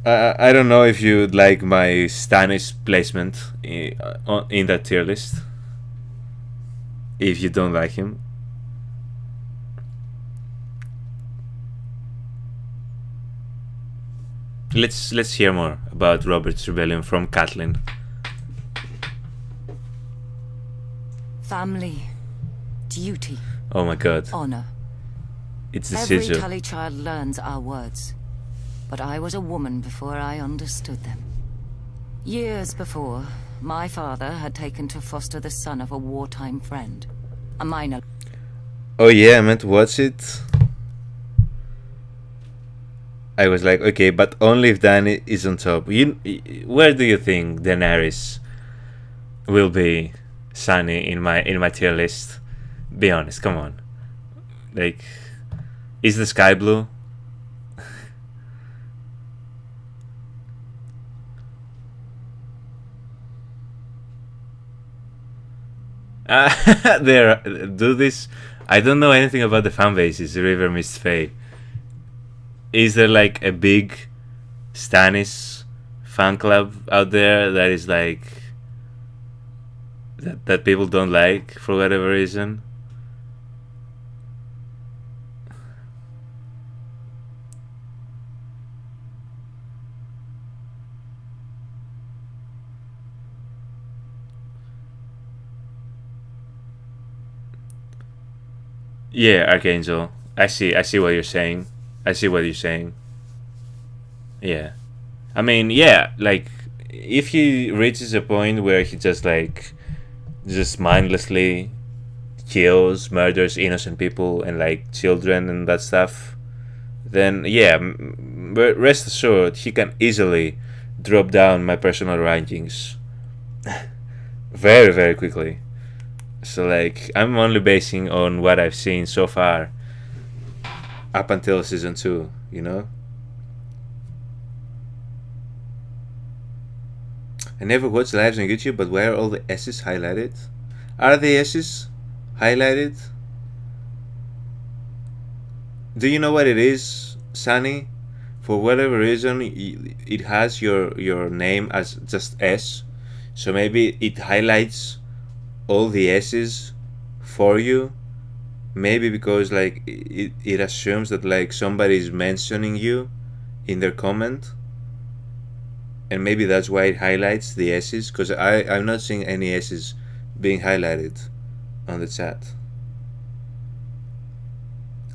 I don't know if you'd like my Stannis placement in that tier list, if you don't like him. Let's hear more about Robert's rebellion from Catelyn. Family, duty, Oh my god. honor. It's the Every sigil. Tully child learns our words, but I was a woman before I understood them. Years before, my father had taken to foster the son of a wartime friend, a minor. Oh yeah, I meant to watch it. I was like, okay, but only if Dany is on top. Where do you think Daenerys will be, Sunny, in my tier list? Be honest, come on. Like, is the sky blue? There, do this. I don't know anything about the fan bases. River Mist Fae. Is there like a big Stannis fan club out there that is like that people don't like for whatever reason? Yeah, Archangel. I see what you're saying. I see what you're saying. Yeah. I mean, yeah, like, if he reaches a point where he just mindlessly kills, murders innocent people and, like, children and that stuff, then, yeah, but rest assured, he can easily drop down my personal rankings very, very quickly. So, like, I'm only basing on what I've seen so far up until season 2, you know? I never watched lives on YouTube, but why are all the S's highlighted? Are the S's highlighted? Do you know what it is, Sunny? For whatever reason, it has your name as just S. So maybe it highlights all the S's for you. Maybe because like it assumes that like somebody is mentioning you in their comment, and maybe that's why it highlights the S's, because I'm not seeing any S's being highlighted on the chat.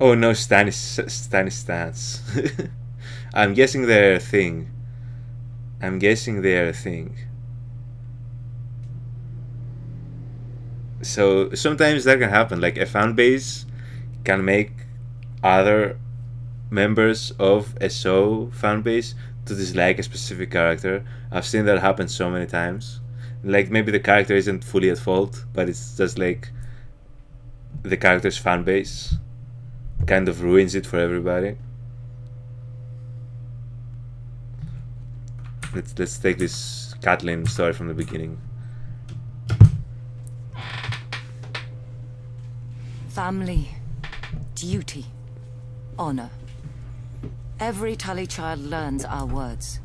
Oh no, Stannis stance. I'm guessing they're a thing. So sometimes that can happen, like a fan base can make other members of a show fan base to dislike a specific character. I've seen that happen so many times. Like maybe the character isn't fully at fault, but it's just like the character's fan base kind of ruins it for everybody. Let's take this Catelyn story from the beginning. Family, duty, honor. Every Tully child learns our words,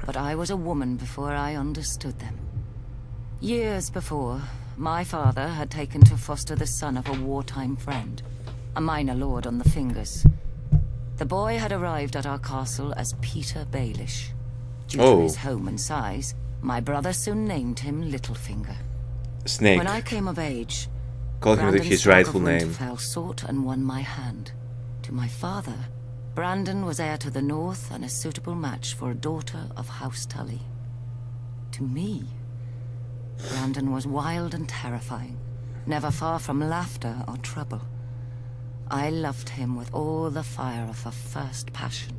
but I was a woman before I understood them. Years before, my father had taken to foster the son of a wartime friend, a minor lord on the Fingers. The boy had arrived at our castle as Peter Baelish. Due to his home and size, my brother soon named him Littlefinger. Snake. When I came of age, called him his rightful name. Winterfell sought and won my hand. To my father, Brandon was heir to the north and a suitable match for a daughter of House Tully. To me, Brandon was wild and terrifying, never far from laughter or trouble. I loved him with all the fire of a first passion,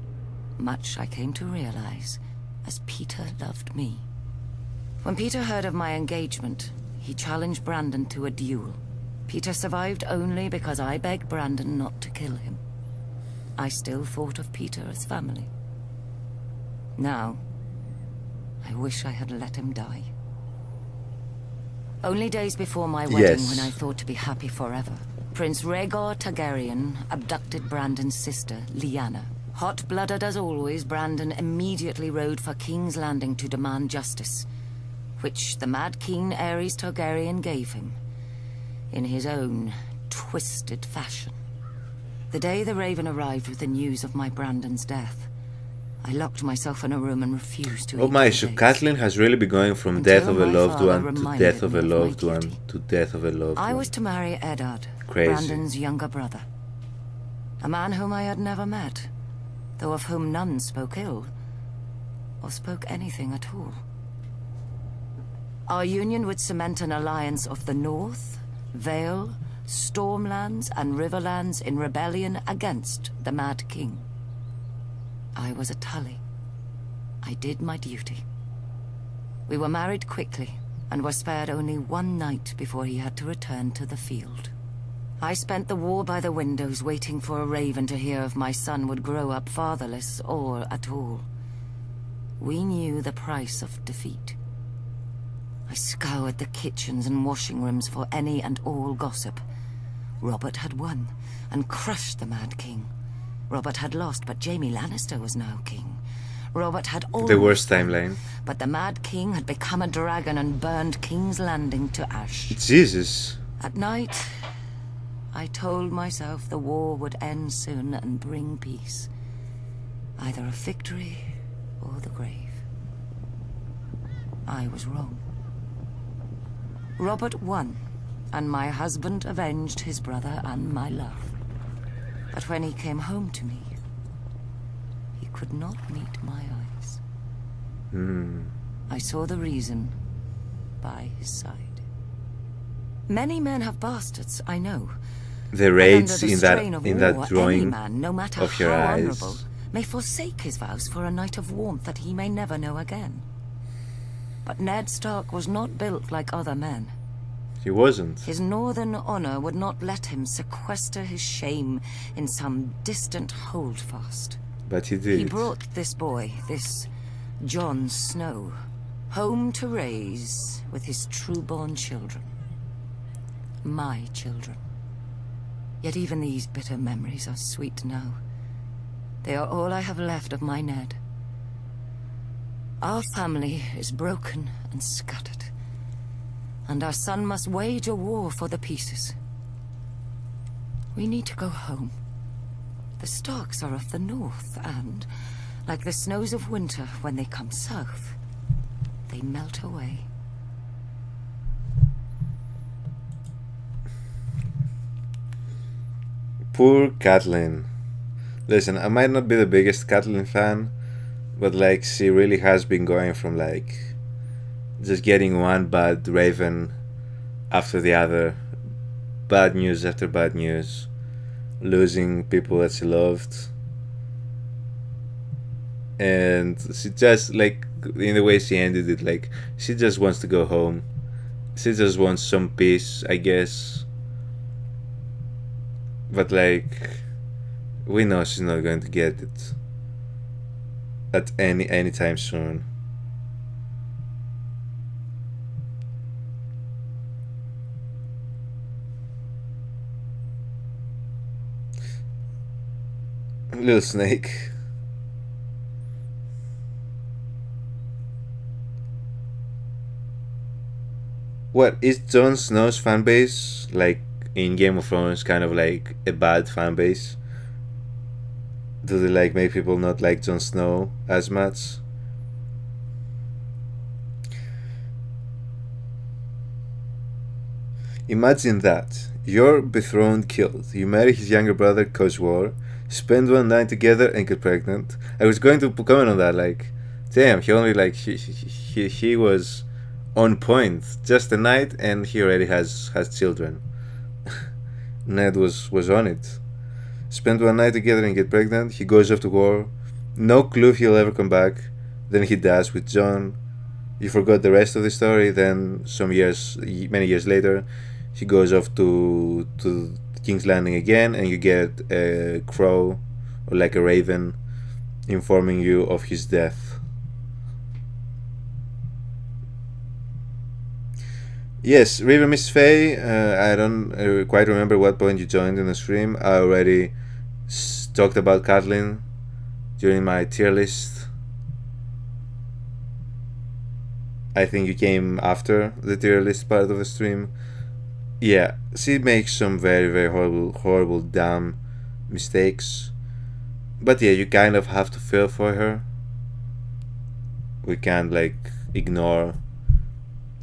much I came to realize as Peter loved me. When Peter heard of my engagement, he challenged Brandon to a duel. Peter survived only because I begged Brandon not to kill him. I still thought of Peter as family. Now, I wish I had let him die. Only days before my wedding, when I thought to be happy forever, Prince Rhaegar Targaryen abducted Brandon's sister, Lyanna. Hot-blooded as always, Brandon immediately rode for King's Landing to demand justice, which the Mad King Aerys Targaryen gave him, in his own twisted fashion. The day the Raven arrived with the news of my Brandon's death, I locked myself in a room and refused to Oh eat my, for so days. Catelyn has really been going from Until death of a my loved father one to reminded death of me a of my loved one duty. to death of a loved I one. was to marry Eddard, Crazy. Brandon's younger brother. A man whom I had never met, though of whom none spoke ill, or spoke anything at all. Our union would cement an alliance of the North, Vale, Stormlands, and Riverlands in rebellion against the Mad King. I was a Tully. I did my duty. We were married quickly, and were spared only one night before he had to return to the field. I spent the war by the windows waiting for a raven to hear if my son would grow up fatherless or at all. We knew the price of defeat. I scoured the kitchens and washing rooms for any and all gossip. Robert had won and crushed the Mad King. Robert had lost, but Jaime Lannister was now king. Robert had almost The worst won, timeline. but the Mad King had become a dragon and burned King's Landing to ash. Jesus. At night, I told myself the war would end soon and bring peace. Either a victory or the grave. I was wrong. Robert won, and my husband avenged his brother and my love. But when he came home to me, he could not meet my eyes. I saw the reason by his side. Many men have bastards, I know. The But raids under the in strain of that war, drawing any man, no matter of your how eyes. honorable, may forsake his vows for a night of warmth that he may never know again. But Ned Stark was not built like other men. He wasn't. His northern honor would not let him sequester his shame in some distant holdfast. But he did. He brought this boy, this Jon Snow, home to raise with his true-born children. My children. Yet even these bitter memories are sweet now. They are all I have left of my Ned. Our family is broken and scattered, and our son must wage a war for the pieces. We need to go home. The Starks are of the north, and, like the snows of winter when they come south, they melt away. Poor Catelyn. Listen, I might not be the biggest Catelyn fan, but like she really has been going from like just getting one bad raven after the other, bad news after bad news, losing people that she loved, and she just like in the way she ended it, like she just wants to go home. She just wants some peace, I guess. But like we know she's not going to get it at any time soon. Little snake. What is Jon Snow's fanbase like in Game of Thrones? Kind of like a bad fanbase. Do they like make people not like Jon Snow as much? Imagine that. You're betrothed killed. You marry his younger brother cause war. Spend one night together and get pregnant. I was going to comment on that, like, damn, he only like he was on point. Just a night and he already has children. Ned was on it. Spend one night together and get pregnant. He goes off to war. No clue if he'll ever come back. Then he dies with Jon. You forgot the rest of the story. Then many years later, he goes off to King's Landing again, and you get a crow or like a raven informing you of his death. Yes, River Miss Faye, I don't quite remember what point you joined in the stream. I already talked about Catelyn during my tier list. I think you came after the tier list part of the stream. Yeah, she makes some very, very horrible, damn mistakes. But yeah, you kind of have to feel for her. We can't like ignore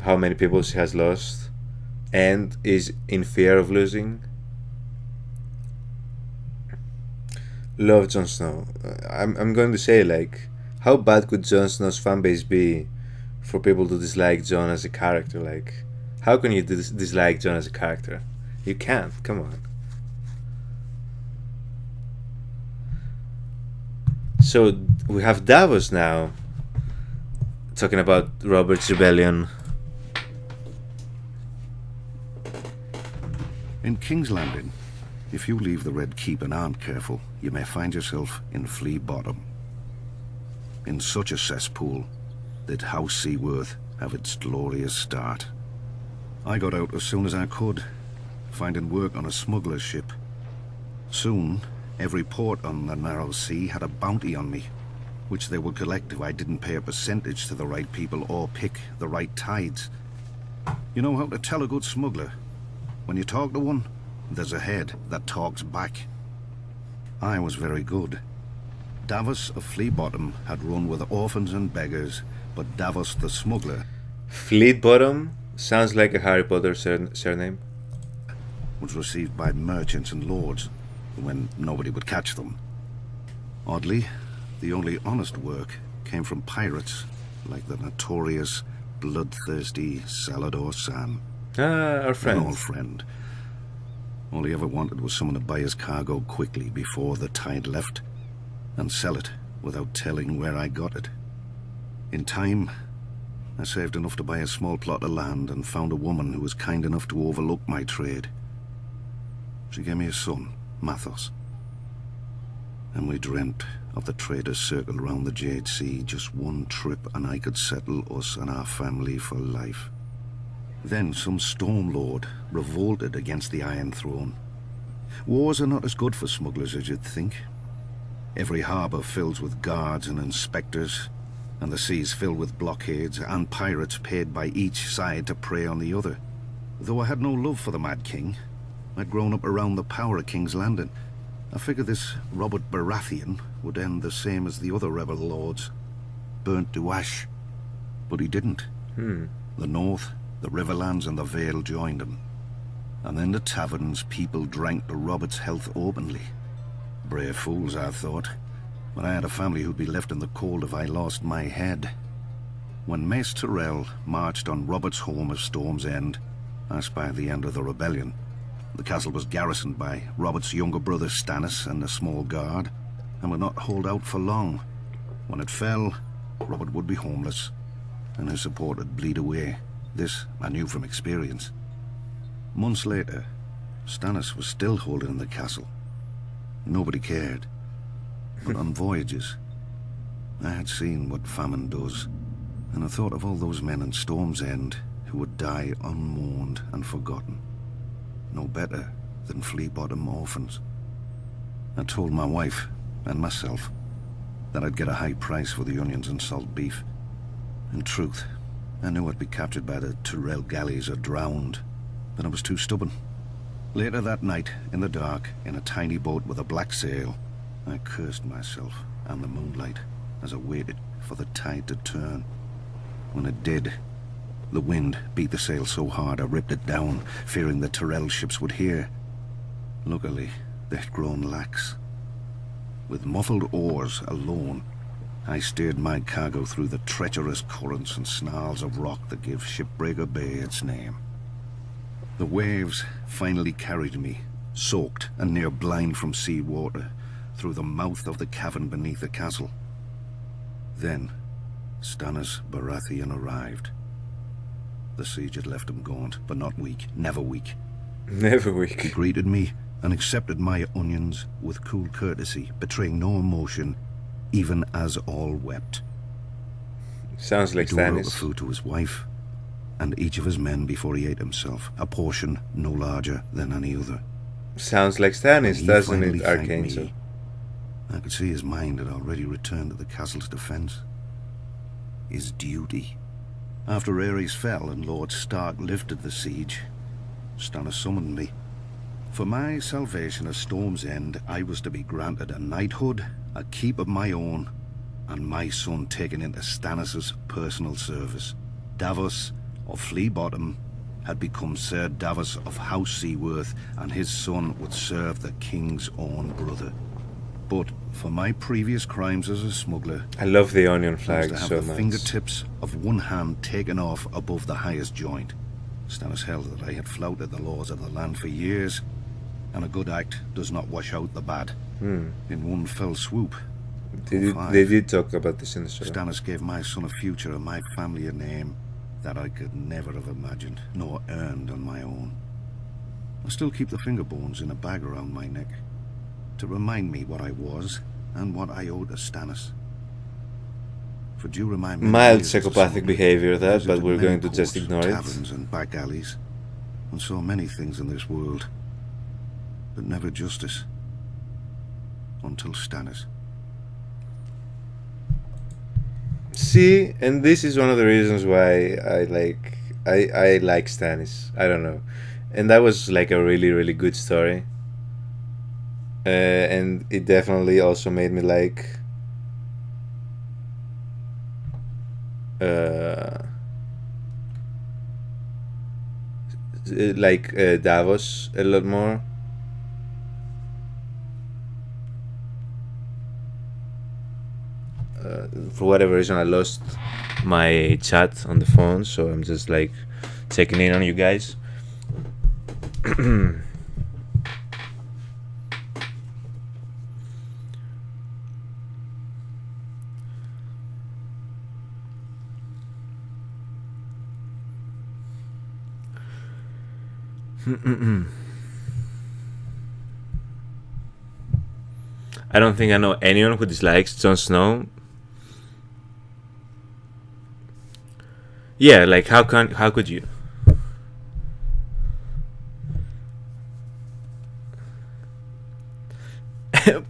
how many people she has lost and is in fear of losing. Love Jon Snow. I'm going to say, like, how bad could Jon Snow's fanbase be for people to dislike Jon as a character? Like, how can you dislike Jon as a character? You can't. Come on. So we have Davos now talking about Robert's rebellion. In King's Landing, if you leave the Red Keep and aren't careful, you may find yourself in Flea Bottom. In such a cesspool did House Seaworth have its glorious start. I got out as soon as I could, finding work on a smuggler's ship. Soon, every port on the narrow sea had a bounty on me, which they would collect if I didn't pay a percentage to the right people or pick the right tides. You know how to tell a good smuggler? When you talk to one, there's a head that talks back. I was very good. Davos of Flea Bottom had run with orphans and beggars, but Davos the smuggler... Fleet Bottom? Sounds like a Harry Potter surname. ...was received by merchants and lords, when nobody would catch them. Oddly, the only honest work came from pirates, like the notorious, bloodthirsty Salador San. Ah, our friend. An old friend. All he ever wanted was someone to buy his cargo quickly before the tide left, and sell it without telling where I got it. In time, I saved enough to buy a small plot of land and found a woman who was kind enough to overlook my trade. She gave me a son, Mathos. And we dreamt of the trader's circle round the Jade Sea, just one trip, and I could settle us and our family for life. Then some Storm Lord revolted against the Iron Throne. Wars are not as good for smugglers as you'd think. Every harbour fills with guards and inspectors, and the seas fill with blockades and pirates paid by each side to prey on the other. Though I had no love for the Mad King, I'd grown up around the power of King's Landing. I figured this Robert Baratheon would end the same as the other rebel lords, burnt to ash. But he didn't. The North, the Riverlands and the Vale joined him. And in the taverns, people drank to Robert's health openly. Brave fools, I thought. But I had a family who'd be left in the cold if I lost my head. When Mace Tyrell marched on Robert's home of Storm's End, I spied the end of the rebellion. The castle was garrisoned by Robert's younger brother Stannis and a small guard, and would not hold out for long. When it fell, Robert would be homeless, and his support would bleed away. This I knew from experience. Months later, Stannis was still holding the castle. Nobody cared. But on voyages, I had seen what famine does, and I thought of all those men in Storm's End who would die unmourned and forgotten. No better than Flea Bottom orphans. I told my wife and myself that I'd get a high price for the onions and salt beef. In truth, I knew I'd be captured by the Tyrell galleys or drowned, but I was too stubborn. Later that night, in the dark, in a tiny boat with a black sail, I cursed myself and the moonlight as I waited for the tide to turn. When it did, the wind beat the sail so hard I ripped it down, fearing the Tyrell ships would hear. Luckily, they'd grown lax. With muffled oars alone, I steered my cargo through the treacherous currents and snarls of rock that gave Shipbreaker Bay its name. The waves finally carried me, soaked and near blind from sea water, through the mouth of the cavern beneath the castle. Then, Stannis Baratheon arrived. The siege had left him gaunt, but not weak, never weak. Never weak. He greeted me and accepted my onions with cool courtesy, betraying no emotion, even as all wept. Sounds like Stannis. He brought Stannis. the food to his wife and each of his men before he ate himself, a portion no larger than any other. Sounds like Stannis, doesn't it, Archangel? I could see his mind had already returned to the castle's defense. His duty. After Ares fell and Lord Stark lifted the siege, Stannis summoned me. For my salvation at Storm's End, I was to be granted a knighthood, a keep of my own, and my son taken into Stannis' personal service. Davos of Flea Bottom had become Sir Davos of House Seaworth, and his son would serve the king's own brother. But for my previous crimes as a smuggler, I love the onion I was flag to have so the much. fingertips of one hand taken off above the highest joint. Stannis held that I had flouted the laws of the land for years, and a good act does not wash out the bad. In one fell swoop. They did talk about this in the show. Stannis gave my son a future and my family a name that I could never have imagined, nor earned on my own. I still keep the finger bones in a bag around my neck, to remind me what I was and what I owe to Stannis. For during my many Mild years as a psychopathic smuggler, behavior I that, but visited we're many going to just ports, ignore it. taverns and back alleys, and saw many things in this world, but never justice. Until Stannis. See, and this is one of the reasons why I like Stannis. I don't know, and that was like a really, really good story. And it definitely also made me like Davos a lot more. For whatever reason, I lost my chat on the phone, so I'm just like checking in on you guys. I don't think I know anyone who dislikes Jon Snow. Yeah, like how could you?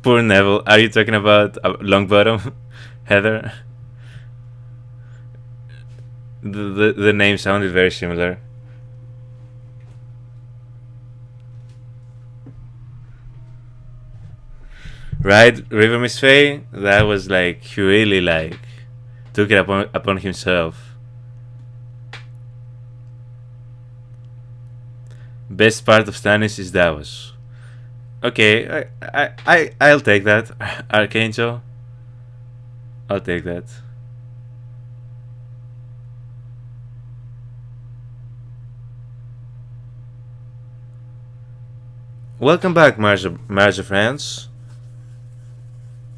Poor Neville. Are you talking about Longbottom, Heather? The name sounded very similar. Right, River Miss Faye? That was like, he really like took it upon himself. Best part of Stannis is Davos. Okay, I'll take that. Archangel, I'll take that. Welcome back, Marja France.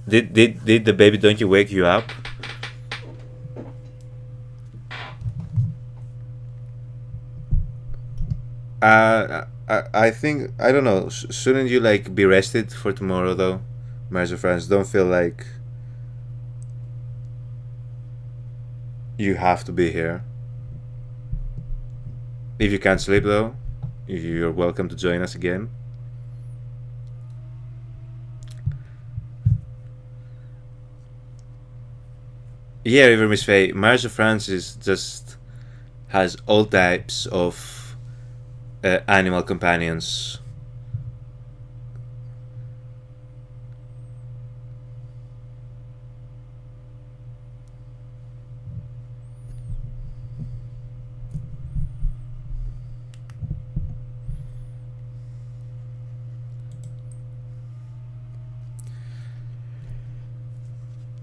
Did the baby donkey wake you up? I think, I don't know, shouldn't you like be rested for tomorrow though, Marja France? Don't feel like you have to be here. If you can't sleep though, you're welcome to join us again. Yeah, River Miss Faye, Marja Francis just has all types of animal companions.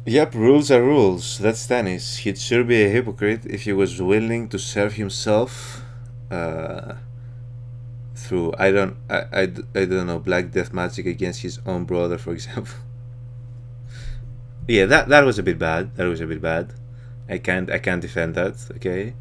Yep, rules are rules. That's Stannis. He'd sure be a hypocrite if he was willing to serve himself through I don't know, black death magic against his own brother, for example. Yeah, that was a bit bad. That was a bit bad. I can't defend that. Okay.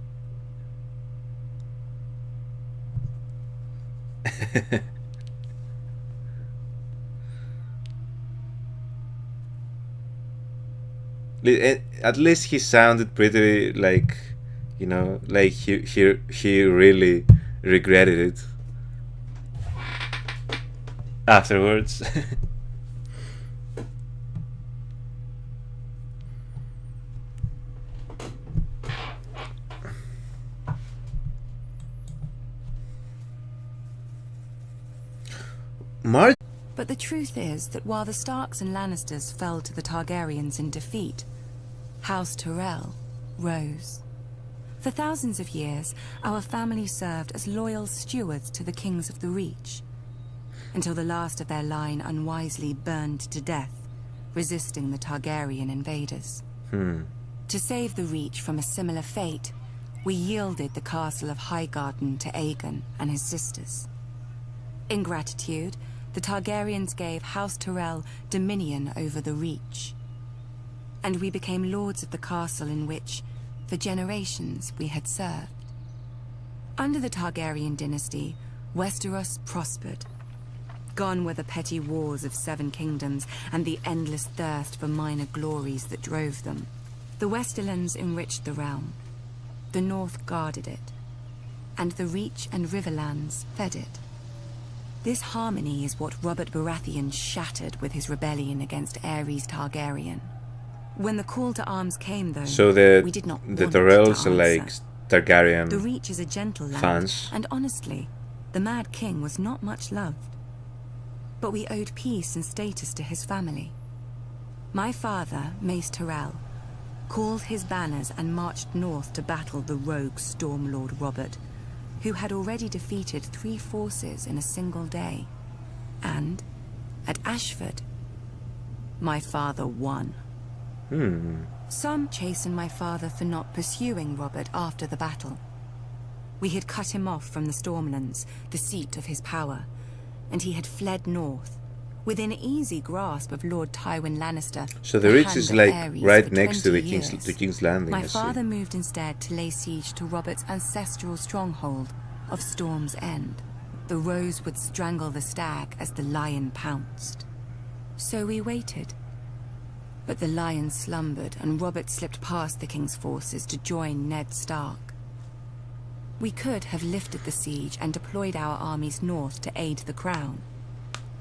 At least he sounded pretty like, you know, like he really regretted it afterwards. But the truth is that while the Starks and Lannisters fell to the Targaryens in defeat, House Tyrell rose. For thousands of years, our family served as loyal stewards to the kings of the Reach, until the last of their line unwisely burned to death, resisting the Targaryen invaders. To save the Reach from a similar fate, we yielded the castle of Highgarden to Aegon and his sisters. In gratitude, the Targaryens gave House Tyrell dominion over the Reach, and we became lords of the castle in which, for generations, we had served. Under the Targaryen dynasty, Westeros prospered. Gone were the petty wars of 7 kingdoms and the endless thirst for minor glories that drove them. The Westerlands enriched the realm. The North guarded it, and the Reach and Riverlands fed it. This harmony is what Robert Baratheon shattered with his rebellion against Aerys Targaryen. When the call to arms came, though, So we did not the want Tyrells to are like answer. Targaryen The Reach is a gentle land, fans. and honestly, the Mad King was not much loved. But we owed peace and status to his family. My father, Mace Tyrell, called his banners and marched north to battle the rogue Stormlord Robert, who had already defeated 3 forces in a single day. And, at Ashford, my father won. Some chastened my father for not pursuing Robert after the battle. We had cut him off from the Stormlands, the seat of his power, and he had fled north, within easy grasp of Lord Tywin Lannister. So the Reach is like right for next to 20 the King's Landing. My I see. father moved instead to lay siege to Robert's ancestral stronghold of Storm's End. The rose would strangle the stag as the lion pounced. So we waited. But the lion slumbered, and Robert slipped past the King's forces to join Ned Stark. We could have lifted the siege and deployed our armies north to aid the crown.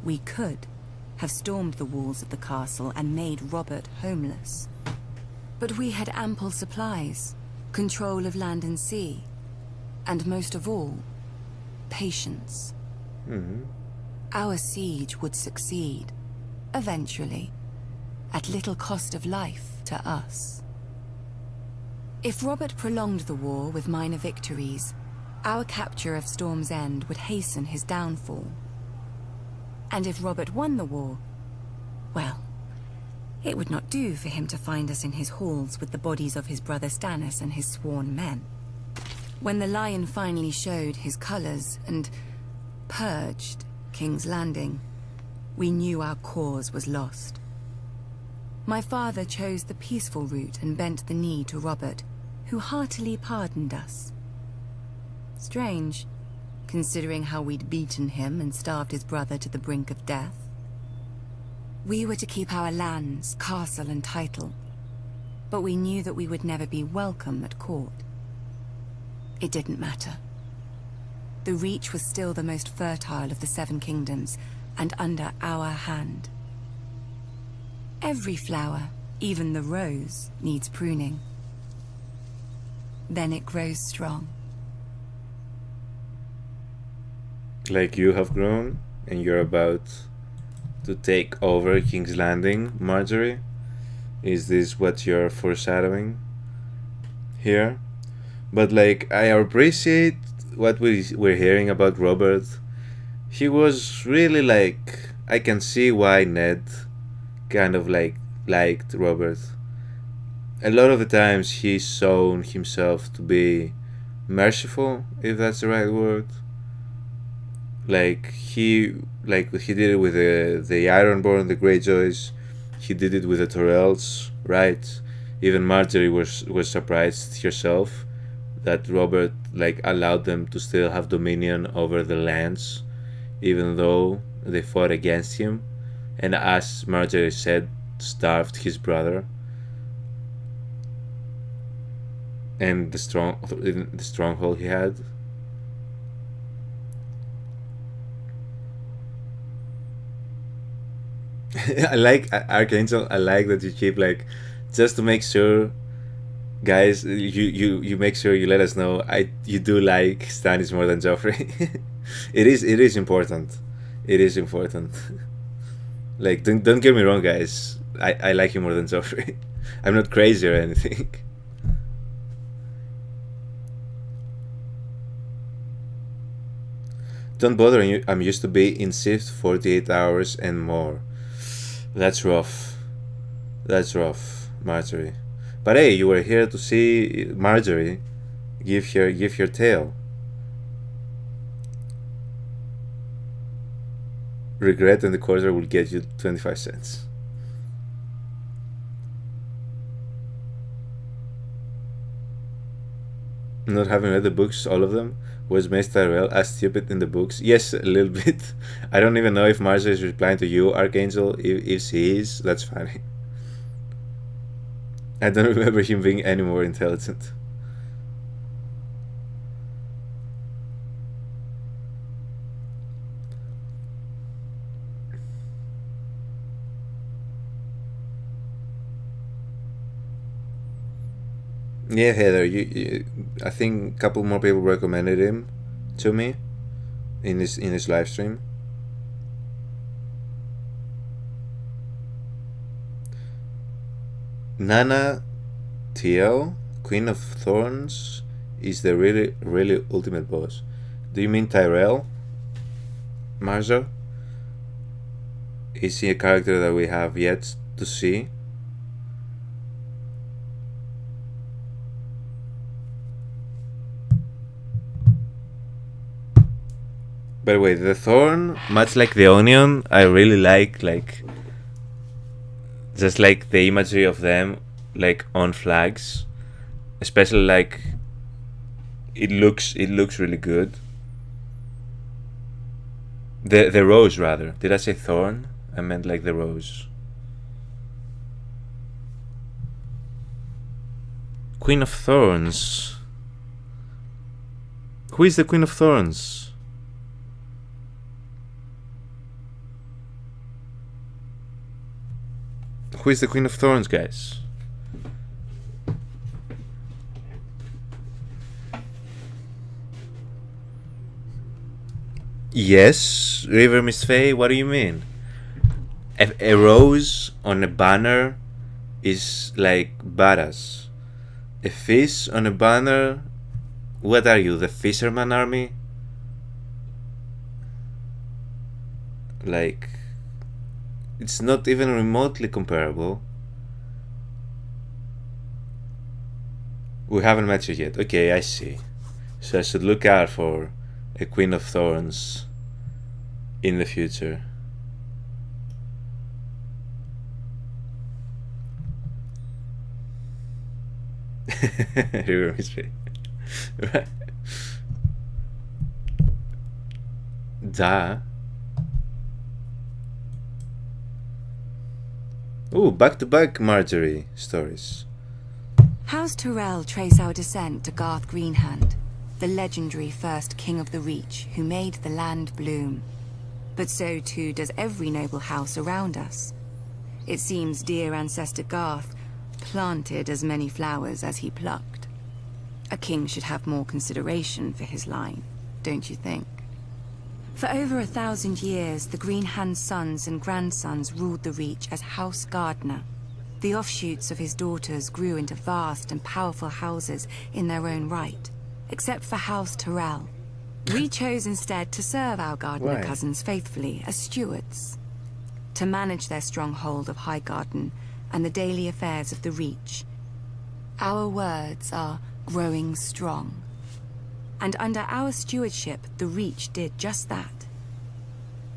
We could have stormed the walls of the castle and made Robert homeless. But we had ample supplies, control of land and sea, and most of all, patience. Our siege would succeed, eventually, at little cost of life to us. If Robert prolonged the war with minor victories, our capture of Storm's End would hasten his downfall. And if Robert won the war, well, it would not do for him to find us in his halls with the bodies of his brother Stannis and his sworn men. When the lion finally showed his colors and purged King's Landing, we knew our cause was lost. My father chose the peaceful route and bent the knee to Robert, who heartily pardoned us. Strange, considering how we'd beaten him and starved his brother to the brink of death. We were to keep our lands, castle and title, but we knew that we would never be welcome at court. It didn't matter. The Reach was still the most fertile of the 7 kingdoms, and under our hand. Every flower, even the rose, needs pruning. Then it grows strong. Like you have grown, and you're about to take over King's Landing, Marjorie? Is this what you're foreshadowing here? But like, I appreciate what we're hearing about Robert. He was really like, I can see why Ned kind of like liked Robert. A lot of the times he's shown himself to be merciful, if that's the right word. Like he did it with the Ironborn, the Greyjoys. He did it with the Tyrells, right? Even Marjorie was surprised herself that Robert like allowed them to still have dominion over the lands, even though they fought against him, and as Marjorie said, starved his brother. And the stronghold he had. I like Archangel. I like that you keep like, just to make sure, guys. You make sure you let us know. You do like Stannis more than Joffrey. It is important. It is important. Like, don't get me wrong, guys. I like you more than Joffrey. I'm not crazy or anything. Don't bother, I'm used to be in shift 48 hours and more. That's rough. That's rough, Marjorie. But hey, you were here to see Marjorie give her tale. Regret in the quarter will get you 25 cents. Not having read the books, all of them, was Mace Tyrell as stupid in the books? Yes, a little bit. I don't even know if Marjorie is replying to you, Archangel. If she is, that's funny. I don't remember him being any more intelligent. Yeah, Heather, I think a couple more people recommended him to me in his live stream. Nana TL, Queen of Thorns, is the really ultimate boss. Do you mean Tyrell, Marzo? Is he a character that we have yet to see? By the way, the thorn, much like the onion, I really like just like the imagery of them, like on flags, especially like it looks really good. The rose, rather. Did I say thorn? I meant like the rose. Queen of Thorns. Who is the Queen of Thorns? Who is the Queen of Thorns, guys? Yes, River Miss Faye, what do you mean? A rose on a banner is like badass. A fish on a banner? What are you, the Fisherman Army? Like, it's not even remotely comparable. We haven't met you yet. Okay, I see. So I should look out for a Queen of Thorns in the future. River Mystery. Right. Duh. Ooh, back-to-back Marjorie stories. House Tyrell trace our descent to Garth Greenhand, the legendary first king of the Reach who made the land bloom. But so too does every noble house around us. It seems dear ancestor Garth planted as many flowers as he plucked. A king should have more consideration for his line, don't you think? For over 1,000 years, the Greenhand sons and grandsons ruled the Reach as House Gardener. The offshoots of his daughters grew into vast and powerful houses in their own right, except for House Tyrell. We chose instead to serve our Gardener cousins faithfully as stewards, to manage their stronghold of Highgarden and the daily affairs of the Reach. Our words are growing strong. And under our stewardship, the Reach did just that.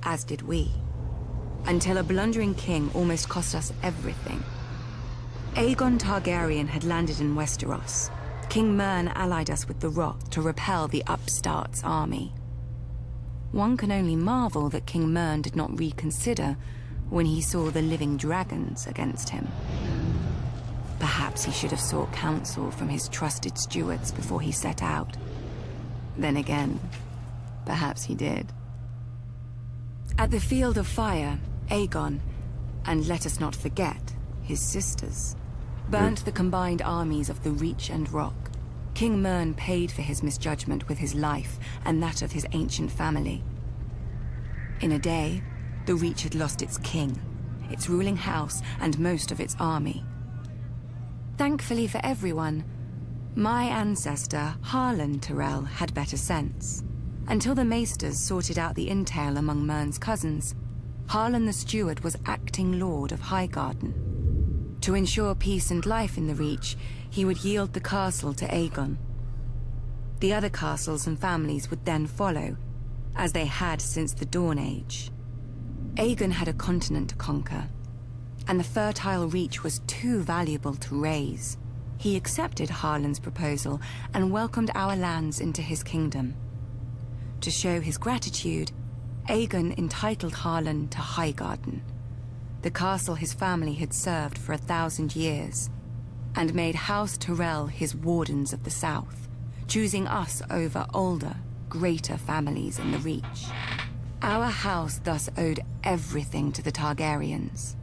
As did we. Until a blundering king almost cost us everything. Aegon Targaryen had landed in Westeros. King Mern allied us with the Rock to repel the upstart's army. One can only marvel that King Mern did not reconsider when he saw the living dragons against him. Perhaps he should have sought counsel from his trusted stewards before he set out. Then again, perhaps he did. At the Field of Fire, Aegon, and let us not forget, his sisters, burnt the combined armies of the Reach and Rock. King Mern paid for his misjudgment with his life and that of his ancient family. In a day, the Reach had lost its king, its ruling house, and most of its army. Thankfully for everyone, my ancestor, Harlan Tyrell, had better sense. Until the Maesters sorted out the entail among Mern's cousins, Harlan the Steward was acting Lord of Highgarden. To ensure peace and life in the Reach, he would yield the castle to Aegon. The other castles and families would then follow, as they had since the Dawn Age. Aegon had a continent to conquer, and the fertile Reach was too valuable to raise. He accepted Harlan's proposal and welcomed our lands into his kingdom. To show his gratitude, Aegon entitled Harlan to Highgarden, the castle his family had served for 1,000 years, and made House Tyrell his wardens of the south, choosing us over older, greater families in the Reach. Our house thus owed everything to the Targaryens.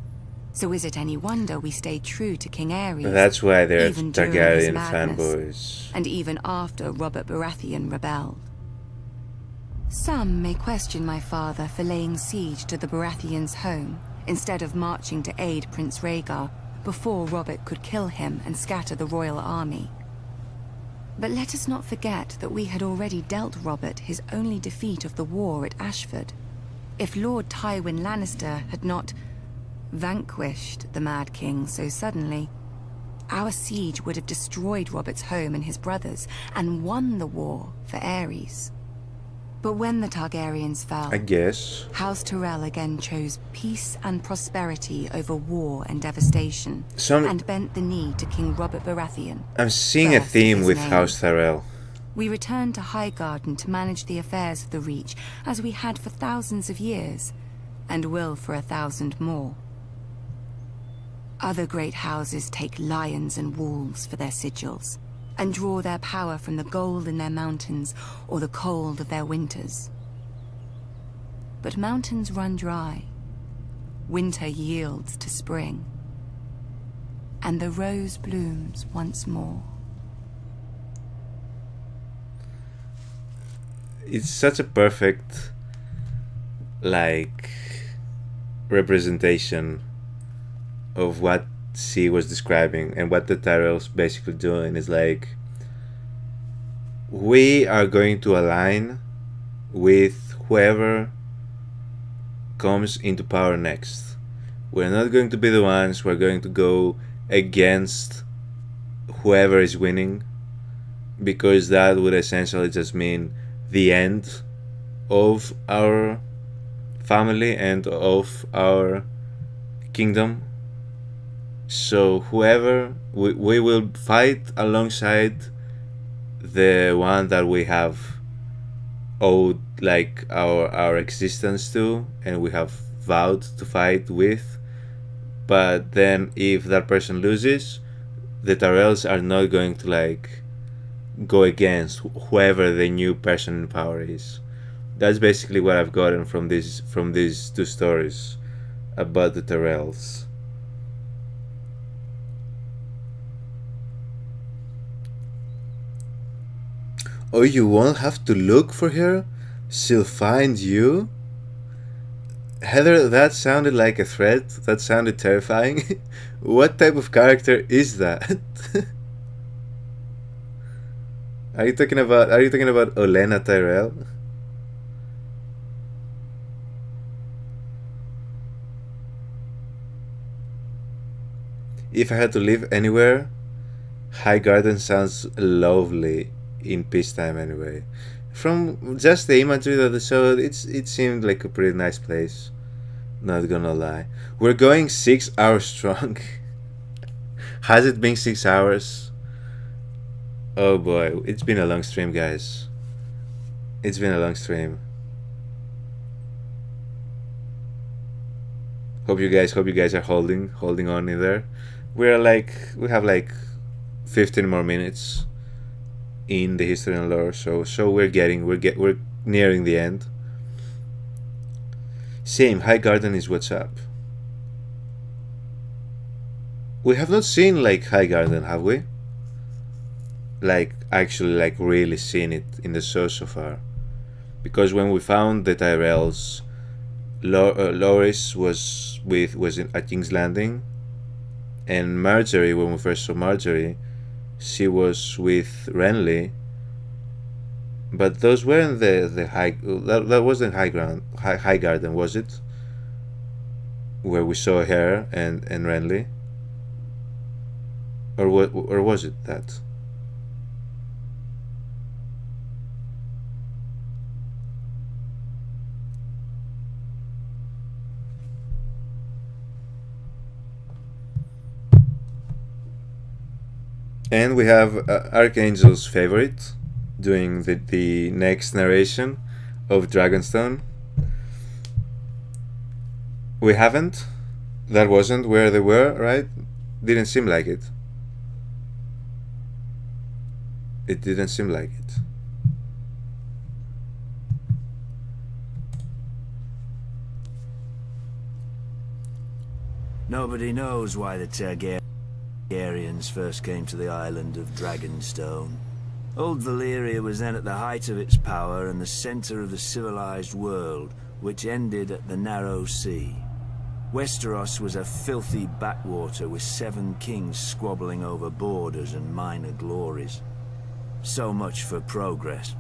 So is it any wonder we stayed true to King Aerys? That's why they're even during his Targaryen madness, fanboys. and even after Robert Baratheon rebelled. Some may question my father for laying siege to the Baratheons' home, instead of marching to aid Prince Rhaegar before Robert could kill him and scatter the royal army. But let us not forget that we had already dealt Robert his only defeat of the war at Ashford. If Lord Tywin Lannister had not vanquished the Mad King so suddenly, our siege would have destroyed Robert's home and his brothers, and won the war for Aerys. But when the Targaryens fell, I guess House Tyrell again chose peace and prosperity over war and devastation, and bent the knee to King Robert Baratheon. I'm seeing a theme with House Tyrell. We returned to Highgarden to manage the affairs of the Reach, as we had for thousands of years, and will for 1,000 more. Other great houses take lions and wolves for their sigils, and draw their power from the gold in their mountains or the cold of their winters. But mountains run dry, winter yields to spring, and the rose blooms once more. It's such a perfect, representation of what C was describing, and what the Tyrells basically doing is we are going to align with whoever comes into power next. We're not going to be the ones who are going to go against whoever is winning, because that would essentially just mean the end of our family and of our kingdom. So whoever, we will fight alongside the one that we have owed our existence to, and we have vowed to fight with. But then if that person loses, the Tyrells are not going to go against whoever the new person in power is. That's basically what I've gotten from these two stories about the Tyrells. Oh, you won't have to look for her? She'll find you? Heather, that sounded like a threat. That sounded terrifying. What type of character is that? Are you talking about Olenna Tyrell? If I had to live anywhere, Highgarden sounds lovely in peacetime anyway. From just the imagery that I saw, it seemed like a pretty nice place. Not gonna lie. We're going 6 hours strong. Has it been 6 hours? Oh boy, it's been a long stream, guys. It's been a long stream. Hope you guys are holding on in there. We have 15 more minutes in the history and lore, so we're nearing the end. Same, Highgarden is what's up. We have not seen Highgarden, have we? Actually really seen it in the show so far. Because when we found the Tyrells Loris was at King's Landing, and Marjorie, when we first saw Marjorie, she was with Renly. But those weren't the high. That wasn't High Garden, was it? Where we saw her and Renly, or was it that? And we have Archangel's favorite doing the next narration of Dragonstone. We haven't? That wasn't where they were, right? Didn't seem like it. It didn't seem like it. Nobody knows why the Targaryens first came to the island of Dragonstone. Old Valyria was then at the height of its power and the center of the civilized world, which ended at the Narrow Sea. Westeros was a filthy backwater with 7 kings squabbling over borders and minor glories. So much for progress.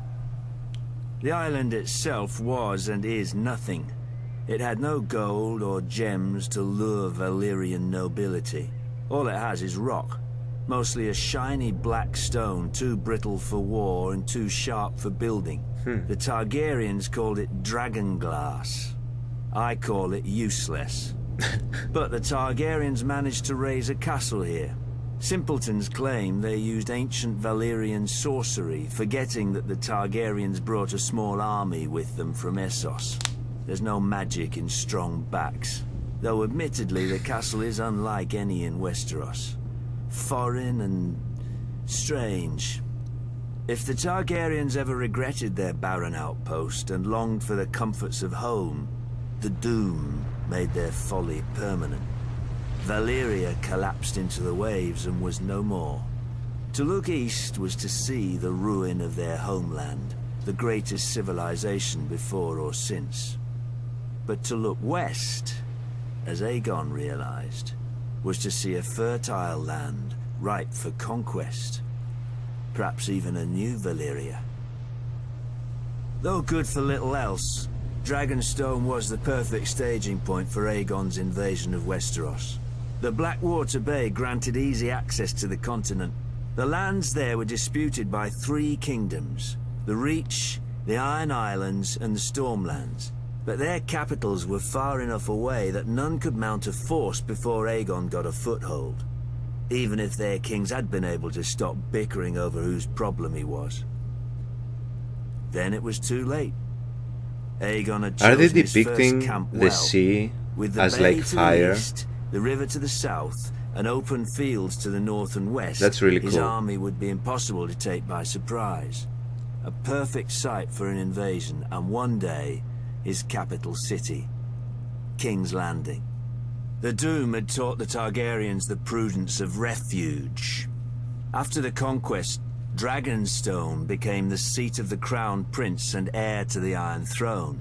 The island itself was and is nothing. It had no gold or gems to lure Valyrian nobility. All it has is rock. Mostly a shiny black stone, too brittle for war and too sharp for building. The Targaryens called it dragon glass. I call it useless. But the Targaryens managed to raise a castle here. Simpletons claim they used ancient Valyrian sorcery, forgetting that the Targaryens brought a small army with them from Essos. There's no magic in strong backs, though admittedly the castle is unlike any in Westeros. Foreign and strange. If the Targaryens ever regretted their barren outpost and longed for the comforts of home, the doom made their folly permanent. Valyria collapsed into the waves and was no more. To look east was to see the ruin of their homeland, the greatest civilization before or since. But to look west, as Aegon realized, was to see a fertile land ripe for conquest. Perhaps even a new Valyria. Though good for little else, Dragonstone was the perfect staging point for Aegon's invasion of Westeros. The Blackwater Bay granted easy access to the continent. The lands there were disputed by 3 kingdoms: the Reach, the Iron Islands, and the Stormlands. But their capitals were far enough away that none could mount a force before Aegon got a foothold, even if their kings had been able to stop bickering over whose problem he was. Then it was too late. Aegon had chosen Are they his first depicting camp the well, sea with the as bay like to fire? the east, the river to the south, and open fields to the north and west. That's really His cool. army would be impossible to take by surprise. A perfect site for an invasion, and one day, his capital city, King's Landing. The Doom had taught the Targaryens the prudence of refuge. After the conquest, Dragonstone became the seat of the crown prince and heir to the Iron Throne.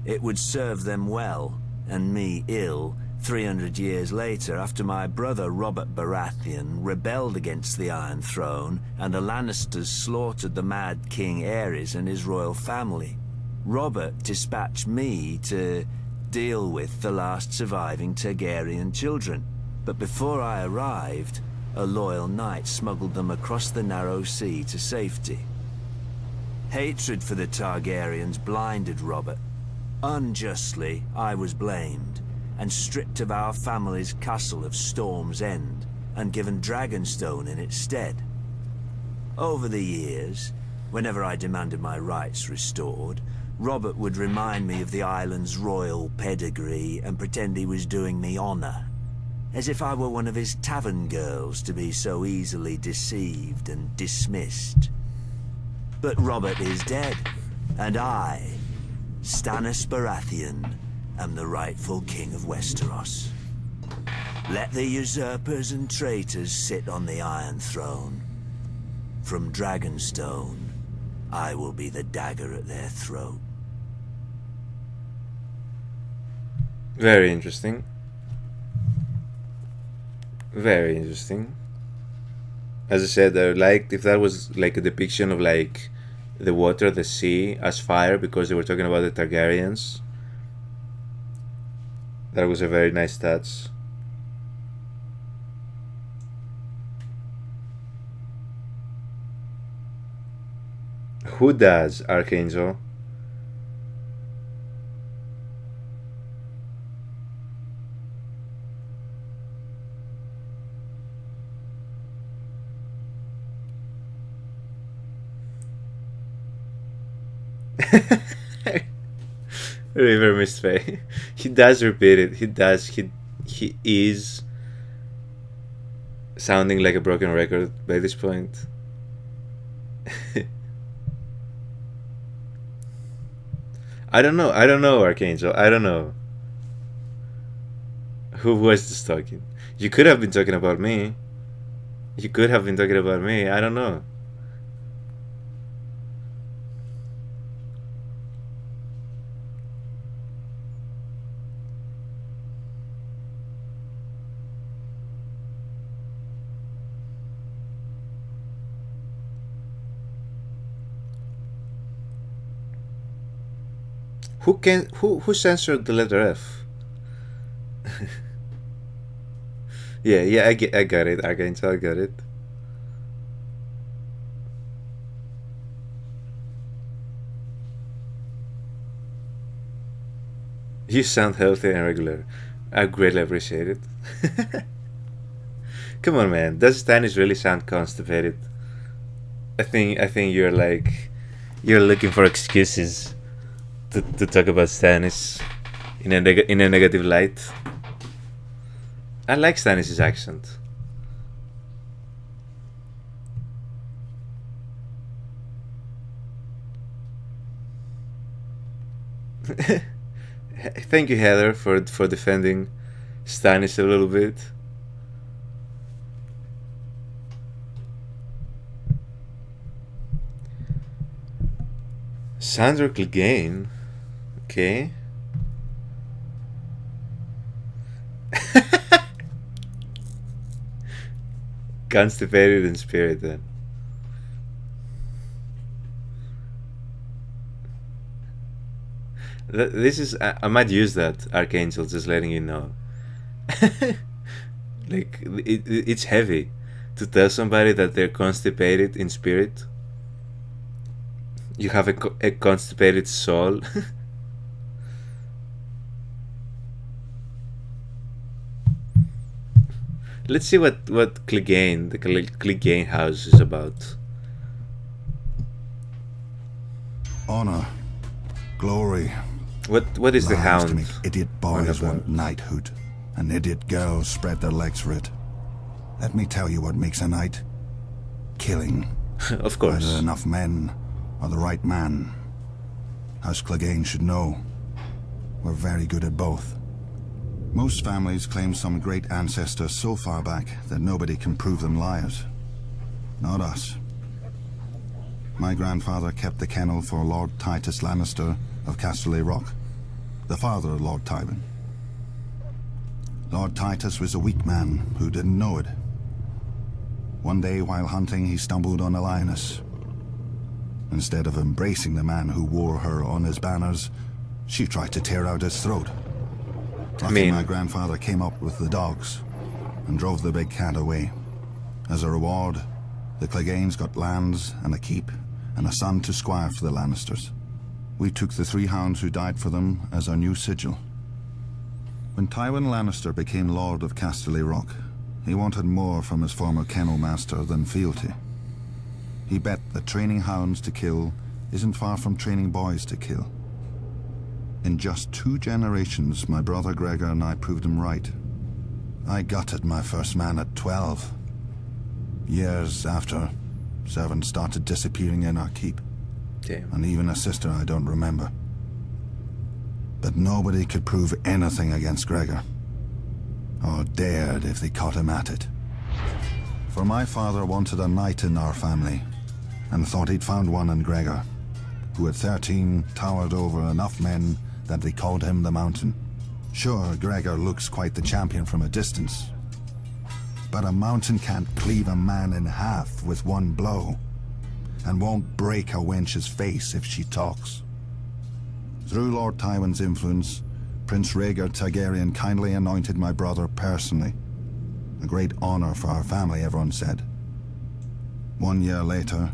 It would serve them well, and me ill, 300 years later, after my brother Robert Baratheon rebelled against the Iron Throne and the Lannisters slaughtered the Mad King Aerys and his royal family. Robert dispatched me to deal with the last surviving Targaryen children. But before I arrived, a loyal knight smuggled them across the Narrow Sea to safety. Hatred for the Targaryens blinded Robert. Unjustly, I was blamed, and stripped of our family's castle of Storm's End, and given Dragonstone in its stead. Over the years, whenever I demanded my rights restored, Robert would remind me of the island's royal pedigree and pretend he was doing me honor, as if I were one of his tavern girls to be so easily deceived and dismissed. But Robert is dead, and I, Stannis Baratheon, am the rightful king of Westeros. Let the usurpers and traitors sit on the Iron Throne. From Dragonstone, I will be the dagger at their throat. Very interesting. Very interesting. As I said, I liked if that was like a depiction of like the water, the sea as fire, because they were talking about the Targaryens. That was a very nice touch. Who does, Archangel? River Mistfay. He does repeat it. He does. He is sounding like a broken record by this point. I don't know, Archangel. I don't know. Who was this talking? You could have been talking about me. You could have been talking about me. I don't know. Who censored the letter F? yeah, I got it, Archangel, I got it. You sound healthy and regular. I greatly appreciate it. Come on, man. Does Stannis really sound constipated? I think you're looking for excuses to talk about Stannis in a negative light. I like Stannis' accent. Thank you, Heather, for defending Stannis a little bit. Sandor Clegane. Okay. Constipated in spirit, then. This is... I might use that, Archangel, just letting you know. Like, it's heavy to tell somebody that they're constipated in spirit. You have a constipated soul. Let's see what Clegane, the Clegane house is about. Honor, glory. What is the hound? To make idiot boys want knighthood, and idiot girls spread their legs for it. Let me tell you what makes a knight. Killing. Of course. Whether enough men or the right man. House Clegane should know. We're very good at both. Most families claim some great ancestor so far back that nobody can prove them liars. Not us. My grandfather kept the kennel for Lord Titus Lannister of Casterly Rock, the father of Lord Tywin. Lord Titus was a weak man who didn't know it. One day while hunting, he stumbled on a lioness. Instead of embracing the man who wore her on his banners, she tried to tear out his throat. Luckily, my grandfather came up with the dogs and drove the big cat away. As a reward, the Cleganes got lands and a keep and a son to squire for the Lannisters. We took the 3 hounds who died for them as our new sigil. When Tywin Lannister became Lord of Casterly Rock, he wanted more from his former kennel master than fealty. He bet that training hounds to kill isn't far from training boys to kill. In just 2 generations, my brother Gregor and I proved him right. I gutted my first man at 12. Years after, servants started disappearing in our keep. Damn. And even a sister I don't remember. But nobody could prove anything against Gregor. Or dared if they caught him at it. For my father wanted a knight in our family, and thought he'd found one in Gregor, who at 13 towered over enough men that they called him the Mountain. Sure, Gregor looks quite the champion from a distance, but a mountain can't cleave a man in half with one blow, and won't break a wench's face if she talks. Through Lord Tywin's influence, Prince Rhaegar Targaryen kindly anointed my brother personally. A great honor for our family, everyone said. 1 year later,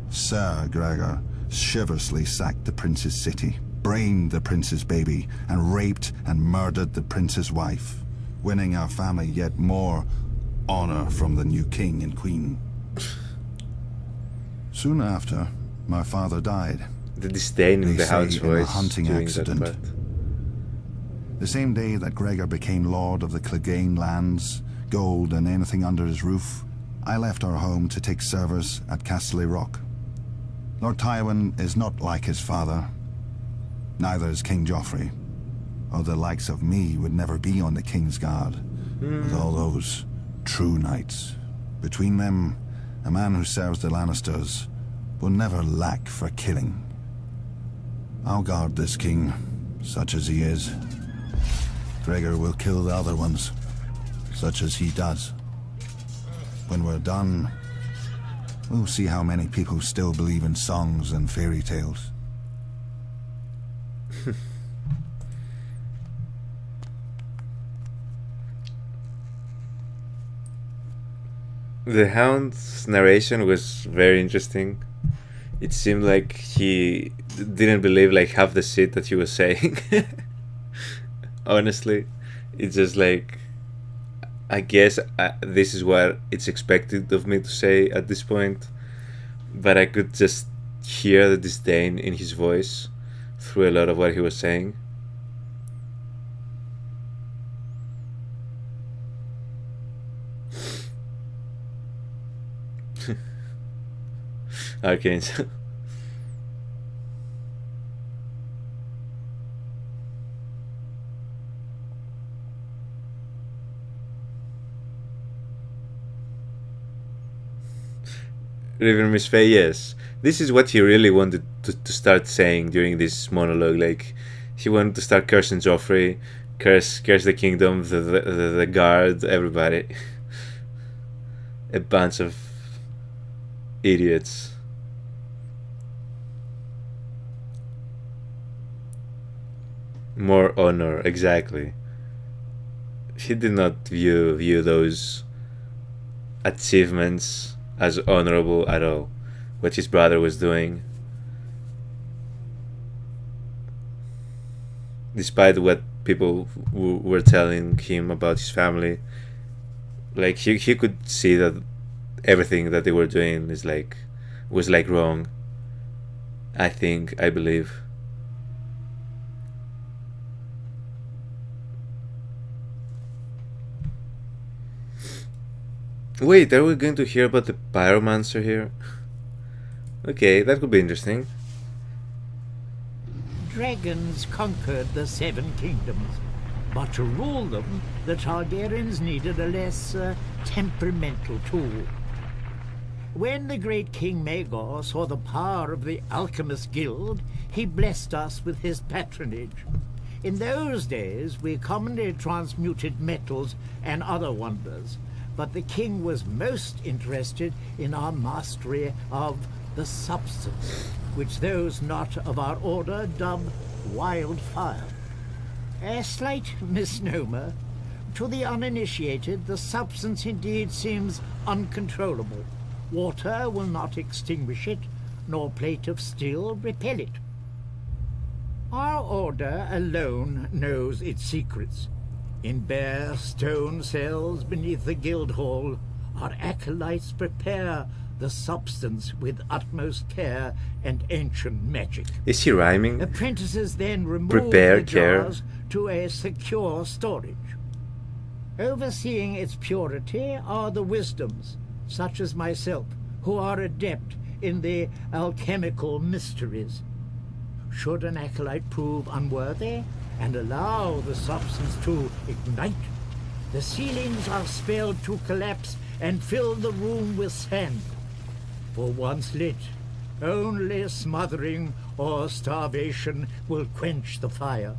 Sir Gregor chivalrously sacked the prince's city, brained the prince's baby, and raped and murdered the prince's wife, winning our family yet more honor from the new king and queen. Soon after, my father died. The disdain in the Hound's voice in a hunting during accident. that part. The same day that Gregor became lord of the Clegane lands, gold and anything under his roof, I left our home to take service at Casterly Rock. Lord Tywin is not like his father. Neither is King Joffrey, or the likes of me would never be on the King's Guard, with all those true knights. Between them, a man who serves the Lannisters will never lack for killing. I'll guard this king, such as he is. Gregor will kill the other ones, such as he does. When we're done, we'll see how many people still believe in songs and fairy tales. The Hound's narration was very interesting. It seemed like he didn't believe like half the shit that he was saying. Honestly, it's just like, I guess this is what it's expected of me to say at this point, but I could just hear the disdain in his voice through a lot of what he was saying. Okay. River Miss Faye, yes. This is what he really wanted to start saying during this monologue. Like, he wanted to start cursing Joffrey, curse the kingdom, the guard, everybody. A bunch of idiots. More honor, exactly. He did not view those achievements as honorable at all, what his brother was doing. Despite what people were telling him about his family, like he could see that everything that they were doing was like wrong. I believe. Wait, are we going to hear about the pyromancer here? Okay, that could be interesting. Dragons conquered the Seven Kingdoms, but to rule them, the Targaryens needed a less temperamental tool. When the great King Maegor saw the power of the Alchemist Guild, he blessed us with his patronage. In those days, we commonly transmuted metals and other wonders, but the king was most interested in our mastery of the substance, which those not of our order dub wildfire. A slight misnomer. To the uninitiated, the substance indeed seems uncontrollable. Water will not extinguish it, nor plate of steel repel it. Our order alone knows its secrets. In bare stone cells beneath the guild hall, our acolytes prepare the substance with utmost care and ancient magic. Is he rhyming? Apprentices then remove Prepare the care jars to a secure storage. Overseeing its purity are the wisdoms, such as myself, who are adept in the alchemical mysteries. Should an acolyte prove unworthy and allow the substance to ignite, the ceilings are spelled to collapse and fill the room with sand. For once lit, only smothering or starvation will quench the fire.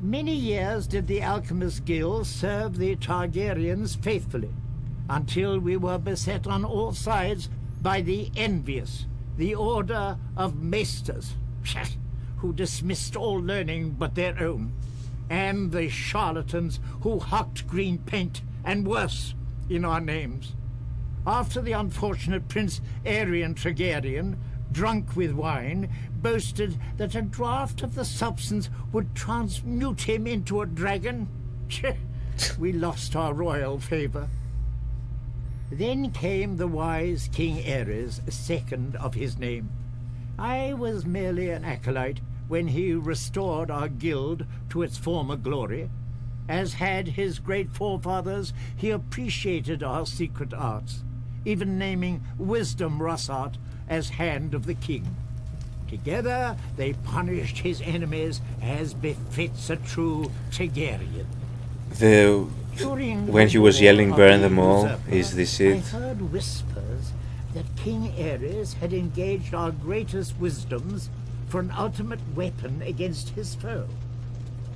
Many years did the Alchemist Guild serve the Targaryens faithfully, until we were beset on all sides by the envious, the Order of Maesters, who dismissed all learning but their own, and the charlatans who hawked green paint and worse in our names. After the unfortunate Prince Aerion Targaryen, drunk with wine, boasted that a draught of the substance would transmute him into a dragon, we lost our royal favor. Then came the wise King Aerys, second of his name. I was merely an acolyte when he restored our guild to its former glory. As had his great forefathers, he appreciated our secret arts, even naming Wisdom Rossart as Hand of the King. Together they punished his enemies as befits a true Targaryen. When he was yelling burn them all, is this it? I heard whispers that King Aerys had engaged our greatest wisdoms for an ultimate weapon against his foe.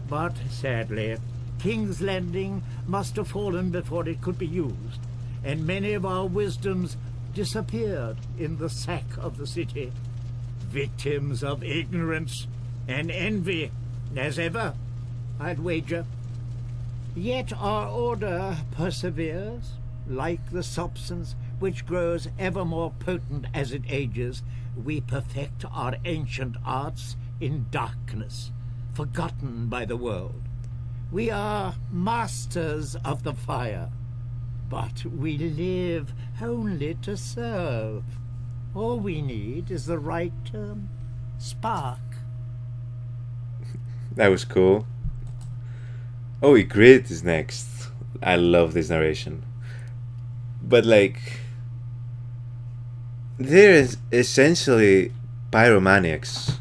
But sadly, King's Landing must have fallen before it could be used, and many of our wisdoms disappeared in the sack of the city, victims of ignorance and envy, as ever, I'd wager. Yet our order perseveres, like the substance which grows ever more potent as it ages. We perfect our ancient arts in darkness, forgotten by the world. We are masters of the fire, but we live only to serve. All we need is the right spark. That was cool. Oh, Ygritte is next. I love this narration. But like, they're essentially pyromaniacs,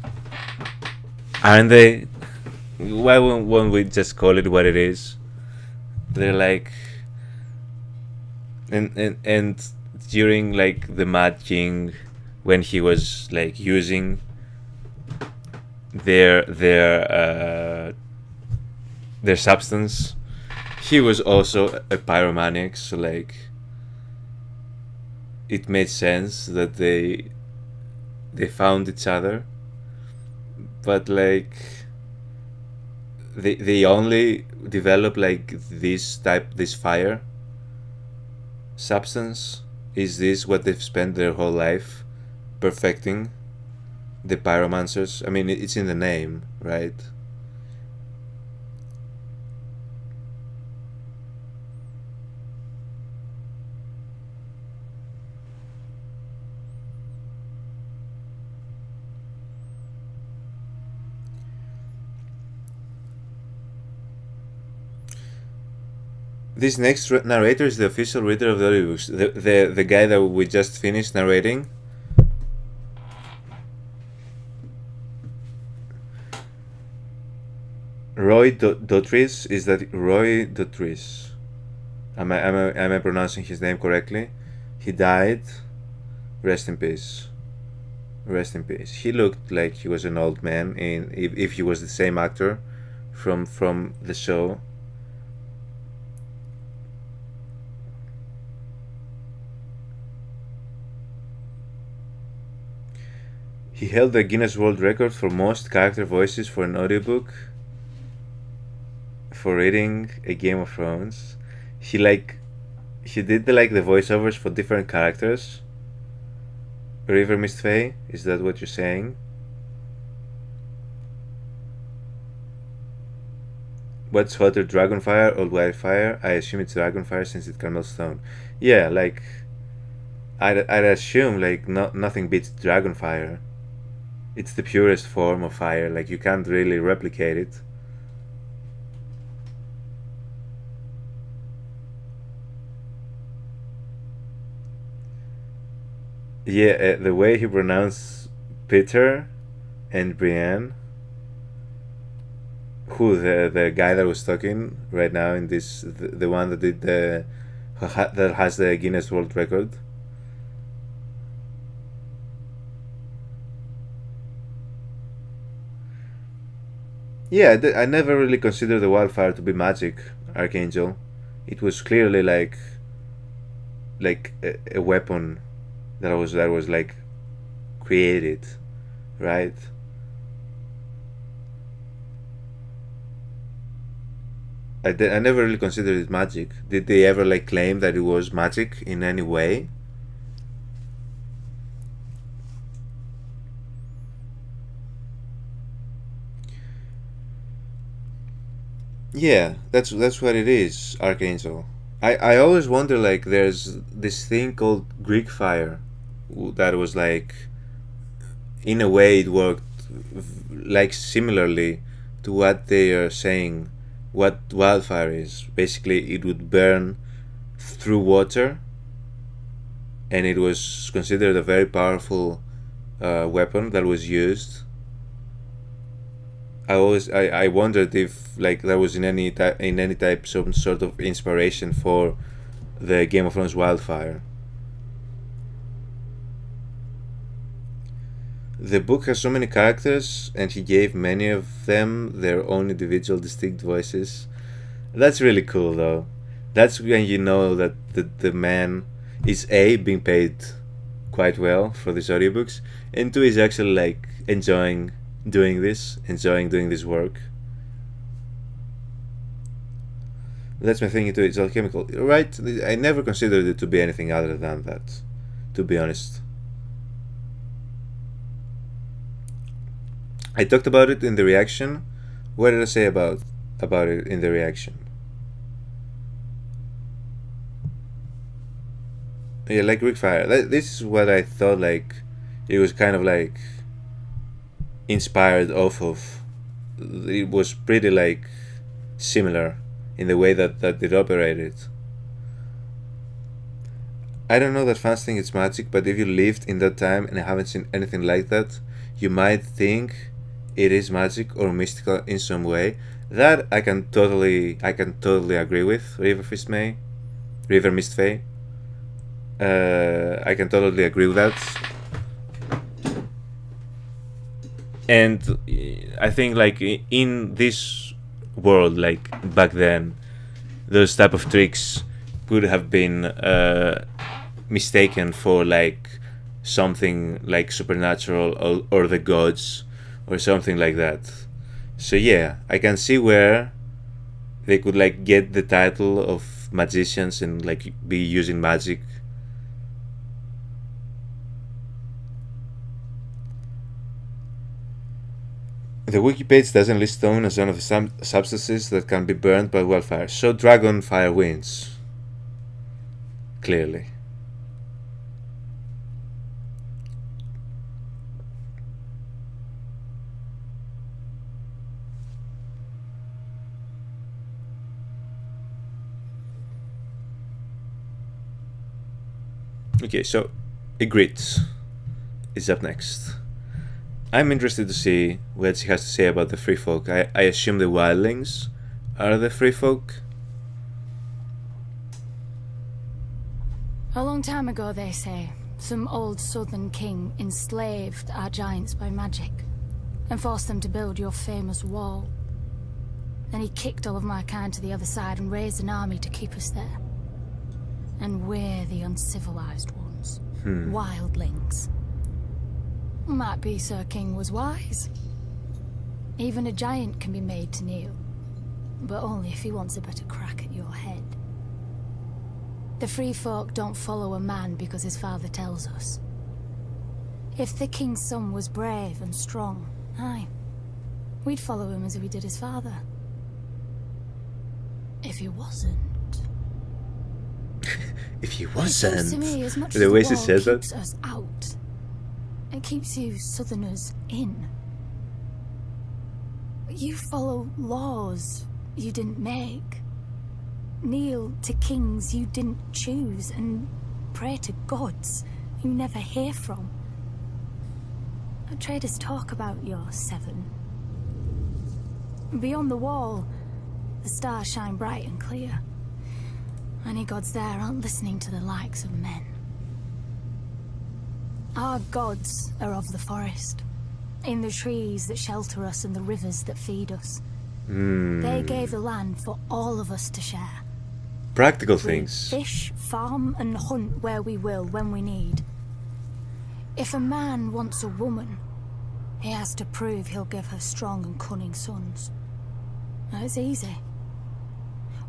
aren't they? Why won't we just call it what it is? They're like, and during like the Mad King, when he was like using their substance, he was also a pyromaniac. So like, it made sense that they found each other, but like they only develop like this fire substance. Is this what they've spent their whole life perfecting? The pyromancers? I mean, it's in the name, right? This next narrator is the official reader of the audiobooks. The guy that we just finished narrating. Roy Dotrice. Is that Roy Dotrice? Am I pronouncing his name correctly? He died. Rest in peace. Rest in peace. He looked like he was an old man, if he was the same actor from the show. He held the Guinness World Record for most character voices for an audiobook for reading a Game of Thrones. He did the voiceovers for different characters. River Mist Fae, is that what you're saying? What's hotter, Dragonfire or Wildfire? I assume it's Dragonfire since it can melt stone. Yeah, like I'd assume like nothing beats Dragonfire. It's the purest form of fire, like you can't really replicate it. Yeah, the way he pronounced Peter and Brienne, who the guy that was talking right now in this, the one that did that has the Guinness World Record. Yeah, I never really considered the wildfire to be magic, Archangel. It was clearly like a weapon that was like created, right? I never really considered it magic. Did they ever like claim that it was magic in any way? Yeah, that's what it is, Archangel. I always wonder, like, there's this thing called Greek fire that was like, in a way, it worked like similarly to what they are saying. What wildfire is basically, it would burn through water, and it was considered a very powerful weapon that was used. I wondered if like there was in any type some sort of inspiration for the Game of Thrones wildfire. The book has so many characters, and he gave many of them their own individual distinct voices. That's really cool, though. That's when you know that the man is A, being paid quite well for these audiobooks, and 2, is actually like enjoying doing this work. That's my thing into It's Alchemical, right? I never considered it to be anything other than that, to be honest. I talked about it in the reaction. What did I say about it in the reaction? Yeah, like Greek fire. This is what I thought, like it was kind of like inspired off of. It was pretty like similar in the way that it operated. I don't know that fans think it's magic, but if you lived in that time and haven't seen anything like that, you might think it is magic or mystical in some way. That I can totally agree with. River Mistfay. I can totally agree with that. And I think like in this world, like back then, those type of tricks could have been mistaken for like something like supernatural or the gods or something like that. So yeah, I can see where they could like get the title of magicians and like be using magic. The wiki page doesn't list stone as one of the substances that can be burned by wildfire, so dragon fire wins. Clearly. Okay, so Ygritte is up next. I'm interested to see what she has to say about the free folk. I assume the wildlings are the free folk. A long time ago, they say, some old southern king enslaved our giants by magic and forced them to build your famous wall. Then he kicked all of my kind to the other side and raised an army to keep us there. And we're the uncivilized ones. Wildlings. Might be Sir King was wise. Even a giant can be made to kneel, but only if he wants a better crack at your head. The free folk don't follow a man because his father tells us. If the king's son was brave and strong, aye, we'd follow him as we did his father. If he wasn't... If he wasn't... To me, as much the as way the she wall says that. keeps us out, it keeps you southerners in. You follow laws you didn't make. Kneel to kings you didn't choose, and pray to gods you never hear from. Traders talk about your seven. Beyond the wall, the stars shine bright and clear. Any gods there aren't listening to the likes of men. Our gods are of the forest. in the trees that shelter us and the rivers that feed us. Hmm. They gave the land for all of us to share. Practical We things. fish, farm, and hunt where we will, when we need. If a man wants a woman, he has to prove he'll give her strong and cunning sons. Now, it's easy.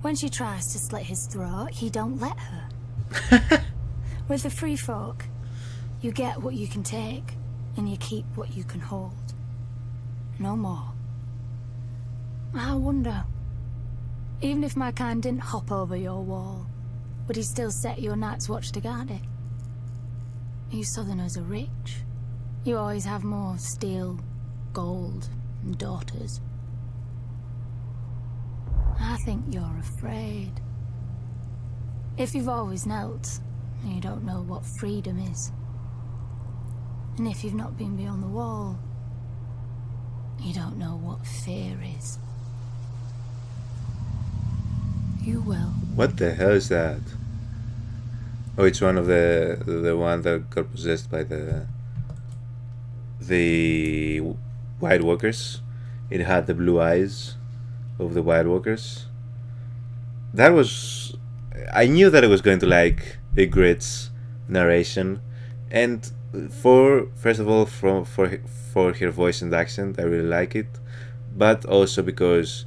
When she tries to slit his throat, he don't let her. With the free folk, you get what you can take, and you keep what you can hold. No more. I wonder, even if my kind didn't hop over your wall, would he still set your night's watch to guard it? You southerners are rich. You always have more steel, gold, and daughters. I think you're afraid. If you've always knelt, you don't know what freedom is. And if you've not been beyond the wall, you don't know what fear is. You will. What the hell is that? Oh, it's one of the one that got possessed by the White Walkers. It had the blue eyes of the White Walkers. That was... I knew that I was going to like Ygritte's narration, and first of all for her voice and accent, I really like it, but also because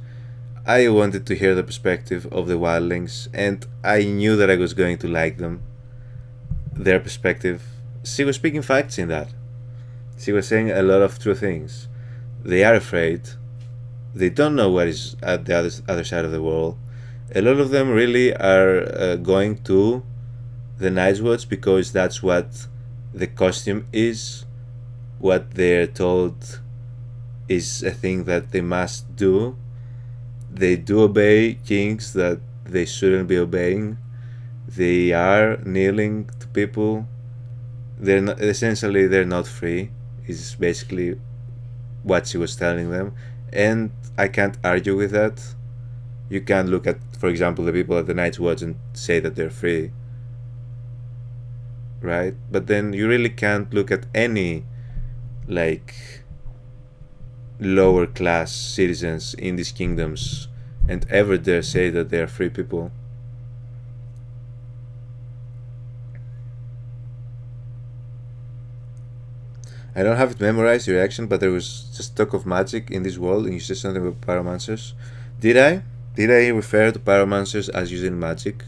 I wanted to hear the perspective of the wildlings, and I knew that I was going to like them, their perspective. She was speaking facts in that. She was saying a lot of true things. They are afraid. They don't know what is at the other side of the wall. A lot of them really are going to the Night's Watch because that's what the costume is, what they're told is a thing that they must do. They do obey kings that they shouldn't be obeying. They are kneeling to people. They're not, essentially they're not free, is basically what she was telling them, and I can't argue with that. You can't look at, for example, the people at the Night's Watch and say that they're free, right? But then you really can't look at any like lower class citizens in these kingdoms and ever dare say that they're free people. I don't have it memorized, your reaction, but there was just talk of magic in this world and you said something about pyromancers. Did I? Did I refer to pyromancers as using magic?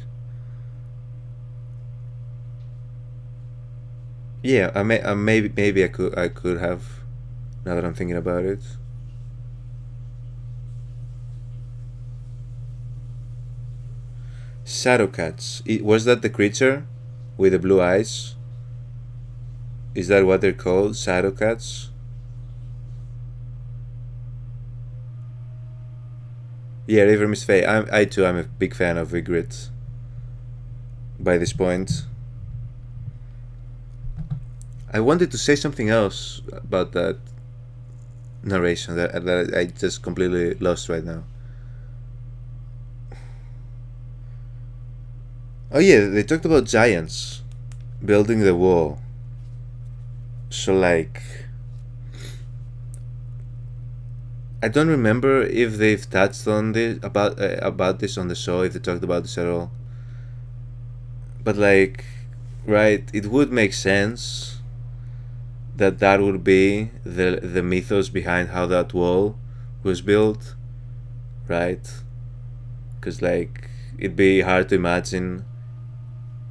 Yeah, maybe I could have, now that I'm thinking about it. Shadowcats. Was that the creature with the blue eyes? Is that what they're called? Shadowcats? Yeah, River Miss Faye. I too am a big fan of Ygritte by this point. I wanted to say something else about that narration that I just completely lost right now. Oh yeah, they talked about giants building the wall. So like, I don't remember if they've touched on this about this on the show, if they talked about this at all. But like, right, it would make sense that that would be the mythos behind how that wall was built, right? Because like, it'd be hard to imagine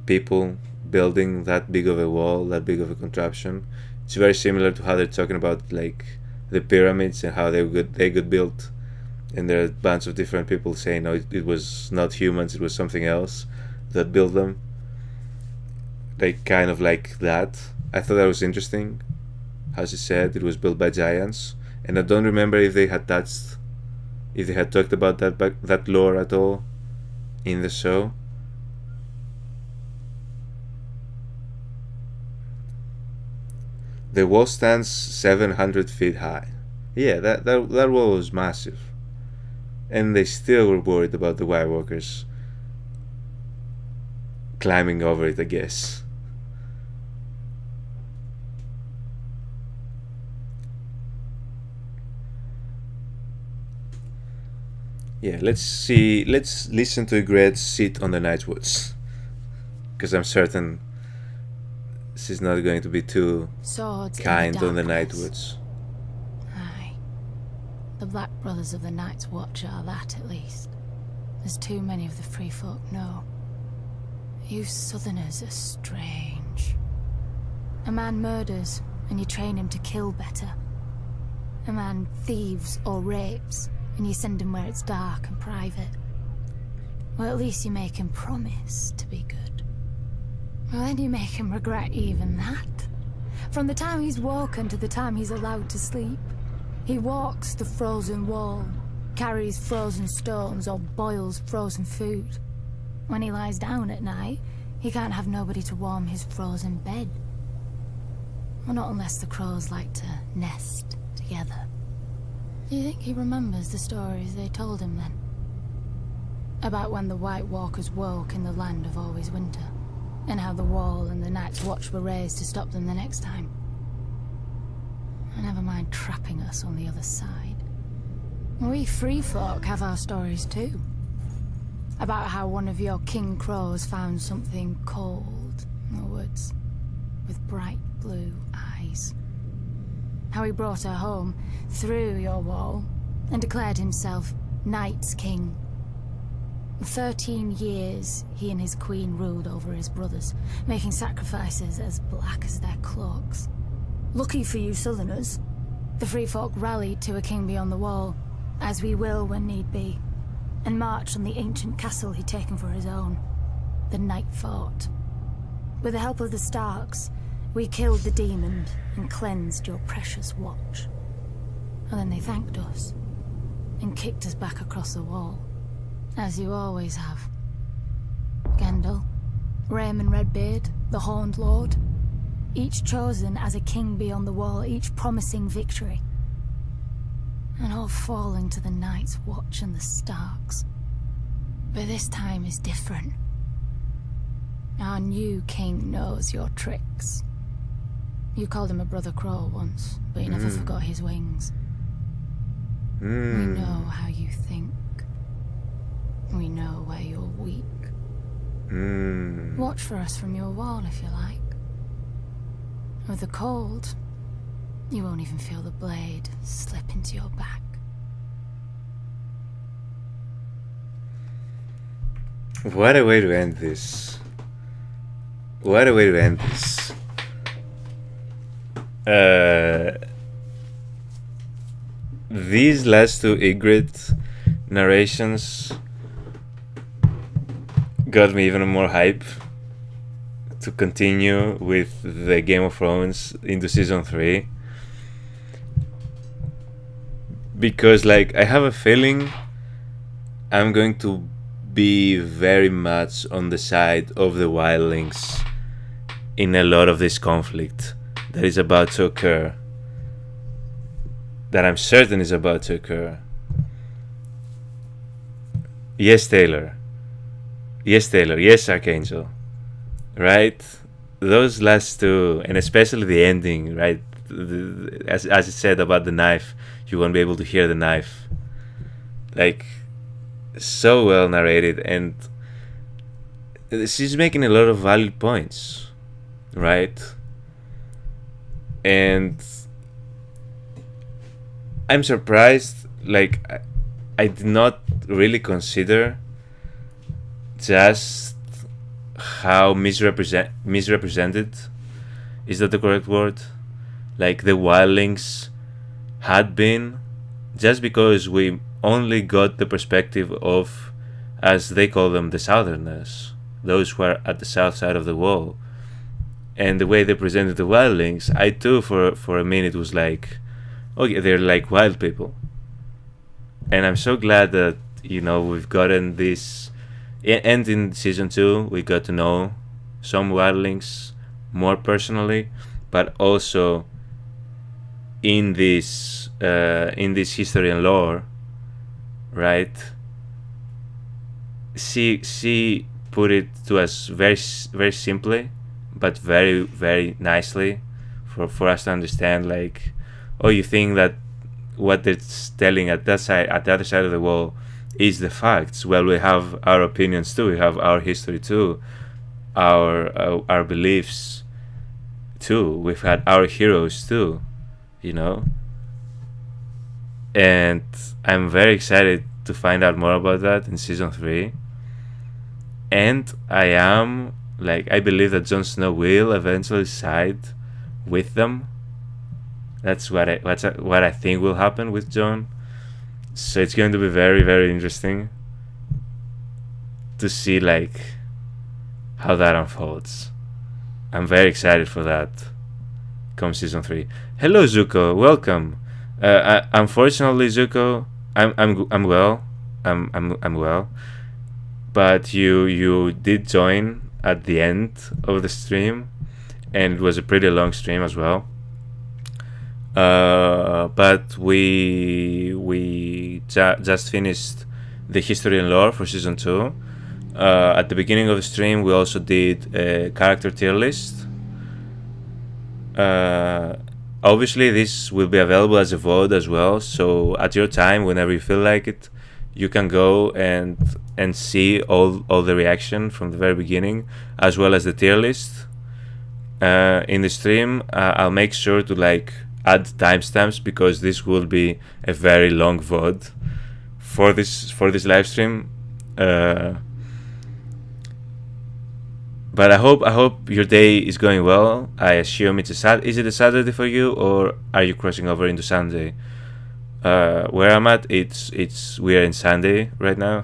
people building that big of a wall, that big of a contraption. It's very similar to how they're talking about like the pyramids and how they could build, and there are a bunch of different people saying no, it was not humans, it was something else that built them. Like kind of like that. I thought that was interesting. How she said it was built by giants, and I don't remember if they had talked about that lore at all in the show. The wall stands 700 feet high. Yeah, that wall was massive. And they still were worried about the White Walkers climbing over it, I guess. Yeah, let's listen to Ygritte sit on the Night's Woods, because I'm certain she's not going to be too Swords kind in the on the darkness. Nightwoods. Aye. The Black Brothers of the Night's Watch are that, at least. As too many of the free folk know. You Southerners are strange. A man murders, and you train him to kill better. A man thieves or rapes, and you send him where it's dark and private. Well, at least you make him promise to be good. Well, then you make him regret even that. From the time he's woken to the time he's allowed to sleep, he walks the frozen wall, carries frozen stones, or boils frozen food. When he lies down at night, he can't have nobody to warm his frozen bed. Well, not unless the crows like to nest together. Do you think he remembers the stories they told him then? About when the White Walkers woke in the land of always winter, and how the Wall and the Night's Watch were raised to stop them the next time. Never mind trapping us on the other side. We free folk have our stories too. About how one of your king crows found something cold in the woods, with bright blue eyes. How he brought her home, through your wall, and declared himself Night's King. 13 years he and his queen ruled over his brothers, making sacrifices as black as their cloaks. Lucky for you Southerners, the free folk rallied to a king beyond the wall, as we will when need be, and marched on the ancient castle he'd taken for his own, the Night Fort. With the help of the Starks, we killed the demon and cleansed your precious watch. And then they thanked us, and kicked us back across the wall, as you always have. Gendel, Raymond Redbeard, the Horned Lord, each chosen as a king beyond the wall, each promising victory. And all falling to the Night's Watch and the Starks. But this time is different. Our new king knows your tricks. You called him a brother crow once, but you never forgot his wings. We know how you think. We know where you're weak. Watch for us from your wall if you like. With the cold, you won't even feel the blade slip into your back. What a way to end this. What a way to end this. These last two Ygritte narrations got me even more hype to continue with the Game of Thrones into season 3, because like I have a feeling I'm going to be very much on the side of the wildlings in a lot of this conflict that is about to occur, that I'm certain is about to occur. Yes, Taylor. Yes, Taylor. Yes, Archangel. Right? Those last two, and especially the ending, right? As it said about the knife, you won't be able to hear the knife. Like, so well narrated, and she's making a lot of valid points, right? And I'm surprised, like, I did not really consider just how misrepresented, is that the correct word? Like the wildlings had been, just because we only got the perspective of, as they call them, the Southerners, those who are at the south side of the wall. And the way they presented the wildlings, I too for a minute was like, okay, they're like wild people. And I'm so glad that, you know, we've gotten this, and in season 2 we got to know some wildlings more personally, but also in this history and lore, right? She put it to us very, very simply, but very, very nicely for us to understand. Like, oh, you think that what they're telling at that side, at the other side of the wall, is the facts. Well, we have our opinions too. We have our history too, our beliefs too. We've had our heroes too, you know. And I'm very excited to find out more about that in season 3. And I believe that Jon Snow will eventually side with them. That's what I think will happen with Jon. So it's going to be very, very interesting to see like how that unfolds. I'm very excited for that come season 3. Hello Zuko, welcome. Unfortunately Zuko, I'm well. I'm well. But you did join at the end of the stream, and it was a pretty long stream as well. But we just finished the history and lore for season 2. At the beginning of the stream, we also did a character tier list. Obviously, this will be available as a VOD as well. So at your time, whenever you feel like it, you can go and see all the reaction from the very beginning, as well as the tier list. In the stream, I'll make sure to like add timestamps, because this will be a very long VOD for this live stream. But I hope your day is going well. I assume is it a Saturday for you, or are you crossing over into Sunday? Where I'm at, we are in Sunday right now.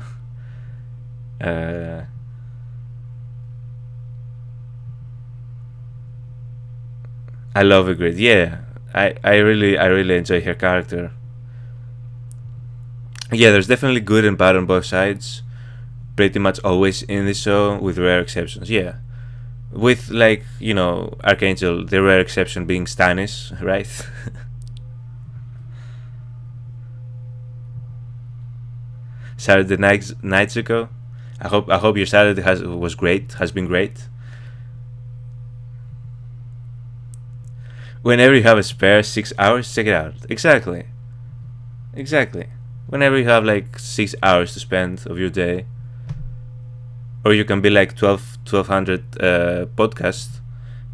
I love Ygritte. Yeah, I really enjoy her character. Yeah, there's definitely good and bad on both sides. Pretty much always in the show, with rare exceptions. Yeah, with like, you know, Archangel, the rare exception being Stannis, right? Saturday nights ago. I hope your Saturday has been great. Whenever you have a spare 6 hours, check it out. Exactly. Whenever you have like 6 hours to spend of your day, or you can be like 1200 podcast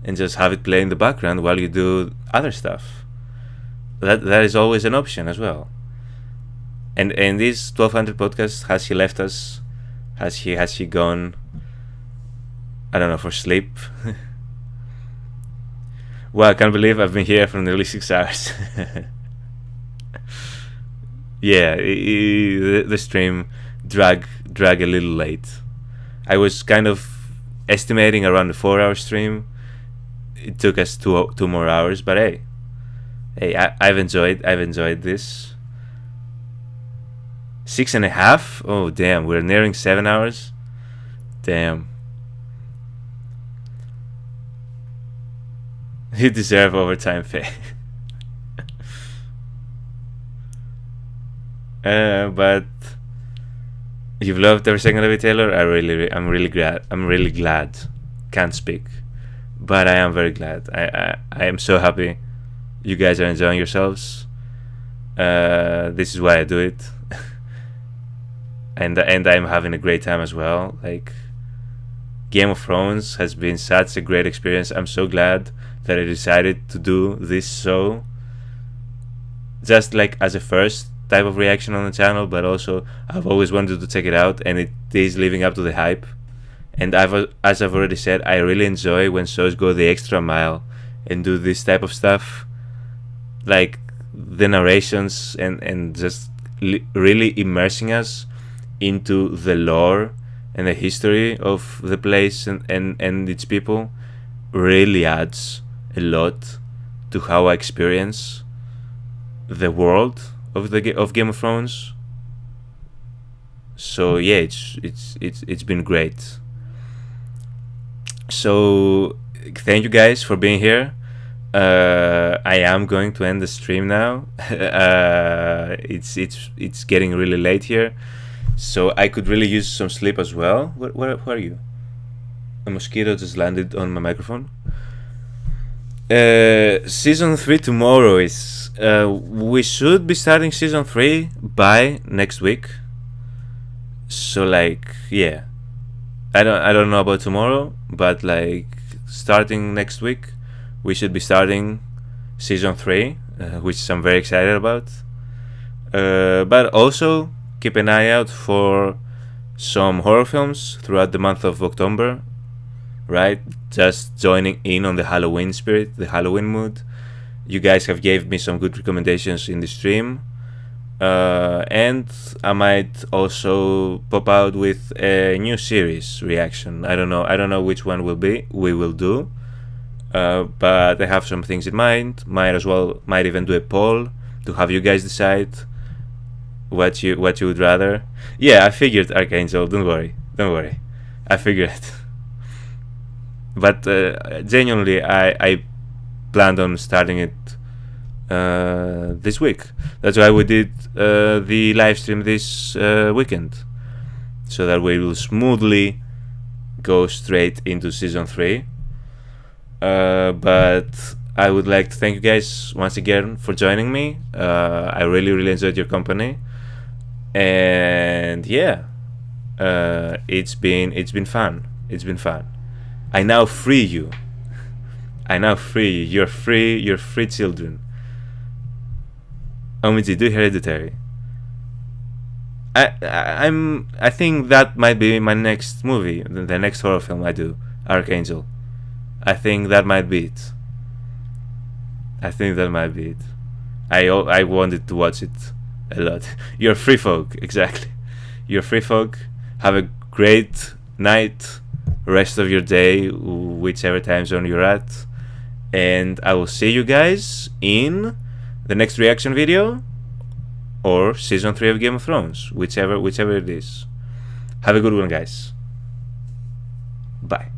and just have it play in the background while you do other stuff. That is always an option as well. And this 1200 podcast, has he left us? Has he gone, I don't know, for sleep? Well, I can't believe I've been here for nearly 6 hours. Yeah, the stream drag a little late. I was kind of estimating around a 4-hour stream. It took us two more hours, but hey, I've enjoyed this. 6.5? Oh damn, we're nearing 7 hours. Damn. You deserve overtime pay. But you've loved every second of it, Taylor. I'm really glad. Can't speak, but I am very glad. I am so happy you guys are enjoying yourselves. This is why I do it. and I'm having a great time as well. Like, Game of Thrones has been such a great experience. I'm so glad that I decided to do this show, just like as a first type of reaction on the channel, but also I've always wanted to check it out, and it is living up to the hype. And as I've already said, I really enjoy when shows go the extra mile and do this type of stuff, like the narrations and just really immersing us into the lore and the history of the place and its people. Really adds a lot to how I experience the world of Game of Thrones. So yeah, it's been great. So thank you guys for being here. I am going to end the stream now. It's getting really late here, so I could really use some sleep as well. Where are you? A mosquito just landed on my microphone. Season 3 tomorrow is we should be starting season 3 by next week. So like, yeah, I don't know about tomorrow, but like starting next week, we should be starting season 3, which I'm very excited about. But also keep an eye out for some horror films throughout the month of October, right? Just joining in on the Halloween spirit, the Halloween mood. You guys have gave me some good recommendations in the stream, and I might also pop out with a new series reaction. I don't know which one we will do, but I have some things in mind. Might even do a poll to have you guys decide what you would rather. Yeah, I figured, Archangel, don't worry, I figured. But genuinely, I planned on starting it this week. That's why we did the live stream this weekend, so that we will smoothly go straight into season 3. But I would like to thank you guys once again for joining me. I really enjoyed your company, and yeah, it's been fun. I now free you. You're free children. Omiji, do Hereditary. I think that might be my next movie, the next horror film I do, Archangel. I think that might be it. I wanted to watch it a lot. You're free folk, exactly. You're free folk. Have a great night, rest of your day, whichever time zone you're at, and I will see you guys in the next reaction video or season 3 of Game of Thrones, whichever it is. Have a good one, guys. Bye.